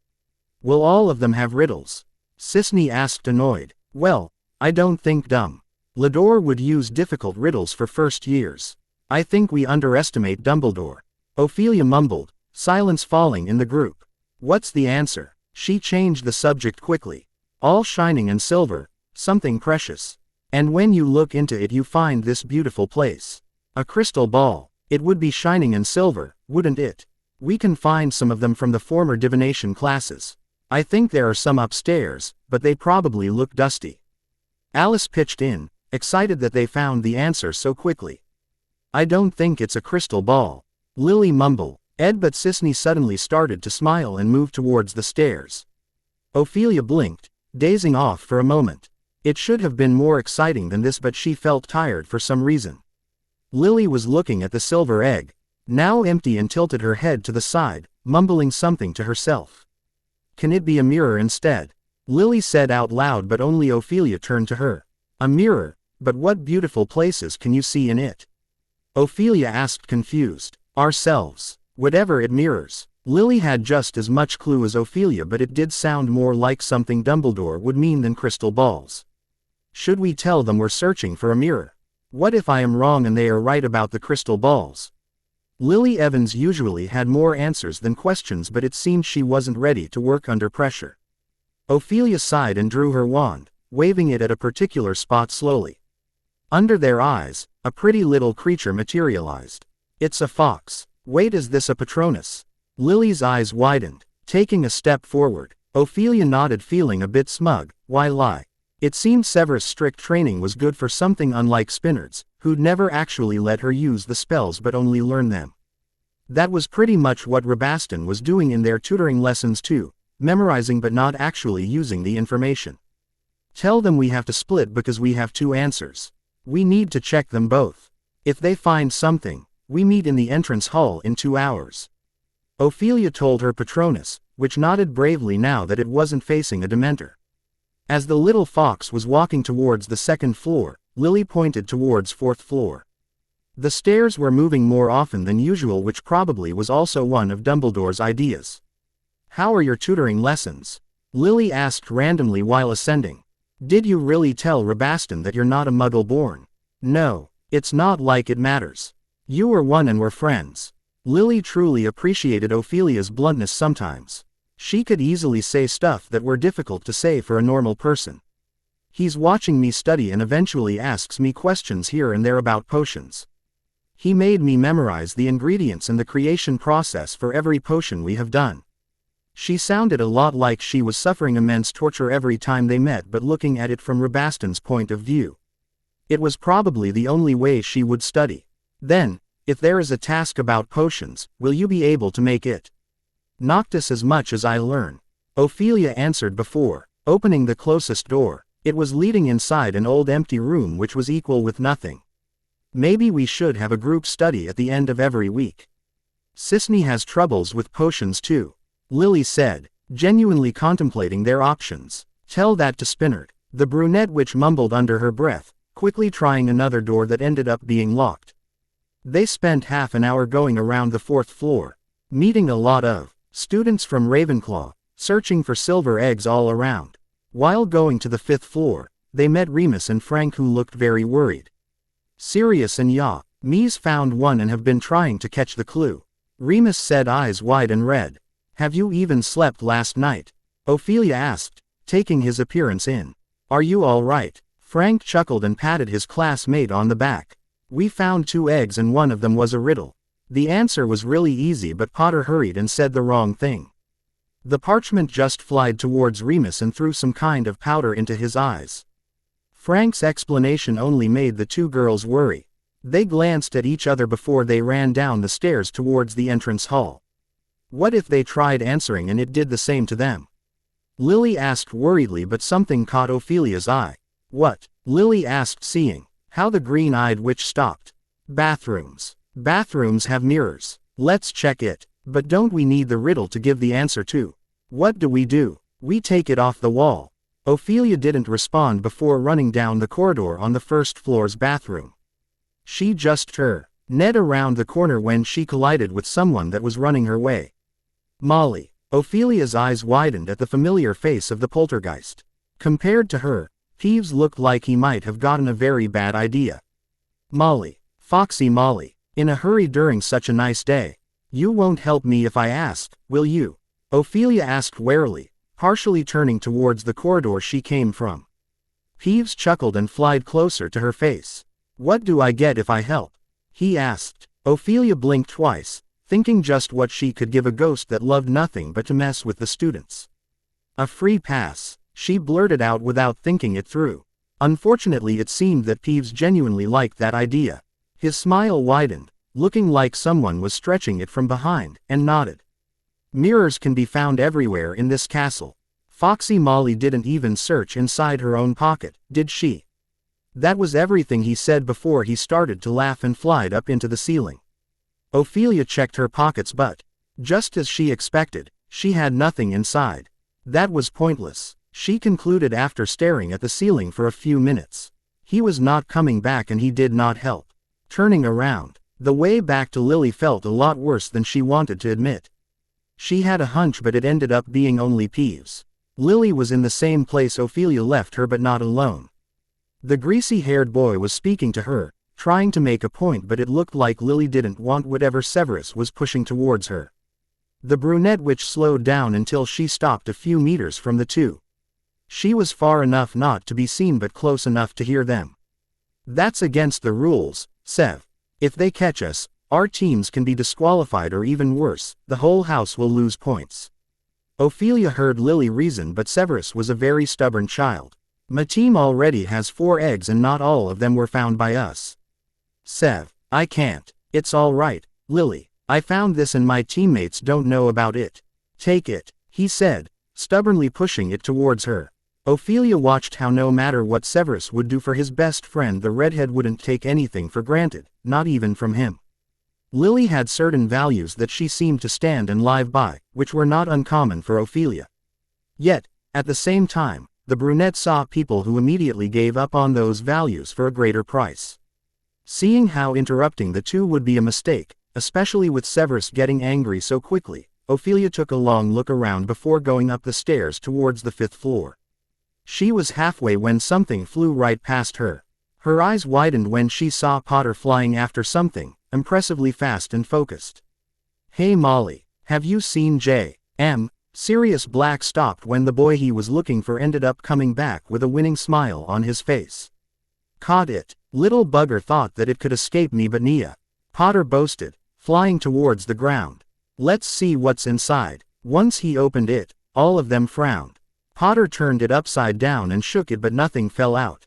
Will all of them have riddles? Sisney asked, annoyed. Well, I don't think Dumbledore would use difficult riddles for first years. I think we underestimate Dumbledore. Ophelia mumbled, silence falling in the group. What's the answer? She changed the subject quickly. All shining in silver, something precious. And when you look into it you find this beautiful place. A crystal ball. It would be shining in silver, wouldn't it? We can find some of them from the former divination classes. I think there are some upstairs, but they probably look dusty. Alice pitched in, excited that they found the answer so quickly. I don't think it's a crystal ball. Lily mumbled. But Sisney suddenly started to smile and moved towards the stairs. Ophelia blinked, dazing off for a moment. It should have been more exciting than this, but she felt tired for some reason. Lily was looking at the silver egg, now empty, and tilted her head to the side, mumbling something to herself. Can it be a mirror instead? Lily said out loud, but only Ophelia turned to her. A mirror, but what beautiful places can you see in it? Ophelia asked, confused. Ourselves. Whatever it mirrors. Lily had just as much clue as Ophelia, but it did sound more like something Dumbledore would mean than crystal balls. Should we tell them we're searching for a mirror? What if I am wrong and they are right about the crystal balls? Lily Evans usually had more answers than questions, but it seemed she wasn't ready to work under pressure. Ophelia sighed and drew her wand, waving it at a particular spot slowly. Under their eyes, a pretty little creature materialized. It's a fox. Wait, is this a Patronus? Lily's eyes widened. Taking a step forward, Ophelia nodded, feeling a bit smug. Why lie? It seemed Severus' strict training was good for something unlike Spinard's, who'd never actually let her use the spells but only learn them. That was pretty much what Rabaston was doing in their tutoring lessons too, memorizing but not actually using the information. Tell them we have to split because we have 2 answers. We need to check them both. If they find something, we meet in the entrance hall in 2 hours. Ophelia told her Patronus, which nodded bravely now that it wasn't facing a Dementor. As the little fox was walking towards the 2nd floor, Lily pointed towards 4th floor. The stairs were moving more often than usual, which probably was also one of Dumbledore's ideas. How are your tutoring lessons? Lily asked randomly while ascending. Did you really tell Rabaston that you're not a Muggle born? No, it's not like it matters. You were one and were friends. Lily truly appreciated Ophelia's bluntness sometimes. She could easily say stuff that were difficult to say for a normal person. He's watching me study and eventually asks me questions here and there about potions. He made me memorize the ingredients and the creation process for every potion we have done. She sounded a lot like she was suffering immense torture every time they met, but looking at it from Rabaston's point of view. It was probably the only way she would study. Then, if there is a task about potions, will you be able to make it? Noctis as much as I learn. Ophelia answered before opening the closest door. It was leading inside an old empty room which was equal with nothing. Maybe we should have a group study at the end of every week. Sisney has troubles with potions too, Lily said, genuinely contemplating their options. Tell that to Spinard. The brunette witch mumbled under her breath, quickly trying another door that ended up being locked. They spent half an hour going around the 4th floor, meeting a lot of students from Ravenclaw, searching for silver eggs all around. While going to the 5th floor, they met Remus and Frank, who looked very worried. Sirius and Mies found one and have been trying to catch the clue. Remus said, eyes wide and red. Have you even slept last night? Ophelia asked, taking his appearance in. Are you all right? Frank chuckled and patted his classmate on the back. We found 2 eggs and one of them was a riddle. The answer was really easy, but Potter hurried and said the wrong thing. The parchment just flied towards Remus and threw some kind of powder into his eyes. Frank's explanation only made the 2 girls worry. They glanced at each other before they ran down the stairs towards the entrance hall. What if they tried answering and it did the same to them? Lily asked worriedly, but something caught Ophelia's eye. What? Lily asked, seeing how the green-eyed witch stopped. Bathrooms. Bathrooms have mirrors. Let's check it. But don't we need the riddle to give the answer to? What do? We take it off the wall. Ophelia didn't respond before running down the corridor on the 1st floor's bathroom. She just turned around the corner when she collided with someone that was running her way. Molly. Ophelia's eyes widened at the familiar face of the poltergeist. Compared to her, Peeves looked like he might have gotten a very bad idea. Molly. Foxy Molly. In a hurry during such a nice day. You won't help me if I ask, will you? Ophelia asked warily, partially turning towards the corridor she came from. Peeves chuckled and flied closer to her face. What do I get if I help? He asked. Ophelia blinked twice, thinking just what she could give a ghost that loved nothing but to mess with the students. A free pass, she blurted out without thinking it through. Unfortunately, it seemed that Peeves genuinely liked that idea. His smile widened, looking like someone was stretching it from behind, and nodded. Mirrors can be found everywhere in this castle. Foxy Molly didn't even search inside her own pocket, did she? That was everything he said before he started to laugh and flied up into the ceiling. Ophelia checked her pockets, but, just as she expected, she had nothing inside. That was pointless, she concluded after staring at the ceiling for a few minutes. He was not coming back and he did not help. Turning around, the way back to Lily felt a lot worse than she wanted to admit. She had a hunch, but it ended up being only Peeves. Lily was in the same place Ophelia left her, but not alone. The greasy-haired boy was speaking to her, trying to make a point, but it looked like Lily didn't want whatever Severus was pushing towards her. The brunette witch slowed down until she stopped a few meters from the two. She was far enough not to be seen but close enough to hear them. That's against the rules, Sev. If they catch us, our teams can be disqualified or even worse, the whole house will lose points. Ophelia heard Lily reason, but Severus was a very stubborn child. My team already has 4 eggs and not all of them were found by us. Sev, I can't. It's all right, Lily. I found this and my teammates don't know about it. Take it, he said, stubbornly pushing it towards her. Ophelia watched how no matter what Severus would do for his best friend, the redhead wouldn't take anything for granted, not even from him. Lily had certain values that she seemed to stand and live by, which were not uncommon for Ophelia. Yet, at the same time, the brunette saw people who immediately gave up on those values for a greater price. Seeing how interrupting the two would be a mistake, especially with Severus getting angry so quickly, Ophelia took a long look around before going up the stairs towards the 5th floor. She was halfway when something flew right past her. Her eyes widened when she saw Potter flying after something, impressively fast and focused. Hey Molly, have you seen J.M.? Sirius Black stopped when the boy he was looking for ended up coming back with a winning smile on his face. Caught it. Little bugger thought that it could escape me, but Nia. Potter boasted, flying towards the ground. Let's see what's inside. Once he opened it, all of them frowned. Potter turned it upside down and shook it, but nothing fell out.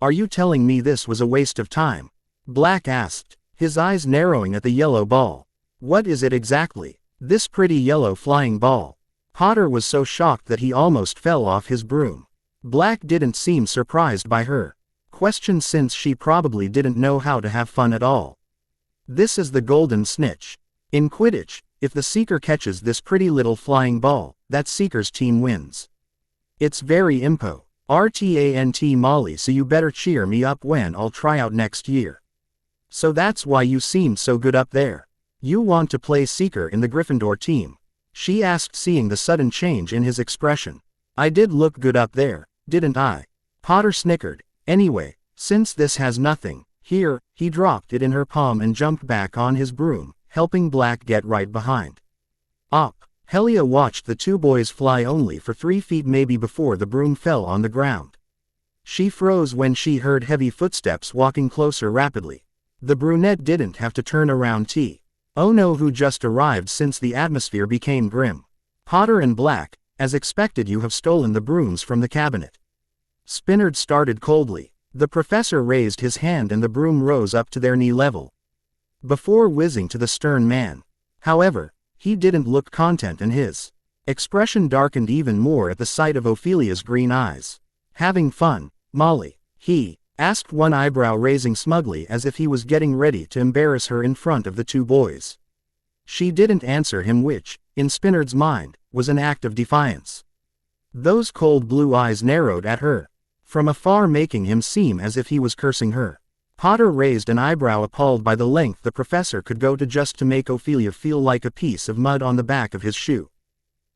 Are you telling me this was a waste of time? Black asked, his eyes narrowing at the yellow ball. What is it exactly? This pretty yellow flying ball. Potter was so shocked that he almost fell off his broom. Black didn't seem surprised by her question, since she probably didn't know how to have fun at all. This is the golden snitch. In Quidditch, if the seeker catches this pretty little flying ball, that seeker's team wins. It's very impo. RTANT Molly, so you better cheer me up when I'll try out next year. So that's why you seemed so good up there. You want to play seeker in the Gryffindor team? She asked, seeing the sudden change in his expression. I did look good up there, didn't I? Potter snickered. Anyway, since this has nothing, here, he dropped it in her palm and jumped back on his broom, helping Black get right behind. Op. Helia watched the two boys fly only for 3 feet maybe before the broom fell on the ground. She froze when she heard heavy footsteps walking closer rapidly. The brunette didn't have to turn around Oh no, who just arrived, since the atmosphere became grim. Potter and Black, as expected, you have stolen the brooms from the cabinet. Spinard started coldly. The professor raised his hand and the broom rose up to their knee level, before whizzing to the stern man. However, he didn't look content and his expression darkened even more at the sight of Ophelia's green eyes. Having fun, Molly? He asked, one eyebrow raising smugly as if he was getting ready to embarrass her in front of the two boys. She didn't answer him, which, in Spinard's mind, was an act of defiance. Those cold blue eyes narrowed at her from afar, making him seem as if he was cursing her. Potter raised an eyebrow, appalled by the length the professor could go to just to make Ophelia feel like a piece of mud on the back of his shoe.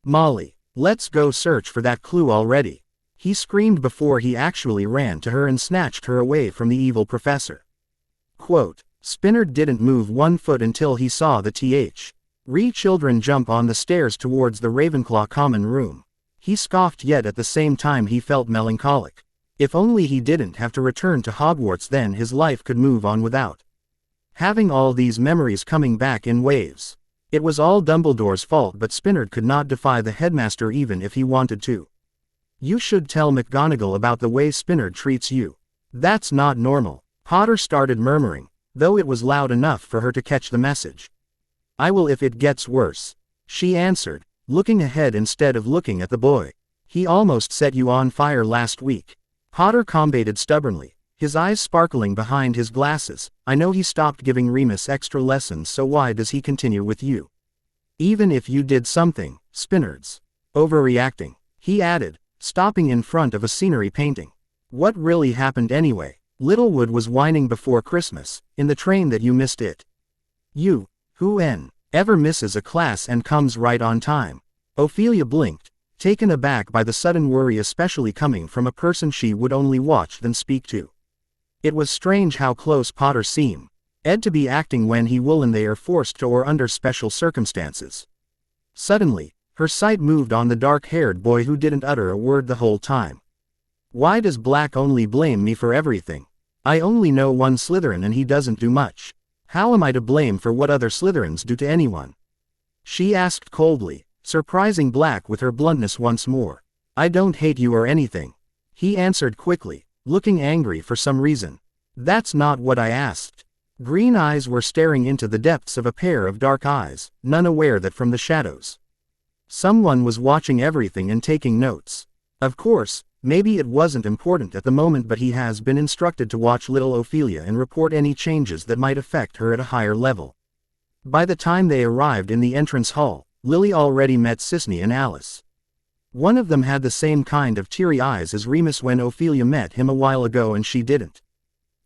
Molly, let's go search for that clue already, he screamed before he actually ran to her and snatched her away from the evil professor. Quote, Spinard didn't move 1 foot until he saw the children jump on the stairs towards the Ravenclaw common room. He scoffed, yet at the same time he felt melancholic. If only he didn't have to return to Hogwarts, then his life could move on without having all these memories coming back in waves. It was all Dumbledore's fault, but Spinard could not defy the headmaster even if he wanted to. You should tell McGonagall about the way Spinard treats you. That's not normal, Potter started murmuring, though it was loud enough for her to catch the message. I will if it gets worse, she answered, looking ahead instead of looking at the boy. He almost set you on fire last week, Potter combated stubbornly, his eyes sparkling behind his glasses. I know he stopped giving Remus extra lessons, so why does he continue with you? Even if you did something, Spinard's overreacting, he added, stopping in front of a scenery painting. What really happened anyway? Littlewood was whining before Christmas, in the train, that you missed it. You, who ever misses a class and comes right on time? Ophelia blinked, taken aback by the sudden worry, especially coming from a person she would only watch than speak to. It was strange how close Potter seemed to be acting when he and they are forced to or under special circumstances. Suddenly, Her sight moved on the dark-haired boy who didn't utter a word the whole time. Why does Black only blame me for everything? I only know one Slytherin and he doesn't do much. How am I to blame for what other Slytherins do to anyone? She asked coldly, surprising Black with her bluntness once more. I don't hate you or anything. He answered quickly, looking angry for some reason. That's not what I asked. Green eyes were staring into the depths of a pair of dark eyes, none aware that from the shadows someone was watching everything and taking notes. Of course, maybe it wasn't important at the moment, but he has been instructed to watch little Ophelia and report any changes that might affect her at a higher level. By the time they arrived in the entrance hall, Lily already met Sisney and Alice. One of them had the same kind of teary eyes as Remus when Ophelia met him a while ago, and she didn't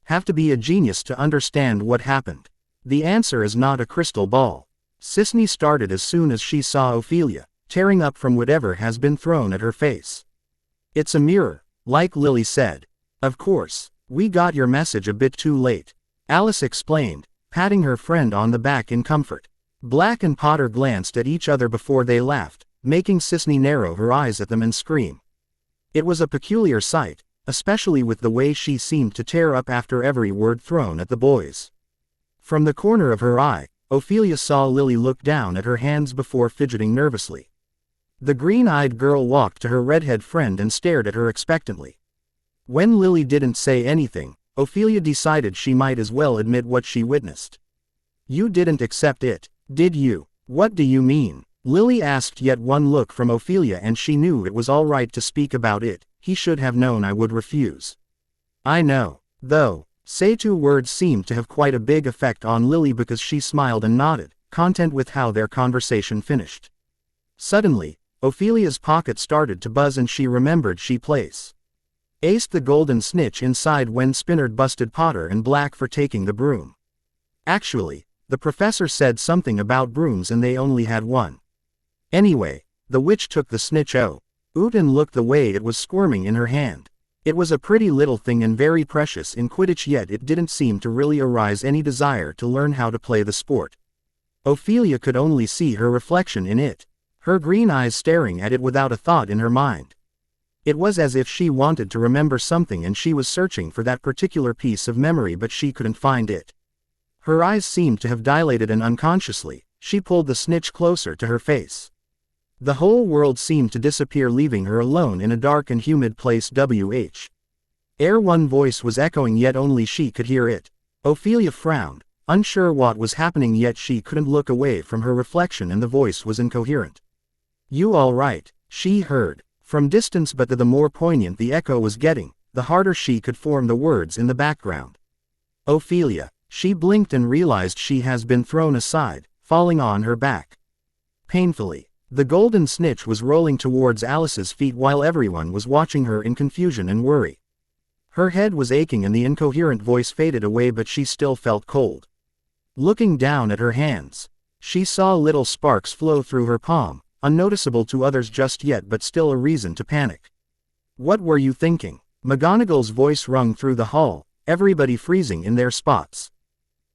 have to be a genius to understand what happened. The answer is not a crystal ball. Sisney started as soon as she saw Ophelia, tearing up from whatever has been thrown at her face. It's a mirror, like Lily said. Of course, we got your message a bit too late, Alice explained, patting her friend on the back in comfort. Black and Potter glanced at each other before they laughed, making Sisney narrow her eyes at them and scream. It was a peculiar sight, especially with the way she seemed to tear up after every word thrown at the boys. From the corner of her eye, Ophelia saw Lily look down at her hands before fidgeting nervously. The green-eyed girl walked to her redhead friend and stared at her expectantly. When Lily didn't say anything, Ophelia decided she might as well admit what she witnessed. You didn't accept it, did you? What do you mean? Lily asked. Yet one look from Ophelia and she knew it was all right to speak about it. He should have known I would refuse. I know, though. Say two words seemed to have quite a big effect on Lily because she smiled and nodded, content with how their conversation finished. Suddenly, Ophelia's pocket started to buzz and she remembered she placed the golden snitch inside when Spinard busted Potter and Black for taking the broom. Actually, the professor said something about brooms and they only had one. Anyway, the witch took the snitch out and looked the way it was squirming in her hand. It was a pretty little thing and very precious in Quidditch, yet it didn't seem to really arouse any desire to learn how to play the sport. Ophelia could only see her reflection in it, her green eyes staring at it without a thought in her mind. It was as if she wanted to remember something and she was searching for that particular piece of memory, but she couldn't find it. Her eyes seemed to have dilated and unconsciously, she pulled the snitch closer to her face. The whole world seemed to disappear, leaving her alone in a dark and humid place. One voice was echoing, yet only she could hear it. Ophelia frowned, unsure what was happening, yet she couldn't look away from her reflection and the voice was incoherent. You all right? She heard, from distance, but the more poignant the echo was getting, the harder she could form the words in the background. Ophelia. She blinked and realized she has been thrown aside, falling on her back. Painfully, the golden snitch was rolling towards Alice's feet while everyone was watching her in confusion and worry. Her head was aching and the incoherent voice faded away, but she still felt cold. Looking down at her hands, she saw little sparks flow through her palm, unnoticeable to others just yet but still a reason to panic. What were you thinking? McGonagall's voice rung through the hall, everybody freezing in their spots.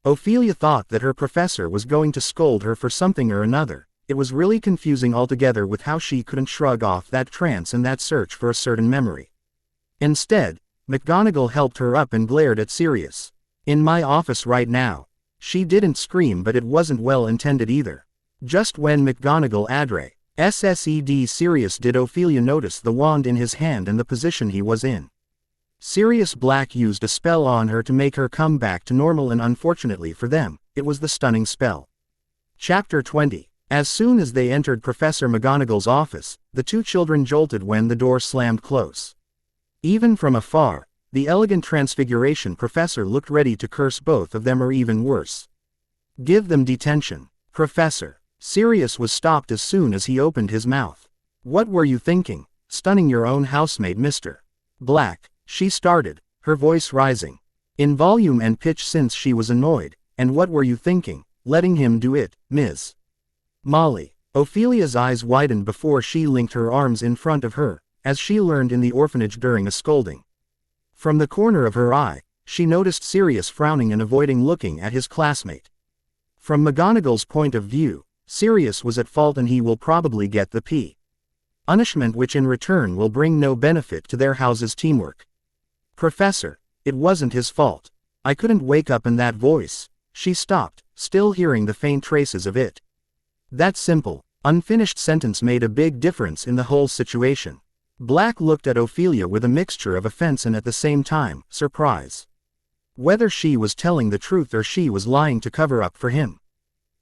Ophelia thought that her professor was going to scold her for something or another. It was really confusing altogether with how she couldn't shrug off that trance and that search for a certain memory. Instead, McGonagall helped her up and glared at Sirius. In my office right now. She didn't scream, but it wasn't well intended either. Just when McGonagall addressed Sirius did Ophelia notice the wand in his hand and the position he was in. Sirius Black used a spell on her to make her come back to normal, and unfortunately for them, it was the stunning spell. Chapter 20. As soon as they entered Professor McGonagall's office, the two children jolted when the door slammed close. Even from afar, the elegant Transfiguration professor looked ready to curse both of them, or even worse. Give them detention, Professor. Sirius was stopped as soon as he opened his mouth. What were you thinking, stunning your own housemate, Mr. Black? She started, her voice rising in volume and pitch since she was annoyed. And what were you thinking, letting him do it, Ms. Molly? Ophelia's eyes widened before she linked her arms in front of her, as she learned in the orphanage during a scolding. From the corner of her eye, she noticed Sirius frowning and avoiding looking at his classmate. From McGonagall's point of view, Sirius was at fault and he will probably get the punishment, which in return will bring no benefit to their house's teamwork. Professor, it wasn't his fault. I couldn't wake up in that voice. She stopped, still hearing the faint traces of it. That simple, unfinished sentence made a big difference in the whole situation. Black looked at Ophelia with a mixture of offense and at the same time, surprise. Whether she was telling the truth or she was lying to cover up for him.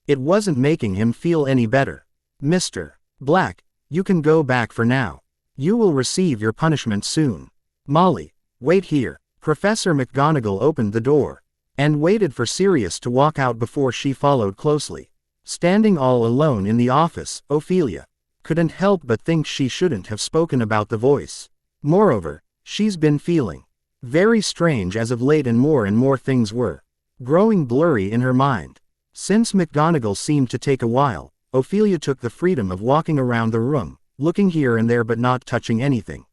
It wasn't making him feel any better. Mr. Black, you can go back for now. You will receive your punishment soon. Molly, wait here. Professor McGonagall opened the door and waited for Sirius to walk out before she followed closely. Standing all alone in the office, Ophelia couldn't help but think she shouldn't have spoken about the voice. Moreover, she's been feeling very strange as of late, and more things were growing blurry in her mind. Since McGonagall seemed to take a while, Ophelia took the freedom of walking around the room, looking here and there but not touching anything.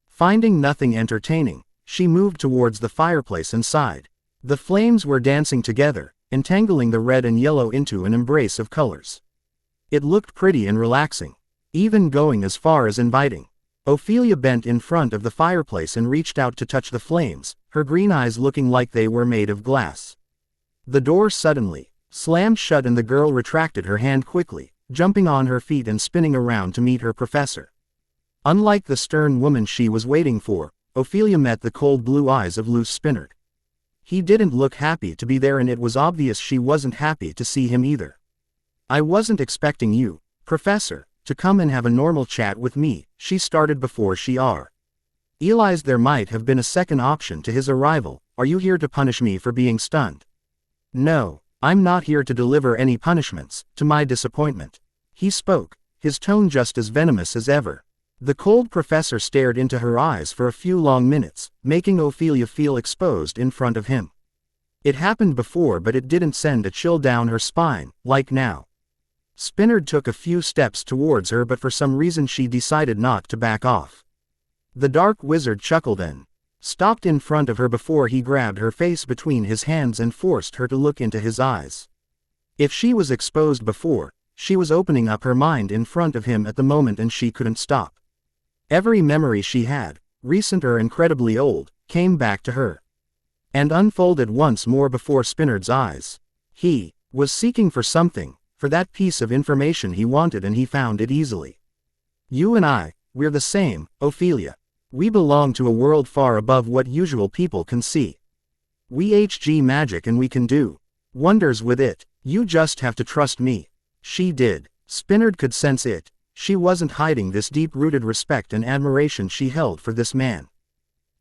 Finding nothing entertaining, she moved towards the fireplace and sighed. The flames were dancing together, entangling the red and yellow into an embrace of colors. It looked pretty and relaxing, even going as far as inviting. Ophelia bent in front of the fireplace and reached out to touch the flames, her green eyes looking like they were made of glass. The door suddenly slammed shut and the girl retracted her hand quickly, jumping on her feet and spinning around to meet her professor. Unlike the stern woman she was waiting for, Ophelia met the cold blue eyes of loose Spinard. He didn't look happy to be there, and it was obvious she wasn't happy to see him either. I wasn't expecting you, Professor, to come and have a normal chat with me, she started before she realized there might have been a second option to his arrival. Are you here to punish me for being stunned? No, I'm not here to deliver any punishments, to my disappointment. He spoke, his tone just as venomous as ever. The cold professor stared into her eyes for a few long minutes, making Ophelia feel exposed in front of him. It happened before, but it didn't send a chill down her spine, like now. Spinard took a few steps towards her, but for some reason she decided not to back off. The dark wizard chuckled and stopped in front of her before he grabbed her face between his hands and forced her to look into his eyes. If she was exposed before, she was opening up her mind in front of him at the moment, and she couldn't stop. Every memory she had, recent or incredibly old, came back to her and unfolded once more before Spinard's eyes. He was seeking for something, for that piece of information he wanted, and he found it easily. You and we're the same, Ophelia. We belong to a world far above what usual people can see. We HG magic and we can do wonders with it. You just have to trust me. She did. Spinard could sense it. She wasn't hiding this deep-rooted respect and admiration she held for this man.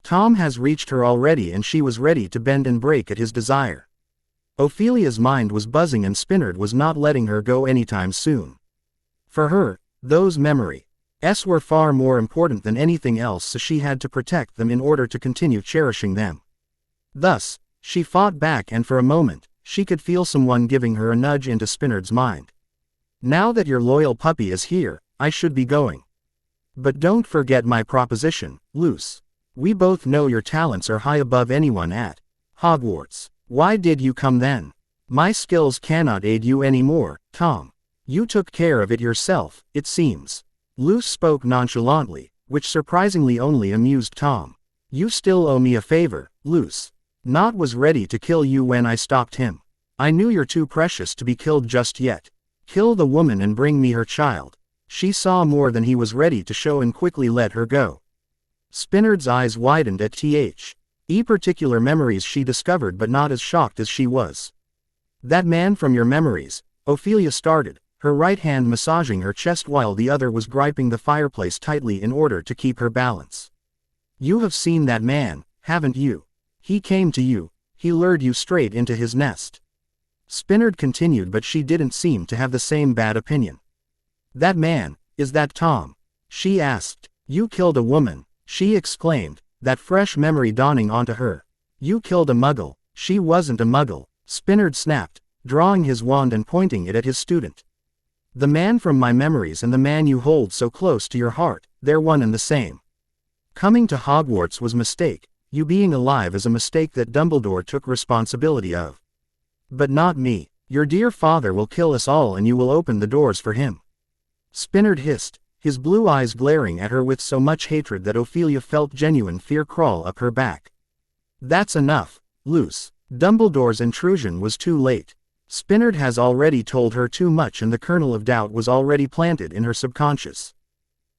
Tom has reached her already, and she was ready to bend and break at his desire. Ophelia's mind was buzzing, and Spinard was not letting her go anytime soon. For her, those memories were far more important than anything else, so she had to protect them in order to continue cherishing them. Thus, she fought back, and for a moment, she could feel someone giving her a nudge into Spinard's mind. Now that your loyal puppy is here, I should be going. But don't forget my proposition, Luce. We both know your talents are high above anyone at Hogwarts. Why did you come then? My skills cannot aid you anymore, Tom. You took care of it yourself, it seems. Luce spoke nonchalantly, which surprisingly only amused Tom. You still owe me a favor, Luce. Nott was ready to kill you when I stopped him. I knew you're too precious to be killed just yet. Kill the woman and bring me her child. She saw more than he was ready to show and quickly let her go. Spinard's eyes widened at particular memories she discovered, but not as shocked as she was. That man from your memories, Ophelia started, her right hand massaging her chest while the other was gripping the fireplace tightly in order to keep her balance. You have seen that man, haven't you? He came to you, he lured you straight into his nest. Spinard continued, but she didn't seem to have the same bad opinion. That man, is that Tom? She asked. You killed a woman, she exclaimed, that fresh memory dawning onto her. You killed a muggle. She wasn't a muggle, Spinard snapped, drawing his wand and pointing it at his student. The man from my memories and the man you hold so close to your heart, they're one and the same. Coming to Hogwarts was a mistake, you being alive is a mistake that Dumbledore took responsibility of. But not me. Your dear father will kill us all and you will open the doors for him. Spinard hissed, his blue eyes glaring at her with so much hatred that Ophelia felt genuine fear crawl up her back. That's enough, Luce. Dumbledore's intrusion was too late. Spinard has already told her too much and the kernel of doubt was already planted in her subconscious.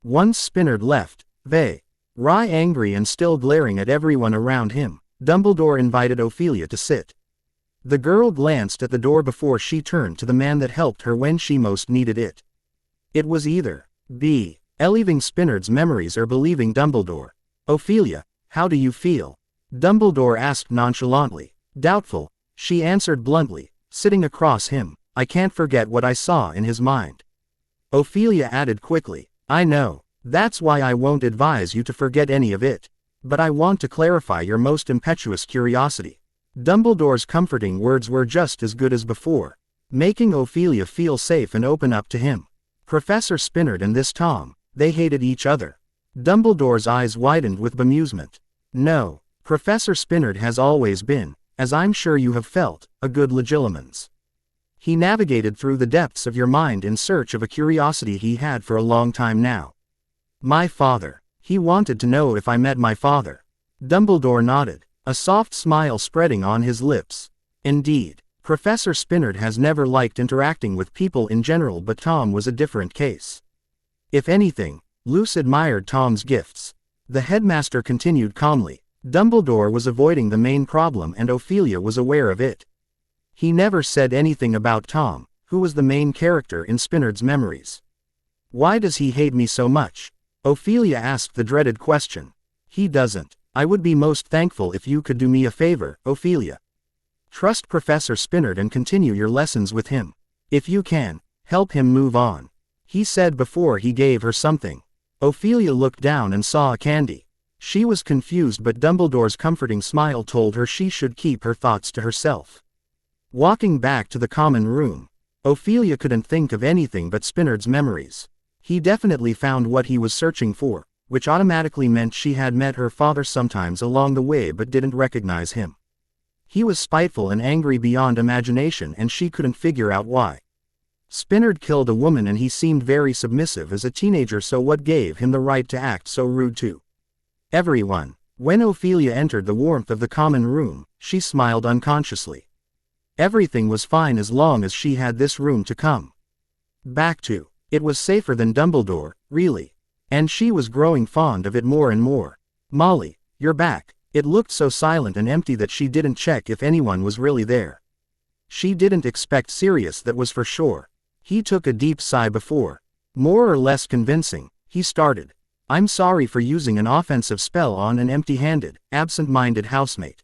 Once Spinard left, Rai angry and still glaring at everyone around him, Dumbledore invited Ophelia to sit. The girl glanced at the door before she turned to the man that helped her when she most needed it. It was either believing Spinard's memories or believing Dumbledore. Ophelia, how do you feel? Dumbledore asked nonchalantly. Doubtful, she answered bluntly, sitting across him. I can't forget what I saw in his mind. Ophelia added quickly, I know, that's why I won't advise you to forget any of it. But I want to clarify your most impetuous curiosity. Dumbledore's comforting words were just as good as before, making Ophelia feel safe and open up to him. Professor Spinard and this Tom, they hated each other. Dumbledore's eyes widened with bemusement. No, Professor Spinard has always been, as I'm sure you have felt, a good legilimens. He navigated through the depths of your mind in search of a curiosity he had for a long time now. My father. He wanted to know if I met my father. Dumbledore nodded, a soft smile spreading on his lips. Indeed, Professor Spinard has never liked interacting with people in general, but Tom was a different case. If anything, Luce admired Tom's gifts. The headmaster continued calmly. Dumbledore was avoiding the main problem and Ophelia was aware of it. He never said anything about Tom, who was the main character in Spinard's memories. Why does he hate me so much? Ophelia asked the dreaded question. He doesn't. I would be most thankful if you could do me a favor, Ophelia. Trust Professor Spinard and continue your lessons with him. If you can, help him move on. He said before he gave her something. Ophelia looked down and saw a candy. She was confused, but Dumbledore's comforting smile told her she should keep her thoughts to herself. Walking back to the common room, Ophelia couldn't think of anything but Spinard's memories. He definitely found what he was searching for, which automatically meant she had met her father sometimes along the way but didn't recognize him. He was spiteful and angry beyond imagination and she couldn't figure out why. Spinard killed a woman and he seemed very submissive as a teenager, so what gave him the right to act so rude to everyone? When Ophelia entered the warmth of the common room, she smiled unconsciously. Everything was fine as long as she had this room to come back to. It was safer than Dumbledore, really. And she was growing fond of it more and more. Molly, you're back. It looked so silent and empty that she didn't check if anyone was really there. She didn't expect Sirius, that was for sure. He took a deep sigh before, more or less convincing, he started. I'm sorry for using an offensive spell on an empty-handed, absent-minded housemate.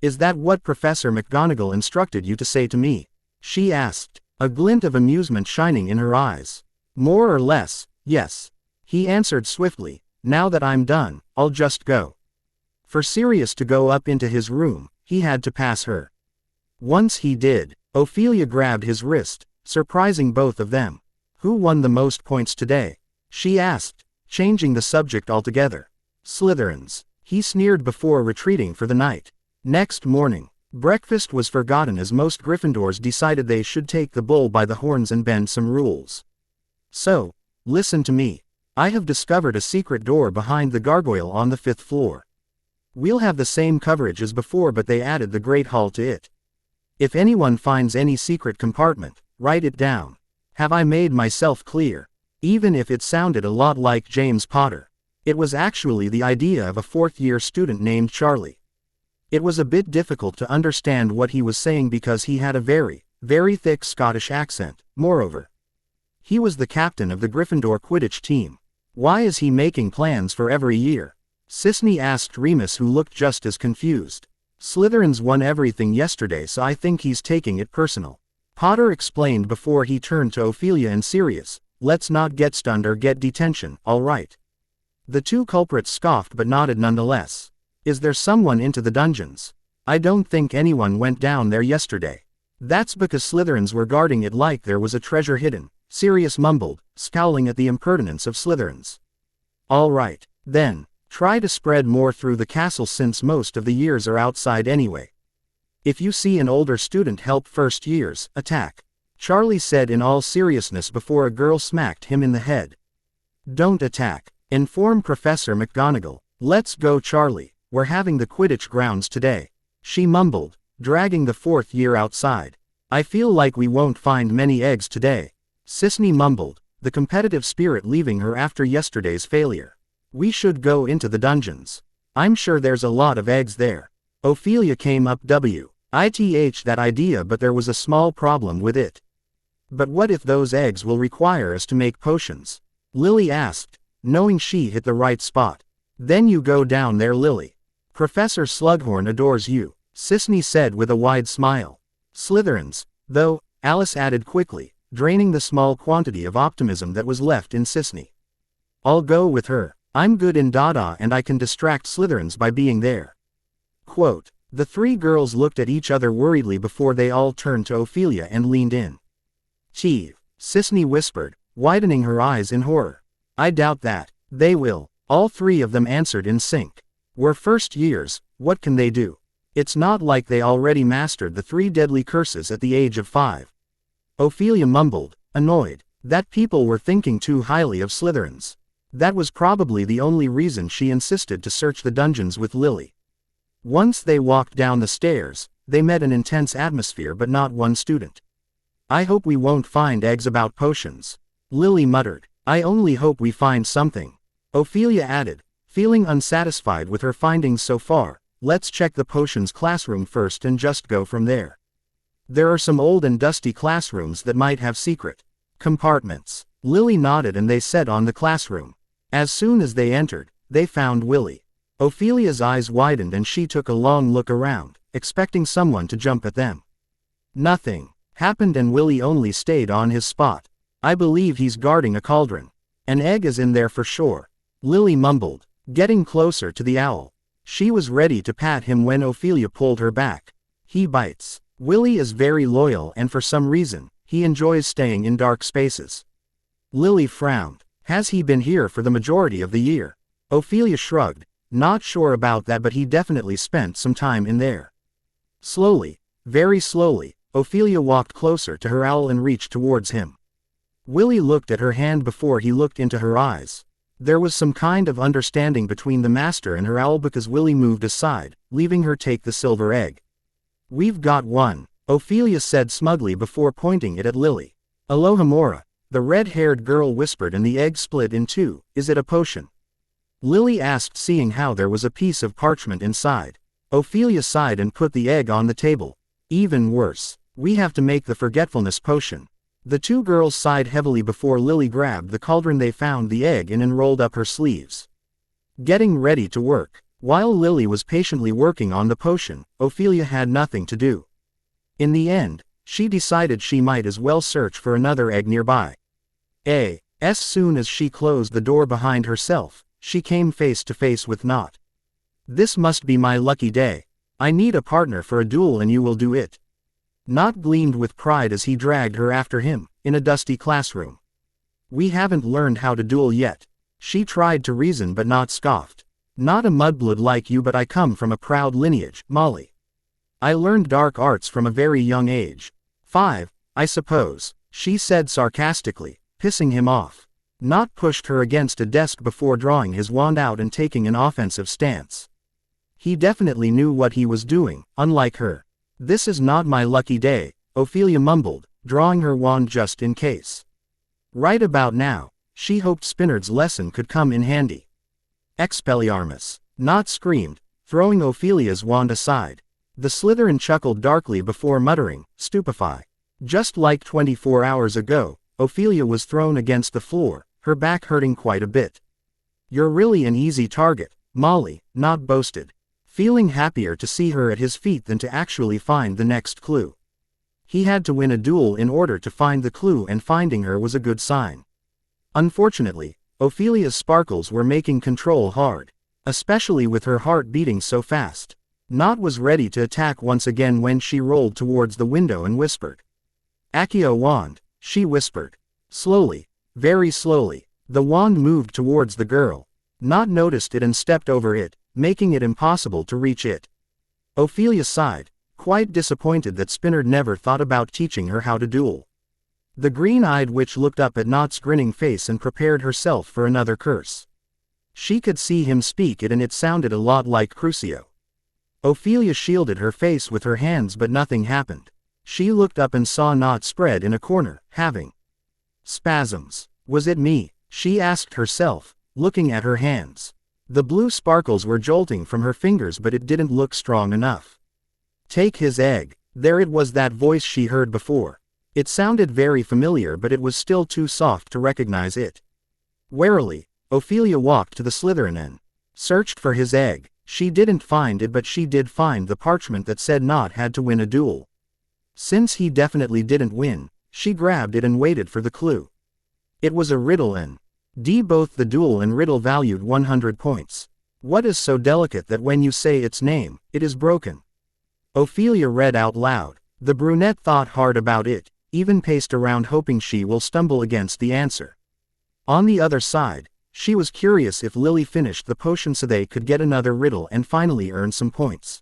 Is that what Professor McGonagall instructed you to say to me? She asked, a glint of amusement shining in her eyes. More or less, yes. He answered swiftly, now that I'm done, I'll just go. For Sirius to go up into his room, he had to pass her. Once he did, Ophelia grabbed his wrist, surprising both of them. Who won the most points today? She asked, changing the subject altogether. Slytherins. He sneered before retreating for the night. Next morning, breakfast was forgotten as most Gryffindors decided they should take the bull by the horns and bend some rules. So, listen to me. I have discovered a secret door behind the gargoyle on the 5th floor. We'll have the same coverage as before, but they added the Great Hall to it. If anyone finds any secret compartment, write it down. Have I made myself clear? Even if it sounded a lot like James Potter. It was actually the idea of a 4th-year student named Charlie. It was a bit difficult to understand what he was saying because he had a very, very thick Scottish accent. Moreover, he was the captain of the Gryffindor Quidditch team. Why is he making plans for every year? Sisney asked Remus, who looked just as confused. Slytherins won everything yesterday, so I think he's taking it personal. Potter explained before he turned to Ophelia and Sirius. Let's not get stunned or get detention, all right? The two culprits scoffed but nodded nonetheless. Is there someone into the dungeons? I don't think anyone went down there yesterday. That's because Slytherins were guarding it like there was a treasure hidden, Sirius mumbled, scowling at the impertinence of Slytherins. All right, then, try to spread more through the castle since most of the years are outside anyway. If you see an older student help first years, attack. Charlie said in all seriousness before a girl smacked him in the head. Don't attack. Inform Professor McGonagall. Let's go, Charlie. We're having the Quidditch grounds today. She mumbled, dragging the fourth year outside. I feel like we won't find many eggs today. Sisney mumbled, the competitive spirit leaving her after yesterday's failure. We should go into the dungeons. I'm sure there's a lot of eggs there. Ophelia came up with that idea, but there was a small problem with it. But what if those eggs will require us to make potions? Lily asked, knowing she hit the right spot. Then you go down there, Lily. Professor Slughorn adores you, Sisney said with a wide smile. Slytherins, though, Alice added quickly, draining the small quantity of optimism that was left in Sisney. I'll go with her. I'm good in Dada and I can distract Slytherins by being there. Quote. The three girls looked at each other worriedly before they all turned to Ophelia and leaned in. Cheeve, Sisney whispered, widening her eyes in horror. I doubt that. They will. All three of them answered in sync. We're first years, what can they do? It's not like they already mastered the 3 deadly curses at the age of 5. Ophelia mumbled, annoyed, that people were thinking too highly of Slytherins. That was probably the only reason she insisted to search the dungeons with Lily. Once they walked down the stairs, they met an intense atmosphere but not one student. I hope we won't find eggs about potions. Lily muttered. I only hope we find something. Ophelia added, feeling unsatisfied with her findings so far, let's check the potions classroom first and just go from there. There are some old and dusty classrooms that might have secret compartments. Lily nodded and they set on the classroom. As soon as they entered, they found Willy. Ophelia's eyes widened and she took a long look around, expecting someone to jump at them. Nothing happened and Willy only stayed on his spot. I believe he's guarding a cauldron. An egg is in there for sure. Lily mumbled, getting closer to the owl. She was ready to pat him when Ophelia pulled her back. He bites. Willy is very loyal and for some reason, he enjoys staying in dark spaces. Lily frowned. Has he been here for the majority of the year? Ophelia shrugged. Not sure about that, but he definitely spent some time in there. Slowly, very slowly, Ophelia walked closer to her owl and reached towards him. Willy looked at her hand before he looked into her eyes. There was some kind of understanding between the master and her owl because Willy moved aside, leaving her take the silver egg. We've got one, Ophelia said smugly before pointing it at Lily. Alohomora, the red-haired girl whispered and the egg split in two. Is it a potion? Lily asked, seeing how there was a piece of parchment inside. Ophelia sighed and put the egg on the table. Even worse. We have to make the forgetfulness potion. The two girls sighed heavily before Lily grabbed the cauldron they found the egg in and rolled up her sleeves. Getting ready to work. While Lily was patiently working on the potion, Ophelia had nothing to do. In the end, she decided she might as well search for another egg nearby. As soon as she closed the door behind herself, she came face to face with Nott. This must be my lucky day. I need a partner for a duel and you will do it. Nott gleamed with pride as he dragged her after him, in a dusty classroom. We haven't learned how to duel yet. She tried to reason but Nott scoffed. Not a mudblood like you, but I come from a proud lineage, Molly. I learned dark arts from a very young age. 5, I suppose, she said sarcastically, pissing him off. Nott pushed her against a desk before drawing his wand out and taking an offensive stance. He definitely knew what he was doing, unlike her. This is not my lucky day, Ophelia mumbled, drawing her wand just in case. Right about now, she hoped Spinard's lesson could come in handy. Expelliarmus! Nott screamed, throwing Ophelia's wand aside. The Slytherin chuckled darkly before muttering, stupefy. Just like 24 hours ago, Ophelia was thrown against the floor, her back hurting quite a bit. You're really an easy target, Molly, Nott boasted, feeling happier to see her at his feet than to actually find the next clue. He had to win a duel in order to find the clue, and finding her was a good sign. Unfortunately, Ophelia's sparkles were making control hard, especially with her heart beating so fast. Nott was ready to attack once again when she rolled towards the window and whispered. Accio wand, she whispered. Slowly, very slowly, the wand moved towards the girl. Nott noticed it and stepped over it, making it impossible to reach it. Ophelia sighed, quite disappointed that Spinard never thought about teaching her how to duel. The green-eyed witch looked up at Not's grinning face and prepared herself for another curse. She could see him speak it and it sounded a lot like Crucio. Ophelia shielded her face with her hands but nothing happened. She looked up and saw Not spread in a corner, having spasms. Was it me? She asked herself, looking at her hands. The blue sparkles were jolting from her fingers but it didn't look strong enough. Take his egg. There it was, that voice she heard before. It sounded very familiar but it was still too soft to recognize it. Warily, Ophelia walked to the Slytherin and searched for his egg. She didn't find it but she did find the parchment that said Not had to win a duel. Since he definitely didn't win, she grabbed it and waited for the clue. It was a riddle and both the duel and riddle valued 100 points. What is so delicate that when you say its name, it is broken? Ophelia read out loud. The brunette thought hard about it, even paced around hoping she will stumble against the answer. On the other side, she was curious if Lily finished the potion so they could get another riddle and finally earn some points.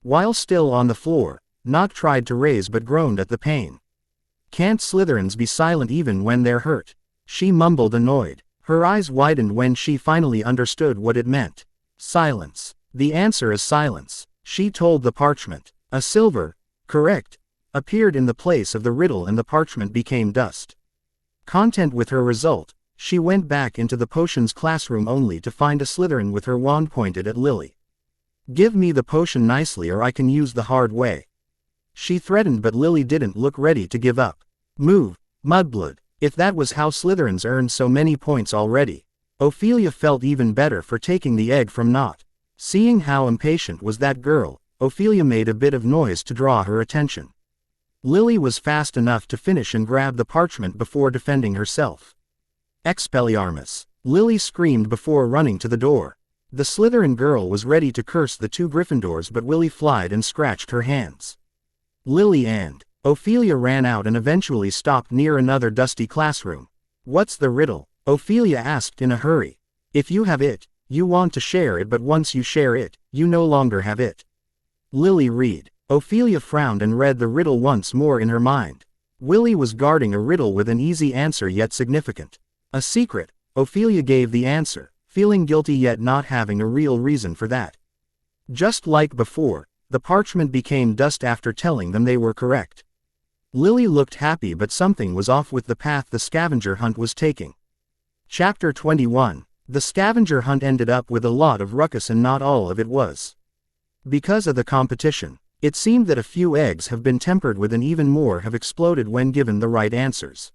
While still on the floor, Not tried to raise but groaned at the pain. Can't Slytherins be silent even when they're hurt? She mumbled, annoyed. Her eyes widened when she finally understood what it meant. Silence. The answer is silence, she told the parchment. A silver, correct, appeared in the place of the riddle and the parchment became dust. Content with her result, she went back into the potions classroom only to find a Slytherin with her wand pointed at Lily. Give me the potion nicely or I can use the hard way. She threatened but Lily didn't look ready to give up. Move, mudblood. If that was how Slytherins earned so many points already. Ophelia felt even better for taking the egg from Not. Seeing how impatient was that girl, Ophelia made a bit of noise to draw her attention. Lily was fast enough to finish and grab the parchment before defending herself. Expelliarmus! Lily screamed before running to the door. The Slytherin girl was ready to curse the two Gryffindors but Willy flied and scratched her hands. Lily and Ophelia ran out and eventually stopped near another dusty classroom. What's the riddle? Ophelia asked in a hurry. If you have it, you want to share it but once you share it, you no longer have it. Lily read. Ophelia frowned and read the riddle once more in her mind. Willy was guarding a riddle with an easy answer yet significant. A secret, Ophelia gave the answer, feeling guilty yet not having a real reason for that. Just like before, the parchment became dust after telling them they were correct. Lily looked happy but something was off with the path the scavenger hunt was taking. Chapter 21. The scavenger hunt ended up with a lot of ruckus and not all of it was because of the competition. It seemed that a few eggs have been tempered with and even more have exploded when given the right answers.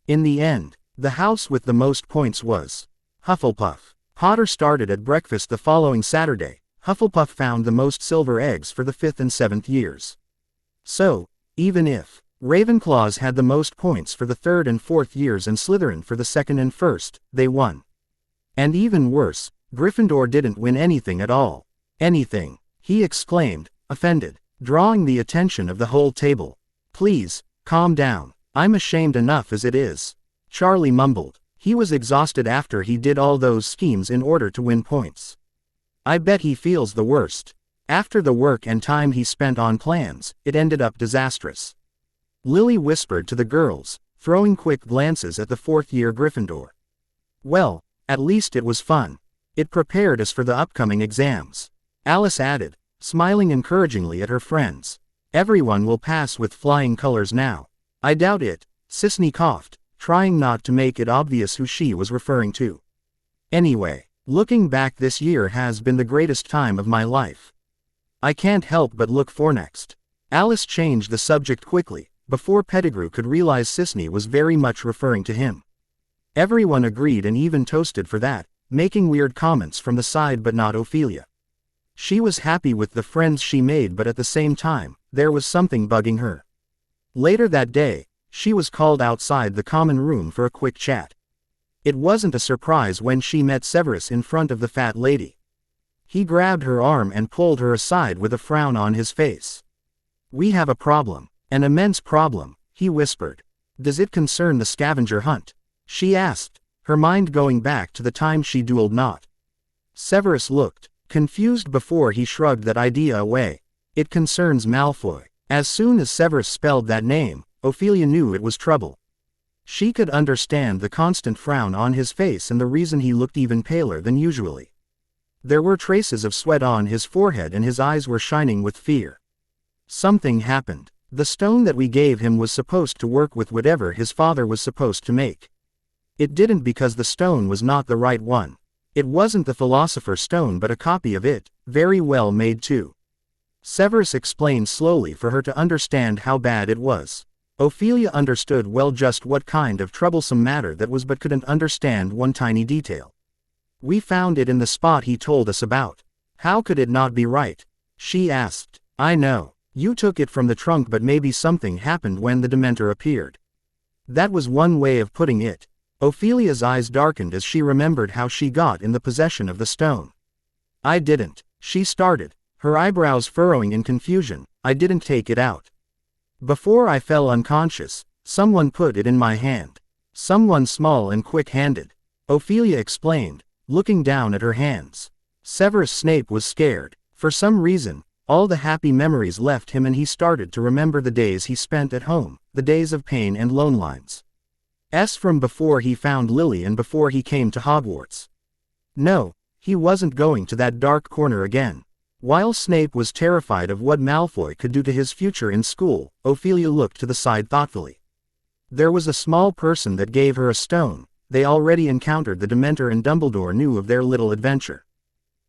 In the end, the house with the most points was Hufflepuff. Potter started at breakfast the following Saturday. Hufflepuff found the most silver eggs for the 5th and 7th years. So, even if Ravenclaws had the most points for the 3rd and 4th years and Slytherin for the 2nd and 1st, they won. And even worse, Gryffindor didn't win anything at all. Anything, he exclaimed, offended, drawing the attention of the whole table. Please, calm down. I'm ashamed enough as it is. Charlie mumbled. He was exhausted after he did all those schemes in order to win points. I bet he feels the worst. After the work and time he spent on plans, it ended up disastrous. Lily whispered to the girls, throwing quick glances at the 4th-year Gryffindor. Well, at least it was fun. It prepared us for the upcoming exams. Alice added, smiling encouragingly at her friends. Everyone will pass with flying colors now. I doubt it, Sisney coughed, trying not to make it obvious who she was referring to. Anyway, looking back, this year has been the greatest time of my life. I can't help but look for next. Alice changed the subject quickly, before Pettigrew could realize Sisney was very much referring to him. Everyone agreed and even toasted for that, making weird comments from the side but not Ophelia. She was happy with the friends she made but at the same time, there was something bugging her. Later that day, she was called outside the common room for a quick chat. It wasn't a surprise when she met Severus in front of the fat lady. He grabbed her arm and pulled her aside with a frown on his face. We have a problem. An immense problem, he whispered. Does it concern the scavenger hunt? She asked, her mind going back to the time she dueled Not. Severus looked confused before he shrugged that idea away. It concerns Malfoy. As soon as Severus spelled that name, Ophelia knew it was trouble. She could understand the constant frown on his face and the reason he looked even paler than usually. There were traces of sweat on his forehead and his eyes were shining with fear. Something happened. The stone that we gave him was supposed to work with whatever his father was supposed to make. It didn't because the stone was not the right one. It wasn't the Philosopher's Stone but a copy of it, very well made too. Severus explained slowly for her to understand how bad it was. Ophelia understood well just what kind of troublesome matter that was but couldn't understand one tiny detail. We found it in the spot he told us about. How could it not be right? She asked. I know. You took it from the trunk but maybe something happened when the Dementor appeared. That was one way of putting it. Ophelia's eyes darkened as she remembered how she got in the possession of the stone. I didn't. She started, her eyebrows furrowing in confusion. I didn't take it out. Before I fell unconscious, someone put it in my hand. Someone small and quick-handed. Ophelia explained, looking down at her hands. Severus Snape was scared. For some reason, all the happy memories left him and he started to remember the days he spent at home, the days of pain and lonelines. From before he found Lily and before he came to Hogwarts. No, he wasn't going to that dark corner again. While Snape was terrified of what Malfoy could do to his future in school, Ophelia looked to the side thoughtfully. There was a small person that gave her a stone. They already encountered the Dementor and Dumbledore knew of their little adventure.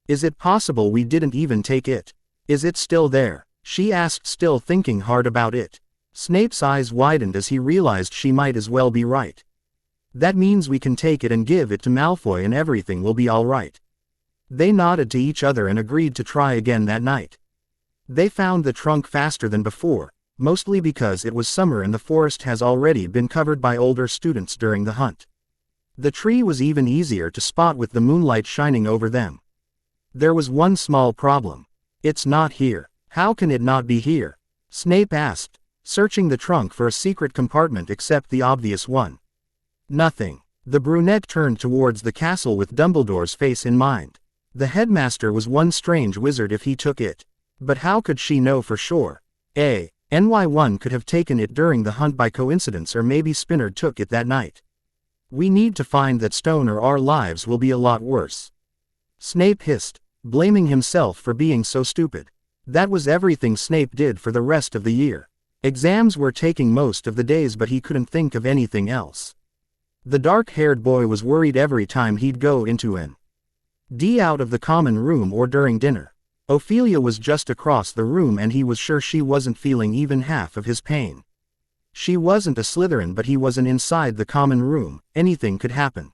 Is it possible we didn't even take it? Is it still there? She asked, still thinking hard about it. Snape's eyes widened as he realized she might as well be right. That means we can take it and give it to Malfoy and everything will be all right. They nodded to each other and agreed to try again that night. They found the trunk faster than before, mostly because it was summer and the forest has already been covered by older students during the hunt. The tree was even easier to spot with the moonlight shining over them. There was one small problem. It's not here. How can it not be here? Snape asked, searching the trunk for a secret compartment except the obvious one. Nothing. The brunette turned towards the castle with Dumbledore's face in mind. The headmaster was one strange wizard if he took it. But how could she know for sure? NY1 could have taken it during the hunt by coincidence or maybe Spinard took it that night. We need to find that stone or our lives will be a lot worse. Snape hissed, blaming himself for being so stupid. That was everything Snape did for the rest of the year. Exams were taking most of the days but he couldn't think of anything else. The dark-haired boy was worried every time he'd go into an out of the common room or during dinner. Ophelia was just across the room and he was sure she wasn't feeling even half of his pain. She wasn't a Slytherin but he wasn't inside the common room, anything could happen.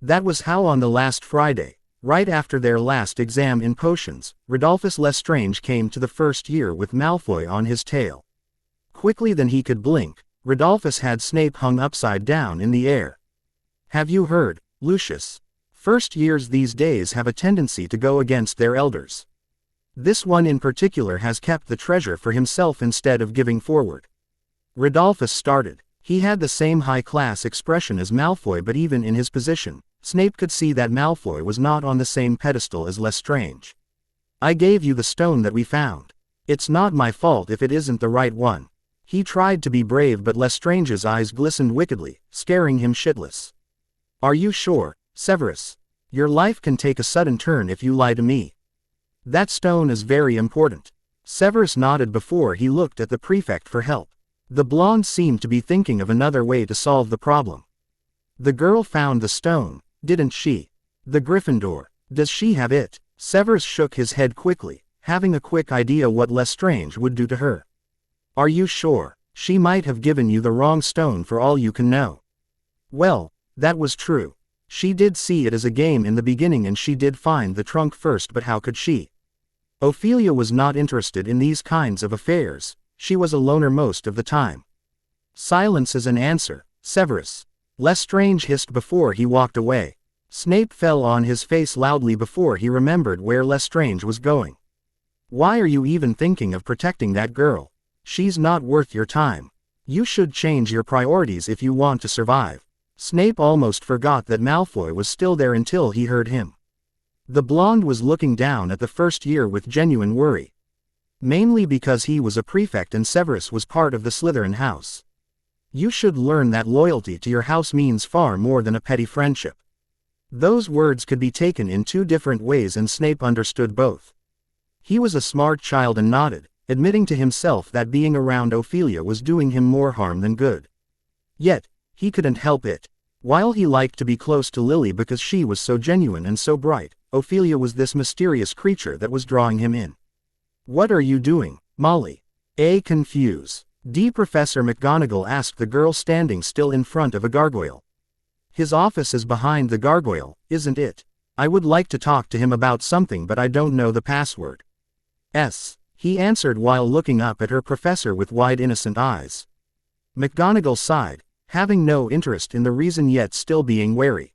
That was how on the last Friday, right after their last exam in potions, Rodolphus Lestrange came to the first year with Malfoy on his tail. Quickly than he could blink, Rodolphus had Snape hung upside down in the air. Have you heard, Lucius? First years these days have a tendency to go against their elders. This one in particular has kept the treasure for himself instead of giving forward. Rodolphus started. He had the same high-class expression as Malfoy but even in his position, Snape could see that Malfoy was not on the same pedestal as Lestrange. I gave you the stone that we found. It's not my fault if it isn't the right one. He tried to be brave but Lestrange's eyes glistened wickedly, scaring him shitless. Are you sure, Severus? Your life can take a sudden turn if you lie to me. That stone is very important. Severus nodded before he looked at the prefect for help. The blonde seemed to be thinking of another way to solve the problem. The girl found the stone, didn't she? The Gryffindor. Does she have it? Severus shook his head quickly, having a quick idea what Lestrange would do to her. Are you sure? She might have given you the wrong stone for all you can know. Well, that was true. She did see it as a game in the beginning and she did find the trunk first but how could she? Ophelia was not interested in these kinds of affairs. She was a loner most of the time. Silence is an answer, Severus. Lestrange hissed before he walked away. Snape fell on his face loudly before he remembered where Lestrange was going. Why are you even thinking of protecting that girl? She's not worth your time. You should change your priorities if you want to survive. Snape almost forgot that Malfoy was still there until he heard him. The blonde was looking down at the first year with genuine worry. Mainly because he was a prefect and Severus was part of the Slytherin house. You should learn that loyalty to your house means far more than a petty friendship. Those words could be taken in two different ways and Snape understood both. He was a smart child and nodded, admitting to himself that being around Ophelia was doing him more harm than good. Yet, he couldn't help it. While he liked to be close to Lily because she was so genuine and so bright, Ophelia was this mysterious creature that was drawing him in. "What are you doing, Molly?" Confuse. Professor McGonagall asked the girl standing still in front of a gargoyle. "His office is behind the gargoyle, isn't it? I would like to talk to him about something but I don't know the password." He answered while looking up at her professor with wide innocent eyes. McGonagall sighed, having no interest in the reason yet still being wary.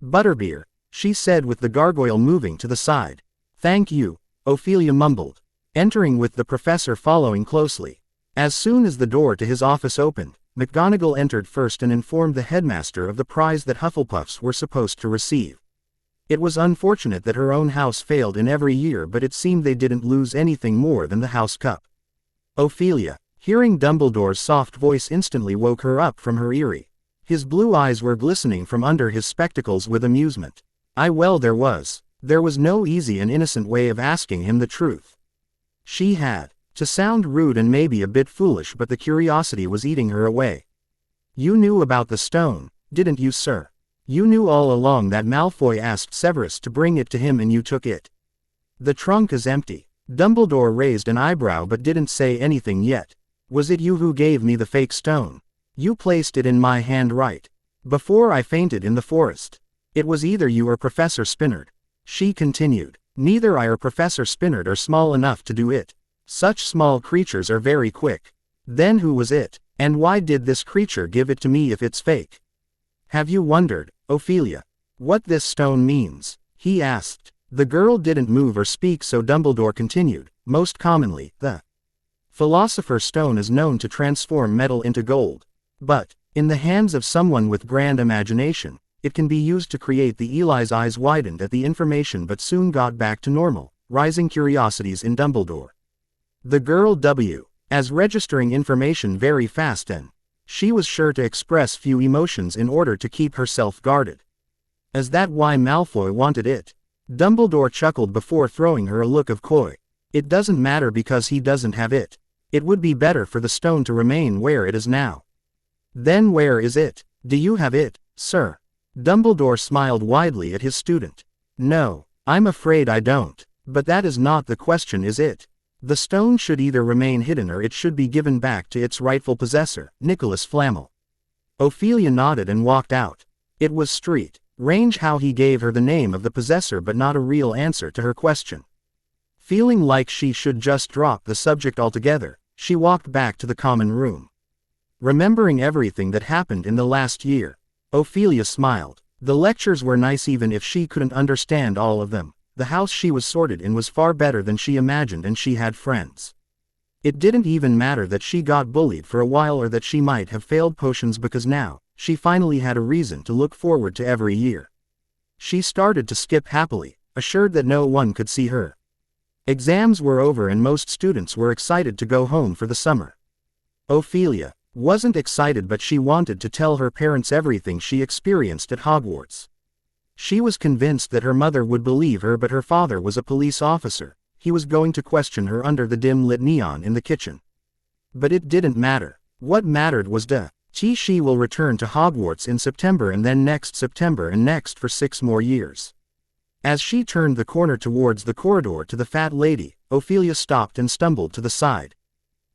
"Butterbeer," she said with the gargoyle moving to the side. "Thank you," Ophelia mumbled, entering with the professor following closely. As soon as the door to his office opened, McGonagall entered first and informed the headmaster of the prize that Hufflepuffs were supposed to receive. It was unfortunate that her own house failed in every year, but it seemed they didn't lose anything more than the house cup. Ophelia, hearing Dumbledore's soft voice, instantly woke her up from her eyrie. His blue eyes were glistening from under his spectacles with amusement. There was no easy and innocent way of asking him the truth. She had to sound rude and maybe a bit foolish, but the curiosity was eating her away. "You knew about the stone, didn't you, sir? You knew all along that Malfoy asked Severus to bring it to him and you took it. The trunk is empty." Dumbledore raised an eyebrow but didn't say anything yet. "Was it you who gave me the fake stone? You placed it in my hand right before I fainted in the forest. It was either you or Professor Spinard." She continued. "Neither I or Professor Spinard are small enough to do it. Such small creatures are very quick." "Then who was it? And why did this creature give it to me if it's fake?" "Have you wondered, Ophelia, what this stone means?" he asked. The girl didn't move or speak, so Dumbledore continued. "Most commonly, the Philosopher's Stone is known to transform metal into gold. But, in the hands of someone with grand imagination, it can be used to create." The Eli's eyes widened at the information but soon got back to normal, rising curiosities in Dumbledore. The girl as registering information very fast, and she was sure to express few emotions in order to keep herself guarded. "Is that why Malfoy wanted it?" Dumbledore chuckled before throwing her a look of coy. "It doesn't matter because he doesn't have it. It would be better for the stone to remain where it is now." "Then where is it? Do you have it, sir?" Dumbledore smiled widely at his student. "No, I'm afraid I don't. But that is not the question, is it? The stone should either remain hidden or it should be given back to its rightful possessor, Nicholas Flamel." Ophelia nodded and walked out. It was strange how he gave her the name of the possessor but not a real answer to her question. Feeling like she should just drop the subject altogether, she walked back to the common room. Remembering everything that happened in the last year, Ophelia smiled. The lectures were nice even if she couldn't understand all of them. The house she was sorted in was far better than she imagined and she had friends. It didn't even matter that she got bullied for a while or that she might have failed potions, because now, she finally had a reason to look forward to every year. She started to skip happily, assured that no one could see her. Exams were over and most students were excited to go home for the summer. Ophelia wasn't excited, but she wanted to tell her parents everything she experienced at Hogwarts. She was convinced that her mother would believe her, but her father was a police officer. He was going to question her under the dim-lit neon in the kitchen. But it didn't matter. What mattered was she will return to Hogwarts in September and then next September and next for 6 more years. As she turned the corner towards the corridor to the fat lady, Ophelia stopped and stumbled to the side.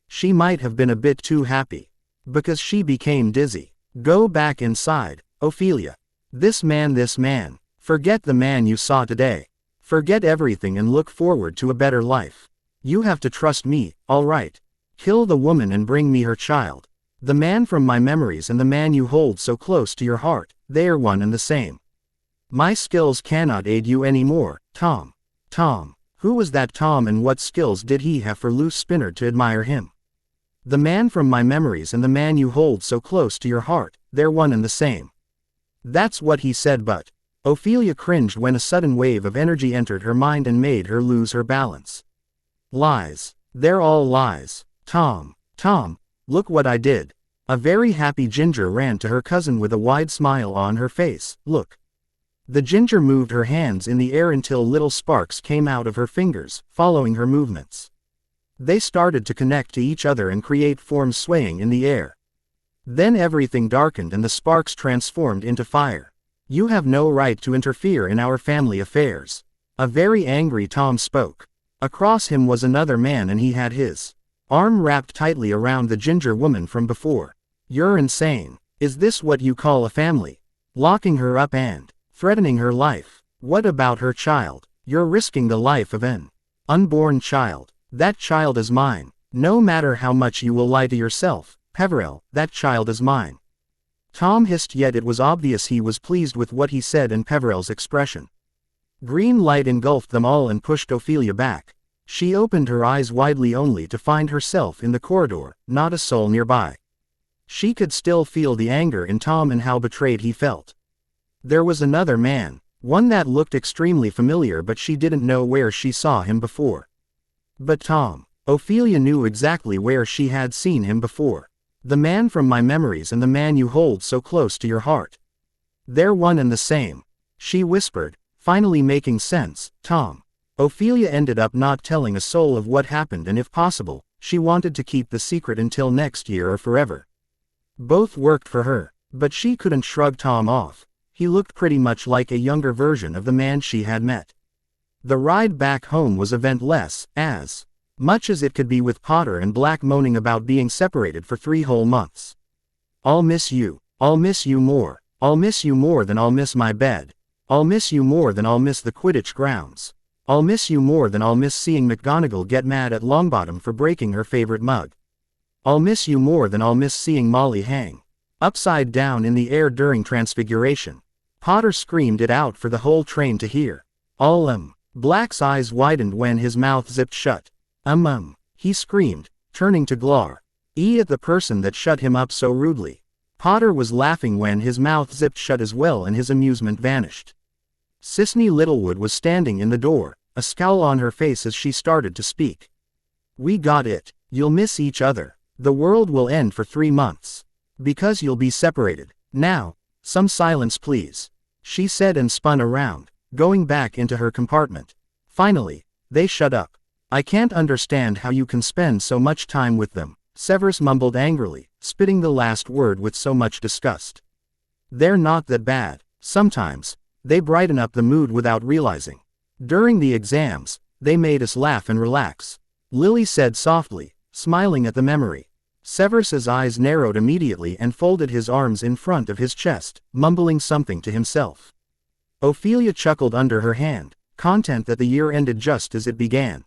She might have been a bit too happy, because she became dizzy. "Go back inside, Ophelia. This man. Forget the man you saw today. Forget everything and look forward to a better life. You have to trust me, all right? Kill the woman and bring me her child. The man from my memories and the man you hold so close to your heart, they are one and the same. My skills cannot aid you anymore, Tom." Tom. Who was that Tom and what skills did he have for loose Spinard to admire him? "The man from my memories and the man you hold so close to your heart, they're one and the same." That's what he said, but Ophelia cringed when a sudden wave of energy entered her mind and made her lose her balance. Lies. They're all lies. Tom, look what I did. A very happy Ginger ran to her cousin with a wide smile on her face. Look. The Ginger moved her hands in the air until little sparks came out of her fingers, following her movements. They started to connect to each other and create forms swaying in the air. Then everything darkened and the sparks transformed into fire. You have no right to interfere in our family affairs. A very angry Tom spoke. Across him was another man and he had his arm wrapped tightly around the Ginger woman from before. You're insane. Is this what you call a family? Locking her up and threatening her life. What about her child? You're risking the life of an unborn child. That child is mine. No matter how much you will lie to yourself, Peverell, that child is mine. Tom hissed, yet it was obvious he was pleased with what he said and Peverell's expression. Green light engulfed them all and pushed Ophelia back. She opened her eyes widely only to find herself in the corridor, not a soul nearby. She could still feel the anger in Tom and how betrayed he felt. There was another man, one that looked extremely familiar, but she didn't know where she saw him before. But Tom. Ophelia knew exactly where she had seen him before. The man from my memories and the man you hold so close to your heart. They're one and the same, she whispered, finally making sense. Tom. Ophelia ended up not telling a soul of what happened, and if possible, she wanted to keep the secret until next year or forever. Both worked for her, but she couldn't shrug Tom off. He looked pretty much like a younger version of the man she had met. The ride back home was eventless, as much as it could be, with Potter and Black moaning about being separated for 3 whole months. I'll miss you. I'll miss you more. I'll miss you more than I'll miss my bed. I'll miss you more than I'll miss the Quidditch grounds. I'll miss you more than I'll miss seeing McGonagall get mad at Longbottom for breaking her favorite mug. I'll miss you more than I'll miss seeing Molly hang upside down in the air during Transfiguration. Potter screamed it out for the whole train to hear. Black's eyes widened when his mouth zipped shut. He screamed, turning to Glor. At the person that shut him up so rudely. Potter was laughing when his mouth zipped shut as well and his amusement vanished. Cicely Littlewood was standing in the door, a scowl on her face as she started to speak. We got it. You'll miss each other. The world will end for 3 months. Because you'll be separated. Now, some silence please, she said and spun around, going back into her compartment. Finally, they shut up. I can't understand how you can spend so much time with them, Severus mumbled angrily, spitting the last word with so much disgust. They're not that bad. Sometimes, they brighten up the mood without realizing. During the exams, they made us laugh and relax, Lily said softly, smiling at the memory. Severus's eyes narrowed immediately and folded his arms in front of his chest, mumbling something to himself. Ophelia chuckled under her hand, content that the year ended just as it began.